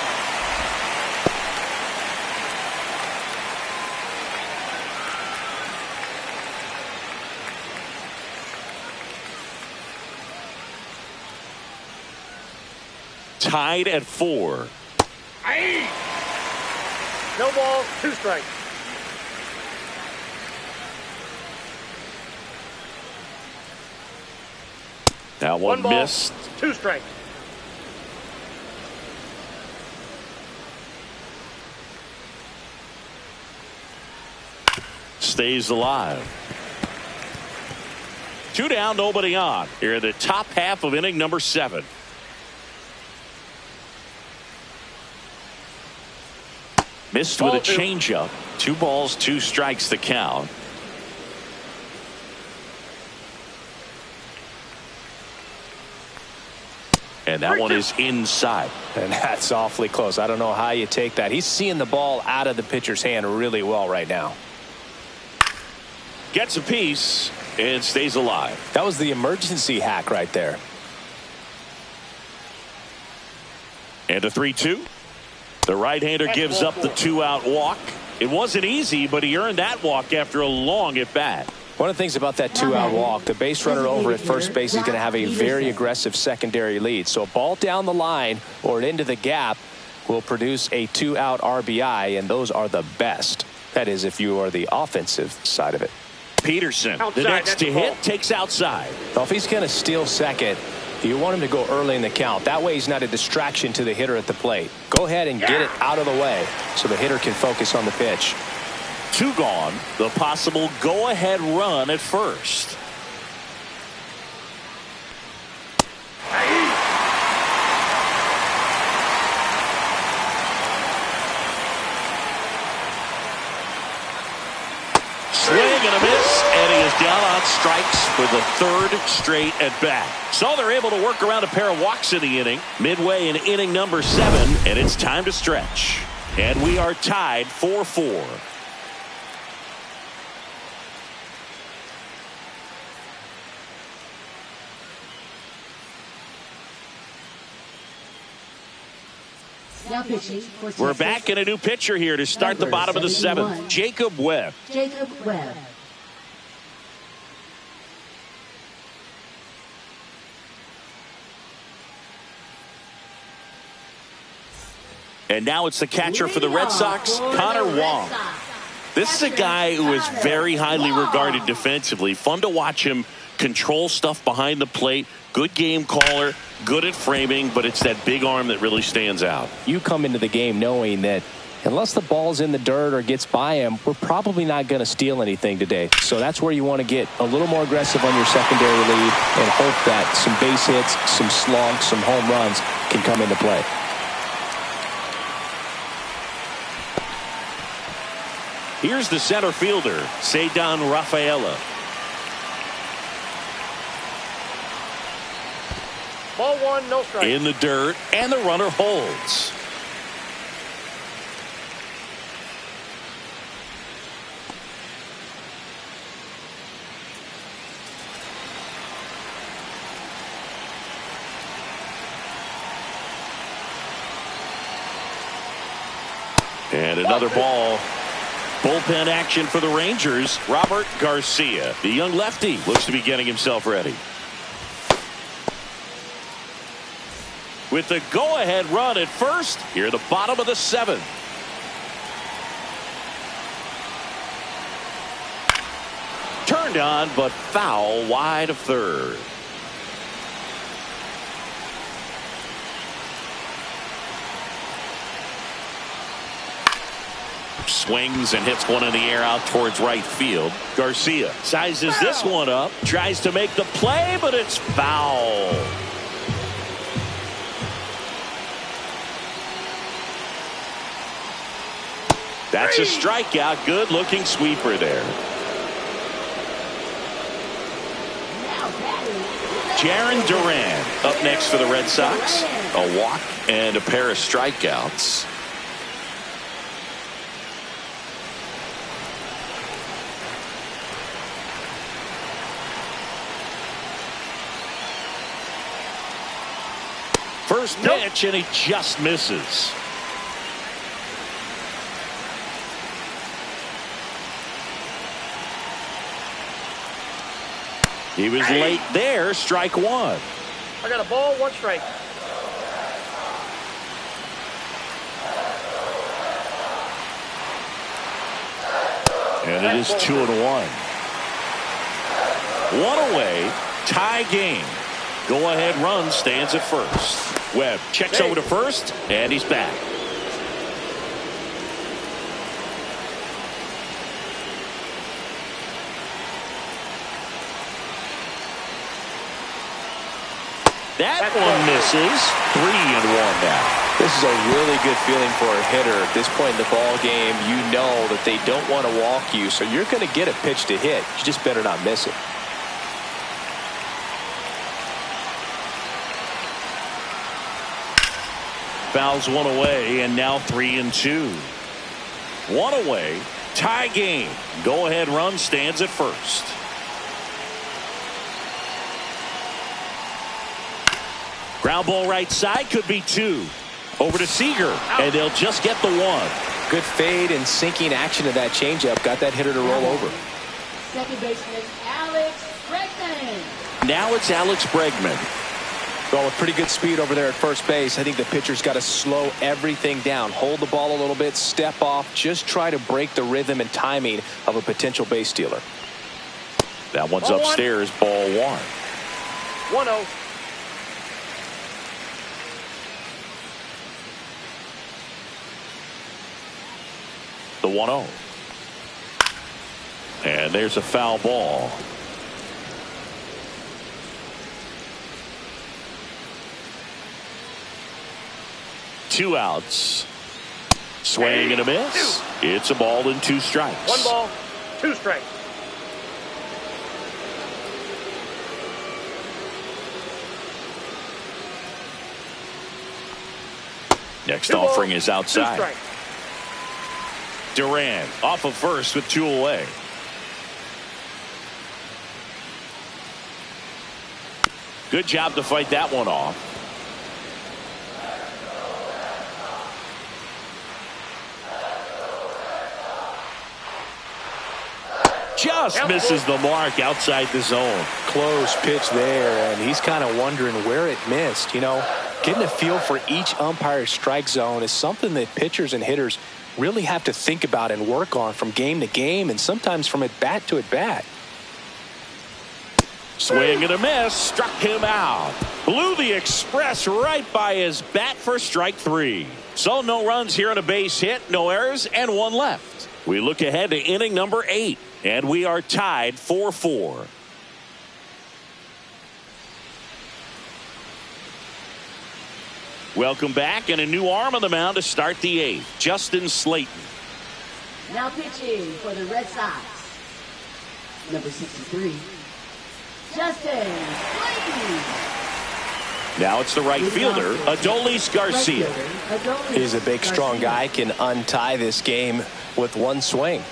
Speaker 1: Tied at 4.
Speaker 4: No ball, 2 strikes.
Speaker 1: That one
Speaker 4: ball,
Speaker 1: missed.
Speaker 4: 2 strikes.
Speaker 1: Stays alive. 2 down, nobody on. Here in the top half of inning number 7. Missed with a changeup. 2 balls, 2 strikes to count. And that one is inside.
Speaker 2: And that's awfully close. I don't know how you take that. He's seeing the ball out of the pitcher's hand really well right now.
Speaker 1: Gets a piece and stays alive.
Speaker 2: That was the emergency hack right there.
Speaker 1: And a 3-2. The right-hander gives up the 2-out walk. It wasn't easy, but he earned that walk after a long at-bat.
Speaker 2: One of the things about that 2-out walk, the base runner over at first base is going to have a very aggressive secondary lead. So a ball down the line or into the gap will produce a 2-out RBI, and those are the best. That is, if you are the offensive side of it.
Speaker 1: Peterson, the next to hit, takes outside.
Speaker 2: Well, if he's going to steal second, you want him to go early in the count. That way he's not a distraction to the hitter at the plate. Go ahead and get it out of the way so the hitter can focus on the pitch.
Speaker 1: 2 gone. The possible go-ahead run at first. Swing and a miss, and he is down on strikes for the 3rd straight at bat. So they're able to work around a pair of walks in the inning, midway in inning number 7, and it's time to stretch. And we are tied 4-4. We're back in a new pitcher here to start the bottom of the 7th. Jacob Webb.
Speaker 3: Jacob Webb.
Speaker 1: And now it's the catcher for the Red Sox, Connor Wong. This is a guy who is very highly regarded defensively. Fun to watch him control stuff behind the plate. Good game caller, good at framing, but it's that big arm that really stands out.
Speaker 2: You come into the game knowing that unless the ball's in the dirt or gets by him, we're probably not going to steal anything today. So that's where you want to get a little more aggressive on your secondary lead and hope that some base hits, some slugs, some home runs can come into play.
Speaker 1: Here's the center fielder, Ceddanne Rafaela.
Speaker 4: Ball 1, no strike.
Speaker 1: In the dirt, and the runner holds. And another ball. Bullpen action for the Rangers. Robert Garcia, the young lefty, looks to be getting himself ready. With the go-ahead run at first, here at the bottom of the 7th. Turned on, but foul wide of third. Swings and hits one in the air out towards right field. Garcia sizes this one up, tries to make the play, but it's foul. That's a strikeout. Good looking sweeper there. Jarren Duran up next for the Red Sox. A walk and a pair of strikeouts. First pitch, and he just misses. He was late there. Strike 1.
Speaker 4: I got a ball, 1 strike.
Speaker 1: And it is 2-1. One away. Tie game. Go-ahead run stands at first. Webb checks over to first, and he's back. That one misses. 3-1 now.
Speaker 2: This is a really good feeling for a hitter. At this point in the ball game, you know that they don't want to walk you, so you're going to get a pitch to hit. You just better not miss it.
Speaker 1: Fouls one away, and now 3-2. One away, tie game. Go-ahead run stands at first. Ground ball right side, could be 2. Over to Seager, and they'll just get the 1.
Speaker 2: Good fade and sinking action of that changeup. Got that hitter to roll over.
Speaker 3: Second baseman Alex Bregman.
Speaker 1: Now it's Alex Bregman.
Speaker 2: Well, with pretty good speed over there at first base, I think the pitcher's got to slow everything down. Hold the ball a little bit, step off, just try to break the rhythm and timing of a potential base stealer.
Speaker 1: That one's upstairs, ball 1.
Speaker 4: 1-0.
Speaker 1: The 1-0. And there's a foul ball. Two outs. Swing and a miss. It's a ball and 2 strikes.
Speaker 4: 1 ball, 2 strikes.
Speaker 1: Next
Speaker 4: 2
Speaker 1: offering
Speaker 4: balls,
Speaker 1: is outside.
Speaker 4: 2 strikes.
Speaker 1: Duran off of first with 2 away. Good job to fight that one off. Just misses the mark outside the zone.
Speaker 2: Close pitch there, and he's kind of wondering where it missed. You know, getting a feel for each umpire's strike zone is something that pitchers and hitters really have to think about and work on from game to game, and sometimes from at bat to at bat.
Speaker 1: Swing and a miss, struck him out. Blew the express right by his bat for strike 3. So no runs here on a base hit, no errors, and 1 left. We look ahead to inning number 8, and we are tied 4-4. Welcome back, and a new arm on the mound to start the 8th. Justin Slayton.
Speaker 3: Now pitching for the Red Sox. Number 63, Justin Slayton.
Speaker 1: Now it's the right fielder, Adolis Garcia.
Speaker 2: He's a big, strong guy, can untie this game with 1 swing.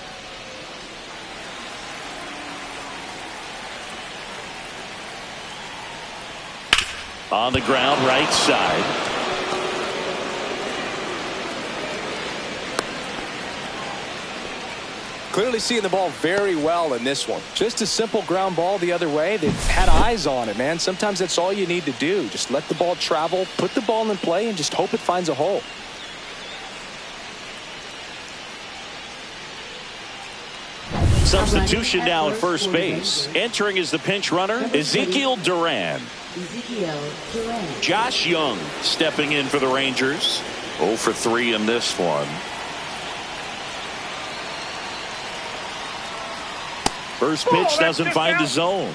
Speaker 1: On the ground, right side.
Speaker 2: Clearly seeing the ball very well in this one. Just a simple ground ball the other way. They've had eyes on it, man. Sometimes that's all you need to do. Just let the ball travel, put the ball in play, and just hope it finds a hole.
Speaker 1: Substitution now at first base. Entering as the pinch runner, Ezekiel Duran. Josh Young stepping in for the Rangers. 0 for 3 in this one. First pitch doesn't find the zone.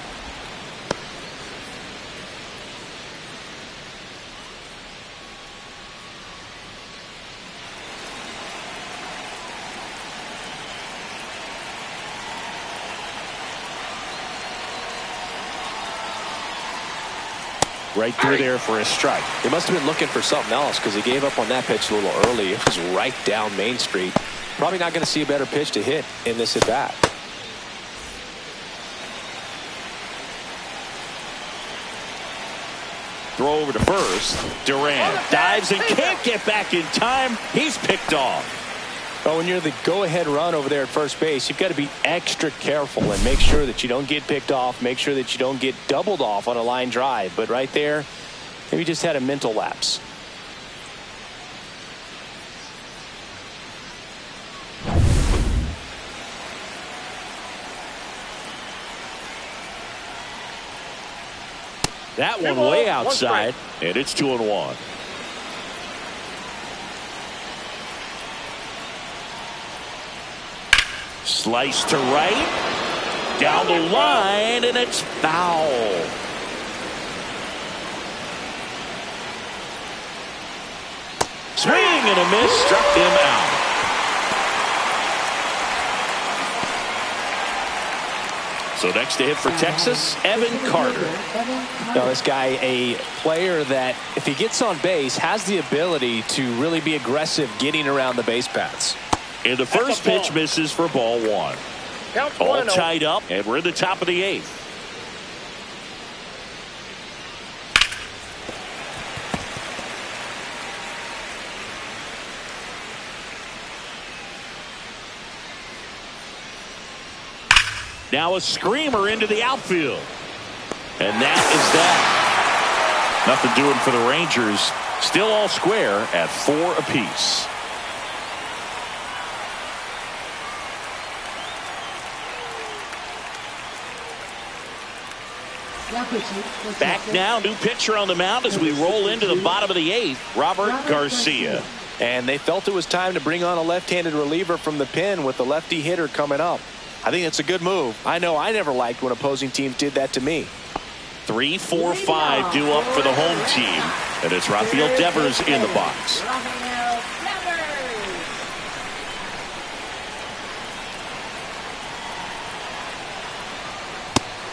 Speaker 1: Right through there for a strike.
Speaker 2: He must have been looking for something else because he gave up on that pitch a little early. It was right down Main Street. Probably not going to see a better pitch to hit in this at bat.
Speaker 1: Throw over to first. Duran dives and can't get back in time. He's picked off.
Speaker 2: Well, when you're the go-ahead run over there at first base, you've got to be extra careful and make sure that you don't get picked off, make sure that you don't get doubled off on a line drive. But right there, maybe just had a mental lapse.
Speaker 1: That one way outside, and it's 2-1. Slice to right, down the line, and it's foul. Swing and a miss, struck him out. So next to hit for Texas, Evan Carter.
Speaker 2: Now this guy, a player that if he gets on base has the ability to really be aggressive getting around the base paths.
Speaker 1: And the first pitch misses for ball one.
Speaker 4: Count
Speaker 1: All
Speaker 4: 1-0.
Speaker 1: tied up, and we're in the top of the eighth. Now a screamer into the outfield. And that is that. Nothing doing for the Rangers. Still all square at 4 apiece. Back now, new pitcher on the mound as we roll into the bottom of the eighth, Robert Garcia.
Speaker 2: And they felt it was time to bring on a left-handed reliever from the pen with the lefty hitter coming up. I think it's a good move. I know I never liked when opposing teams did that to me.
Speaker 1: 3, 4, 5 due up for the home team. And it's Rafael Devers in the box.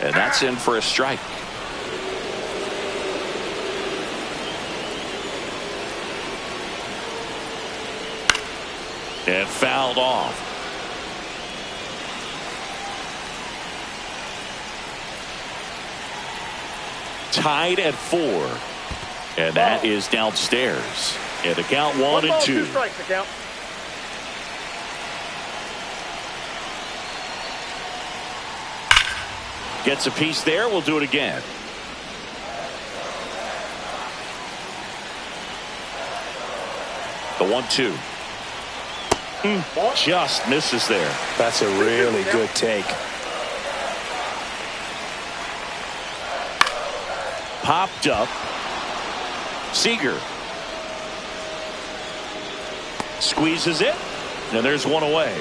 Speaker 1: And that's in for a strike. And fouled off. Tied at 4. And that is downstairs. And the count 1 and 2.
Speaker 4: 2 strikes, the count.
Speaker 1: Gets a piece there. We'll do it again. The 1-2. Just misses there.
Speaker 2: That's a really good take.
Speaker 1: Popped up. Seager. Squeezes it. And there's one away.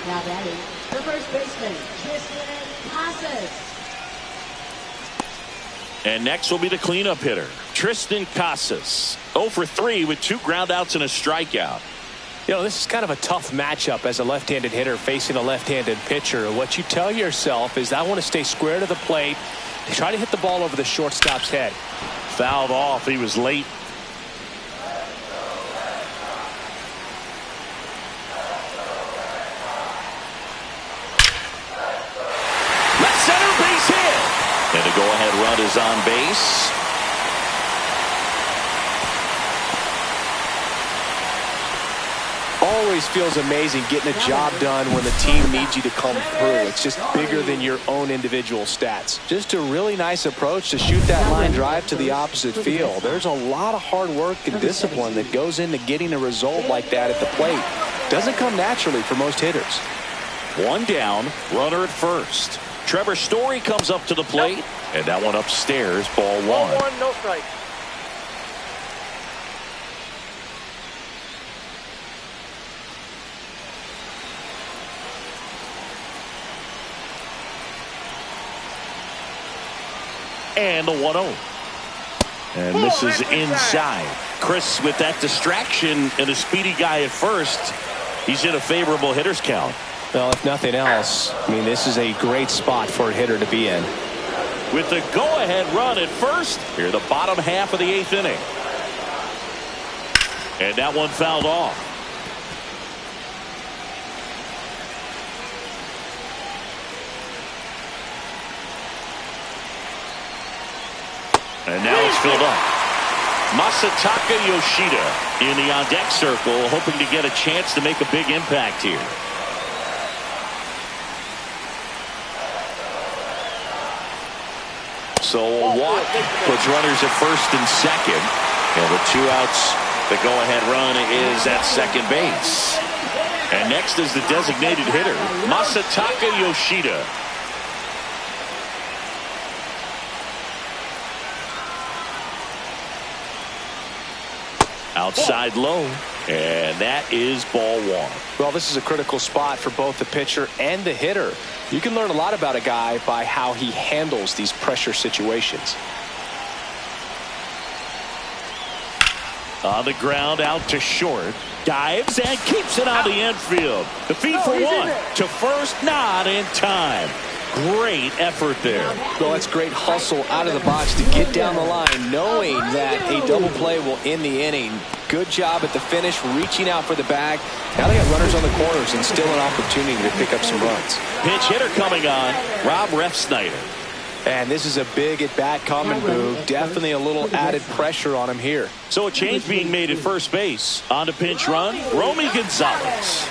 Speaker 3: Now batting, the first baseman, Tristan Casas.
Speaker 1: And next will be the cleanup hitter, Tristan Casas. 0 for 3 with 2 groundouts and a strikeout.
Speaker 2: You know, this is kind of a tough matchup as a left-handed hitter facing a left-handed pitcher. What you tell yourself is I want to stay square to the plate, try to hit the ball over the shortstop's head.
Speaker 1: Fouled off. He was late. Left center base hit. And the go-ahead run is on base.
Speaker 2: Always feels amazing getting a job done when the team needs you to come through. It's just bigger than your own individual stats. Just a really nice approach to shoot that line drive to the opposite field. There's a lot of hard work and discipline that goes into getting a result like that at the plate. Doesn't come naturally for most hitters.
Speaker 1: 1 down, runner at first. Trevor Story comes up to the plate, and that one upstairs, ball 1.
Speaker 4: 1, no strike.
Speaker 1: And the 1-0. And this is inside. Chris, with that distraction and a speedy guy at first, he's in a favorable hitter's count.
Speaker 2: Well, if nothing else, I mean, this is a great spot for a hitter to be in.
Speaker 1: With the go-ahead run at first, here the bottom half of the 8th inning. And that one fouled off. And now it's filled up. Masataka Yoshida in the on-deck circle, hoping to get a chance to make a big impact here. So a walk puts runners at first and second. And with 2 outs, the go-ahead run is at second base. And next is the designated hitter, Masataka Yoshida. Outside low, and that is ball 1.
Speaker 2: Well, this is a critical spot for both the pitcher and the hitter. You can learn a lot about a guy by how he handles these pressure situations.
Speaker 1: On the ground out to short. Dives and keeps it on the infield. The feed for one. To first, not in time. Great effort there.
Speaker 5: Well, that's great hustle out of the box to get down the line, knowing that a double play will end the inning. Good job at the finish, reaching out for the bag. Now they got runners on the corners and still an opportunity to pick up some runs.
Speaker 1: Pinch hitter coming on, Rob Refsnyder.
Speaker 5: And this is a big at-bat coming, Boog. Definitely a little added pressure on him here.
Speaker 1: So a change being made at first base. On to pinch run, Romy Gonzalez.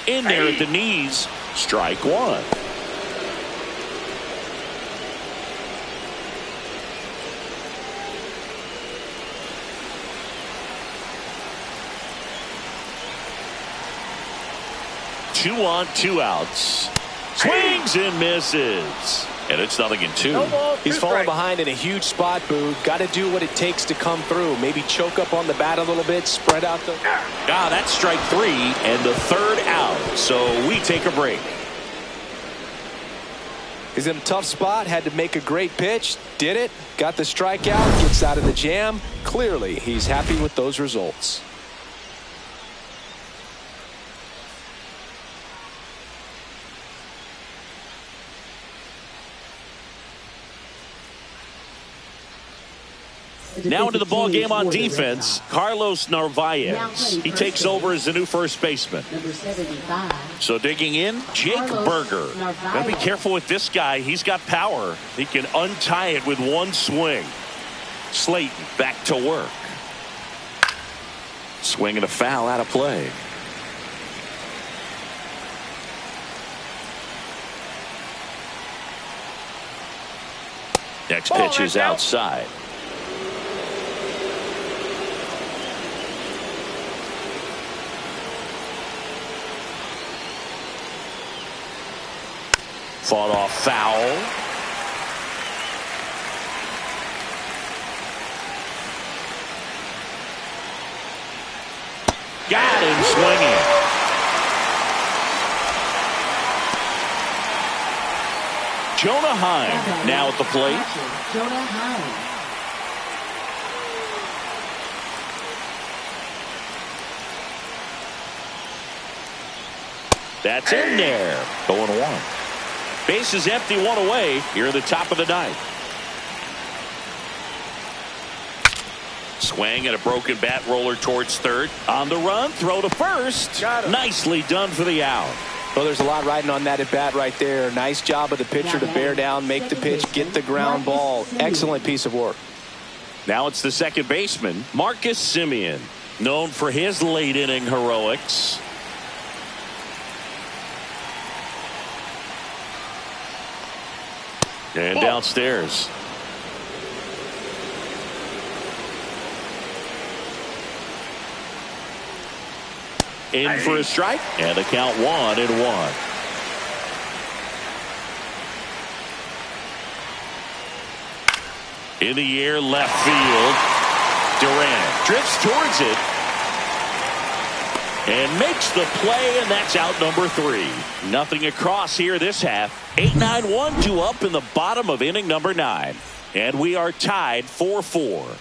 Speaker 1: In there at the knees, strike one. Two on, two outs. Swings and misses. And it's 0-2.
Speaker 5: He's falling behind in a huge spot, Boog. Got to do what it takes to come through. Maybe choke up on the bat a little bit, spread out the...
Speaker 1: That's strike three and the third out. So we take a break.
Speaker 5: He's in a tough spot, had to make a great pitch, did it, got the strikeout, gets out of the jam. Clearly, he's happy with those results.
Speaker 1: Now into the ball game on defense, Carlos Narvaez. He takes over as the new first baseman.
Speaker 3: Number 75.
Speaker 1: So digging in, Jake Berger. Gotta be careful with this guy. He's got power. He can untie it with one swing. Slayton back to work. Swing and a foul out of play. Next pitch is outside. Fought off foul. Got him swinging. Jonah Heim now at the plate.
Speaker 3: Jonah Heim.
Speaker 1: That's in there. 0-1. Base is empty, one away here in the top of the ninth. Swing and a broken bat roller towards third. On the run, throw to first. Nicely done for the out.
Speaker 5: Well, there's a lot riding on that at bat right there. Nice job of the pitcher to bear down, make the pitch, get the ground ball. Excellent piece of work.
Speaker 1: Now it's the second baseman, Marcus Semien, known for his late inning heroics. And downstairs. In for a strike. And the count 1-1. In the air, left field. Durant drifts towards it. And makes the play, and that's out number 3. Nothing across here this half. 8-9-1-2 up in the bottom of inning number 9. And we are tied 4-4.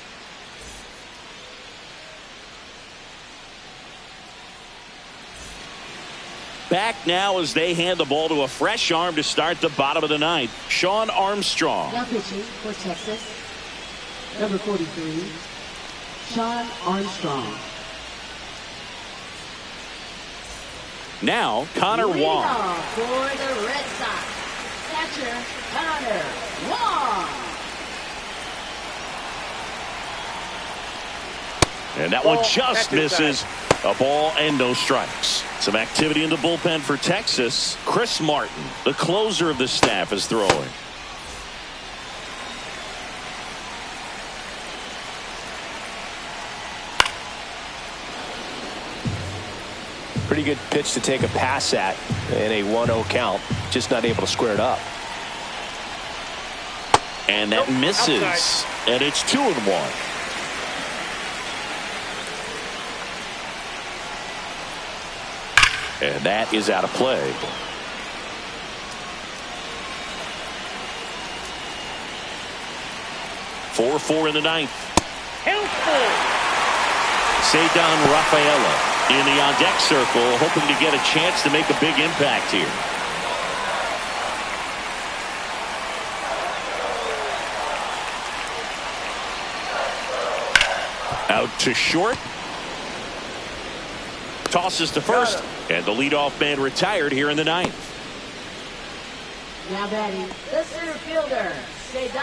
Speaker 1: Back now as they hand the ball to a fresh arm to start the bottom of the 9th. Sean Armstrong.
Speaker 3: Now pitching for Texas. Number 43. Sean Armstrong.
Speaker 1: Now Connor Wong.
Speaker 3: Leadoff for the Red Sox. Catcher Connor Wong.
Speaker 1: And that one just misses. A ball and no strikes. Some activity in the bullpen for Texas. Chris Martin, the closer of the staff, is throwing.
Speaker 5: Pretty good pitch to take a pass at in a 1-0 count. Just not able to square it up.
Speaker 1: And that misses. Outside. And it's 2-1. And that is out of play. 4-4 in the ninth.
Speaker 4: Count full.
Speaker 1: Cedar Rafaela in the on-deck circle, hoping to get a chance to make a big impact here. Out to short. Tosses to first. And the leadoff man retired here in the ninth.
Speaker 3: Now batting, the center fielder, Cedar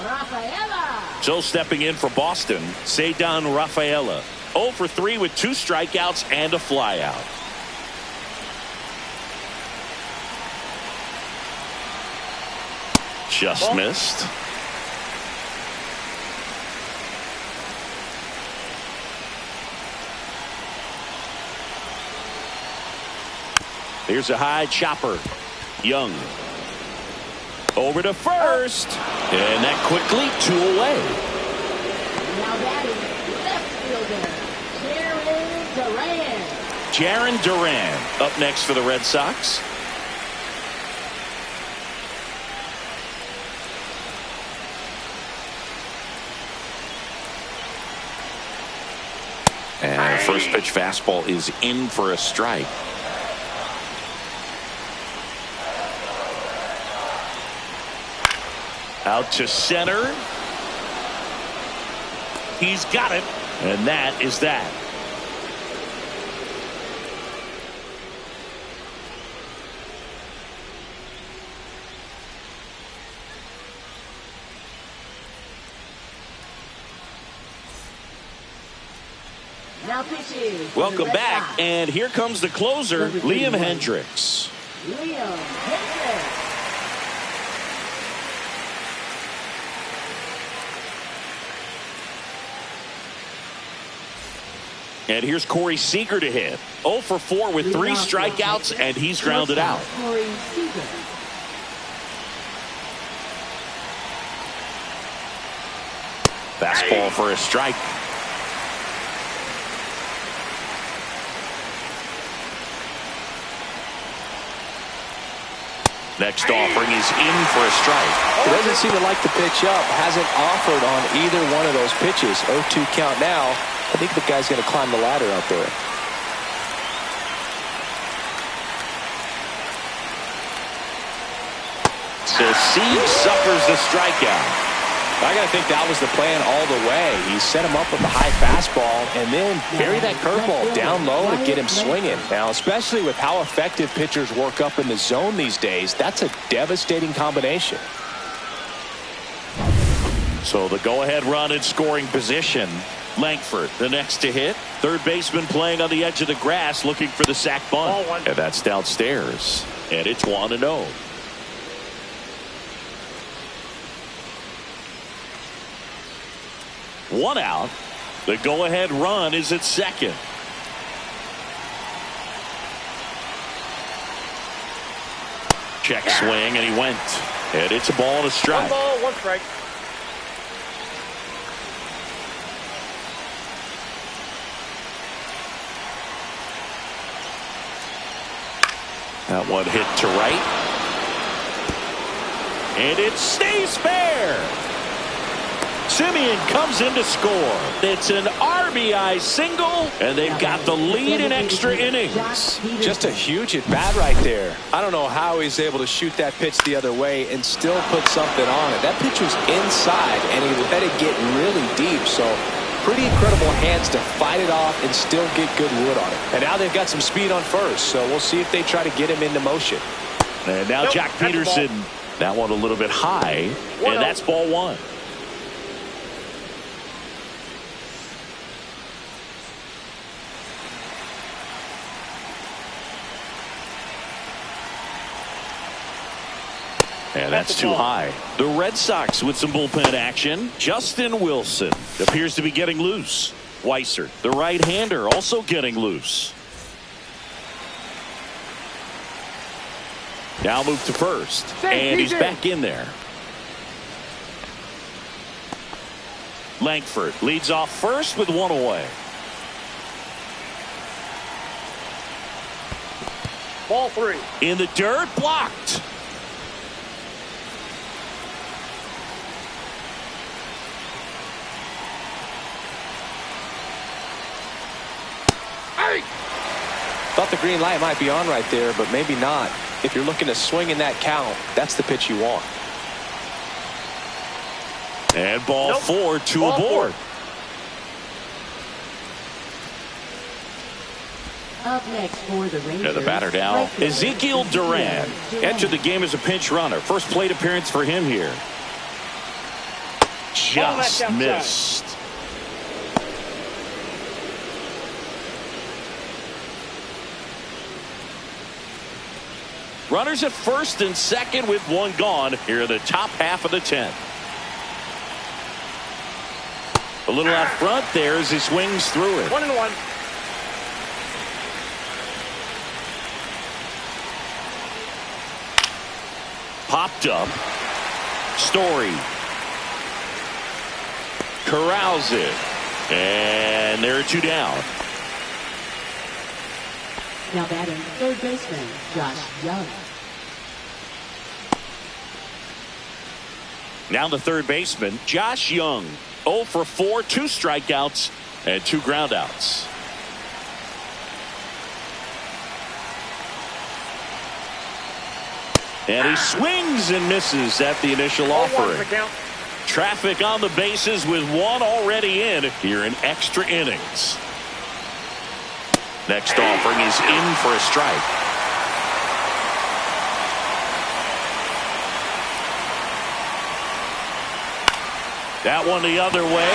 Speaker 3: Rafaela.
Speaker 1: So stepping in for Boston, Cedar Rafaela. 0 for 3 with 2 strikeouts and a flyout. Just missed. Here's a high chopper. Young. Over to first. And that quickly 2 away.
Speaker 3: Now batting, left fielder, Jaron Duran.
Speaker 1: Jaron Duran up next for the Red Sox. And first pitch fastball is in for a strike. Out to center. He's got it. And that is that.
Speaker 3: Now pitching.
Speaker 1: Welcome back. And here comes the closer, Liam Hendricks.
Speaker 3: Liam Hendricks.
Speaker 1: And here's Corey Seager to hit. 0 for 4 with 3 strikeouts, and he's grounded out.
Speaker 3: Corey Seager.
Speaker 1: Fastball for a strike. Next offering is in for a strike.
Speaker 5: He doesn't seem to like the pitch up. Hasn't offered on either one of those pitches. 0-2 count now. I think the guy's going to climb the ladder out there.
Speaker 1: So Siege suffers the strikeout.
Speaker 5: I got to think that was the plan all the way. He set him up with the high fastball and then bury that curveball down low to get him swinging. Now, especially with how effective pitchers work up in the zone these days, that's a devastating combination.
Speaker 1: So the go-ahead run in scoring position. Langford, the next to hit. Third baseman playing on the edge of the grass looking for the sac bunt. And that's downstairs. And it's 1-0. One out. The go-ahead run is at second. Check swing, and he went. And it's a ball and a strike.
Speaker 4: 1 ball, 1 strike.
Speaker 1: That one hit to right. And it stays fair. Simeon comes in to score. It's an RBI single, and they've got the lead in extra innings.
Speaker 5: Just a huge at bat right there. I don't know how he's able to shoot that pitch the other way and still put something on it. That pitch was inside, and he let it get really deep. So pretty incredible hands to fight it off and still get good wood on it. And now they've got some speed on first, so we'll see if they try to get him into motion.
Speaker 1: And now Jack Peterson. That one a little bit high, and that's ball 1. And that's too high. The Red Sox with some bullpen action. Justin Wilson appears to be getting loose. Weiser, the right-hander, also getting loose. Now move to first. And he's back in there. Langford leads off first with 1 away.
Speaker 4: Ball 3.
Speaker 1: In the dirt, blocked.
Speaker 5: Thought the green light might be on right there, but maybe not. If you're looking to swing in that count, that's the pitch you want.
Speaker 1: And ball 4, 2
Speaker 4: Ball
Speaker 1: aboard.
Speaker 4: 4.
Speaker 3: Up next for the Rangers.
Speaker 1: And the batter now, Ezekiel Duran. Entered the game as a pinch runner. First plate appearance for him here. Just missed. Runners at first and second with one gone here in the top half of the 10th. A little out front there as he swings through it.
Speaker 4: 1-1.
Speaker 1: Popped up. Story. Corrals it. And there are 2 down.
Speaker 3: Now batting third baseman Josh Young.
Speaker 1: Now the third baseman, Josh Young. 0 for 4, 2 strikeouts, and 2 groundouts. And he swings and misses at the initial offering. Traffic on the bases with 1 already in here in extra innings. Next offering is in for a strike. That one the other way.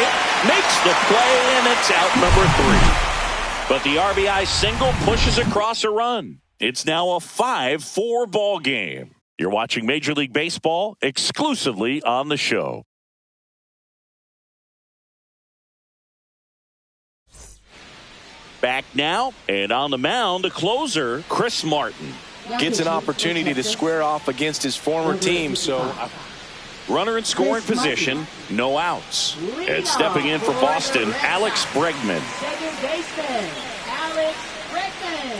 Speaker 1: Makes the play, and it's out number 3. But the RBI single pushes across a run. It's now a 5-4 ball game. You're watching Major League Baseball exclusively on the show. Back now, and on the mound, the closer, Chris Martin.
Speaker 5: Gets an opportunity to square off against his former team, so
Speaker 1: Runner in scoring position, no outs. And stepping in for Boston, Alex Bregman.
Speaker 3: Second baseman Alex Bregman.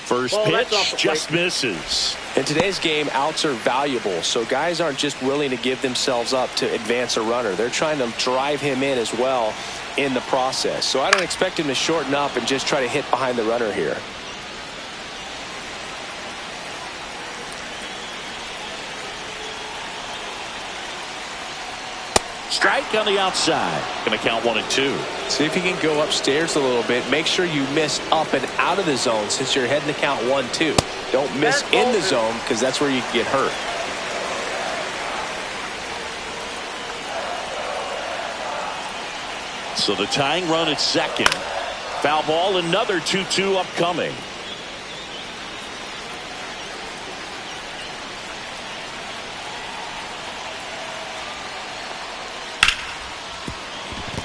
Speaker 1: First pitch just misses.
Speaker 5: in today's game, outs are valuable, so guys aren't just willing to give themselves up to advance a runner. They're trying to drive him in as well in the process. So I don't expect him to shorten up and just try to hit behind the runner here.
Speaker 1: Strike on the outside. Going to count 1 and 2.
Speaker 5: See if you can go upstairs a little bit. Make sure you miss up and out of the zone since you're heading to count 1-2. Don't miss in the zone because that's where you can get hurt.
Speaker 1: So the tying run at second. Foul ball, another 2-2 upcoming.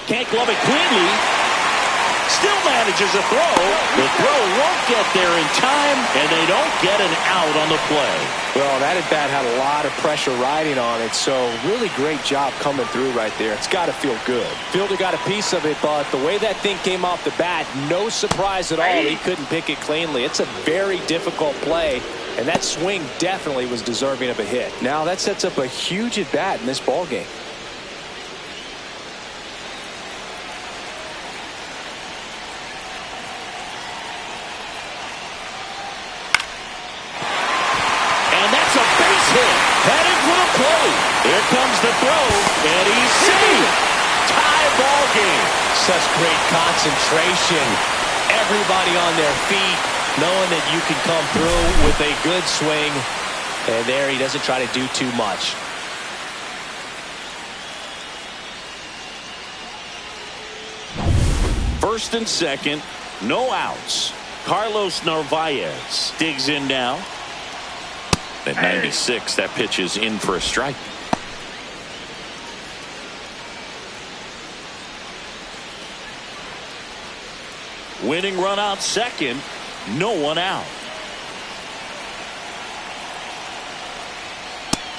Speaker 1: Can't glove it cleanly. Still manages a throw. The throw won't get there in time, and they don't get an out on the play.
Speaker 5: Well, that at bat had a lot of pressure riding on it, so really great job coming through right there. It's got to feel good. Fielder got a piece of it, but the way that thing came off the bat, no surprise at all. He couldn't pick it cleanly. It's a very difficult play, and that swing definitely was deserving of a hit. Now that sets up a huge at bat in this ball game.
Speaker 1: Here comes the throw, and he's safe. Tie ball game.
Speaker 5: Such great concentration. Everybody on their feet, knowing that you can come through with a good swing. And there he doesn't try to do too much.
Speaker 1: First and second, no outs. Carlos Narvaez digs in now. At 96, that pitch is in for a strike. Winning run out second, no one out.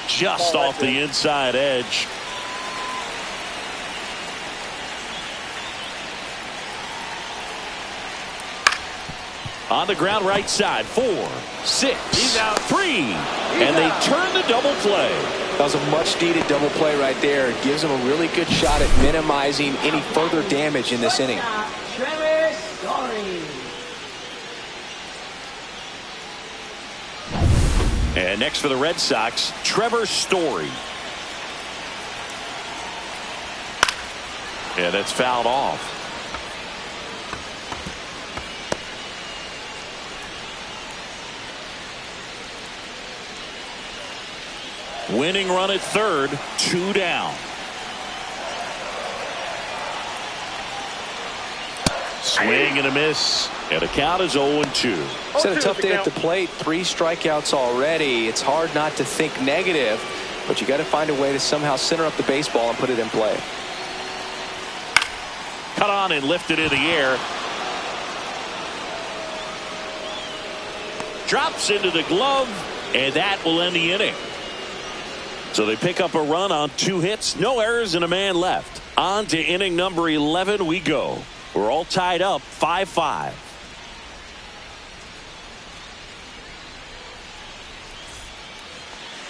Speaker 1: Just off the inside edge. On the ground right side, 4, 6, 3, and they turn the double play.
Speaker 5: That was a much-needed double play right there. It gives him a really good shot at minimizing any further damage in this inning.
Speaker 3: Trevor Story.
Speaker 1: And next for the Red Sox, Trevor Story. And it's fouled off. Winning run at third, 2 down. Swing and a miss. And the count is 0-2.
Speaker 5: It's had a tough day at the plate. 3 strikeouts already. It's hard not to think negative, but you got to find a way to somehow center up the baseball and put it in play.
Speaker 1: Cut on and lifted in the air. Drops into the glove, and that will end the inning. So they pick up a run on 2 hits, no errors, and a man left. On to inning number 11 we go. We're all tied up 5-5.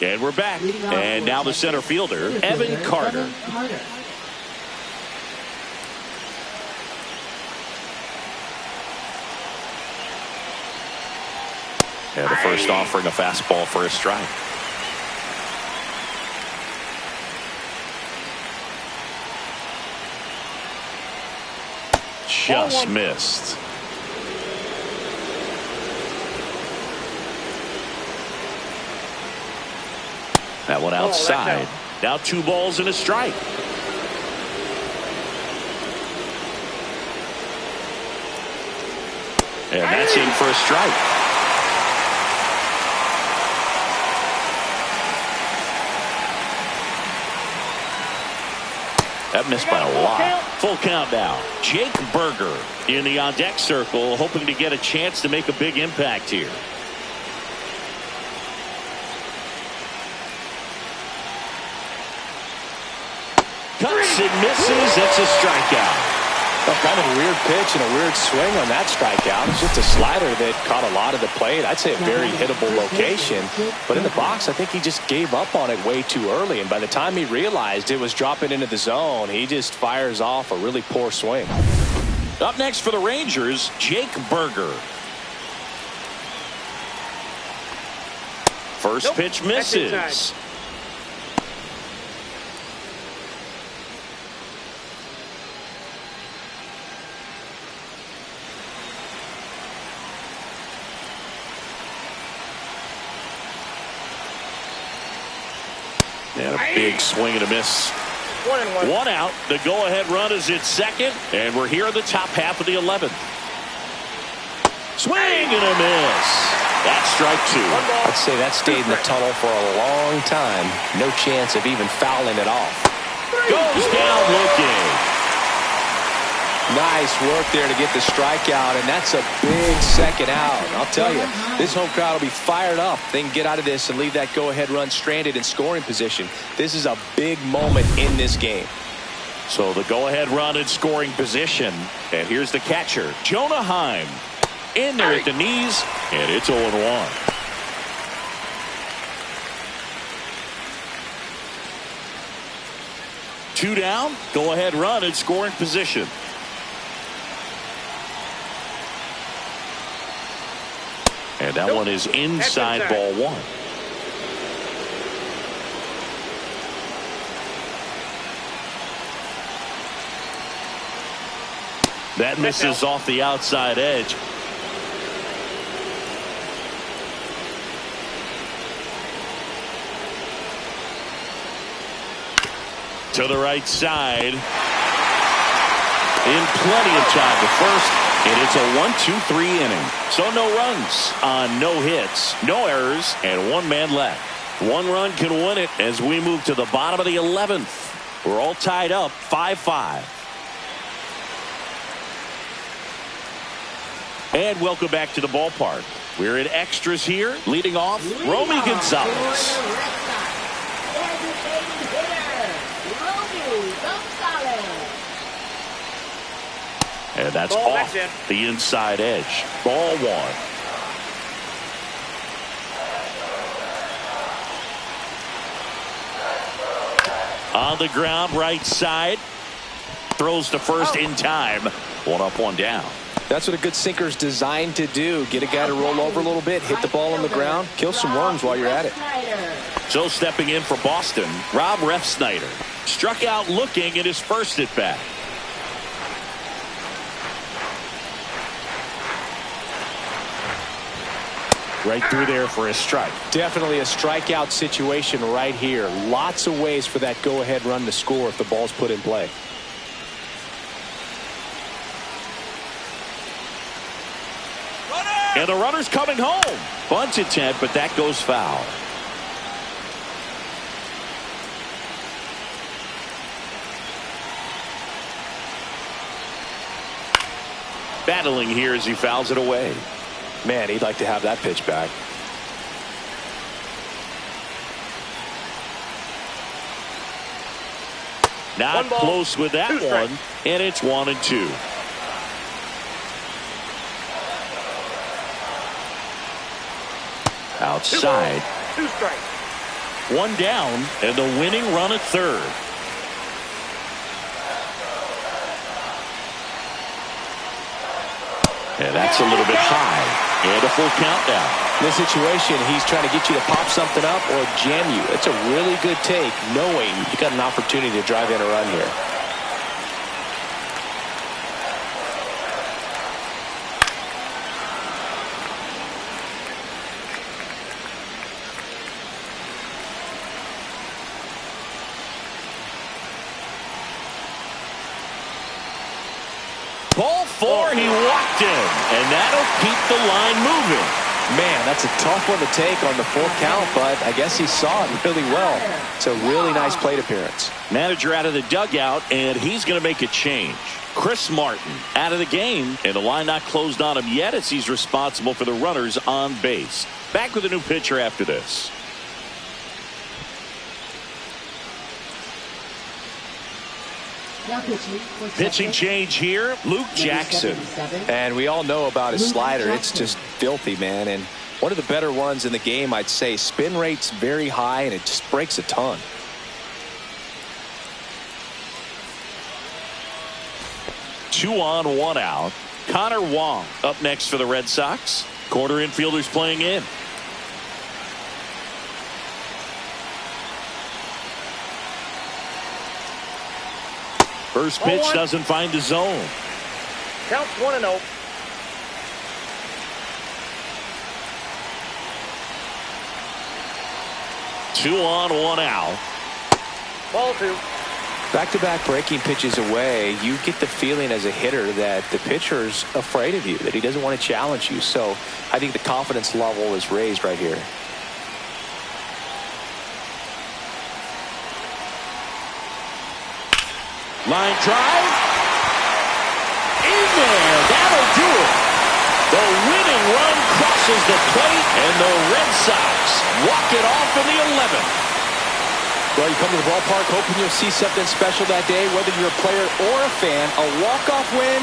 Speaker 1: And we're back. And now the center fielder, Evan Carter. And the first offering a fastball for a strike. Just missed. That one outside. Now 2 balls and a strike. And that's in for a strike. That missed by a lot. Full count now. Jake Berger in the on-deck circle, hoping to get a chance to make a big impact here. Cuts and misses. It's a strikeout.
Speaker 5: Well, kind of a weird pitch and a weird swing on that strikeout. It's just a slider that caught a lot of the plate. I'd say a very hittable location. But in the box, I think he just gave up on it way too early. And by the time he realized it was dropping into the zone, he just fires off a really poor swing.
Speaker 1: Up next for the Rangers, Jake Berger. First pitch misses. And a big swing and a miss. 1 out. The go-ahead run is at second, and we're here in the top half of the 11th. Swing and a miss. That's strike 2.
Speaker 5: I'd say that stayed in the tunnel for a long time. No chance of even fouling it off.
Speaker 1: Goes down looking.
Speaker 5: Nice work there to get the strikeout, and that's a big second out. I'll tell you, this home crowd will be fired up. They can get out of this and leave that go-ahead run stranded in scoring position. This is a big moment in this game.
Speaker 1: So the go-ahead run in scoring position. And here's the catcher, Jonah Heim. In there at the knees, and it's 0-1. Two down, go-ahead run in scoring position. And that one is inside ball 1. That misses off the outside edge. To the right side. In plenty of time to first. And it's a 1-2-3 inning. So no runs on no hits, no errors, and 1 man left. 1 run can win it as we move to the bottom of the 11th. We're all tied up 5-5. And welcome back to the ballpark. We're in extras here. Leading off, Romy Gonzalez. And that's off the inside edge. Ball 1. On the ground, right side. Throws to first in time. 1 up, 1 down.
Speaker 2: That's what a good sinker's designed to do. Get a guy to roll over a little bit, hit the ball on the ground, kill some worms while you're at it.
Speaker 1: So stepping in for Boston, Rob Refsnyder. Struck out looking at his first at bat. Right through there for a strike.
Speaker 2: Definitely a strikeout situation right here. Lots of ways for that go-ahead run to score if the ball's put in play.
Speaker 1: And the runner's coming home. Bunt attempt, but that goes foul. Battling here as he fouls it away.
Speaker 2: Man, he'd like to have that pitch back.
Speaker 1: Not close with that one, and it's 1-2. Outside.
Speaker 4: 2 strikes.
Speaker 1: 1 down, and the winning run at third. And that's a little bit high. And a full count now.
Speaker 2: In this situation, he's trying to get you to pop something up or jam you. It's a really good take, knowing you got an opportunity to drive in a run here.
Speaker 1: Ball 4, he walked in, and that'll keep the line moving.
Speaker 2: Man, that's a tough one to take on the full count, but I guess he saw it really well. It's a really nice plate appearance.
Speaker 1: Manager out of the dugout, and he's going to make a change. Chris Martin out of the game, and the line not closed on him yet as he's responsible for the runners on base. Back with a new pitcher after this. Pitching change here, Luke Jackson.
Speaker 2: And we all know about his slider. It's just filthy, man. And one of the better ones in the game, I'd say. Spin rate's very high, and it just breaks a ton.
Speaker 1: Two on, 1 out. Connor Wong up next for the Red Sox. Corner infielders playing in. First pitch doesn't find the zone.
Speaker 4: Counts 1-0.
Speaker 1: Two on, 1 out.
Speaker 4: Ball 2.
Speaker 2: Back-to-back breaking pitches away, you get the feeling as a hitter that the pitcher's afraid of you, that he doesn't want to challenge you. So I think the confidence level is raised right here.
Speaker 1: Line drive. In there. That'll do it. The winning run crosses the plate, and the Red Sox walk it off in the 11th.
Speaker 2: Well, you come to the ballpark hoping you'll see something special that day, whether you're a player or a fan. A walk-off win,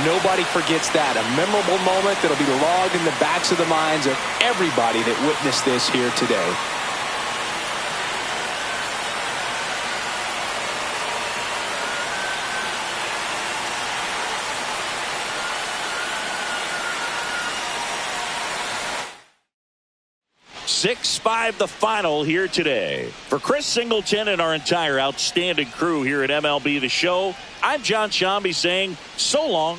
Speaker 2: nobody forgets that. A memorable moment that'll be logged in the backs of the minds of everybody that witnessed this here today.
Speaker 1: Six-5 the final here today. For Chris Singleton and our entire outstanding crew here at MLB The Show, I'm John Shambi saying so long.